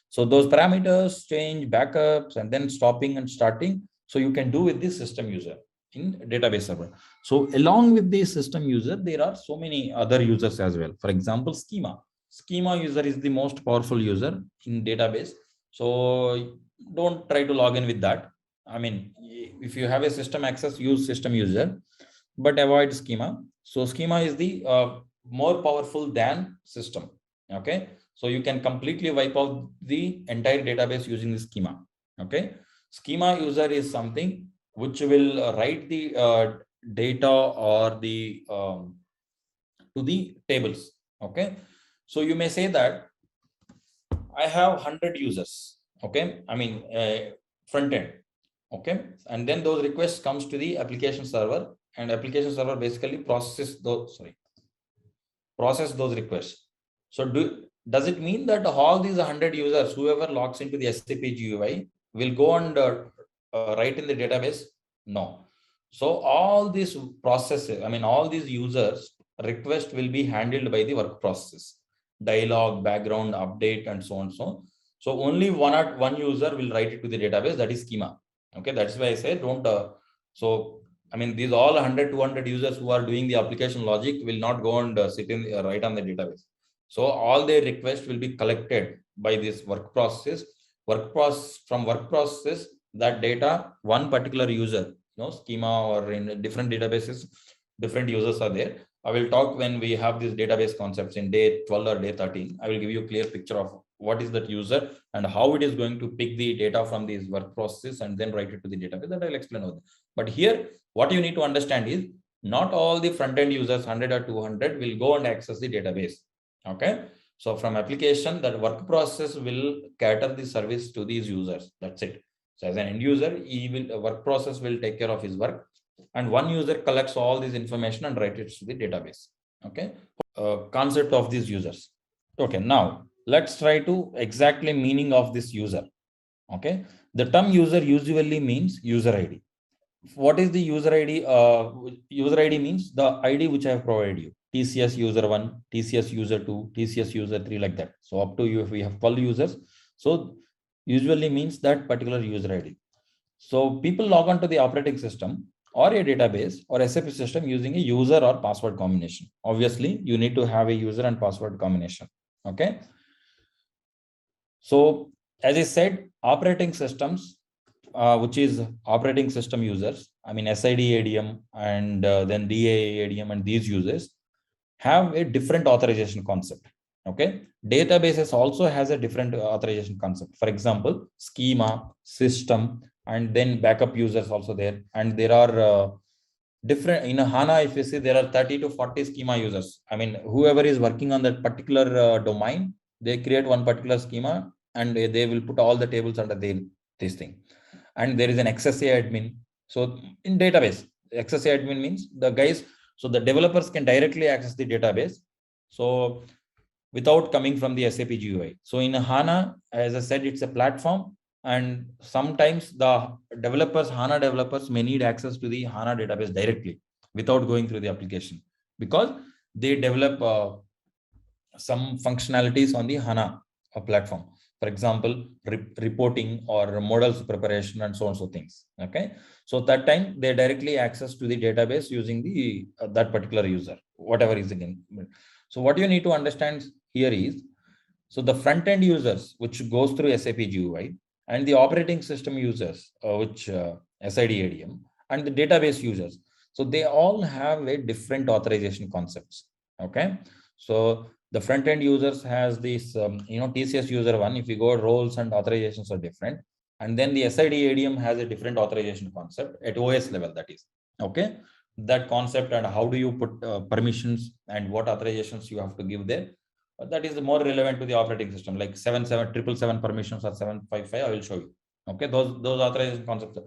So those parameters, change backups, and then stopping and starting. So you can do with this system user in database server. So along with the system user, there are so many other users as well. For example, schema user is the most powerful user in database. So don't try to log in with that. I mean, if you have a system access, use system user, but avoid schema. So schema is the more powerful than system. Okay, so you can completely wipe out the entire database using the schema. Okay, schema user is something which will write the data or the to the tables. Okay, so you may say that I have 100 users. Okay, I mean front end. Okay, and then those requests comes to the application server, and application server basically process those requests. So does it mean that all these 100 users, whoever logs into the SAP GUI, will go and write in the database? No. So all these processes, I mean, all these users request will be handled by the work processes, dialog, background, update, and so on. So only one user will write it to the database, that is schema. Okay, that's why I say don't. So I mean, these all 100, 200 users who are doing the application logic will not go and sit in write on the database. So all their requests will be collected by this work process. From work process, that data, one particular user, schema or in different databases, different users are there. I will talk when we have these database concepts in day 12 or day 13. I will give you a clear picture of what is that user and how it is going to pick the data from these work processes and then write it to the database. That I'll explain over there. But here, what you need to understand is Not all the front-end users, 100 or 200, will go and access the database. Okay. So from application, that work process will cater the service to these users. That's it. So as an end user, work process will take care of his work. And one user collects all this information and write it to the database. Okay. Concept of these users. Okay. Now let's try to exactly meaning of this user. Okay. The term user usually means user ID. What is the user ID? User ID means the ID which I have provided you. TCS user 1, TCS user 2, TCS user 3, like that. So up to you if we have 12 users. So usually means that particular user ID. So people log on to the operating system or a database or SAP system using a user or password combination. Obviously, you need to have a user and password combination. Okay. So as I said, operating systems, which is operating system users, I mean SID ADM and then DA ADM and these users have a different authorization concept. Okay. Databases also has a different authorization concept. For example, schema, system, and then backup users also there. And there are different in a HANA, if you see, there are 30 to 40 schema users. I mean, whoever is working on that particular domain, they create one particular schema and they will put all the tables under this thing. And there is an XSA admin. So in database, XSA admin means the guys, so the developers can directly access the database. So without coming from the SAP GUI. So in HANA, as I said, it's a platform. And sometimes the developers, HANA developers may need access to the HANA database directly without going through the application, because they develop some functionalities on the HANA platform. For example, reporting or models preparation and so on, so things. Okay. So that time they directly access to the database using the that particular user, whatever is again. So what you need to understand here is, so the front end users, which goes through SAP GUI, and the operating system users, which SID ADM, and the database users. So they all have a different authorization concepts. Okay. So the front end users has this, TCS user 1. If you go, roles and authorizations are different. And then the SID ADM has a different authorization concept at OS level, that is. Okay. That concept and how do you put permissions and what authorizations you have to give there. That is more relevant to the operating system, like 77777 permissions or 755. I will show you. Okay. Those authorization concepts.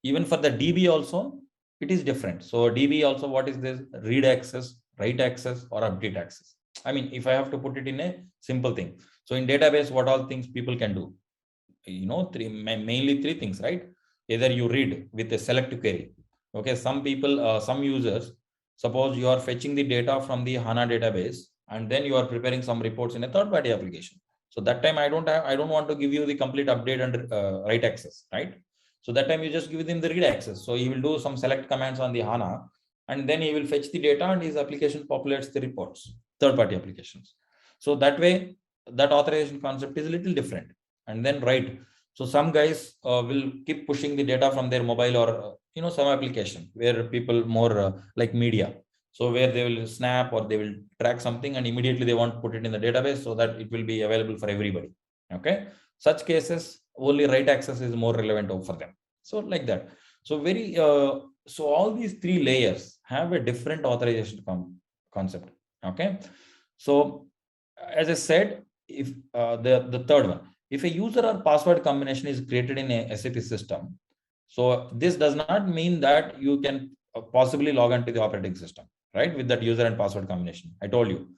Even for the DB also, it is different. So DB also, what is this? Read access, write access, or update access. I mean, if I have to put it in a simple thing. So in database, what all things people can do? Mainly three things, right? Either you read with a select query. Okay. Some people, some users, suppose you are fetching the data from the HANA database, and then you are preparing some reports in a third-party application. So that time I don't want to give you the complete update and write access, right? So that time you just give him the read access. So he will do some select commands on the HANA, and then he will fetch the data and his application populates the reports, third-party applications. So that way, that authorization concept is a little different. And then write. So some guys will keep pushing the data from their mobile or, some application where people more like media. So where they will snap or they will track something and immediately they want to put it in the database so that it will be available for everybody. Okay. Such cases, only write access is more relevant for them. So like that. So so all these three layers have a different authorization concept. Okay. So as I said, if the third one, if a user or password combination is created in a SAP system, so this does not mean that you can possibly log into the operating system, right? With that user and password combination. I told you,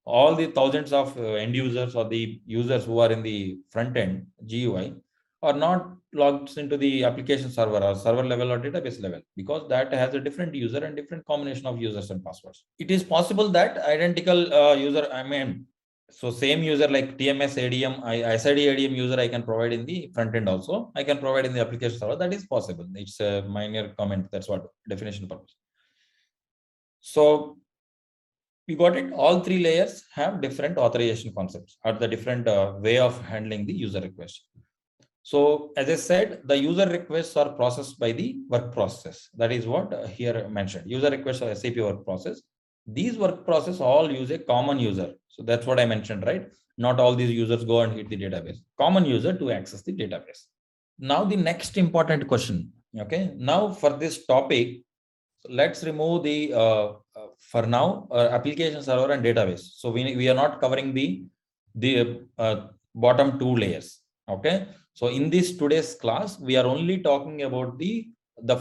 all the thousands of end users or the users who are in the front end GUI are not logged into the application server or server level or database level, because that has a different user and different combination of users and passwords. It is possible that identical so same user like TMS ADM, SID ADM user I can provide in the front end also. I can provide in the application server. That is possible. It's a minor comment. That's what definition purpose. So we got it. All three layers have different authorization concepts or the different way of handling the user request. So as I said, the user requests are processed by the work process. That is what here mentioned. User requests are SAP work process. These work process all use a common user. So that's what I mentioned, right? Not all these users go and hit the database. Common user to access the database. Now the next important question. Okay. Now for this topic, let's remove the for now application server and database. So we are not covering the bottom two layers. Okay. So in this today's class, we are only talking about the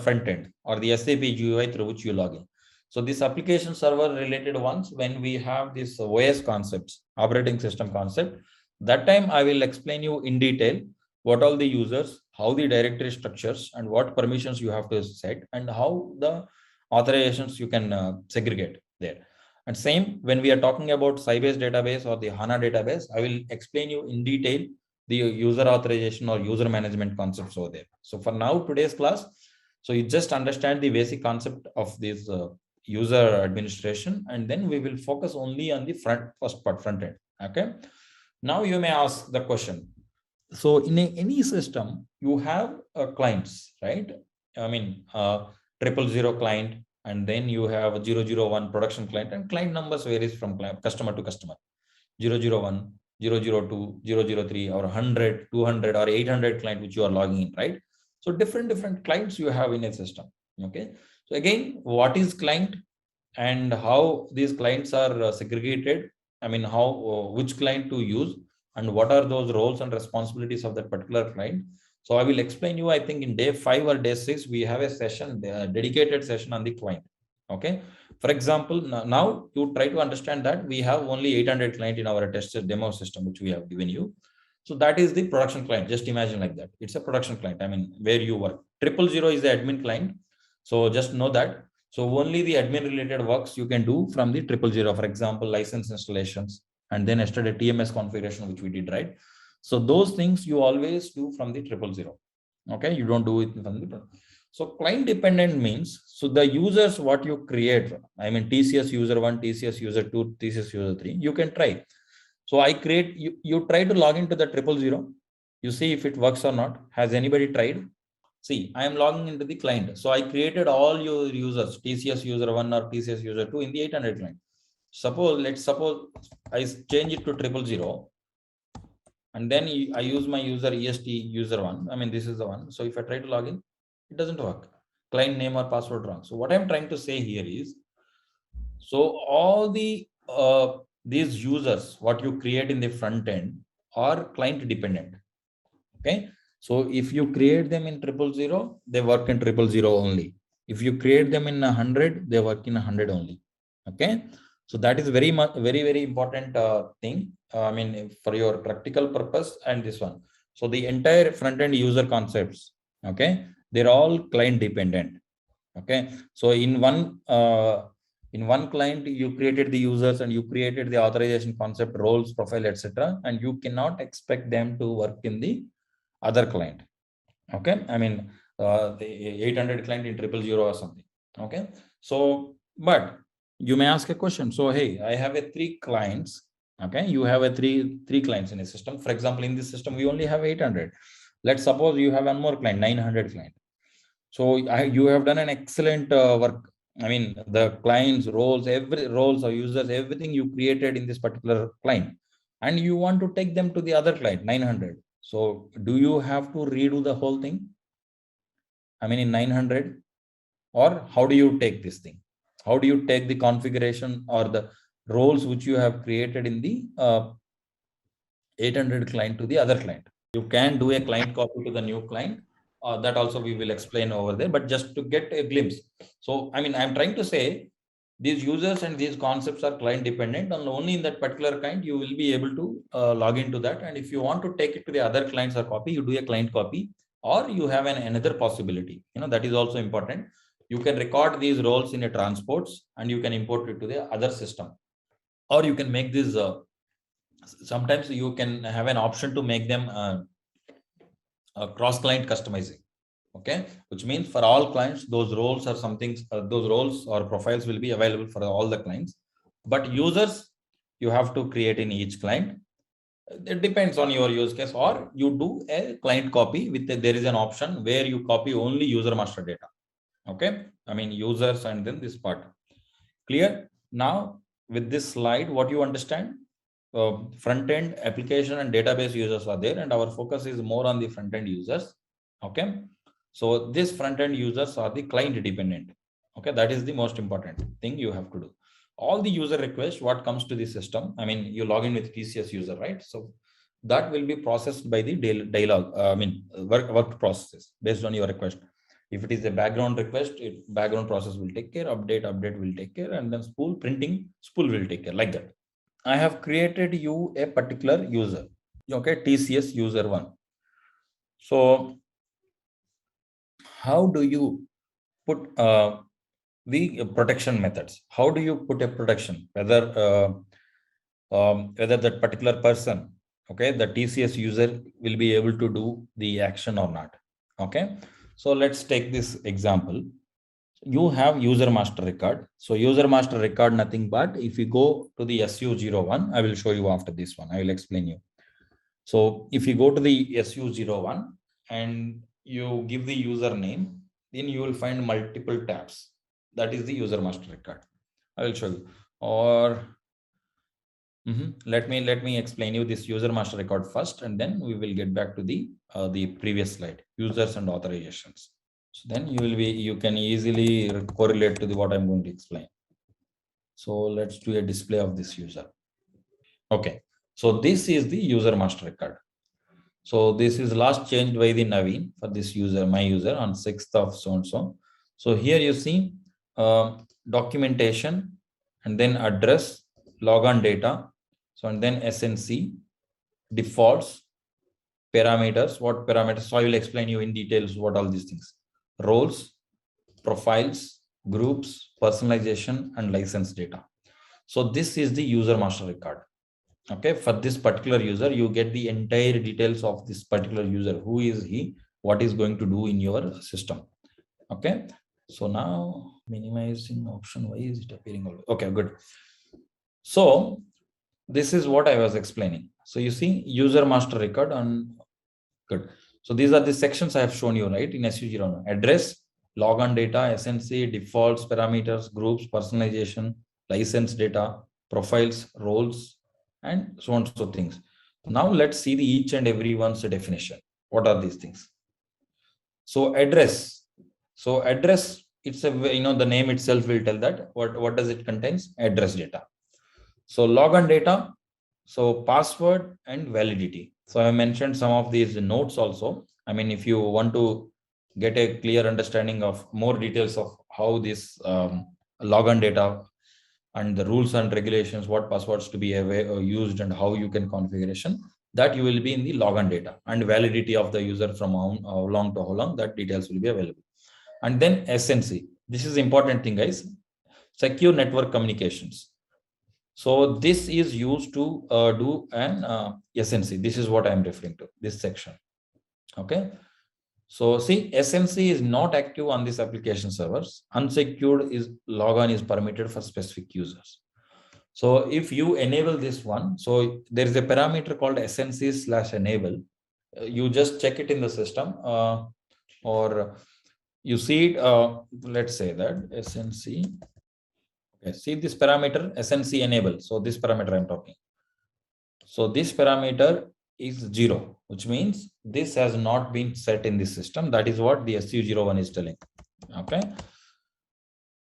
front end or the SAP GUI through which you log in. So this application server related ones, when we have this OS concepts, operating system concept, that time I will explain you in detail what all the users, how the directory structures, and what permissions you have to set, and how the authorizations you can segregate there. And same when we are talking about Sybase database or the HANA database, I will explain you in detail the user authorization or user management concepts over there. So for now, today's class, so you just understand the basic concept of this user administration, and then we will focus only on the first part, front end. Okay. Now you may ask the question. So in any system, you have clients, right? I mean, 000 client, and then you have 001 production client, and client numbers varies from customer to customer. 001, 002, 003, or 100, 200, or 800 client which you are logging in, right? So different clients you have in a system. Okay. So again, what is client and how these clients are segregated? I mean, how which client to use, and what are those roles and responsibilities of that particular client. So I will explain you, I think in day 5 or day 6, we have a session, a dedicated session on the client. Okay. For example, now you try to understand that we have only 800 client in our test demo system, which we have given you. So that is the production client. Just imagine like that. It's a production client. I mean, where you work. 000 is the admin client. So just know that. So only the admin related works you can do from the 000. For example, license installations, and then yesterday TMS configuration, which we did, right? So those things you always do from the 000. Okay, you don't do it from the. So client dependent means, so the users what you create, I mean TCS user 1, TCS user 2, TCS user 3, you can try. So I create, you try to log into the 000. You see if it works or not. Has anybody tried? See, I am logging into the client. So I created all your users, TCS user 1 or TCS user 2 in the 800 client. Let's suppose I change it to 000. And then I use my user EST user 1. I mean, this is the one. So if I try to log in, it doesn't work. Client name or password wrong. So what I'm trying to say here is, so all these users, what you create in the front end, are client dependent. Okay. So if you create them in 000, they work in 000 only. If you create them in 100, they work in 100 only. Okay. So that is very important thing. I mean, for your practical purpose and this one. So the entire front end user concepts, okay, they're all client dependent. Okay. So in one client, you created the users and you created the authorization concept, roles, profile, etc. And you cannot expect them to work in the other client. Okay. I mean, the 800 client in 000 or something. Okay. So, but you may ask a question. So, hey, I have a 3 clients. Okay. You have a three clients in a system. For example, in this system, we only have 800. Let's suppose you have one more client, 900 client. So you have done an excellent work. I mean, the clients, roles, every roles or users, everything you created in this particular client, and you want to take them to the other client, 900. So do you have to redo the whole thing? I mean, in 900, or how do you take this thing? How do you take the configuration or the roles which you have created in the 800 client to the other client? You can do a client copy to the new client. That also we will explain over there, but just to get a glimpse. So, I mean, I'm trying to say these users and these concepts are client dependent, and only in that particular client you will be able to log into that. And if you want to take it to the other clients or copy, you do a client copy, or you have another possibility. That is also important. You can record these roles in a transports and you can import it to the other system, or you can make this. Sometimes you can have an option to make them cross-client customizing. Okay, which means for all clients, those roles or something, those roles or profiles will be available for all the clients. But users, you have to create in each client. It depends on your use case, or you do a client copy with there is an option where you copy only user master data. Okay, I mean users and then this part. Clear? Now with this slide, what you understand? Front end application and database users are there, and our focus is more on the front end users. Okay. So these front end users are the client dependent. Okay, that is the most important thing you have to do. All the user requests, what comes to the system, I mean, you log in with TCS user, right? So that will be processed by the dialog, work processes based on your request. If it is a background request, background process will take care, update will take care, and then spool will take care, like that. I have created you a particular user, okay, TCS user one. So how do you put the protection methods? How do you put a protection? Whether that particular person, okay, the TCS user will be able to do the action or not. Okay, so let's take this example. You have user master record. So user master record, nothing but if you go to the SU01, I will show you after this one. I will explain you. So if you go to the SU01 and you give the username, then you will find multiple tabs. That is the user master record. I will show you. Or let me explain you this user master record first, and then we will get back to the previous slide, users and authorizations. So then you can easily correlate to what I'm going to explain. So let's do a display of this user. Okay, so this is the user master record. So this is last changed by the Naveen for this user, my user, on 6th of so and so. So here you see documentation, and then address, logon data. So and then SNC, defaults, parameters. What parameters? So I will explain you in details what all these things. Roles, profiles, groups, personalization, and license data. So this is the user master record. Okay, for this particular user, you get the entire details of this particular user. Who is he? What is going to do in your system? Okay, so now minimizing option. Why is it appearing? Okay, good. So this is what I was explaining. So you see user master record on good. So these are the sections I have shown you, right? In SU01, address, logon data, SNC, defaults, parameters, groups, personalization, license data, profiles, roles, and so on so things. Now let's see the each and every one's definition. What are these things? So address. So address, it's a, the name itself will tell that what does it contains? Address data. So logon data, so password and validity. So I mentioned some of these notes also. I mean, if you want to get a clear understanding of more details of how this logon data and the rules and regulations, what passwords to be used and how you can configuration, that you will be in the logon data, and validity of the user from how long to how long, that details will be available. And then SNC. This is important thing, guys. Secure network communications. So this is used to do an SNC. This is what I am referring to, this section. Okay. So see, SNC is not active on these application servers. Unsecured is logon is permitted for specific users. So if you enable this one, so there is a parameter called SNC/enable. You just check it in the system, or you see it. Let's say that SNC. Okay, see this parameter SNC enable. So this parameter I'm talking. So this parameter is 0, which means this has not been set in the system. That is what the SU01 is telling. Okay.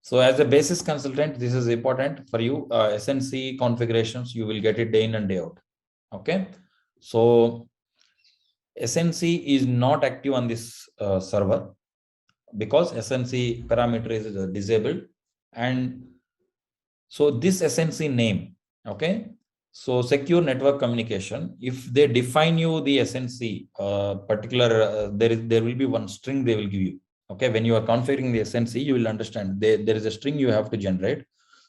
So as a basis consultant, this is important for you. SNC configurations, you will get it day in and day out. Okay. So SNC is not active on this server because SNC parameter is disabled. And so this SNC name, okay. So secure network communication, if they define you the SNC particular, there will be one string they will give you. Okay, when you are configuring the SNC, you will understand there is a string you have to generate.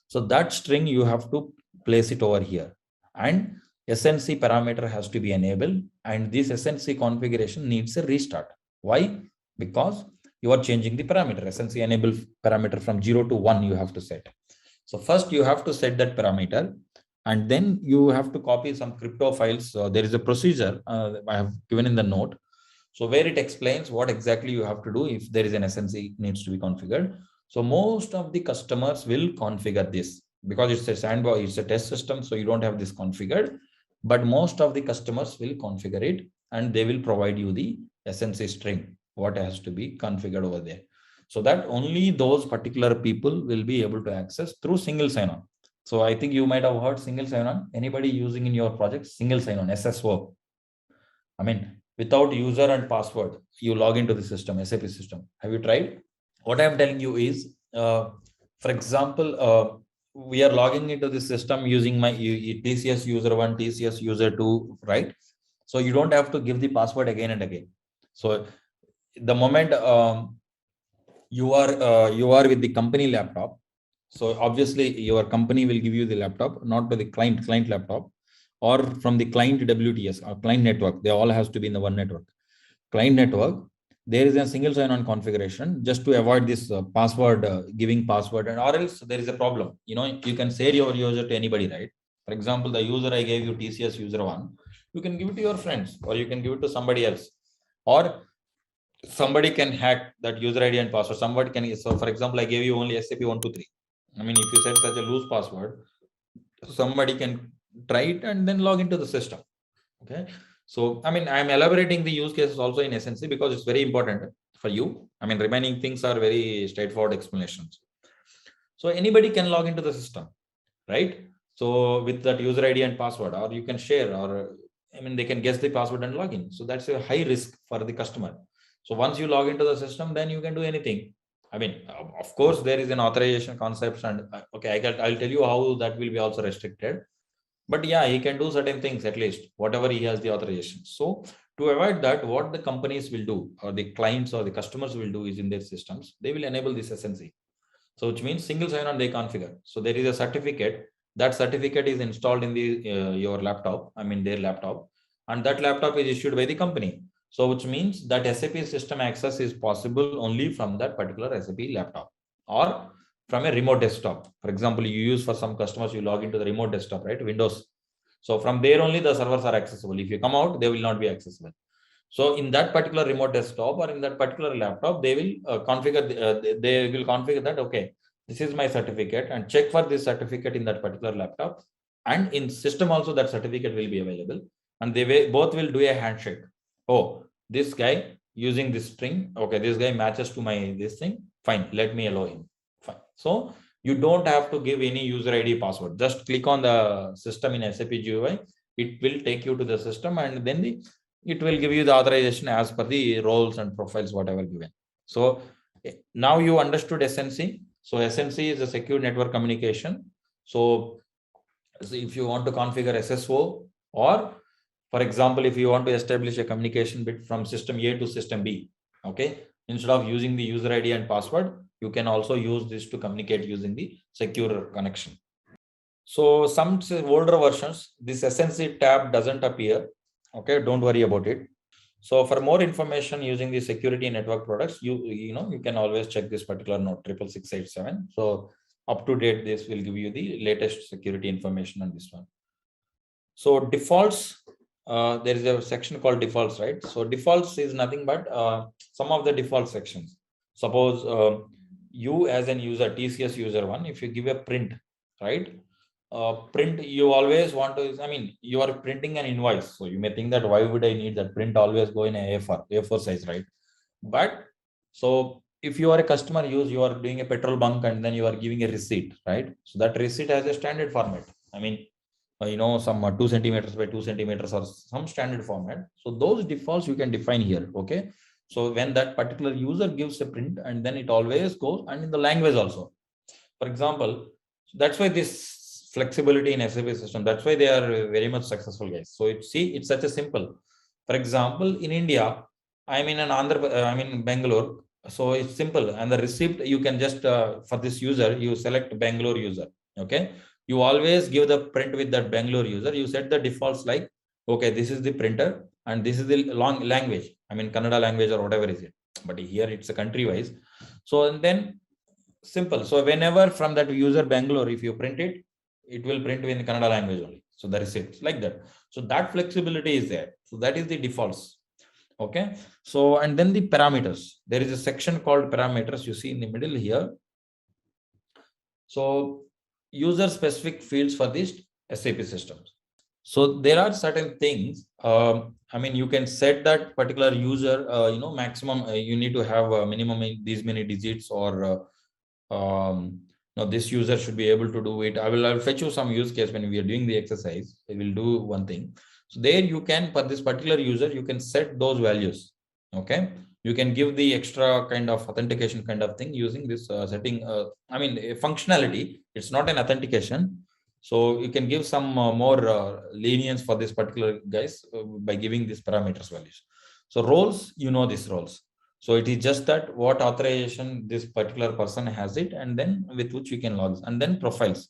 So that string you have to place it over here, and SNC parameter has to be enabled, and this SNC configuration needs a restart. Why? Because you are changing the parameter. SNC enable parameter from 0 to 1 you have to set. So first you have to set that parameter, and then you have to copy some crypto files. There is a procedure I have given in the note. So where it explains what exactly you have to do if there is an SNC needs to be configured. So most of the customers will configure this because it's a sandbox, it's a test system. So you don't have this configured, but most of the customers will configure it, and they will provide you the SNC string, what has to be configured over there. so that only those particular people will be able to access through single sign-on. So I think you might have heard single sign-on. Anybody using in your project single sign-on, SSO? I mean, without user and password, you log into the system, SAP system. Have you tried? What I'm telling you is, for example, we are logging into the system using my TCS user 1, TCS user 2, right? So you don't have to give the password again and again. So the moment you are with the company laptop, so obviously your company will give you the laptop, not to the client laptop, or from the client WTS or client network. They all has to be in the one network. Client network, there is a single sign-on configuration just to avoid this password giving password, and or else there is a problem. You know, you can share your user to anybody, right? For example, the user I gave you, TCS user 1, you can give it to your friends, or you can give it to somebody else, or somebody can hack that user ID and password. Somebody can. So for example, I gave you only SAP 123. I mean, if you set such a loose password, somebody can try it and then log into the system. Okay. So, I mean, I'm elaborating the use cases also in SNC because it's very important for you. I mean, remaining things are very straightforward explanations. So anybody can log into the system, right? So with that user ID and password, or you can share, or I mean, they can guess the password and log in. So that's a high risk for the customer. So once you log into the system, then you can do anything. I mean, of course, there is an authorization concept, and okay, I'll tell you how that will be also restricted. But yeah, he can do certain things at least, whatever he has the authorization. So to avoid that, what the companies will do, or the clients or the customers will do, is in their systems, they will enable this SNC. So which means single sign-on they configure. So there is a certificate. That certificate is installed in the your laptop. I mean their laptop, and that laptop is issued by the company. So which means that SAP system access is possible only from that particular SAP laptop, or from a remote desktop. For example, you use for some customers, you log into the remote desktop, right? Windows. So from there only the servers are accessible. If you come out, they will not be accessible. So in that particular remote desktop or in that particular laptop, they will configure, they will configure that, okay, this is my certificate, and check for this certificate in that particular laptop. And in system also that certificate will be available. And they will, both will do a handshake. Oh, this guy using this string, okay, this guy matches to my this thing, fine, let me allow him. Fine. So you don't have to give any user ID password. Just click on the system in SAP GUI. It will take you to the system, and then it will give you the authorization as per the roles and profiles, whatever given. So now you understood SNC. So SNC is a secure network communication. So if you want to configure SSO, or for example, if you want to establish a communication bit from system A to system B, okay, instead of using the user ID and password, you can also use this to communicate using the secure connection. So some older versions, this SNC tab doesn't appear. Okay, don't worry about it. So for more information using the security network products, you can always check this particular note 66687. So up to date, this will give you the latest security information on this one. So defaults, there is a section called defaults, right? So defaults is nothing but some of the default sections. Suppose you as an user, TCS user 1, if you give a print, right? Print, you always want to, I mean, you are printing an invoice. So you may think that why would I need that print always go in a A4 size, right? But so if you are a customer, you are doing a petrol bunk and then you are giving a receipt, right? So that receipt has a standard format. I mean, some 2 centimeters by 2 centimeters or some standard format. So those defaults you can define here. Okay. So when that particular user gives a print, and then it always goes, and in the language also. For example, that's why this flexibility in SAP system, that's why they are very much successful, guys. So it's such a simple. For example, in India, I'm in Bangalore. So it's simple. And the receipt, you can just, for this user, you select Bangalore user. Okay. You always give the print with that Bangalore user. You set the defaults like, okay, this is the printer and this is the long language. I mean, Kannada language or whatever is it. But here it's a country wise. So, and then simple. So whenever from that user Bangalore, if you print it, it will print in the Kannada language only. So the receipts like that. So that flexibility is there. So that is the defaults. Okay. So, and then the parameters. There is a section called parameters you see in the middle here. So user specific fields for these SAP systems. So there are certain things. I mean, you can set that particular user, maximum, you need to have a minimum in these many digits, or no, this user should be able to do it. I'll fetch you some use case when we are doing the exercise. I will do one thing. So there you can, for this particular user, you can set those values. Okay, you can give the extra kind of authentication kind of thing using this setting. I mean, a functionality. It's not an authentication. So you can give some more lenience for this particular guys by giving these parameters values. So roles, these roles. So it is just that what authorization this particular person has it, and then with which you can log. And then profiles.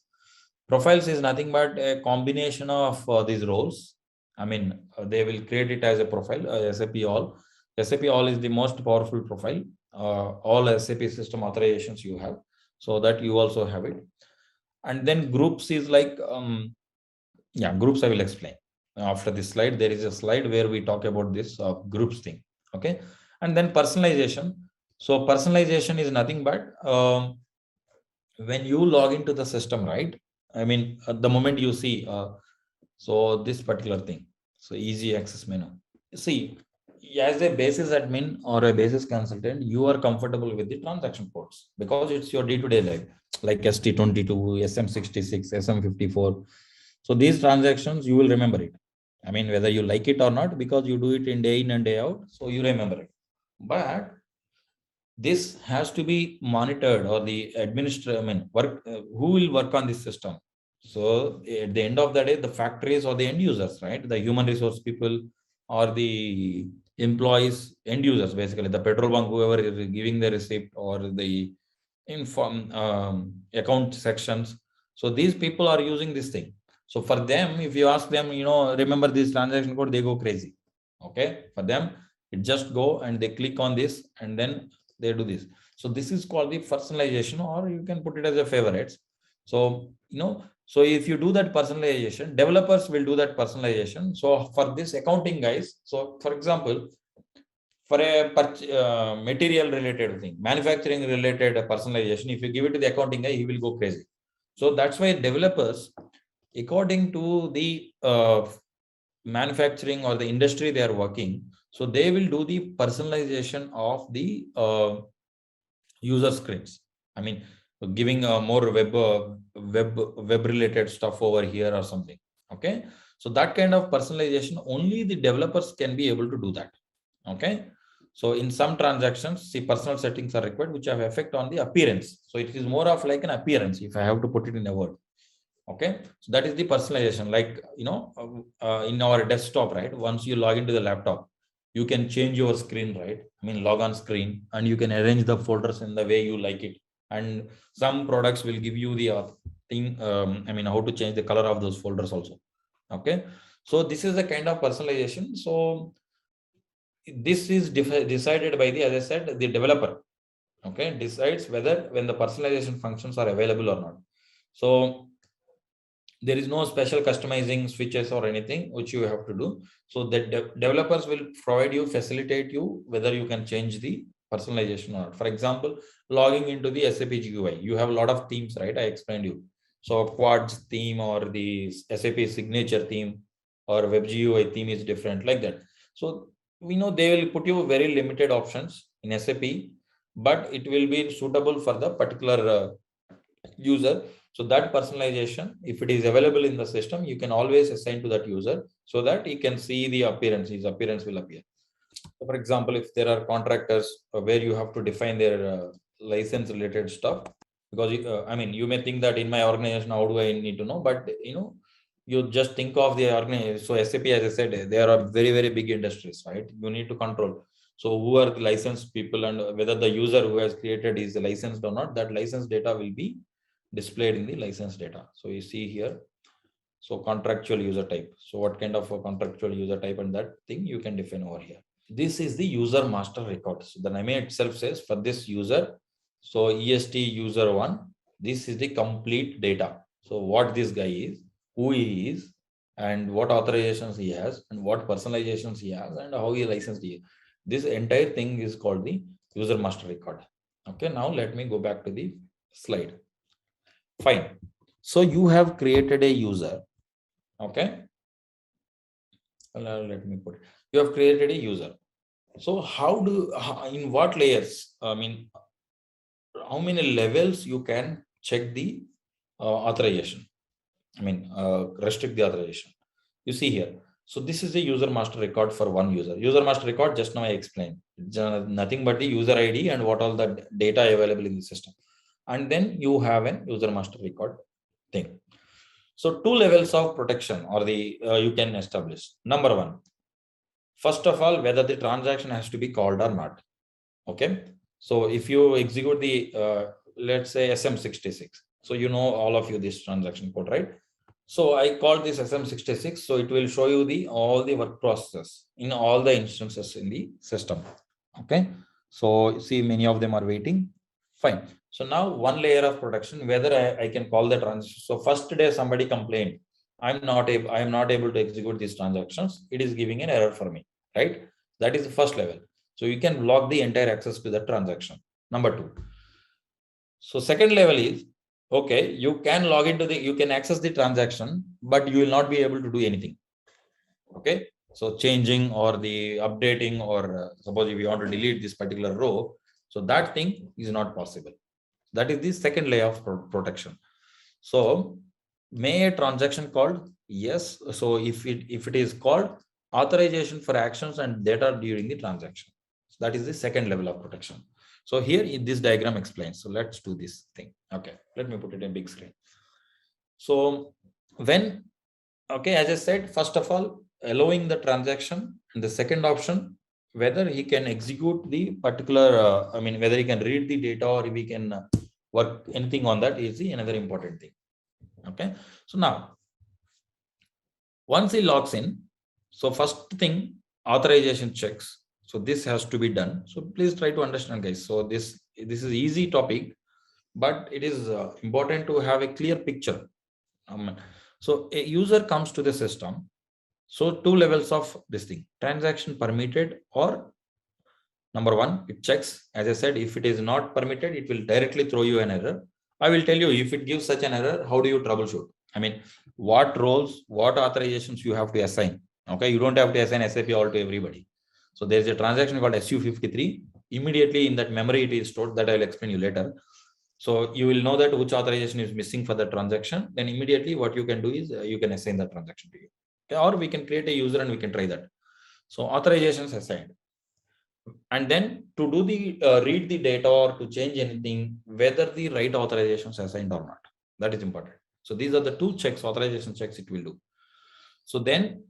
Profiles is nothing but a combination of these roles. I mean, they will create it as a profile. SAP all. SAP all is the most powerful profile. All SAP system authorizations you have, so that you also have it. And then groups is like, groups I will explain. After this slide, there is a slide where we talk about this groups thing. Okay. And then personalization. So personalization is nothing but when you log into the system, right? I mean, at the moment you see, so this particular thing, so easy access menu. See, as a basis admin or a basis consultant, you are comfortable with the transaction codes because it's your day-to-day life, like ST22, SM66, SM54. So these transactions, you will remember it. I mean, whether you like it or not, because you do it in and day out, so you remember it. But this has to be monitored, or the administrator, I mean, who will work on this system? So at the end of the day, the factories or the end users, right? The human resource people or the employees, end users, basically the petrol bunk, whoever is giving the receipt, or the inform account sections. So these people are using this thing. So for them, if you ask them, remember this transaction code, they go crazy. Okay, for them, it just go and they click on this and then they do this. So this is called the personalization, or you can put it as a favorites. So so if you do that personalization, developers will do that personalization. So for this accounting guys, so for example, for a material related thing, manufacturing related personalization, if you give it to the accounting guy, he will go crazy. So that's why developers, according to the manufacturing or the industry they are working, so they will do the personalization of the user screens. I mean, giving more web related stuff over here or something. Okay, so that kind of personalization, only the developers can be able to do that. Okay, so in some transactions, see, personal settings are required which have effect on the appearance. So it is more of like an appearance, if I have to put it in a word. Okay, so that is the personalization. Like, in our desktop, right? Once you log into the laptop, you can change your screen, right? I mean, log on screen, and you can arrange the folders in the way you like it. And some products will give you the thing, I mean, how to change the color of those folders also. Okay, so this is the kind of personalization. So this is decided by the, as I said, the developer. Okay, decides whether when the personalization functions are available or not. So there is no special customizing switches or anything which you have to do. So the developers will provide you, facilitate you, whether you can change the personalization or not. For example, logging into the SAP GUI, you have a lot of themes, right? I explained you. So quads theme or the SAP signature theme or web GUI theme is different, like that. So we know they will put you very limited options in SAP, but it will be suitable for the particular user. So that personalization, if it is available in the system, you can always assign to that user so that he can see the appearance, his appearance will appear. So for example, if there are contractors where you have to define their license related stuff, because I mean, you may think that in my organization, how do I need to know? But you just think of the organization. So SAP, as I said, there are very, very big industries, right? You need to control. So who are the licensed people, and whether the user who has created is licensed or not, that license data will be displayed in the license data. So you see here, so contractual user type. So what kind of a contractual user type, and that thing you can define over here. This is the user master record. So the name itself says for this user, so EST user 1, this is the complete data. So what this guy is, who he is, and what authorizations he has, and what personalizations he has, and how he licensed he is. This entire thing is called the user master record. Okay, now let me go back to the slide. Fine. So you have created a user. Okay. let me put it. You have created a user. So in what layers, I mean, how many levels you can check the authorization? I mean, restrict the authorization. You see here. So this is the user master record for one user. User master record, just now I explained. It's nothing but the user ID and what all the data available in the system. And then you have an user master record thing. So two levels of protection or the you can establish. Number one, first of all, whether the transaction has to be called or not. Okay. So if you execute the, let's say SM66, so you know all of you this transaction code, right? So I called this SM66, so it will show you all the work processes in all the instances in the system. Okay. So see, many of them are waiting. Fine. So now one layer of protection, whether I can call the transaction. So first day somebody complained, I am not able to execute these transactions. It is giving an error for me, right? That is the first level. So you can block the entire access to the transaction. Number two. So second level is, okay, you can log into you can access the transaction, but you will not be able to do anything. Okay. So changing or the updating, or suppose if you want to delete this particular row, so that thing is not possible. That is the second layer of protection. So may a transaction called? Yes. So if it is called, authorization for actions and data during the transaction. So that is the second level of protection. So here this diagram explains. So let's do this thing. Okay, let me put it in big screen. So when, okay, as I said, first of all, allowing the transaction, and the second option, whether he can execute the particular, I mean, whether he can read the data or we can work anything on that is another important thing. Okay. So now, once he logs in, so first thing, authorization checks. So this has to be done. So please try to understand, guys. So this is easy topic, but it is important to have a clear picture. So a user comes to the system. So two levels of this thing, transaction permitted, or number one, it checks. As I said, if it is not permitted, it will directly throw you an error. I will tell you, if it gives such an error, how do you troubleshoot? I mean, what roles, what authorizations you have to assign. Okay, you don't have to assign SAP all to everybody. So there's a transaction called SU53. Immediately in that memory it is stored. That I will explain you later. So you will know that which authorization is missing for the transaction. Then immediately what you can do is you can assign that transaction to you. Okay? Or we can create a user and we can try that. So authorizations assigned. And then to do the read the data or to change anything, whether the right authorizations assigned or not. That is important. So these are the two checks, authorization checks it will do. So then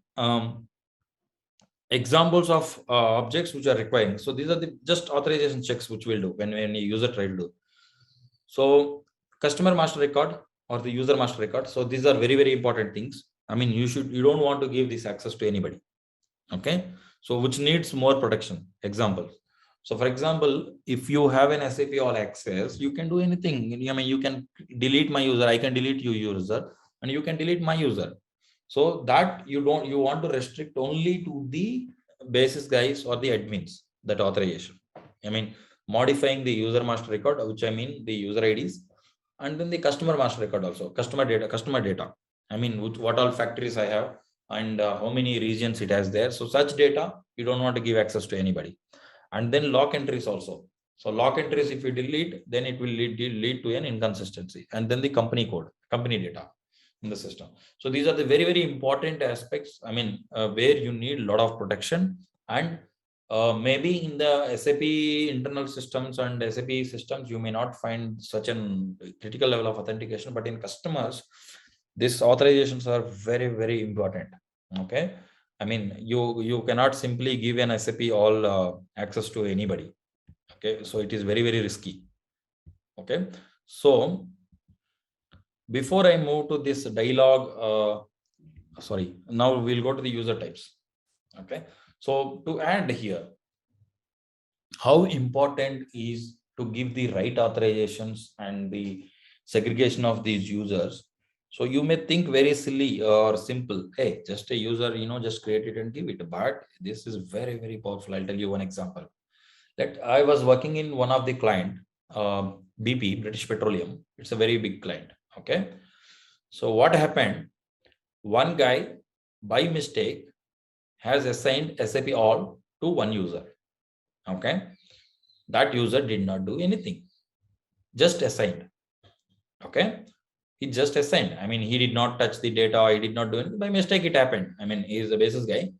examples of objects which are requiring. So these are the just authorization checks which will do when a user try to do. So customer master record or the user master record. So these are very, very important things. I mean, you don't want to give this access to anybody. Okay. So which needs more protection. Examples. So for example, if you have an SAP all access, you can do anything. I mean, you can delete my user. I can delete you user and you can delete my user. So that you want to restrict only to the basis guys or the admins, that authorization. I mean, modifying the user master record, which I mean the user IDs, and then the customer master record also, customer data. I mean, what all factories I have and how many regions it has there. So such data, you don't want to give access to anybody. And then lock entries also. So lock entries, if you delete, then it will lead to an inconsistency. And then the company code, company data in the system. So these are the very, very important aspects. I mean, where you need a lot of protection. And maybe in the SAP internal systems and SAP systems, you may not find such a critical level of authentication, but in customers, these authorizations are very, very important. Okay. I mean, you cannot simply give an SAP all access to anybody. Okay. So it is very, very risky. Okay. So before I move to this dialogue, sorry, now we'll go to the user types. Okay. So to add here, how important is to give the right authorizations and the segregation of these users. So you may think very silly or simple. Hey, just a user, just create it and give it. But this is very, very powerful. I'll tell you one example. That I was working in one of the client, BP, British Petroleum. It's a very big client. Okay. So what happened? One guy, by mistake, has assigned SAP all to one user. Okay. That user did not do anything, just assigned. Okay. He just assigned. I mean, he did not touch the data, or he did not do anything. By mistake, it happened. I mean, he is a basis guy.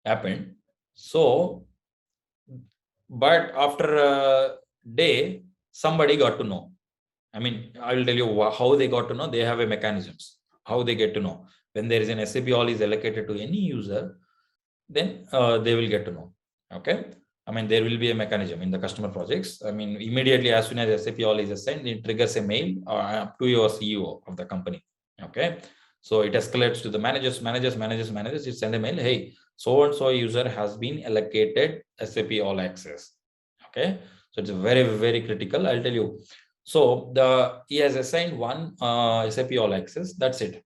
Happened. So, but after a day, somebody got to know. I mean, I will tell you how they got to know. They have a mechanisms, how they get to know. When there is an SAP all is allocated to any user, then they will get to know. Okay. I mean, there will be a mechanism in the customer projects. I mean, immediately as soon as SAP all is assigned, it triggers a mail to your CEO of the company. Okay. So it escalates to the managers. It sends a mail, hey, so-and-so user has been allocated SAP all access. Okay. So it's very, very critical. I'll tell you. So he has assigned one SAP all access. That's it.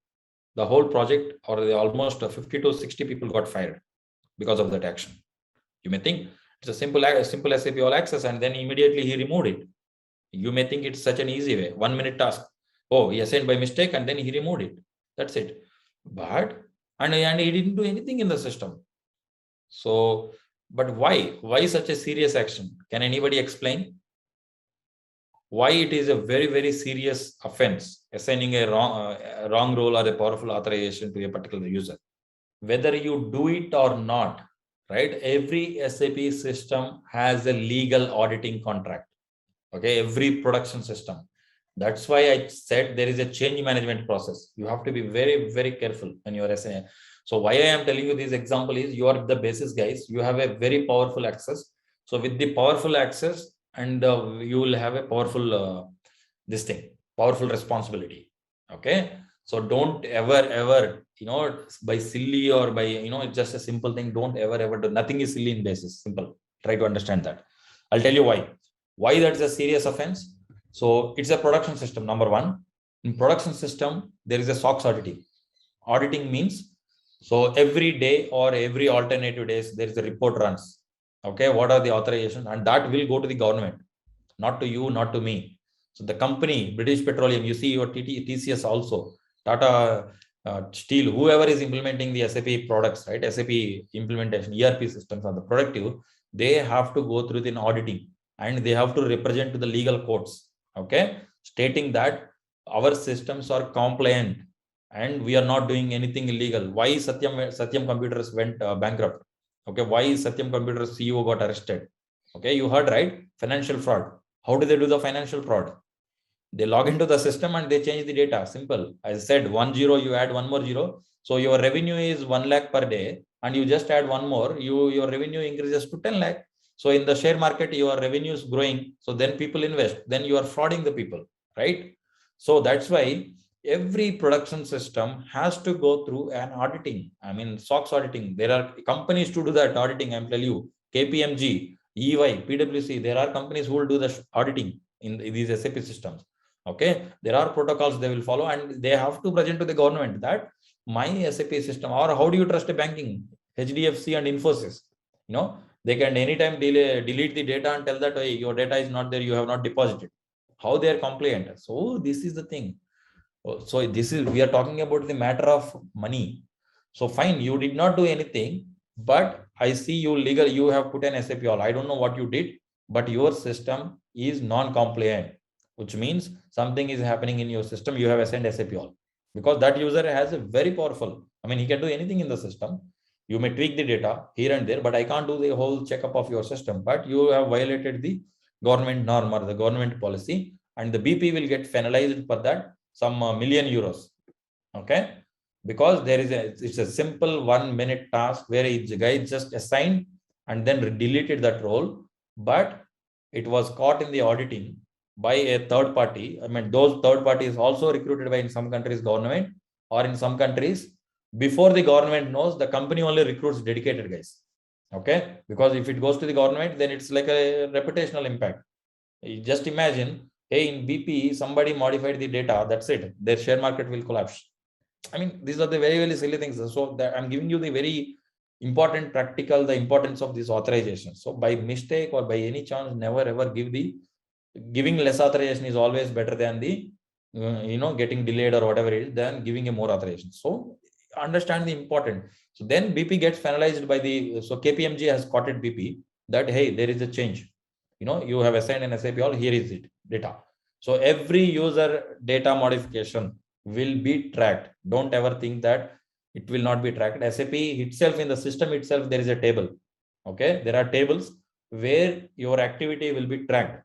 The whole project, or the almost 50 to 60 people got fired because of that action. You may think it's a simple SAP all access, and then immediately he removed it. You may think it's such an easy way, 1 minute task. Oh, he assigned by mistake and then he removed it. That's it. But and he didn't do anything in the system. So, but why? Why such a serious action? Can anybody explain? Why it is a very, very serious offense, assigning a wrong role or a powerful authorization to a particular user? Whether you do it or not, right? Every SAP system has a legal auditing contract. Okay, every production system. That's why I said there is a change management process. You have to be very, very careful when you are assigning. So why I am telling you this example is, you are the basis guys. You have a very powerful access. So with the powerful access, and you will have a powerful powerful responsibility. Okay. So don't ever, by silly or by, it's just a simple thing. Don't ever do. Nothing is silly in basis. Simple. Try to understand that. I'll tell you why. Why that's a serious offense. So it's a production system. Number one, in production system, there is a SOX auditing. Auditing means, so every day or every alternative days, there is a report runs. Okay. What are the authorizations? And that will go to the government, not to you, not to me. So the company, British Petroleum, you see your TCS also, Tata Steel, whoever is implementing the SAP products, right? SAP implementation, ERP systems are the productive, they have to go through the auditing, and they have to represent to the legal courts, okay, stating that our systems are compliant and we are not doing anything illegal. Why Satyam Computers went bankrupt? Okay, why Satyam Computers CEO got arrested? Okay, you heard, right? Financial fraud. How do they do the financial fraud? They log into the system and they change the data. Simple. I said 10, you add one more zero. So your revenue is 1 lakh per day, and you just add one more, your revenue increases to 10 lakh. So in the share market, your revenue is growing. So then people invest. Then you are frauding the people, right? So that's why every production system has to go through an auditing. I mean, SOX auditing. There are companies to do that auditing. I'm telling you, KPMG, EY, PwC. There are companies who will do the auditing in these SAP systems. Okay, there are protocols they will follow, and they have to present to the government that my SAP system. Or how do you trust a banking? HDFC and Infosys, they can anytime delete the data and tell that, hey, your data is not there, you have not deposited. How they are compliant? So this is the thing. So this is, we are talking about the matter of money. So fine, you did not do anything, but I see you have put an SAP all. I don't know what you did, but your system is non-compliant, which means something is happening in your system. You have assigned SAP all, because that user has a very powerful, I mean, he can do anything in the system. You may tweak the data here and there, but I can't do the whole checkup of your system. But you have violated the government norm or the government policy, and the BP will get penalized for that, some million euros. Okay, because it's a simple 1 minute task where each guy just assigned and then deleted that role, but it was caught in the auditing by a third party. I mean, those third parties also recruited by, in some countries, government, or in some countries, before the government knows, the company only recruits dedicated guys. Okay, because if it goes to the government, then it's like a reputational impact. You just imagine, hey, in BP, somebody modified the data, that's it, their share market will collapse. I mean, these are the very, very silly things. So that I'm giving you the very important practical, the importance of this authorization. So by mistake or by any chance, never ever giving less authorization is always better than the, getting delayed or whatever it is, than giving a more authorization. So understand the important. So then BP gets finalized by the, so KPMG has quoted BP that, hey, there is a change. You have assigned an SAP all, here is it, data. So every user data modification will be tracked. Don't ever think that it will not be tracked. SAP itself, in the system itself, there is a table. Okay, there are tables where your activity will be tracked.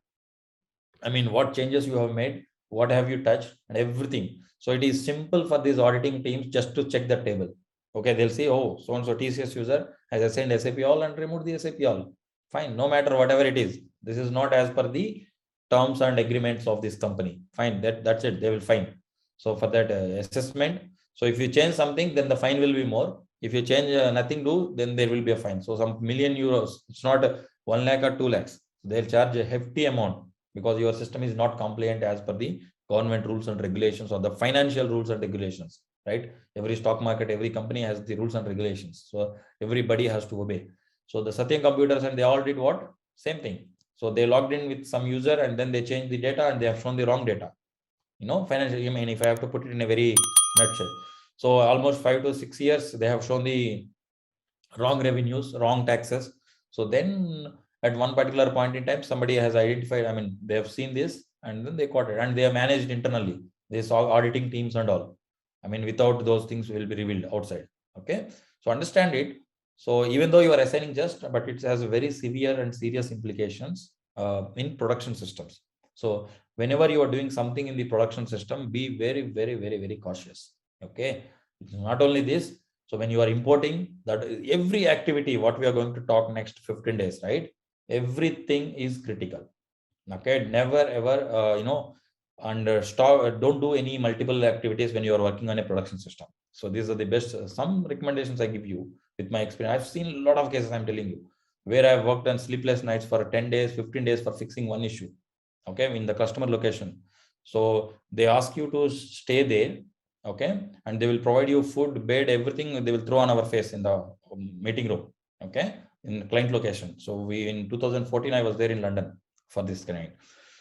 I mean, what changes you have made, what have you touched, and everything. So it is simple for these auditing teams just to check the table. Okay, they'll see, oh, so and so TCS user has assigned SAP all and removed the SAP all. Fine, no matter whatever it is. This is not as per the terms and agreements of this company. Fine, that's it. They will fine. So for that assessment, so if you change something, then the fine will be more. If you change nothing do, then there will be a fine. So some million euros. It's not 1 lakh or 2 lakhs. They'll charge a hefty amount because your system is not compliant as per the government rules and regulations or the financial rules and regulations, right? Every stock market, every company has the rules and regulations. So everybody has to obey. So the Satyam computers, and they all did what? Same thing. So they logged in with some user and then they changed the data and they have shown the wrong data. Financial, I mean, if I have to put it in a very nutshell. So almost 5 to 6 years, they have shown the wrong revenues, wrong taxes. So then at one particular point in time, somebody has identified, I mean, they have seen this and then they caught it and they are managed internally. They saw auditing teams and all. I mean, without those things will be revealed outside. Okay. So understand it. So even though you are assigning just, but it has very severe and serious implications in production systems. So whenever you are doing something in the production system, be very, very, very, very cautious. Okay. It's not only this. So when you are importing that, every activity, what we are going to talk next 15 days, right? Everything is critical. Okay. Never ever, and stop, don't do any multiple activities when you are working on a production system. So these are the best, some recommendations I give you with my experience. I've seen a lot of cases, I'm telling you, where I've worked on sleepless nights for 10 days, 15 days for fixing one issue. Okay. In the customer location. So they ask you to stay there. Okay. And they will provide you food, bed, everything they will throw on our face in the meeting room. Okay. In client location. So in 2014, I was there in London for this client.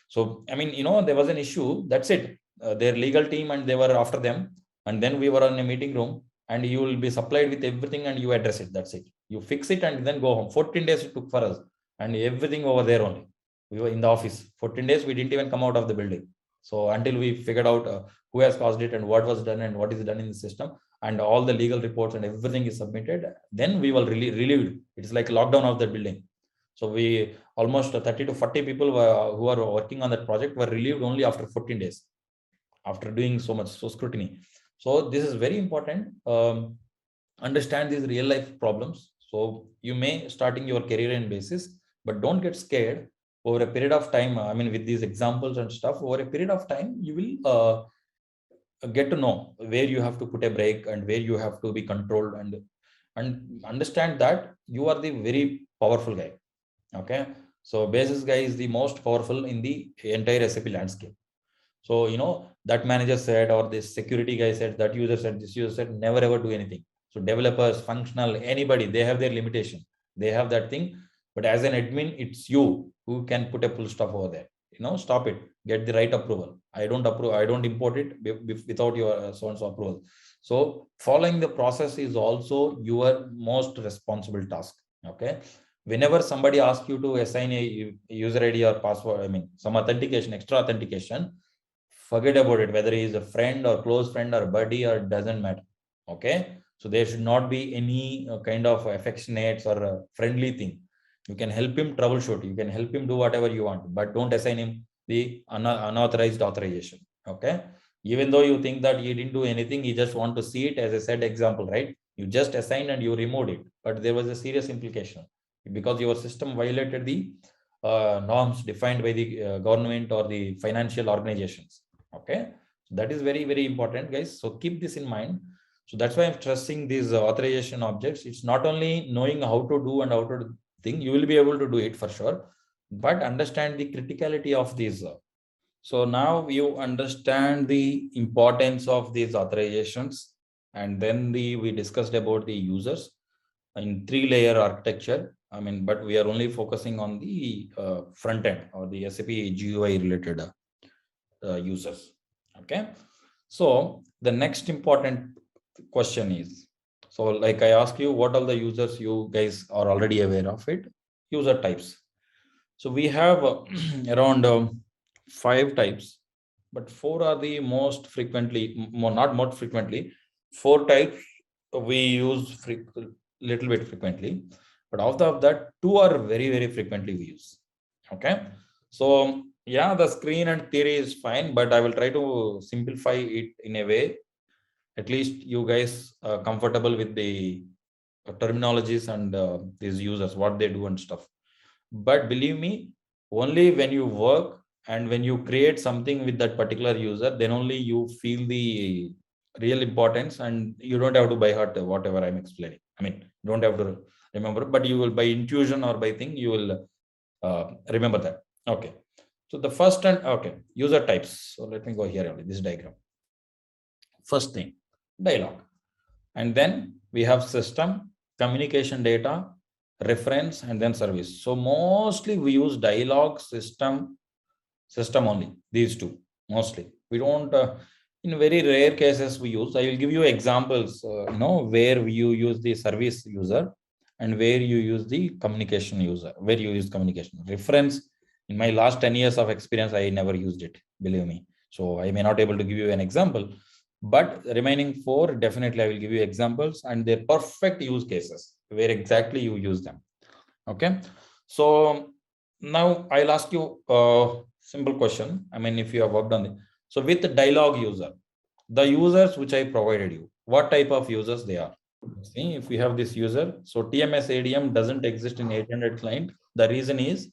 So, I mean, there was an issue. That's it. Their legal team and they were after them. And then we were in a meeting room and you will be supplied with everything and you address it. That's it. You fix it and then go home. 14 days it took for us and everything over there only. We were in the office. 14 days, we didn't even come out of the building. So until we figured out who has caused it and what was done and what is done in the system and all the legal reports and everything is submitted, then we will relieved. It's like lockdown of the building. So we almost 30 to 40 people who are working on that project were relieved only after 14 days, after doing so much scrutiny. So this is very important. Understand these real life problems. So you may starting your career in basis, but don't get scared. Over a period of time, I mean, with these examples and stuff, over a period of time, you will get to know where you have to put a break and where you have to be controlled and understand that you are the very powerful guy. Okay. So basis guy is the most powerful in the entire SAP landscape. So, that manager said, or this security guy said, that user said, this user said, never ever do anything. So developers, functional, anybody, they have their limitation. They have that thing. But as an admin, it's you who can put a full stop over there. Stop it. Get the right approval. I don't approve. I don't import it without your so-and-so approval. So following the process is also your most responsible task. Okay. Whenever somebody asks you to assign a user ID or password, I mean, some authentication, extra authentication, forget about it, whether he is a friend or close friend or buddy, or it doesn't matter. Okay. So there should not be any kind of affectionate or friendly thing. You can help him troubleshoot. You can help him do whatever you want, but don't assign him the unauthorized authorization. Okay. Even though you think that he didn't do anything, he just want to see it as a said example, right? You just assigned and you removed it, but there was a serious implication because your system violated the norms defined by the government or the financial organizations. Okay. So that is very, very important, guys. So keep this in mind. So that's why I'm stressing these authorization objects. It's not only knowing how to do and how to think, you will be able to do it for sure, but understand the criticality of these. So now you understand the importance of these authorizations. And then we discussed about the users in 3-layer architecture. I mean, but we are only focusing on the front end or the SAP GUI related users. Okay. So the next important question is, So like I ask you, what are the users you guys are already aware of it? User types. So we have around 5 types, but 4 are the most frequently, not more frequently. 4 types we use little bit frequently, but out of that, 2 are very, very frequently we use. Okay. So yeah, the screen and theory is fine, but I will try to simplify it in a way, at least you guys are comfortable with the terminologies and these users, what they do and stuff. But believe me, only when you work and when you create something with that particular user, then only you feel the real importance, and you don't have to by heart whatever I'm explaining. I mean, you don't have to remember, but you will by intuition or by thing, you will remember that. Okay. So the first and okay, user types. So let me go here only, this diagram. First thing, dialogue. And then we have system, communication data, reference, and then service. So mostly we use dialogue, system only, these two mostly. We don't, in very rare cases we use. I will give you examples, where you use the service user and where you use the communication user, where you use communication. Reference, in my last 10 years of experience, I never used it, believe me. So I may not able to give you an example, but remaining 4, definitely I will give you examples and their perfect use cases where exactly you use them. Okay. So now I'll ask you a simple question. I mean, if you have worked on it. So with the dialogue user, the users which I provided you, what type of users they are? See, if we have this user, so TMS ADM doesn't exist in 800 client. The reason is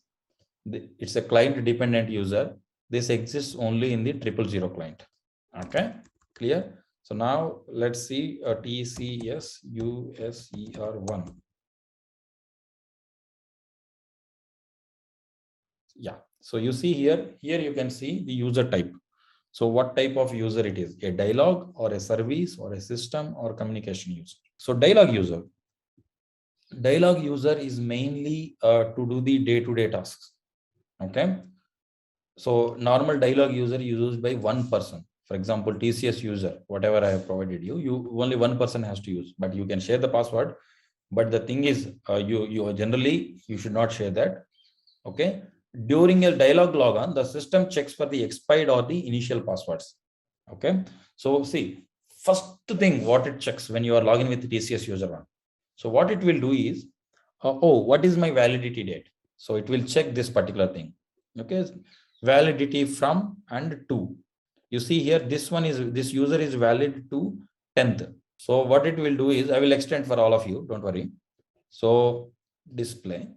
it's a client dependent user. This exists only in the 000 client. Okay, clear? So now let's see a TCS USER1. Yeah, so you see here you can see the user type. So what type of user it is, a dialogue or a service or a system or communication user. So dialogue user is mainly to do the day-to-day tasks. Okay, so normal dialogue user is used by one person. For example, TCS user, whatever I have provided you only one person has to use, but you can share the password. But the thing is, you generally you should not share that. Okay. During a dialogue logon, the system checks for the expired or the initial passwords. Okay. So see, first thing what it checks when you are logging with the TCS user one. So what it will do is, what is my validity date? So it will check this particular thing. Okay. Validity from and to. You see here, this user is valid to 10th. So what it will do is, I will extend for all of you, don't worry. So display.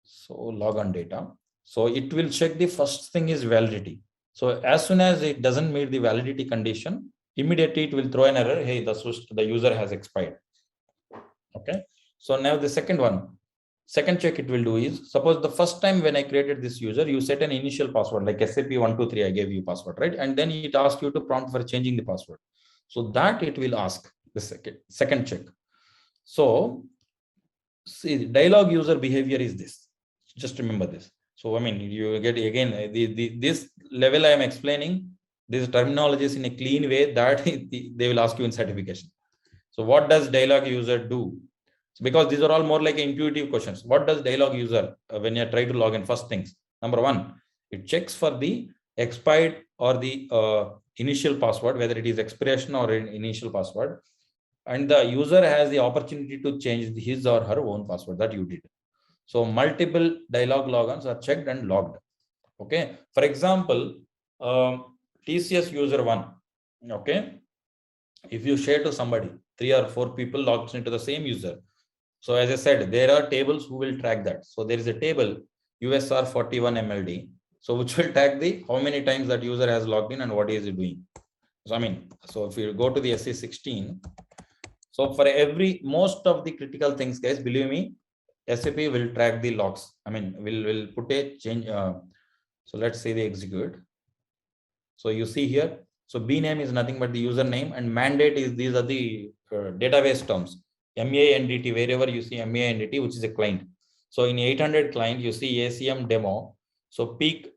So log on data. So it will check the first thing is validity. So as soon as it doesn't meet the validity condition, immediately it will throw an error. Hey, the user has expired. Okay. So now the second check it will do is, suppose the first time when I created this user, you set an initial password like SAP123, I gave you password, right? And then it asks you to prompt for changing the password. So that it will ask the second check. So see, dialogue user behavior is this. Just remember this. So I mean, you get again this level I am explaining these terminologies in a clean way that they will ask you in certification. So what does dialogue user do? So because these are all more like intuitive questions. What does dialogue user when you try to log in? First things, number one, it checks for the expired or the initial password, whether it is expiration or an initial password, and the user has the opportunity to change his or her own password that you did. So multiple dialogue logons are checked and logged. Okay. For example, TCS user one. Okay. If you share to somebody, 3 or 4 people logs into the same user. So as I said, there are tables who will track that. So there is a table USR 41 MLD. So which will tag the how many times that user has logged in and what is he doing. So I mean, so if you go to the SC16, so for most of the critical things, guys, believe me, SAP will track the logs. I mean, will put a change. So let's say they execute. So you see here. So B name is nothing but the username, and mandate is these are the database terms. MANDT, wherever you see MANDT, which is a client. So in 800 client, you see ACM demo. So peak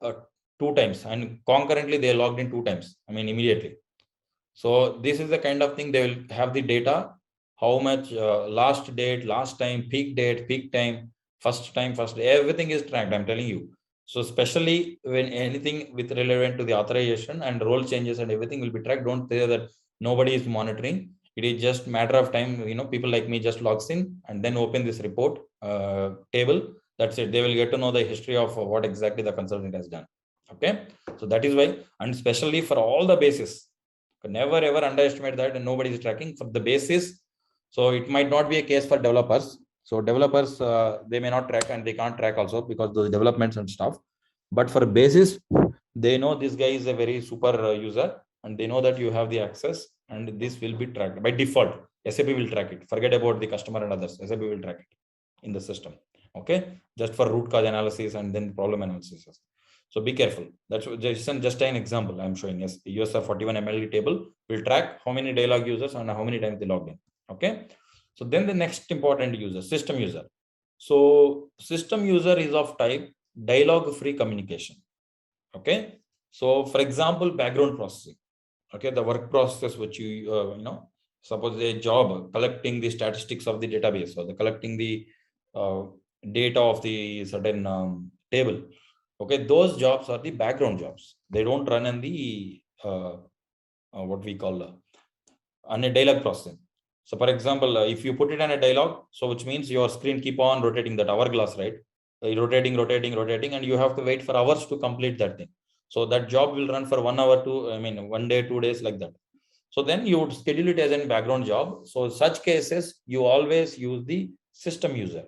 2 times, and concurrently they logged in 2 times. I mean, immediately. So this is the kind of thing they will have the data, how much last date, last time, peak date, peak time, first time, first day, everything is tracked, I'm telling you. So especially when anything with relevant to the authorization and role changes and everything will be tracked, don't say that nobody is monitoring. It is just matter of time, you know, people like me just logs in and then open this report table. That's it. They will get to know the history of what exactly the consultant has done. Okay. So that is why, and especially for all the basis, never ever underestimate that, and nobody is tracking for the basis. So it might not be a case for developers. So developers, they may not track and they can't track also because those developments and stuff. But for basis, they know this guy is a very super user and they know that you have the access and this will be tracked by default. SAP will track it. Forget about the customer and others. SAP will track it in the system. Okay, just for root cause analysis and then problem analysis. So be careful. That's just an example I'm showing. Yes, the USR 41 MLD table will track how many dialog users and how many times they logged in. Okay. So then the next important user, system user. So system user is of type dialogue free communication. Okay. So for example, background processing. Okay, the work process which you suppose a job collecting the statistics of the database or the collecting the data of the certain table. Okay, those jobs are the background jobs. They don't run in the what we call on a dialog processing. So for example, if you put it in a dialog, so which means your screen keep on rotating, that hourglass, right? Rotating, and you have to wait for hours to complete that thing. So that job will run for 1 hour to, 1 day, 2 days, like that. So then you would schedule it as a background job. So such cases, you always use the system user.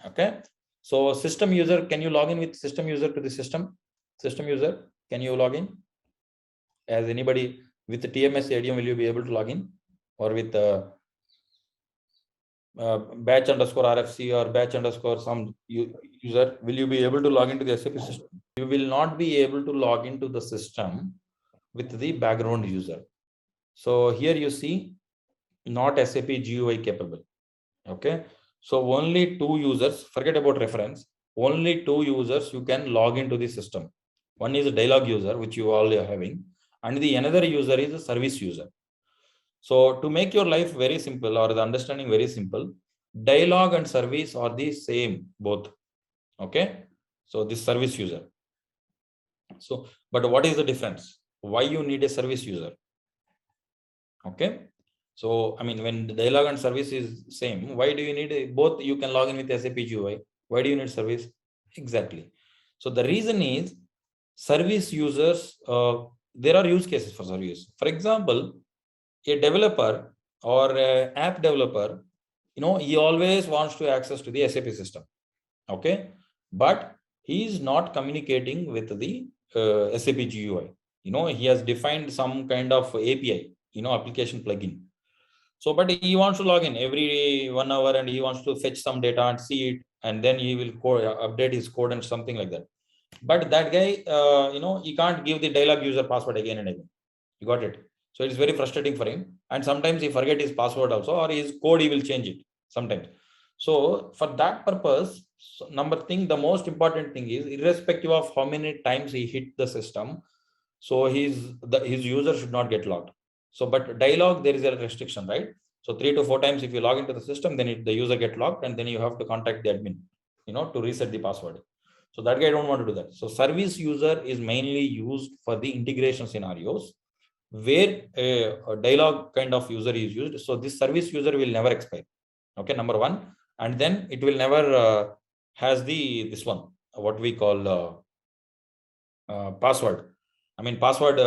Okay. So system user, can you log in with system user to the system? System user, can you log in? As anybody with the TMS ADM, will you be able to log in? Or with batch underscore RFC or batch underscore some user, will you be able to log into the SAP system? You will not be able to log into the system with the background user. So here you see not SAP GUI capable. Okay. So only 2 users, forget about reference, only 2 users you can log into the system. One is a dialog user, which you all are having, and the another user is a service user. So to make your life very simple or the understanding very simple, dialog and service are the same both. Okay. So this service user. So, but what is the difference? Why you need a service user? Okay. So, when the dialog and service is same, why do you need both? You can log in with SAP GUI. Why do you need service? Exactly. So the reason is service users, there are use cases for service. For example, a developer or a app developer, he always wants to access to the SAP system. Okay. But he is not communicating with the SAP GUI. He has defined some kind of API, application plugin. So, but he wants to log in every 1 hour and he wants to fetch some data and see it, and then he will update his code and something like that. But that guy, he can't give the dialog user password again and again. You got it? So it's very frustrating for him. And sometimes he forget his password also, or his code, he will change it sometimes. So for that purpose, the most important thing is irrespective of how many times he hit the system, so his user should not get logged. So, but dialog, there is a restriction, right? So 3 to 4 times if you log into the system, then the user get logged, and then you have to contact the admin, to reset the password. So that guy don't want to do that. So service user is mainly used for the integration scenarios where a dialog kind of user is used. So this service user will never expire. Okay, number one, and then it will never has this one, what we call password. Password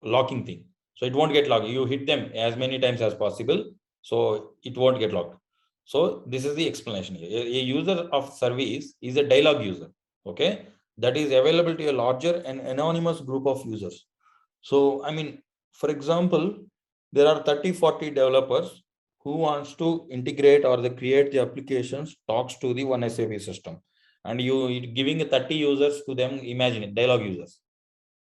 locking thing. So it won't get logged. You hit them as many times as possible, so it won't get logged. So this is the explanation here. A user of service is a dialog user. Okay, that is available to a larger and anonymous group of users. So for example, there are 30-40 developers who wants to integrate or they create the applications talks to the one SAP system, and you giving 30 users to them. Imagine it, dialog users.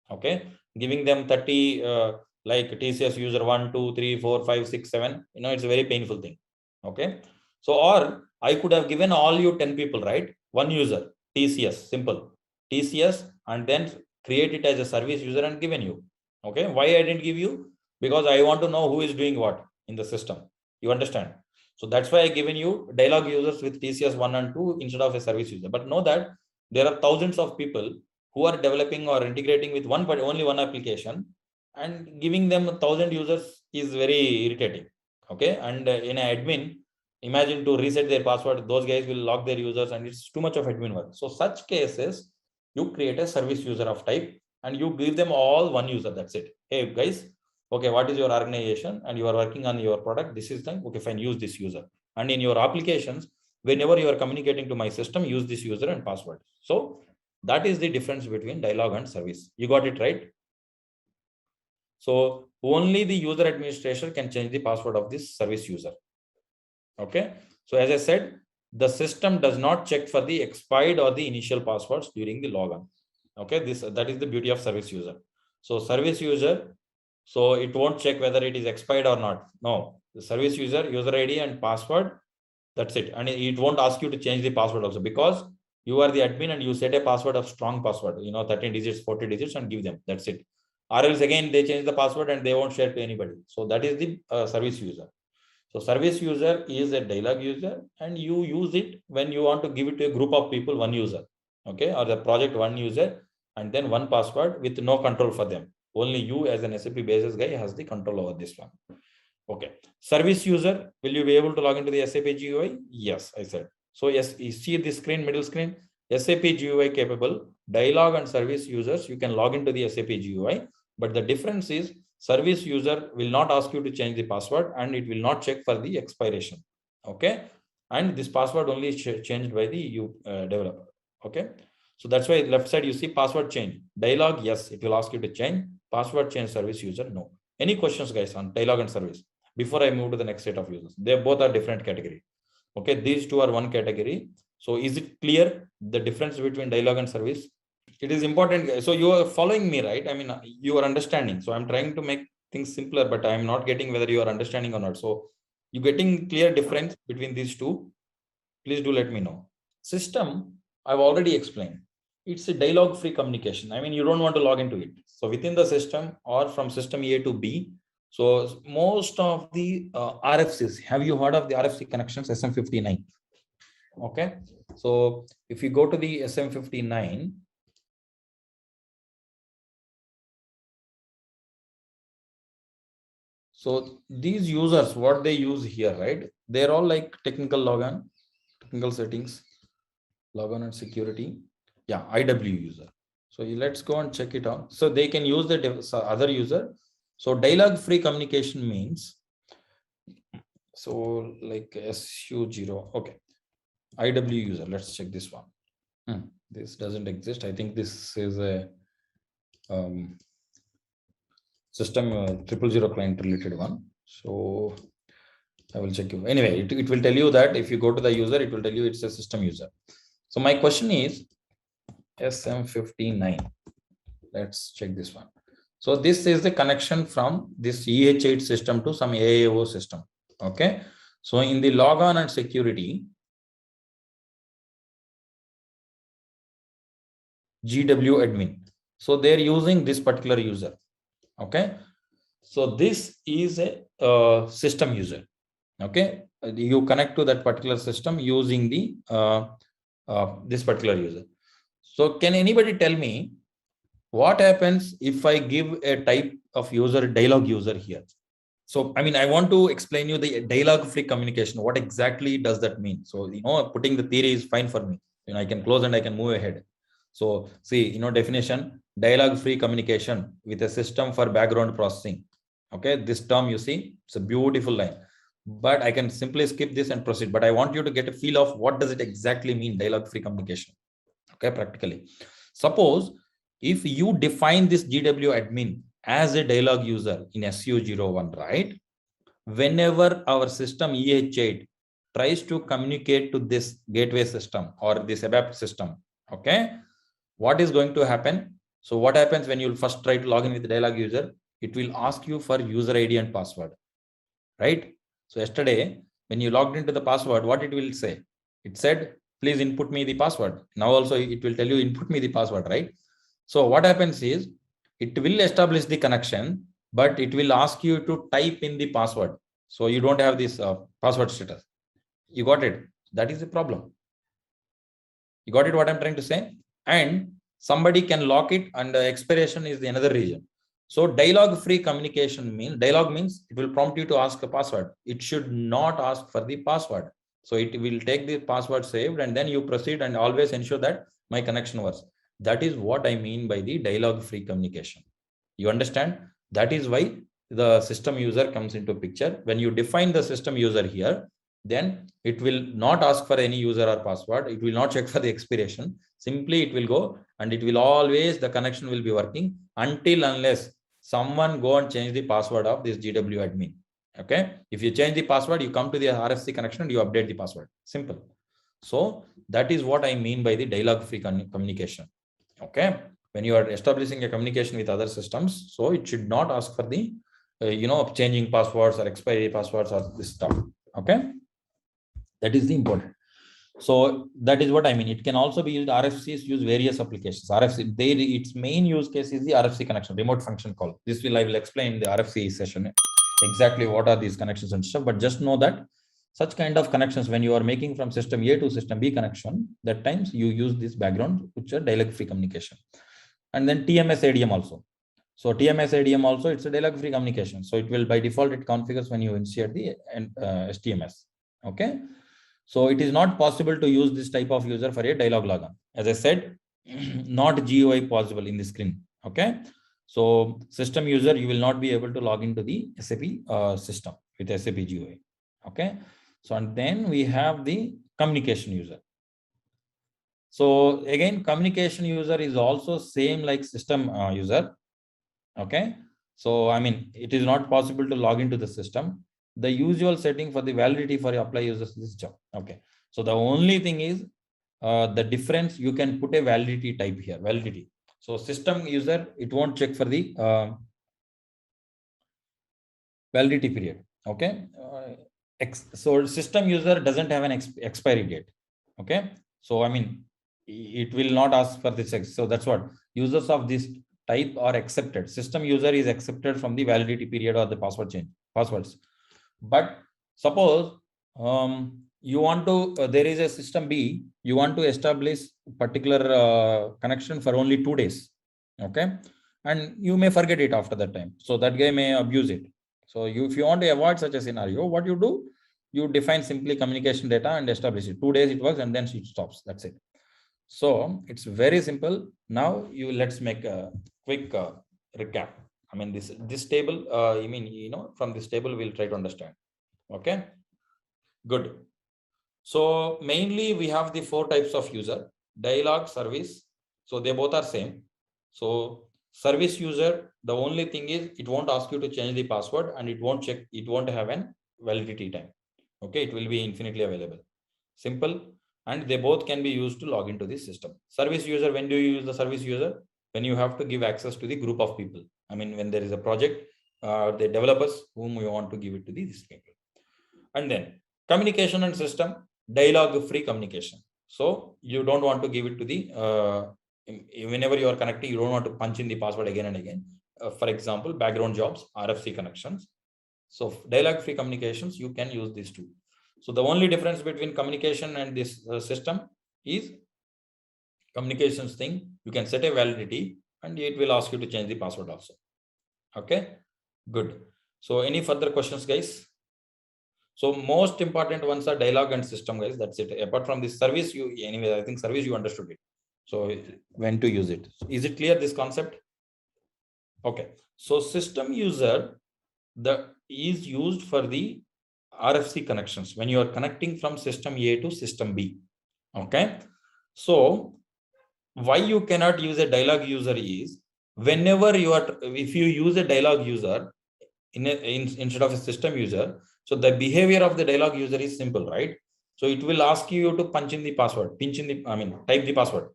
Okay, giving them 30 like TCS user 1, 2, 3, 4, 5, 6, 7. It's a very painful thing. Okay, so or I could have given all you 10 people, right? One user, TCS, simple TCS, and then create it as a service user and given you. Okay, why I didn't give you? because I want to know who is doing what in the system. You understand? So that's why I given you dialog users with TCS 1 and 2 instead of a service user. But know that there are thousands of people who are developing or integrating with only one application, and giving them 1,000 users is very irritating. Okay, and in an admin, imagine to reset their password, those guys will lock their users, and it's too much of admin work. So such cases, you create a service user of type, and you give them all one user. That's it. Hey guys, okay, what is your organization, and you are working on your product, this is the, okay, fine, use this user. And in your applications, whenever you are communicating to my system, use this user and password. So that is the difference between dialog and service. You got it right? So only the user administrator can change the password of this service user. Okay. So as I said, the system does not check for the expired or the initial passwords during the logon. Okay, that is the beauty of service user. So service user, so it won't check whether it is expired or not. No, the service user, user ID and password, that's it. And it won't ask you to change the password also, because you are the admin and you set a password of strong password, 13 digits, 40 digits, and give them. That's it. Or else again, they change the password and they won't share to anybody. So that is the service user. So service user is a dialog user, and you use it when you want to give it to a group of people, one user. Okay, or the project, one user, and then one password with no control for them. Only you as an SAP Basis guy has the control over this one. Okay. Service user, will you be able to log into the SAP GUI? Yes, I said. So yes, you see this screen, middle screen, SAP GUI capable, dialog and service users, you can log into the SAP GUI. But the difference is service user will not ask you to change the password, and it will not check for the expiration. Okay. And this password only is changed by the developer. Okay. So that's why left side you see password change. Dialog, yes, it will ask you to change. Password change, service user, no. Any questions, guys, on dialog and service before I move to the next set of users? They both are different category. Okay, these two are one category. So is it clear the difference between dialog and service? It is important. So you are following me, right? I mean, you are understanding. So I'm trying to make things simpler, but I'm not getting whether you are understanding or not. So you getting clear difference between these two? Please do let me know. System, I've already explained. It's a dialogue-free communication. I mean, you don't want to log into it. So within the system or from system A to B. So most of the RFCs, have you heard of the RFC connections, SM59? Okay. So if you go to the SM59, so these users, what they use here, right? They're all like technical login, technical settings, login and security. Yeah, IW user. So let's go and check it out. So they can use the other user. So dialogue free communication means, so like SU0. Okay. IW user. Let's check this one. This doesn't exist. I think this is a system 000 client related one. So I will check you. Anyway, it will tell you that if you go to the user, it will tell you it's a system user. So my question is SM59. Let's check this one. So this is the connection from this EH8 system to some AAO system. Okay. So in the logon and security, GW admin. So they're using this particular user. Okay. So this is a system user. Okay. You connect to that particular system using the this particular user. So can anybody tell me what happens if I give a type of user, dialog user here? So, I mean, I want to explain you the dialogue free communication. What exactly does that mean? So, putting the theory is fine for me. I can close and I can move ahead. So see, definition, dialogue free communication with a system for background processing. Okay. This term you see, it's a beautiful line, but I can simply skip this and proceed. But I want you to get a feel of what does it exactly mean, dialogue free communication. Okay. Practically, suppose if you define this GW admin as a dialog user in SU01, right? Whenever our system EH8 tries to communicate to this gateway system or this ABAP system, okay, what is going to happen? So what happens when you first try to log in with the dialog user? It will ask you for user ID and password, right? So yesterday, when you logged into the password, what it will say? It said, please input me the password. Now also it will tell you input me the password, right? So what happens is, it will establish the connection, but it will ask you to type in the password. So you don't have this password status. You got it? That is the problem. You got it what I'm trying to say? And somebody can lock it and the expiration is the another region. So dialogue-free communication means it will prompt you to ask a password. It should not ask for the password. So it will take the password saved and then you proceed and always ensure that my connection works. That is what I mean by the dialogue-free communication. You understand? That is why the system user comes into picture. When you define the system user here, then it will not ask for any user or password. It will not check for the expiration. Simply it will go and it will always, the connection will be working until unless someone go and change the password of this GW admin. Okay. If you change the password, you come to the RFC connection and you update the password. Simple. So that is what I mean by the dialogue-free communication. Okay. When you are establishing a communication with other systems, so it should not ask for the, changing passwords or expiry passwords or this stuff. Okay. That is the important. So that is what I mean. It can also be used. RFCs use various applications. RFC, its main use case is the RFC connection, remote function call. I will explain in the RFC session exactly what are these connections and stuff. But just know that such kind of connections, when you are making from system A to system B connection, that times you use this background, which are dialogue-free communication. And then TMS ADM also. So TMS ADM also, it's a dialogue-free communication. So it will by default, it configures when you insert the STMS. Okay. So it is not possible to use this type of user for a dialog logon. As I said, not GUI possible in the screen. Okay. So system user, you will not be able to log into the SAP system with SAP GUI. Okay. So and then we have the communication user. So again, communication user is also same like system user. Okay. So I mean, it is not possible to log into the system. The usual setting for the validity for apply users is job. Okay. So the only thing is the difference, you can put a validity type here, validity. So system user, it won't check for the validity period. Okay. So system user doesn't have an expiry date. Okay. So I mean, it will not ask for this. So that's what users of this type are accepted. System user is accepted from the validity period or the password change passwords. But suppose you want to, there is a system B, you want to establish particular connection for only 2 days. Okay. And you may forget it after that time. So that guy may abuse it. So if you want to avoid such a scenario, what you do, you define simply communication data and establish it. 2 days it works and then it stops. That's it. So it's very simple. Now let's make a quick recap. I mean, this table, from this table, we'll try to understand. Okay, good. So mainly we have the 4 types of user: dialogue, service. So they both are same. So service user, the only thing is it won't ask you to change the password and it won't check, it won't have an validity time. Okay, it will be infinitely available. Simple. And they both can be used to log into the system. Service user, when do you use the service user? When you have to give access to the group of people. I mean, when there is a project, the developers whom you want to give it to these people. And then communication and system, dialogue-free communication. So you don't want to give it to the, whenever you are connecting, you don't want to punch in the password again and again. For example, background jobs, RFC connections. So dialogue-free communications, you can use these two. So the only difference between communication and this system is communications thing. You can set a validity and it will ask you to change the password also. Okay, good. So any further questions, guys? So most important ones are dialogue and system, guys. That's it. Apart from this service, anyway, I think service you understood it. So when to use it. Is it clear, this concept? Okay. So system user is used for the RFC connections when you are connecting from system A to system B. Okay. So why you cannot use a dialogue user is whenever if you use a dialogue user instead of a system user, so the behavior of the dialogue user is simple, right? So it will ask you to punch in the password, type the password.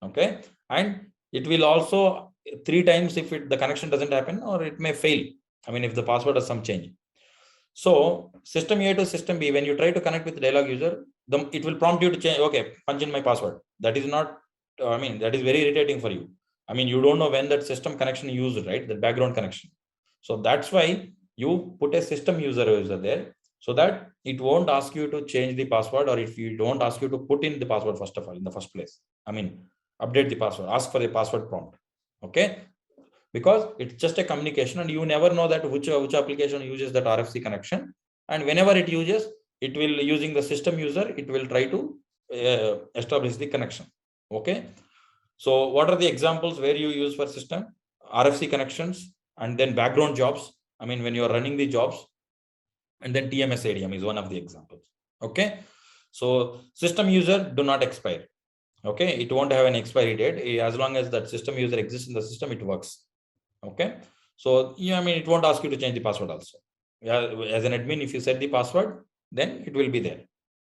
Okay. And it will also 3 times if the connection doesn't happen or it may fail. I mean, if the password has some change. So system A to system B, when you try to connect with the dialogue user, it will prompt you to change, okay, punch in my password. That is not, that is very irritating for you. I mean, you don't know when that system connection used, right? The background connection. So that's why you put a system user there, so that it won't ask you to change the password, or if you don't ask you to put in the password first of all in the first place. I mean, update the password, ask for the password prompt. Okay, because it's just a communication, and you never know that which application uses that RFC connection, and whenever it uses, it will, using the system user, it will try to establish the connection. Okay, so what are the examples where you use for system? RFC connections, and then background jobs. I mean, when you are running the jobs, and then TMS ADM is one of the examples. Okay, so system user do not expire. Okay, it won't have an expiry date. As long as that system user exists in the system, it works. Okay, so yeah, I mean, it won't ask you to change the password also. Yeah, as an admin, if you set the password, then it will be there.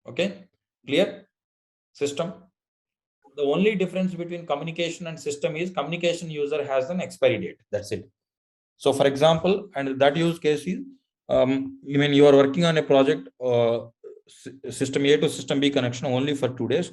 Okay, clear? System. The only difference between communication and system is communication user has an expiry date. That's it. So for example, and that use case is, when you are working on a project, system A to system B connection only for 2 days.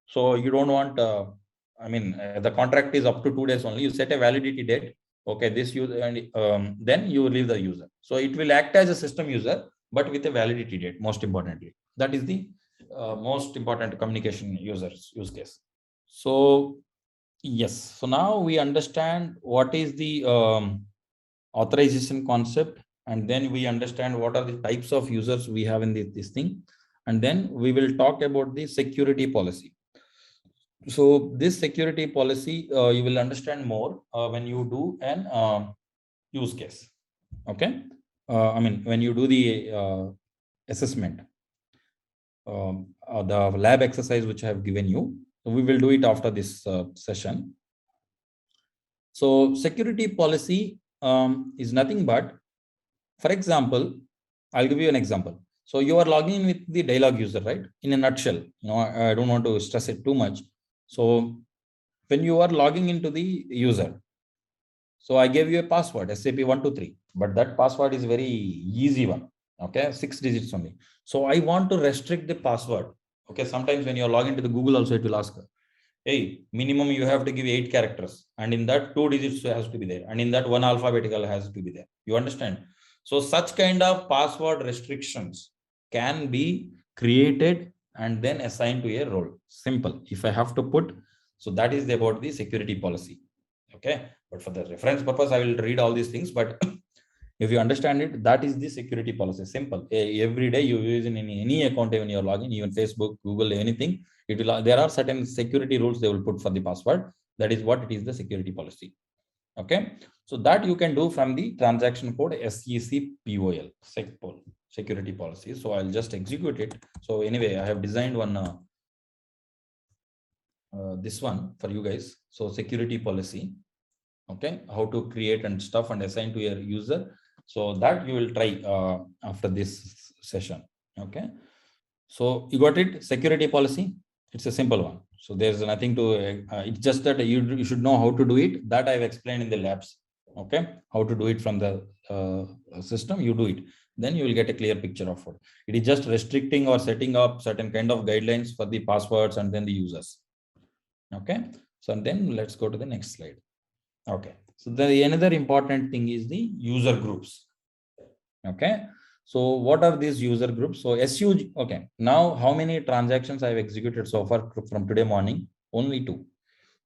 So you don't want, the contract is up to 2 days only. You set a validity date. Okay, this user, and then you leave the user. So it will act as a system user, but with a validity date, most importantly. That is the most important communication users use case. So yes, so now we understand what is the authorization concept, and then we understand what are the types of users we have in this thing, and then we will talk about the security policy. So this security policy, you will understand more when you do an use case. Okay, when you do the assessment, the lab exercise which I have given you. So we will do it after this session. So security policy is nothing but, for example, I'll give you an example. So you are logging in with the dialog user, right? In a nutshell, I don't want to stress it too much. So when you are logging into the user, so I gave you a password, SAP123, but that password is very easy one. Okay, 6 digits only. So I want to restrict the password. Okay, sometimes when you log into the Google also, it will ask, hey, minimum you have to give 8 characters, and in that 2 digits has to be there, and in that 1 alphabetical has to be there. You understand? So such kind of password restrictions can be created and then assigned to a role. Simple. If I have to put, so that is about the security policy. Okay, but for the reference purpose, I will read all these things, but if you understand it, that is the security policy. Simple. Every day you use in any account when you're logging, even Facebook, Google, anything, it will, there are certain security rules they will put for the password. That is what it is, the security policy. Okay, so that you can do from the transaction code SECPOL, SECPOL, security policy. So I'll just execute it. So anyway, I have designed one this one for you guys. So security policy, okay, how to create and stuff and assign to your user. So that you will try after this session. Okay, so you got it. Security policy, it's a simple one. So there's nothing to it's just that you should know how to do it. That I've explained in the labs. Okay, how to do it from the system, you do it, then you will get a clear picture of it. It is just restricting or setting up certain kind of guidelines for the passwords and then the users. Okay, so then let's go to the next slide. Okay, so the another important thing is the user groups. Okay, so what are these user groups? So SU, okay, now how many transactions I've executed so far from today morning? Only 2.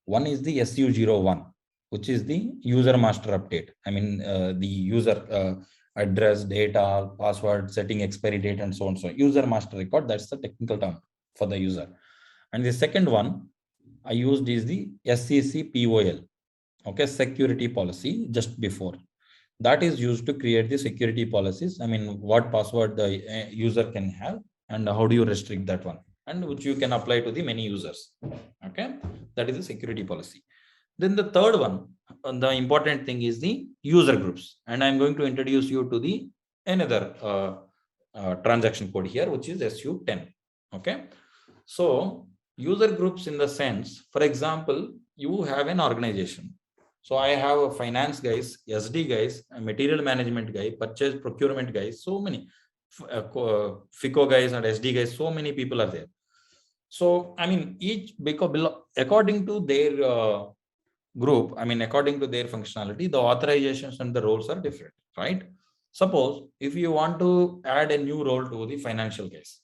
One is the SU01, which is the user master update. The user address, data, password, setting expiry date, and so on. So user master record, that's the technical term for the user. And the second one I used is the SECPOL. Okay, security policy, just before. That is used to create the security policies. What password the user can have and how do you restrict that one, and which you can apply to the many users. Okay, that is the security policy. Then the third one, the important thing is the user groups. And I'm going to introduce you to the another transaction code here, which is SU10. Okay, so user groups in the sense, for example, you have an organization. So I have a finance guys, SD guys, a material management guy, purchase procurement guys, so many, FICO guys and SD guys, so many people are there. So, each, because according to their group, I mean, according to their functionality, the authorizations and the roles are different, right? Suppose if you want to add a new role to the financial case.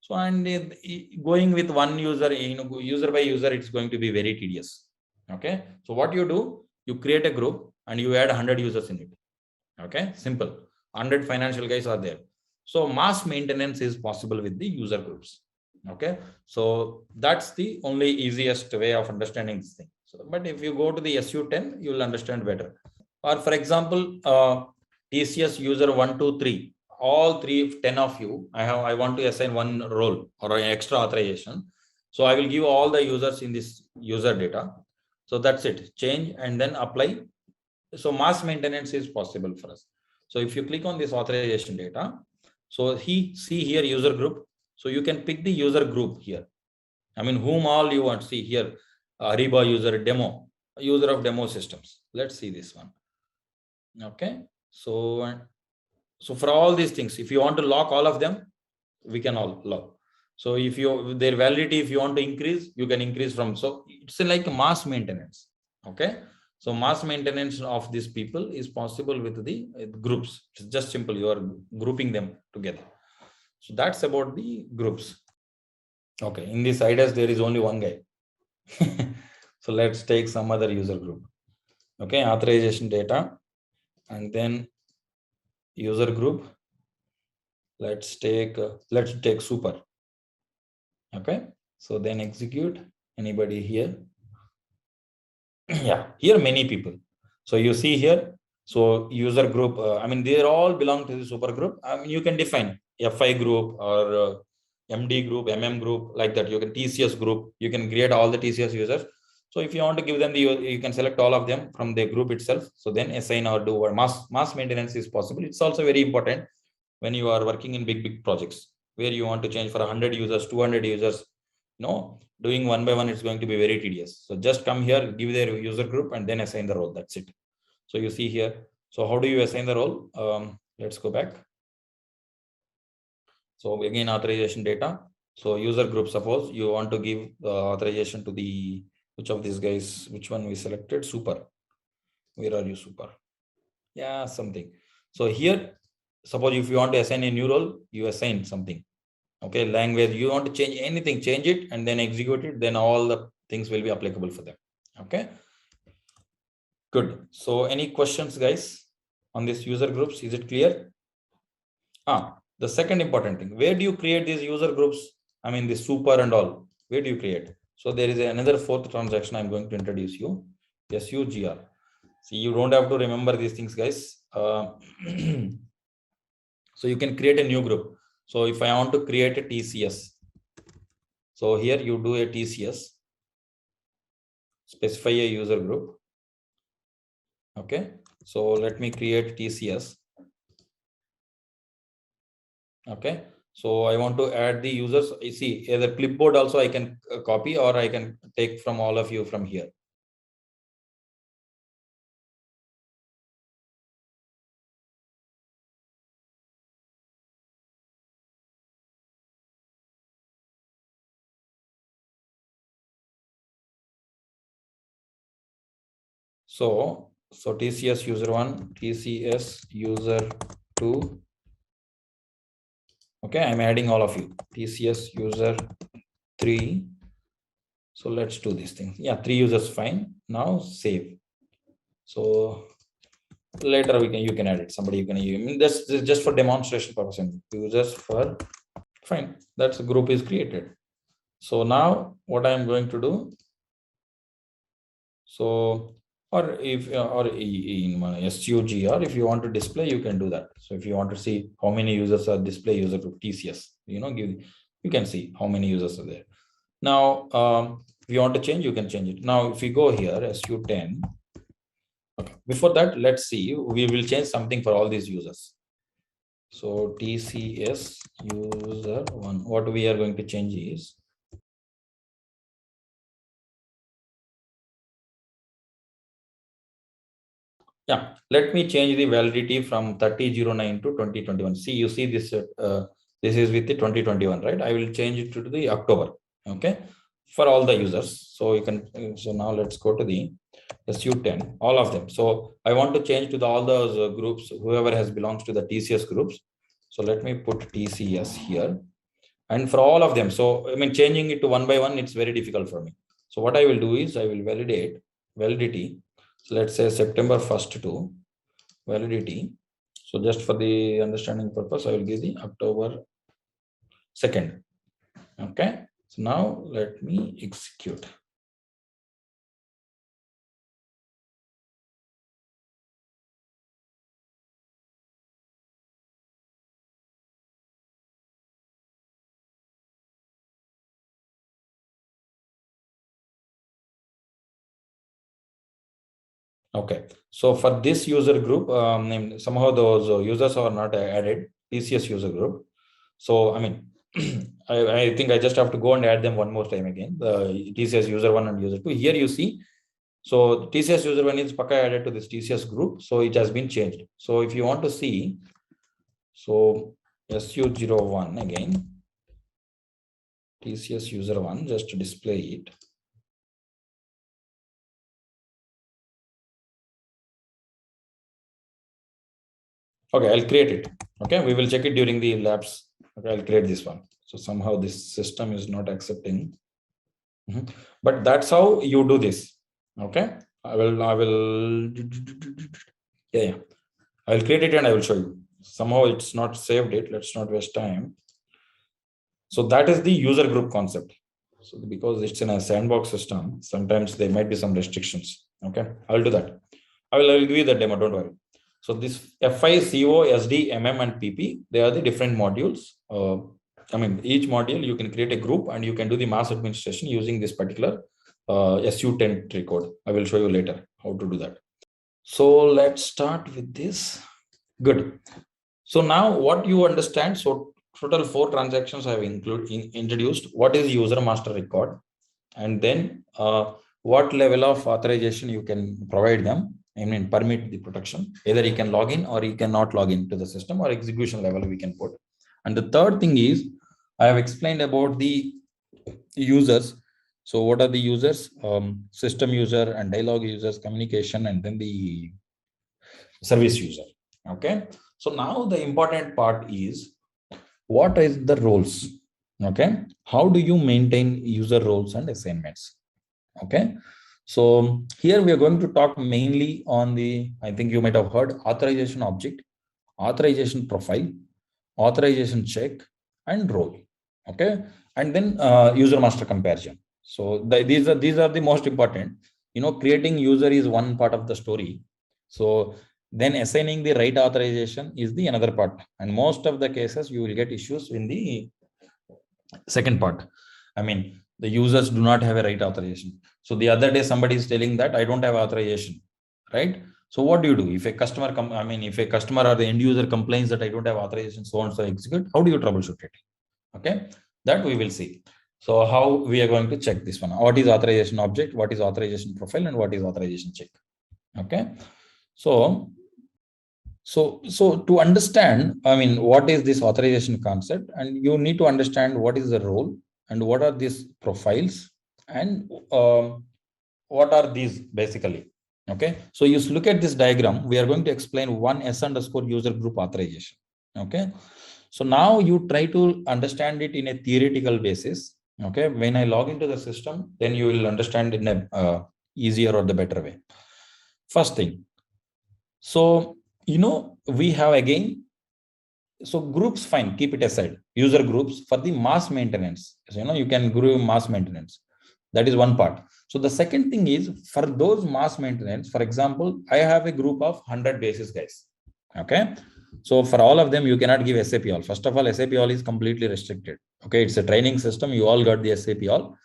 So, and going with one user, user by user, it's going to be very tedious. Okay. So what you do, you create a group and you add 100 users in it. Okay. Simple. 100 financial guys are there. So mass maintenance is possible with the user groups. Okay. So that's the only easiest way of understanding this thing. So, but if you go to the SU10, you will understand better. Or for example, TCS user 1, 2, 3. All 10 of you, I want to assign one role or an extra authorization. So I will give all the users in this user data. So that's it. Change and then apply. So mass maintenance is possible for us. So if you click on this authorization data, so see here user group. So you can pick the user group here. I mean, whom all you want. See here, Ariba user demo, user of demo systems. Let's see this one. Okay. So for all these things, if you want to lock all of them, we can all lock. So if you their validity, if you want to increase, you can increase from. So it's like mass maintenance. Okay. So mass maintenance of these people is possible with the groups. It's just simple. You are grouping them together. So that's about the groups. Okay. In this IDAS, there is only one guy. So let's take some other user group. Okay. Authorization data and then user group. Let's take super. Okay. So then execute. Anybody here? Yeah, here many people. So you see here, so user group, I mean, they all belong to the super group. I mean, you can define FI group or MD group, MM group, like that. You can TCS group, you can create all the TCS users. So if you want to give them you can select all of them from the group itself. So then assign or do or mass maintenance is possible. It's also very important when you are working in big projects where you want to change for 100 users, 200 users. Doing one by one, it's going to be very tedious. So just come here, give their user group and then assign the role. That's it. So you see here. So how do you assign the role? Let's go back. So again, authorization data. So user group, suppose you want to give authorization to the, which of these guys, which one we selected? Super. Where are you, super? Yeah, something. So here, suppose if you want to assign a new role, you assign something. Okay, language, you want to change anything, change it and then execute it, then all the things will be applicable for them. Okay, good. So any questions, guys, on this user groups? Is it clear? The second important thing, where do you create these user groups? I mean, the super and all, where do you create? So there is another fourth transaction I'm going to introduce you, SUGR. See, you don't have to remember these things, guys. So you can create a new group. So if I want to create a TCS, so here you do a TCS, specify a user group. Okay, so let me create TCS. Okay, so I want to add the users. You see, either clipboard also I can copy or I can take from all of you from here. So TCS user 1, TCS user 2. Okay, I'm adding all of you. TCS user 3. So let's do this thing. Yeah, 3 users, fine. Now save. So later you can add it. Somebody you can use. I mean, this is just for demonstration purpose. Users for, fine. That's a group is created. So now what I'm going to do. So or if or in SUGR, if you want to display, you can do that. So if you want to see how many users are display user group TCS, you can see how many users are there. Now, if you want to change, you can change it. Now, if you go here, SU10, okay. Before that, let's see, we will change something for all these users. So TCS user 1, what we are going to change is, yeah, let me change the validity from 30/09 to 2021. See, you see this, this is with the 2021, right? I will change it to the October. Okay. for all the users. So you can, so now let's go to the SU10, all of them. So I want to change to all those groups, whoever has belongs to the TCS groups. So let me put TCS here. And for all of them, so I mean, changing it to one by one, it's very difficult for me. So what I will do is I will validate validity. So let's say September 1st to validity. So just for the understanding purpose, I will give the October 2nd. Okay. So now let me execute. Okay, so for this user group, somehow those users are not added, TCS user group. So, I mean, I think I just have to go and add them one more time again, the TCS user 1 and user 2. Here you see, so TCS user 1 is Paka added to this TCS group, so it has been changed. So if you want to see, so SU01 again, TCS user 1, just to display it. Okay, I'll create it. Okay, we will check it during the labs. Okay, I'll create this one. So somehow this system is not accepting. But that's how you do this. Okay, I will, yeah. I will create it and I will show you. Somehow it's not saved it. Let's not waste time. So that is the user group concept. So because it's in a sandbox system, sometimes there might be some restrictions. Okay, I'll do that. I will give you the demo, don't worry. So this FI, CO, SD, MM, and PP, they are the different modules. I mean, each module, you can create a group and you can do the mass administration using this particular SU10 tree code. I will show you later how to do that. So let's start with this. Good. So now what you understand, so total 4 transactions I have introduced. What is user master record? And then what level of authorization you can provide them. I mean, permit the protection. Either you can log in or you cannot log into the system, or execution level we can put. And the third thing is, I have explained about the users. So what are the users? System user and dialog users, communication, and then the service user. Okay. So now the important part is, what is the roles? Okay. How do you maintain user roles and assignments? Okay. So here we are going to talk mainly on the, I think you might have heard, authorization object, authorization profile, authorization check, and role. Okay. And then user master comparison. So these are the most important. You know, creating user is one part of the story. So then assigning the right authorization is the another part. And most of the cases you will get issues in the second part. I mean, the users do not have a right authorization. So the other day somebody is telling that I don't have authorization, right? So what do you do if a customer if a customer or the end user complains that I don't have authorization, so on, so execute? How do you troubleshoot it? Okay, that we will see. So how we are going to check this one? What is authorization object? What is authorization profile? And what is authorization check? Okay, so to understand, I mean, what is this authorization concept, and you need to understand what is the role and what are these profiles and what are these basically. Okay, so you look at this diagram. We are going to explain one S_user group authorization. Okay, so now you try to understand it in a theoretical basis. Okay, when I log into the system, then you will understand in a easier or the better way. First thing, so you know, we have again, so groups, fine, keep it aside. User groups for the mass maintenance. So, you know, you can group mass maintenance. That is one part. So the second thing is, for those mass maintenance, for example, I have a group of 100 basis guys. Okay. So for all of them, you cannot give SAP all. First of all, SAP all is completely restricted. Okay. It's a training system. You all got the SAP all.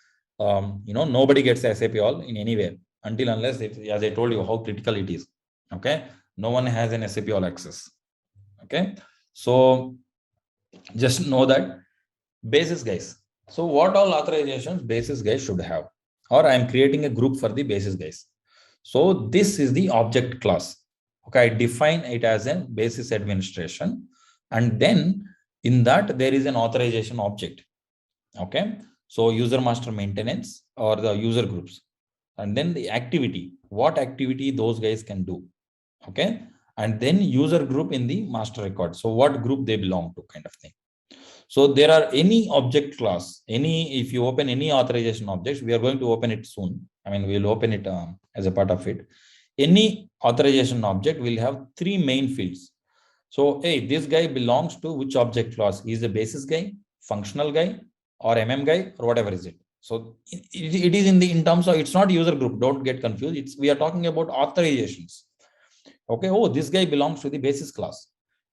You know, nobody gets SAP all in anywhere until unless, as I told you, how critical it is. Okay. No one has an SAP all access. Okay. So just know that basis guys. So what all authorizations basis guys should have, or I am creating a group for the basis guys. So this is the object class. Okay, I define it as a basis administration, and then in that there is an authorization object. Okay, So user master maintenance or the user groups. And then the activity, what activity those guys can do. Okay. And then user group in the master record. So what group they belong to, kind of thing. So there are any object class, if you open any authorization objects, we are going to open it soon. I mean, we'll open it as a part of it. Any authorization object will have three main fields. So, hey, this guy belongs to which object class? He's a basis guy, functional guy, or guy, or whatever is it. So it is in terms of, it's not user group. Don't get confused. We are talking about authorizations. Okay. Oh, this guy belongs to the basis class.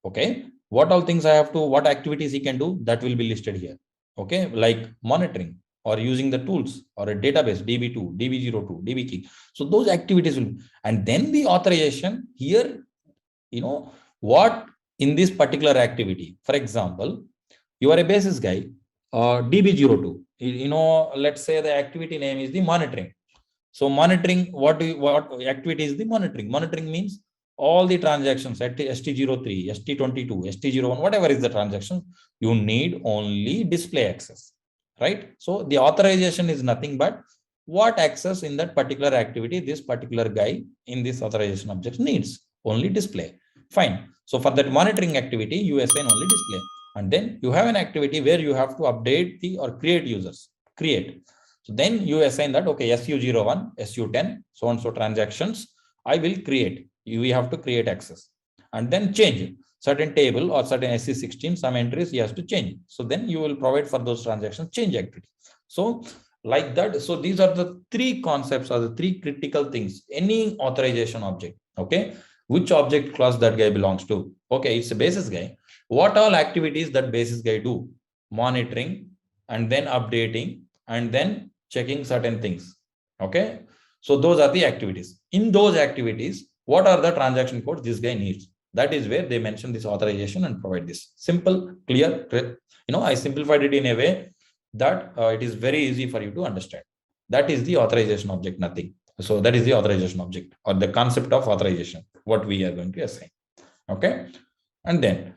Okay. What all things I have to, what activities he can do, that will be listed here. Okay. Like monitoring or using the tools or a database, DB2, DB02, DB key. So those activities will, and then the authorization here, what in this particular activity, for example, you are a basis guy, DB02, let's say the activity name is the monitoring. So monitoring, what activity is the monitoring? Monitoring means all the transactions at ST03, ST22, ST01, whatever is the transaction, you need only display access, right? So the authorization is nothing but what access in that particular activity this particular guy in this authorization object needs, only display. Fine. So for that monitoring activity, you assign only display. And then you have an activity where you have to update or create users, create. So then you assign that, okay, SU01, SU10, so and so transactions, I will create. We have to create access and then change certain table or certain SC16, some entries he has to change. So then you will provide for those transactions change activity. So like that. So these are the three concepts or the three critical things. Any authorization object, okay, which object class that guy belongs to. Okay, it's a basis guy. What all activities that basis guy do? Monitoring and then updating and then checking certain things. Okay, so those are the activities. In those activities, what are the transaction codes this guy needs? That is where they mention this authorization and provide this simple, clear. I simplified it in a way that it is very easy for you to understand. That is the authorization object, nothing. So that is the authorization object or the concept of authorization, what we are going to assign. Okay, and then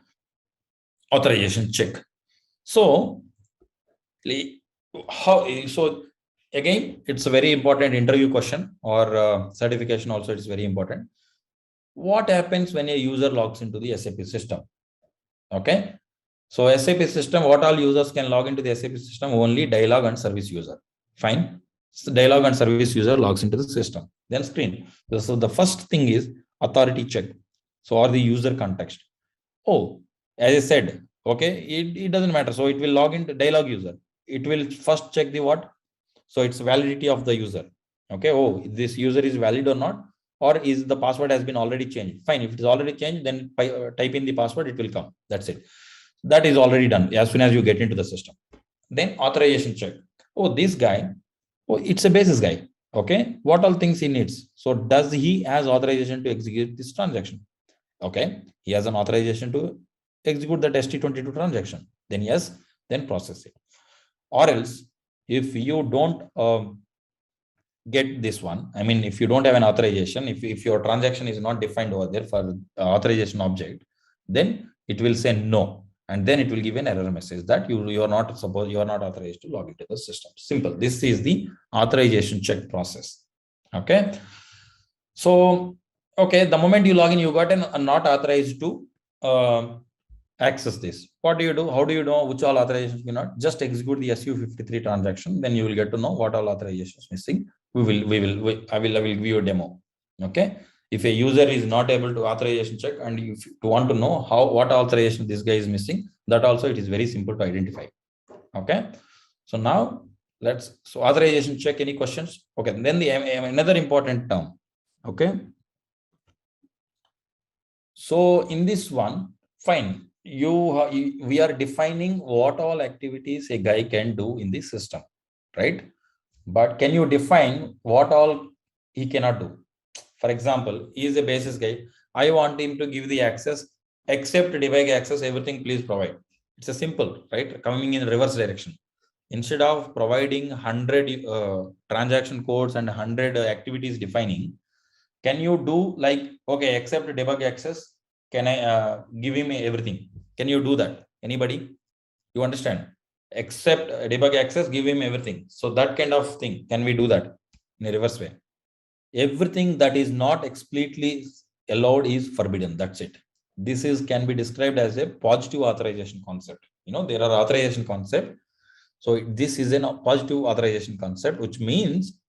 authorization check. So again, it's a very important interview question or certification also, it's very important. What happens when a user logs into the SAP system? Okay, so SAP system, what all users can log into the SAP system? Only dialog and service user. Fine. So dialog and service user logs into the system. Then screen. So the first thing is authority check. So or the user context. Oh, as I said, okay, it doesn't matter. So it will log into dialog user. It will first check the what? So it's validity of the user. Okay. Oh, this user is valid or not, or is the password has been already changed? Fine. If it is already changed, then type in the password, it will come. That's it. That is already done as soon as you get into the system. Then authorization check. Oh, this guy, oh, it's a basis guy. Okay. What all things he needs? So does he has authorization to execute this transaction? Okay. He has an authorization to execute that ST22 transaction. Then yes, then process it. Or else, if you don't get this one, I mean, if you don't have an authorization, if your transaction is not defined over there for authorization object, then it will say no. And then it will give an error message that you are not authorized to log into the system. Simple. This is the authorization check process. Okay. So, okay, the moment you log in, you got an not authorized to access this. What do you do? How do you know which all authorizations you not? Just execute the SU53 transaction. Then you will get to know what all authorizations missing. I will give you a demo. Okay. If a user is not able to authorization check and if you want to know what authorization this guy is missing, that also it is very simple to identify. Okay. So now so authorization check, any questions? Okay. Then another important term. Okay. So in this one, fine. We are defining what all activities a guy can do in the system, right? But can you define what all he cannot do? For example, he is a basis guy. I want him to give the access, except debug access, everything please provide. It's a simple, right? Coming in reverse direction. Instead of providing 100 transaction codes and 100 activities defining, can you do like, okay, except debug access, can I give him everything? Can you do that? Anybody? You understand? Except debug access, give him everything. So that kind of thing, can we do that in a reverse way? Everything that is not explicitly allowed is forbidden. That's it. This is can be described as a positive authorization concept. There are authorization concept. So this is a positive authorization concept, which means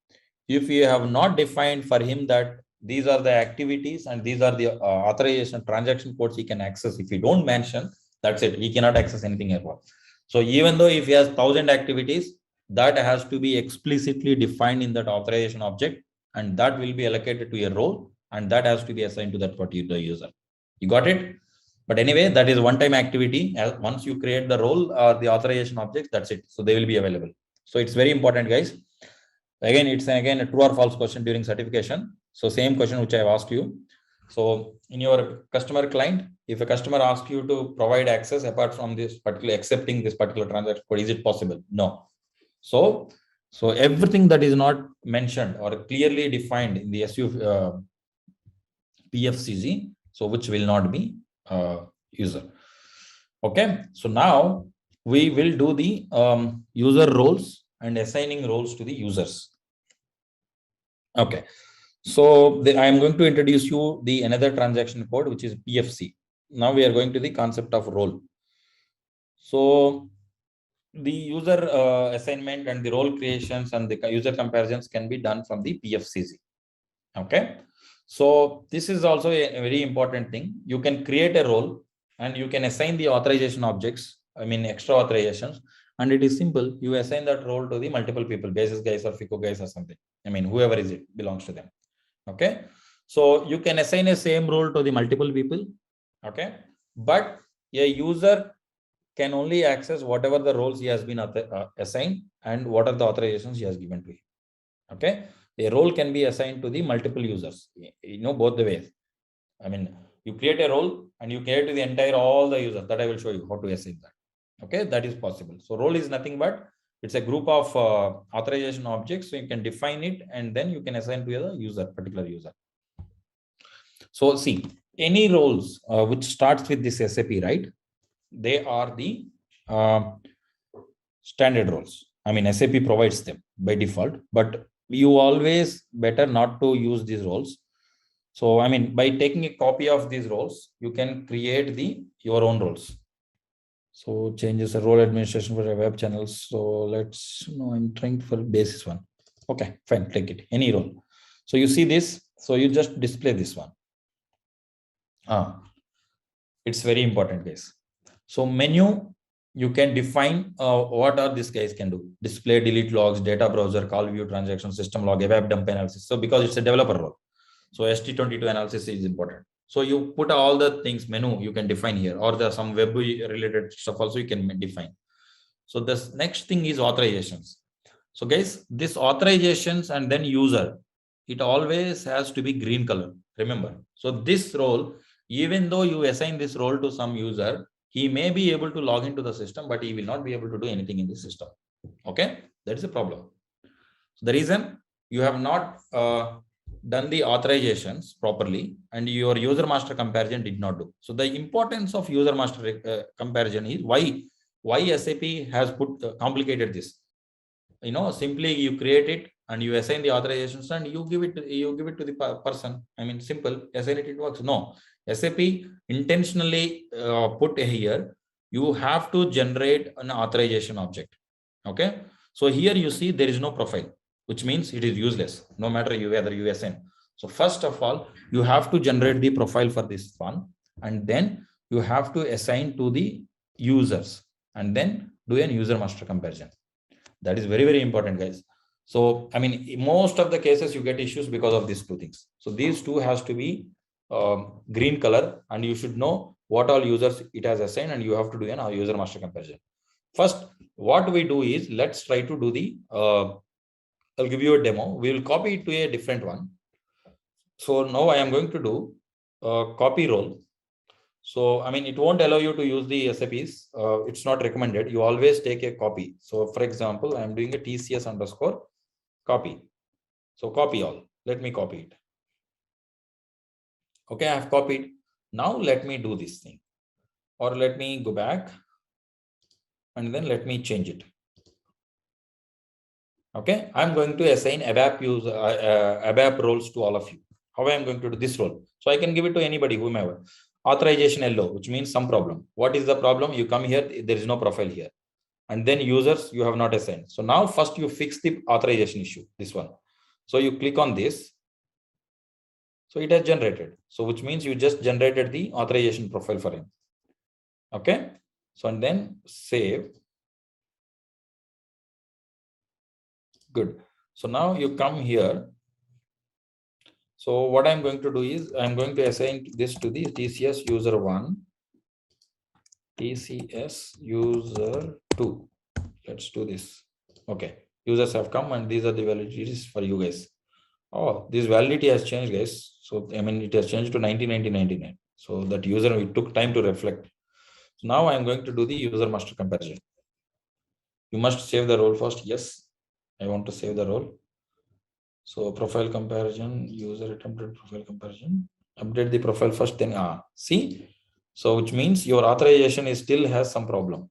if you have not defined for him that these are the activities and these are the authorization transaction codes he can access, if you don't mention, that's it, he cannot access anything ever. So even though if he has 1,000 activities, that has to be explicitly defined in that authorization object, and that will be allocated to a role, and that has to be assigned to that particular user. You got it? But anyway, that is one-time activity. Once you create the role or the authorization objects, that's it. So they will be available. So it's very important, guys. Again, it's again a true or false question during certification. So same question which I have asked you. So in your customer client, if a customer asks you to provide access apart from this particular accepting this particular transaction code, is it possible? No. So everything that is not mentioned or clearly defined in the SU PFCG, so which will not be user. Okay. So now we will do the user roles and assigning roles to the users. Okay. So I am going to introduce you the another transaction code, which is PFC. Now we are going to the concept of role. So the user assignment and the role creations and the user comparisons can be done from the PFCG. Okay. So this is also a very important thing. You can create a role and you can assign the authorization objects, extra authorizations, and it is simple. You assign that role to the multiple people, basis guys or FICO guys or something. Whoever is it belongs to them. Okay. So you can assign a same role to the multiple people. Okay. But a user can only access whatever the roles he has been assigned and what are the authorizations he has given to him. Okay. A role can be assigned to the multiple users, both the ways. You create a role and you create to the entire all the users. That I will show you how to assign that. Okay, that is possible. So role is nothing but it's a group of authorization objects. So you can define it and then you can assign to the user, particular user. So see, any roles which starts with this SAP, right? They are the standard roles. SAP provides them by default, but you always better not to use these roles. So, by taking a copy of these roles, you can create your own roles. So changes the role administration for web channels. So I'm trying for basis one. Okay, fine, take it, any role. So you see this, so you just display this one. It's very important, guys. So menu, you can define what are these guys can do. Display, delete logs, data browser, call view, transaction, system log, web dump analysis. So because it's a developer role, so ST22 analysis is important. So you put all the things menu you can define here, or the some web related stuff also you can define. So this next thing is authorizations. So guys, this authorizations and then user, it always has to be green color. Remember. So this role, even though you assign this role to some user, he may be able to log into the system, but he will not be able to do anything in the system. Okay, that is a problem. So the reason you have not done the authorizations properly and your user master comparison did not do. So the importance of user master comparison is why SAP has put complicated this. Simply you create it and you assign the authorizations and you give it to the person. Simple, assign it works. No, SAP intentionally put here, you have to generate an authorization object. Okay. So here you see there is no profile, which means it is useless, no matter whether you assign. So first of all, you have to generate the profile for this one, and then you have to assign to the users, and then do an user master comparison. That is very, very important, guys. So, most of the cases you get issues because of these two things. So these two has to be green color, and you should know what all users it has assigned, and you have to do an user master comparison. First, what we do is let's try to do the I'll give you a demo. We will copy it to a different one. So now I am going to do copy role. So, it won't allow you to use the SAPs. It's not recommended. You always take a copy. So for example, I'm doing a TCS underscore copy. So copy all. Let me copy it. Okay, I have copied. Now let me do this thing. Or let me go back and then let me change it. Okay, I'm going to assign ABAP roles to all of you. How I am going to do this role? So I can give it to anybody, whomever. Authorization yellow, which means some problem. What is the problem? You come here, there is no profile here. And then users, you have not assigned. So now first you fix the authorization issue, this one. So you click on this. So it has generated. So which means you just generated the authorization profile for him. Okay. So and then save. Good. So now you come here. So what I'm going to do is I'm going to assign this to the TCS user 1, TCS user 2. Let's do this. Okay. Users have come and these are the validities for you guys. Oh, this validity has changed, guys. So I mean, it has changed to 1999. So that user, it took time to reflect. So now I'm going to do the user master comparison. You must save the role first. Yes, I want to save the role. So profile comparison, user attempted profile comparison. Update the profile first, then see. So which means your authorization is still has some problem.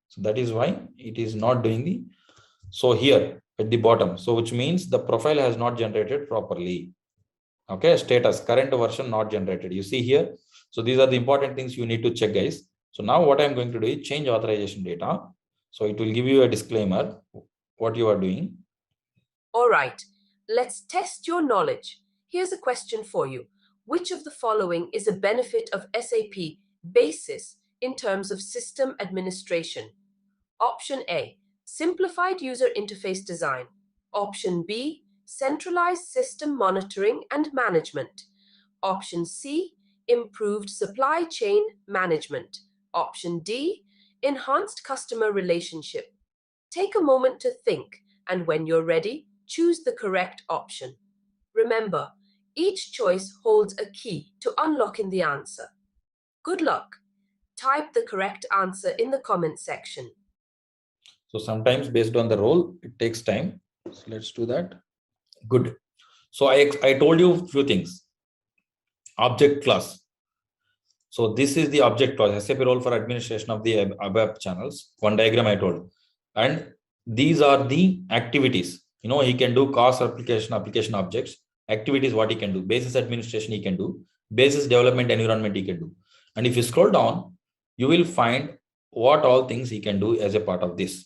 So that is why it is not doing the. So here at the bottom, so which means the profile has not generated properly. Okay, status current version not generated. You see here. So these are the important things you need to check, guys. So now what I'm going to do is change authorization data. So it will give you a disclaimer what you are doing. All right, let's test your knowledge. Here's a question for you. Which of the following is a benefit of SAP Basis in terms of system administration? Option A, simplified user interface design. Option B, centralized system monitoring and management. Option C, improved supply chain management. Option D, enhanced customer relationship. Take a moment to think, and when you're ready, choose the correct option. Remember, each choice holds a key to unlocking the answer. Good luck. Type the correct answer in the comment section. So sometimes based on the role, it takes time. So let's do that. Good. So I told you a few things. Object class. So this is the object class, SAP role for administration of the ABAP channels. One diagram I told. And these are the activities. You know, he can do course application objects. Activities, what he can do. Basis administration he can do. Basis development environment he can do. And if you scroll down, you will find what all things he can do as a part of this.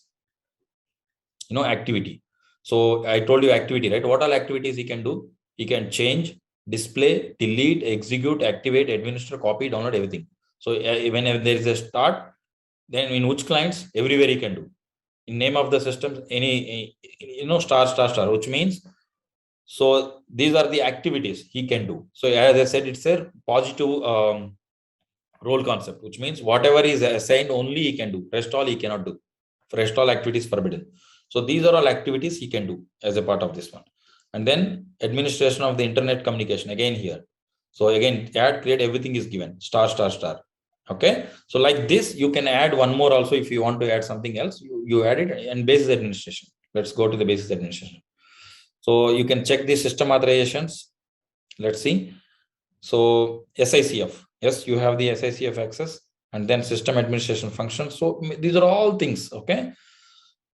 You know, activity. So I told you activity, right? What all activities he can do? He can change, display, delete, execute, activate, administer, copy, download, everything. So when there is a start, then in which clients, everywhere he can do. In name of the systems, any you know, star, which means, so these are the activities he can do. So as I said, it's a positive role concept, which means whatever is assigned only he can do. Rest all he cannot do. Rest all activities forbidden. So these are all activities he can do as a part of this one. And then administration of the internet communication again here. So again, add, create, everything is given. Star. Okay. So like this, you can add one more also if you want to add something else. You add it. And basis administration. Let's go to the basis administration. So you can check the system authorizations. Let's see. So SICF. Yes, you have the SICF access. And then system administration function. So these are all things. Okay.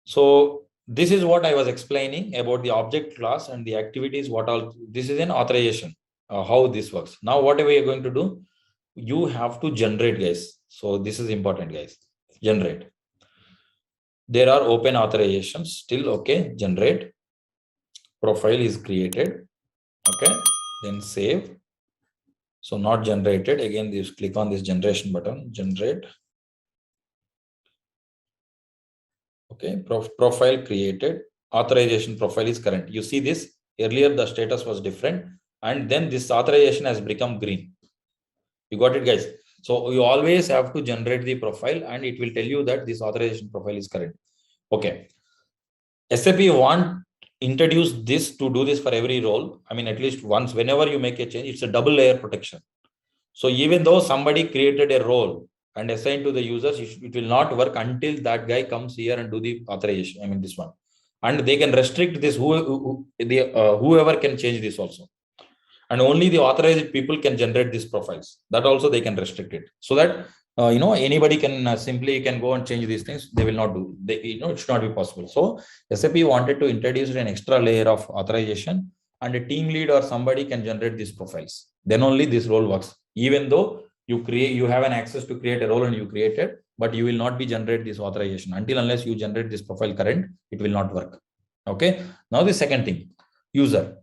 So this is what I was explaining about the object class and the activities. What all this is an authorization, how this works. Now, whatever you're going to do, you have to generate, guys. So this is important, guys. Generate. There are open authorizations still. Okay. Generate. Profile is created. Okay. Then save. So not generated. Again, you click on this generation button. Generate. Okay, profile created, authorization profile is current. You see this, earlier the status was different, and then this authorization has become green. You got it, guys? So you always have to generate the profile and it will tell you that this authorization profile is current. Okay. SAP want introduce this to do this for every role. I mean, at least once, whenever you make a change, it's a double layer protection. So even though somebody created a role and assigned to the users, it will not work until that guy comes here and do the authorization. I mean, this one. And they can restrict this, whoever can change this also. And only the authorized people can generate these profiles. That also they can restrict it. So that anybody can simply can go and change these things. They will not do. It should not be possible. So SAP wanted to introduce an extra layer of authorization, and a team lead or somebody can generate these profiles. Then only this role works. Even though you have an access to create a role and you create it, but you will not be generate this authorization unless you generate this profile current. It will not work. Okay. Now the second thing, user.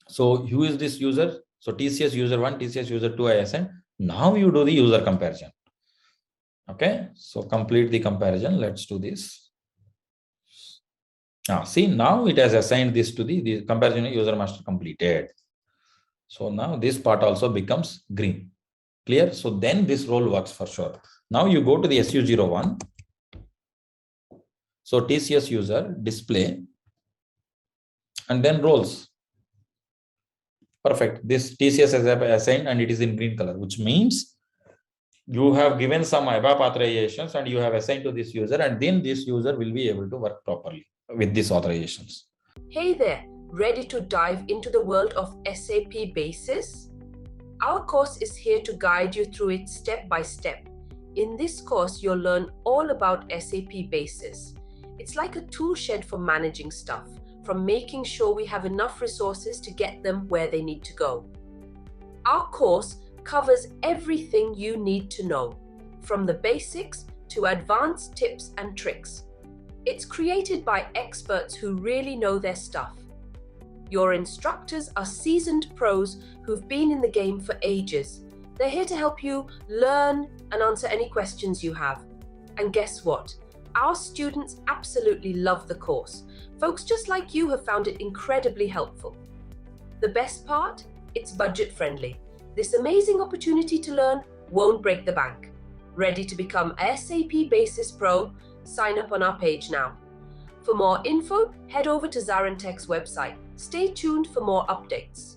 So who is this user? So TCS user 1, TCS user 2 I assigned. Now you do the user comparison. Okay, so complete the comparison. Let's do this. See, now it has assigned this to the comparison user master completed. So now this part also becomes green. Clear? So then this role works for sure. Now you go to the SU01. So TCS user display and then roles. Perfect. This TCS has assigned and it is in green color, which means you have given some ABAP authorizations and you have assigned to this user, and then this user will be able to work properly with these authorizations. Hey there, ready to dive into the world of SAP Basis? Our course is here to guide you through it step by step. In this course, you'll learn all about SAP Basis. It's like a tool shed for managing stuff, from making sure we have enough resources to get them where they need to go. Our course covers everything you need to know, from the basics to advanced tips and tricks. It's created by experts who really know their stuff. Your instructors are seasoned pros who've been in the game for ages. They're here to help you learn and answer any questions you have. And guess what? Our students absolutely love the course. Folks just like you have found it incredibly helpful. The best part? It's budget friendly. This amazing opportunity to learn won't break the bank. Ready to become SAP Basis Pro? Sign up on our page now. For more info, head over to ZaranTech's website. Stay tuned for more updates.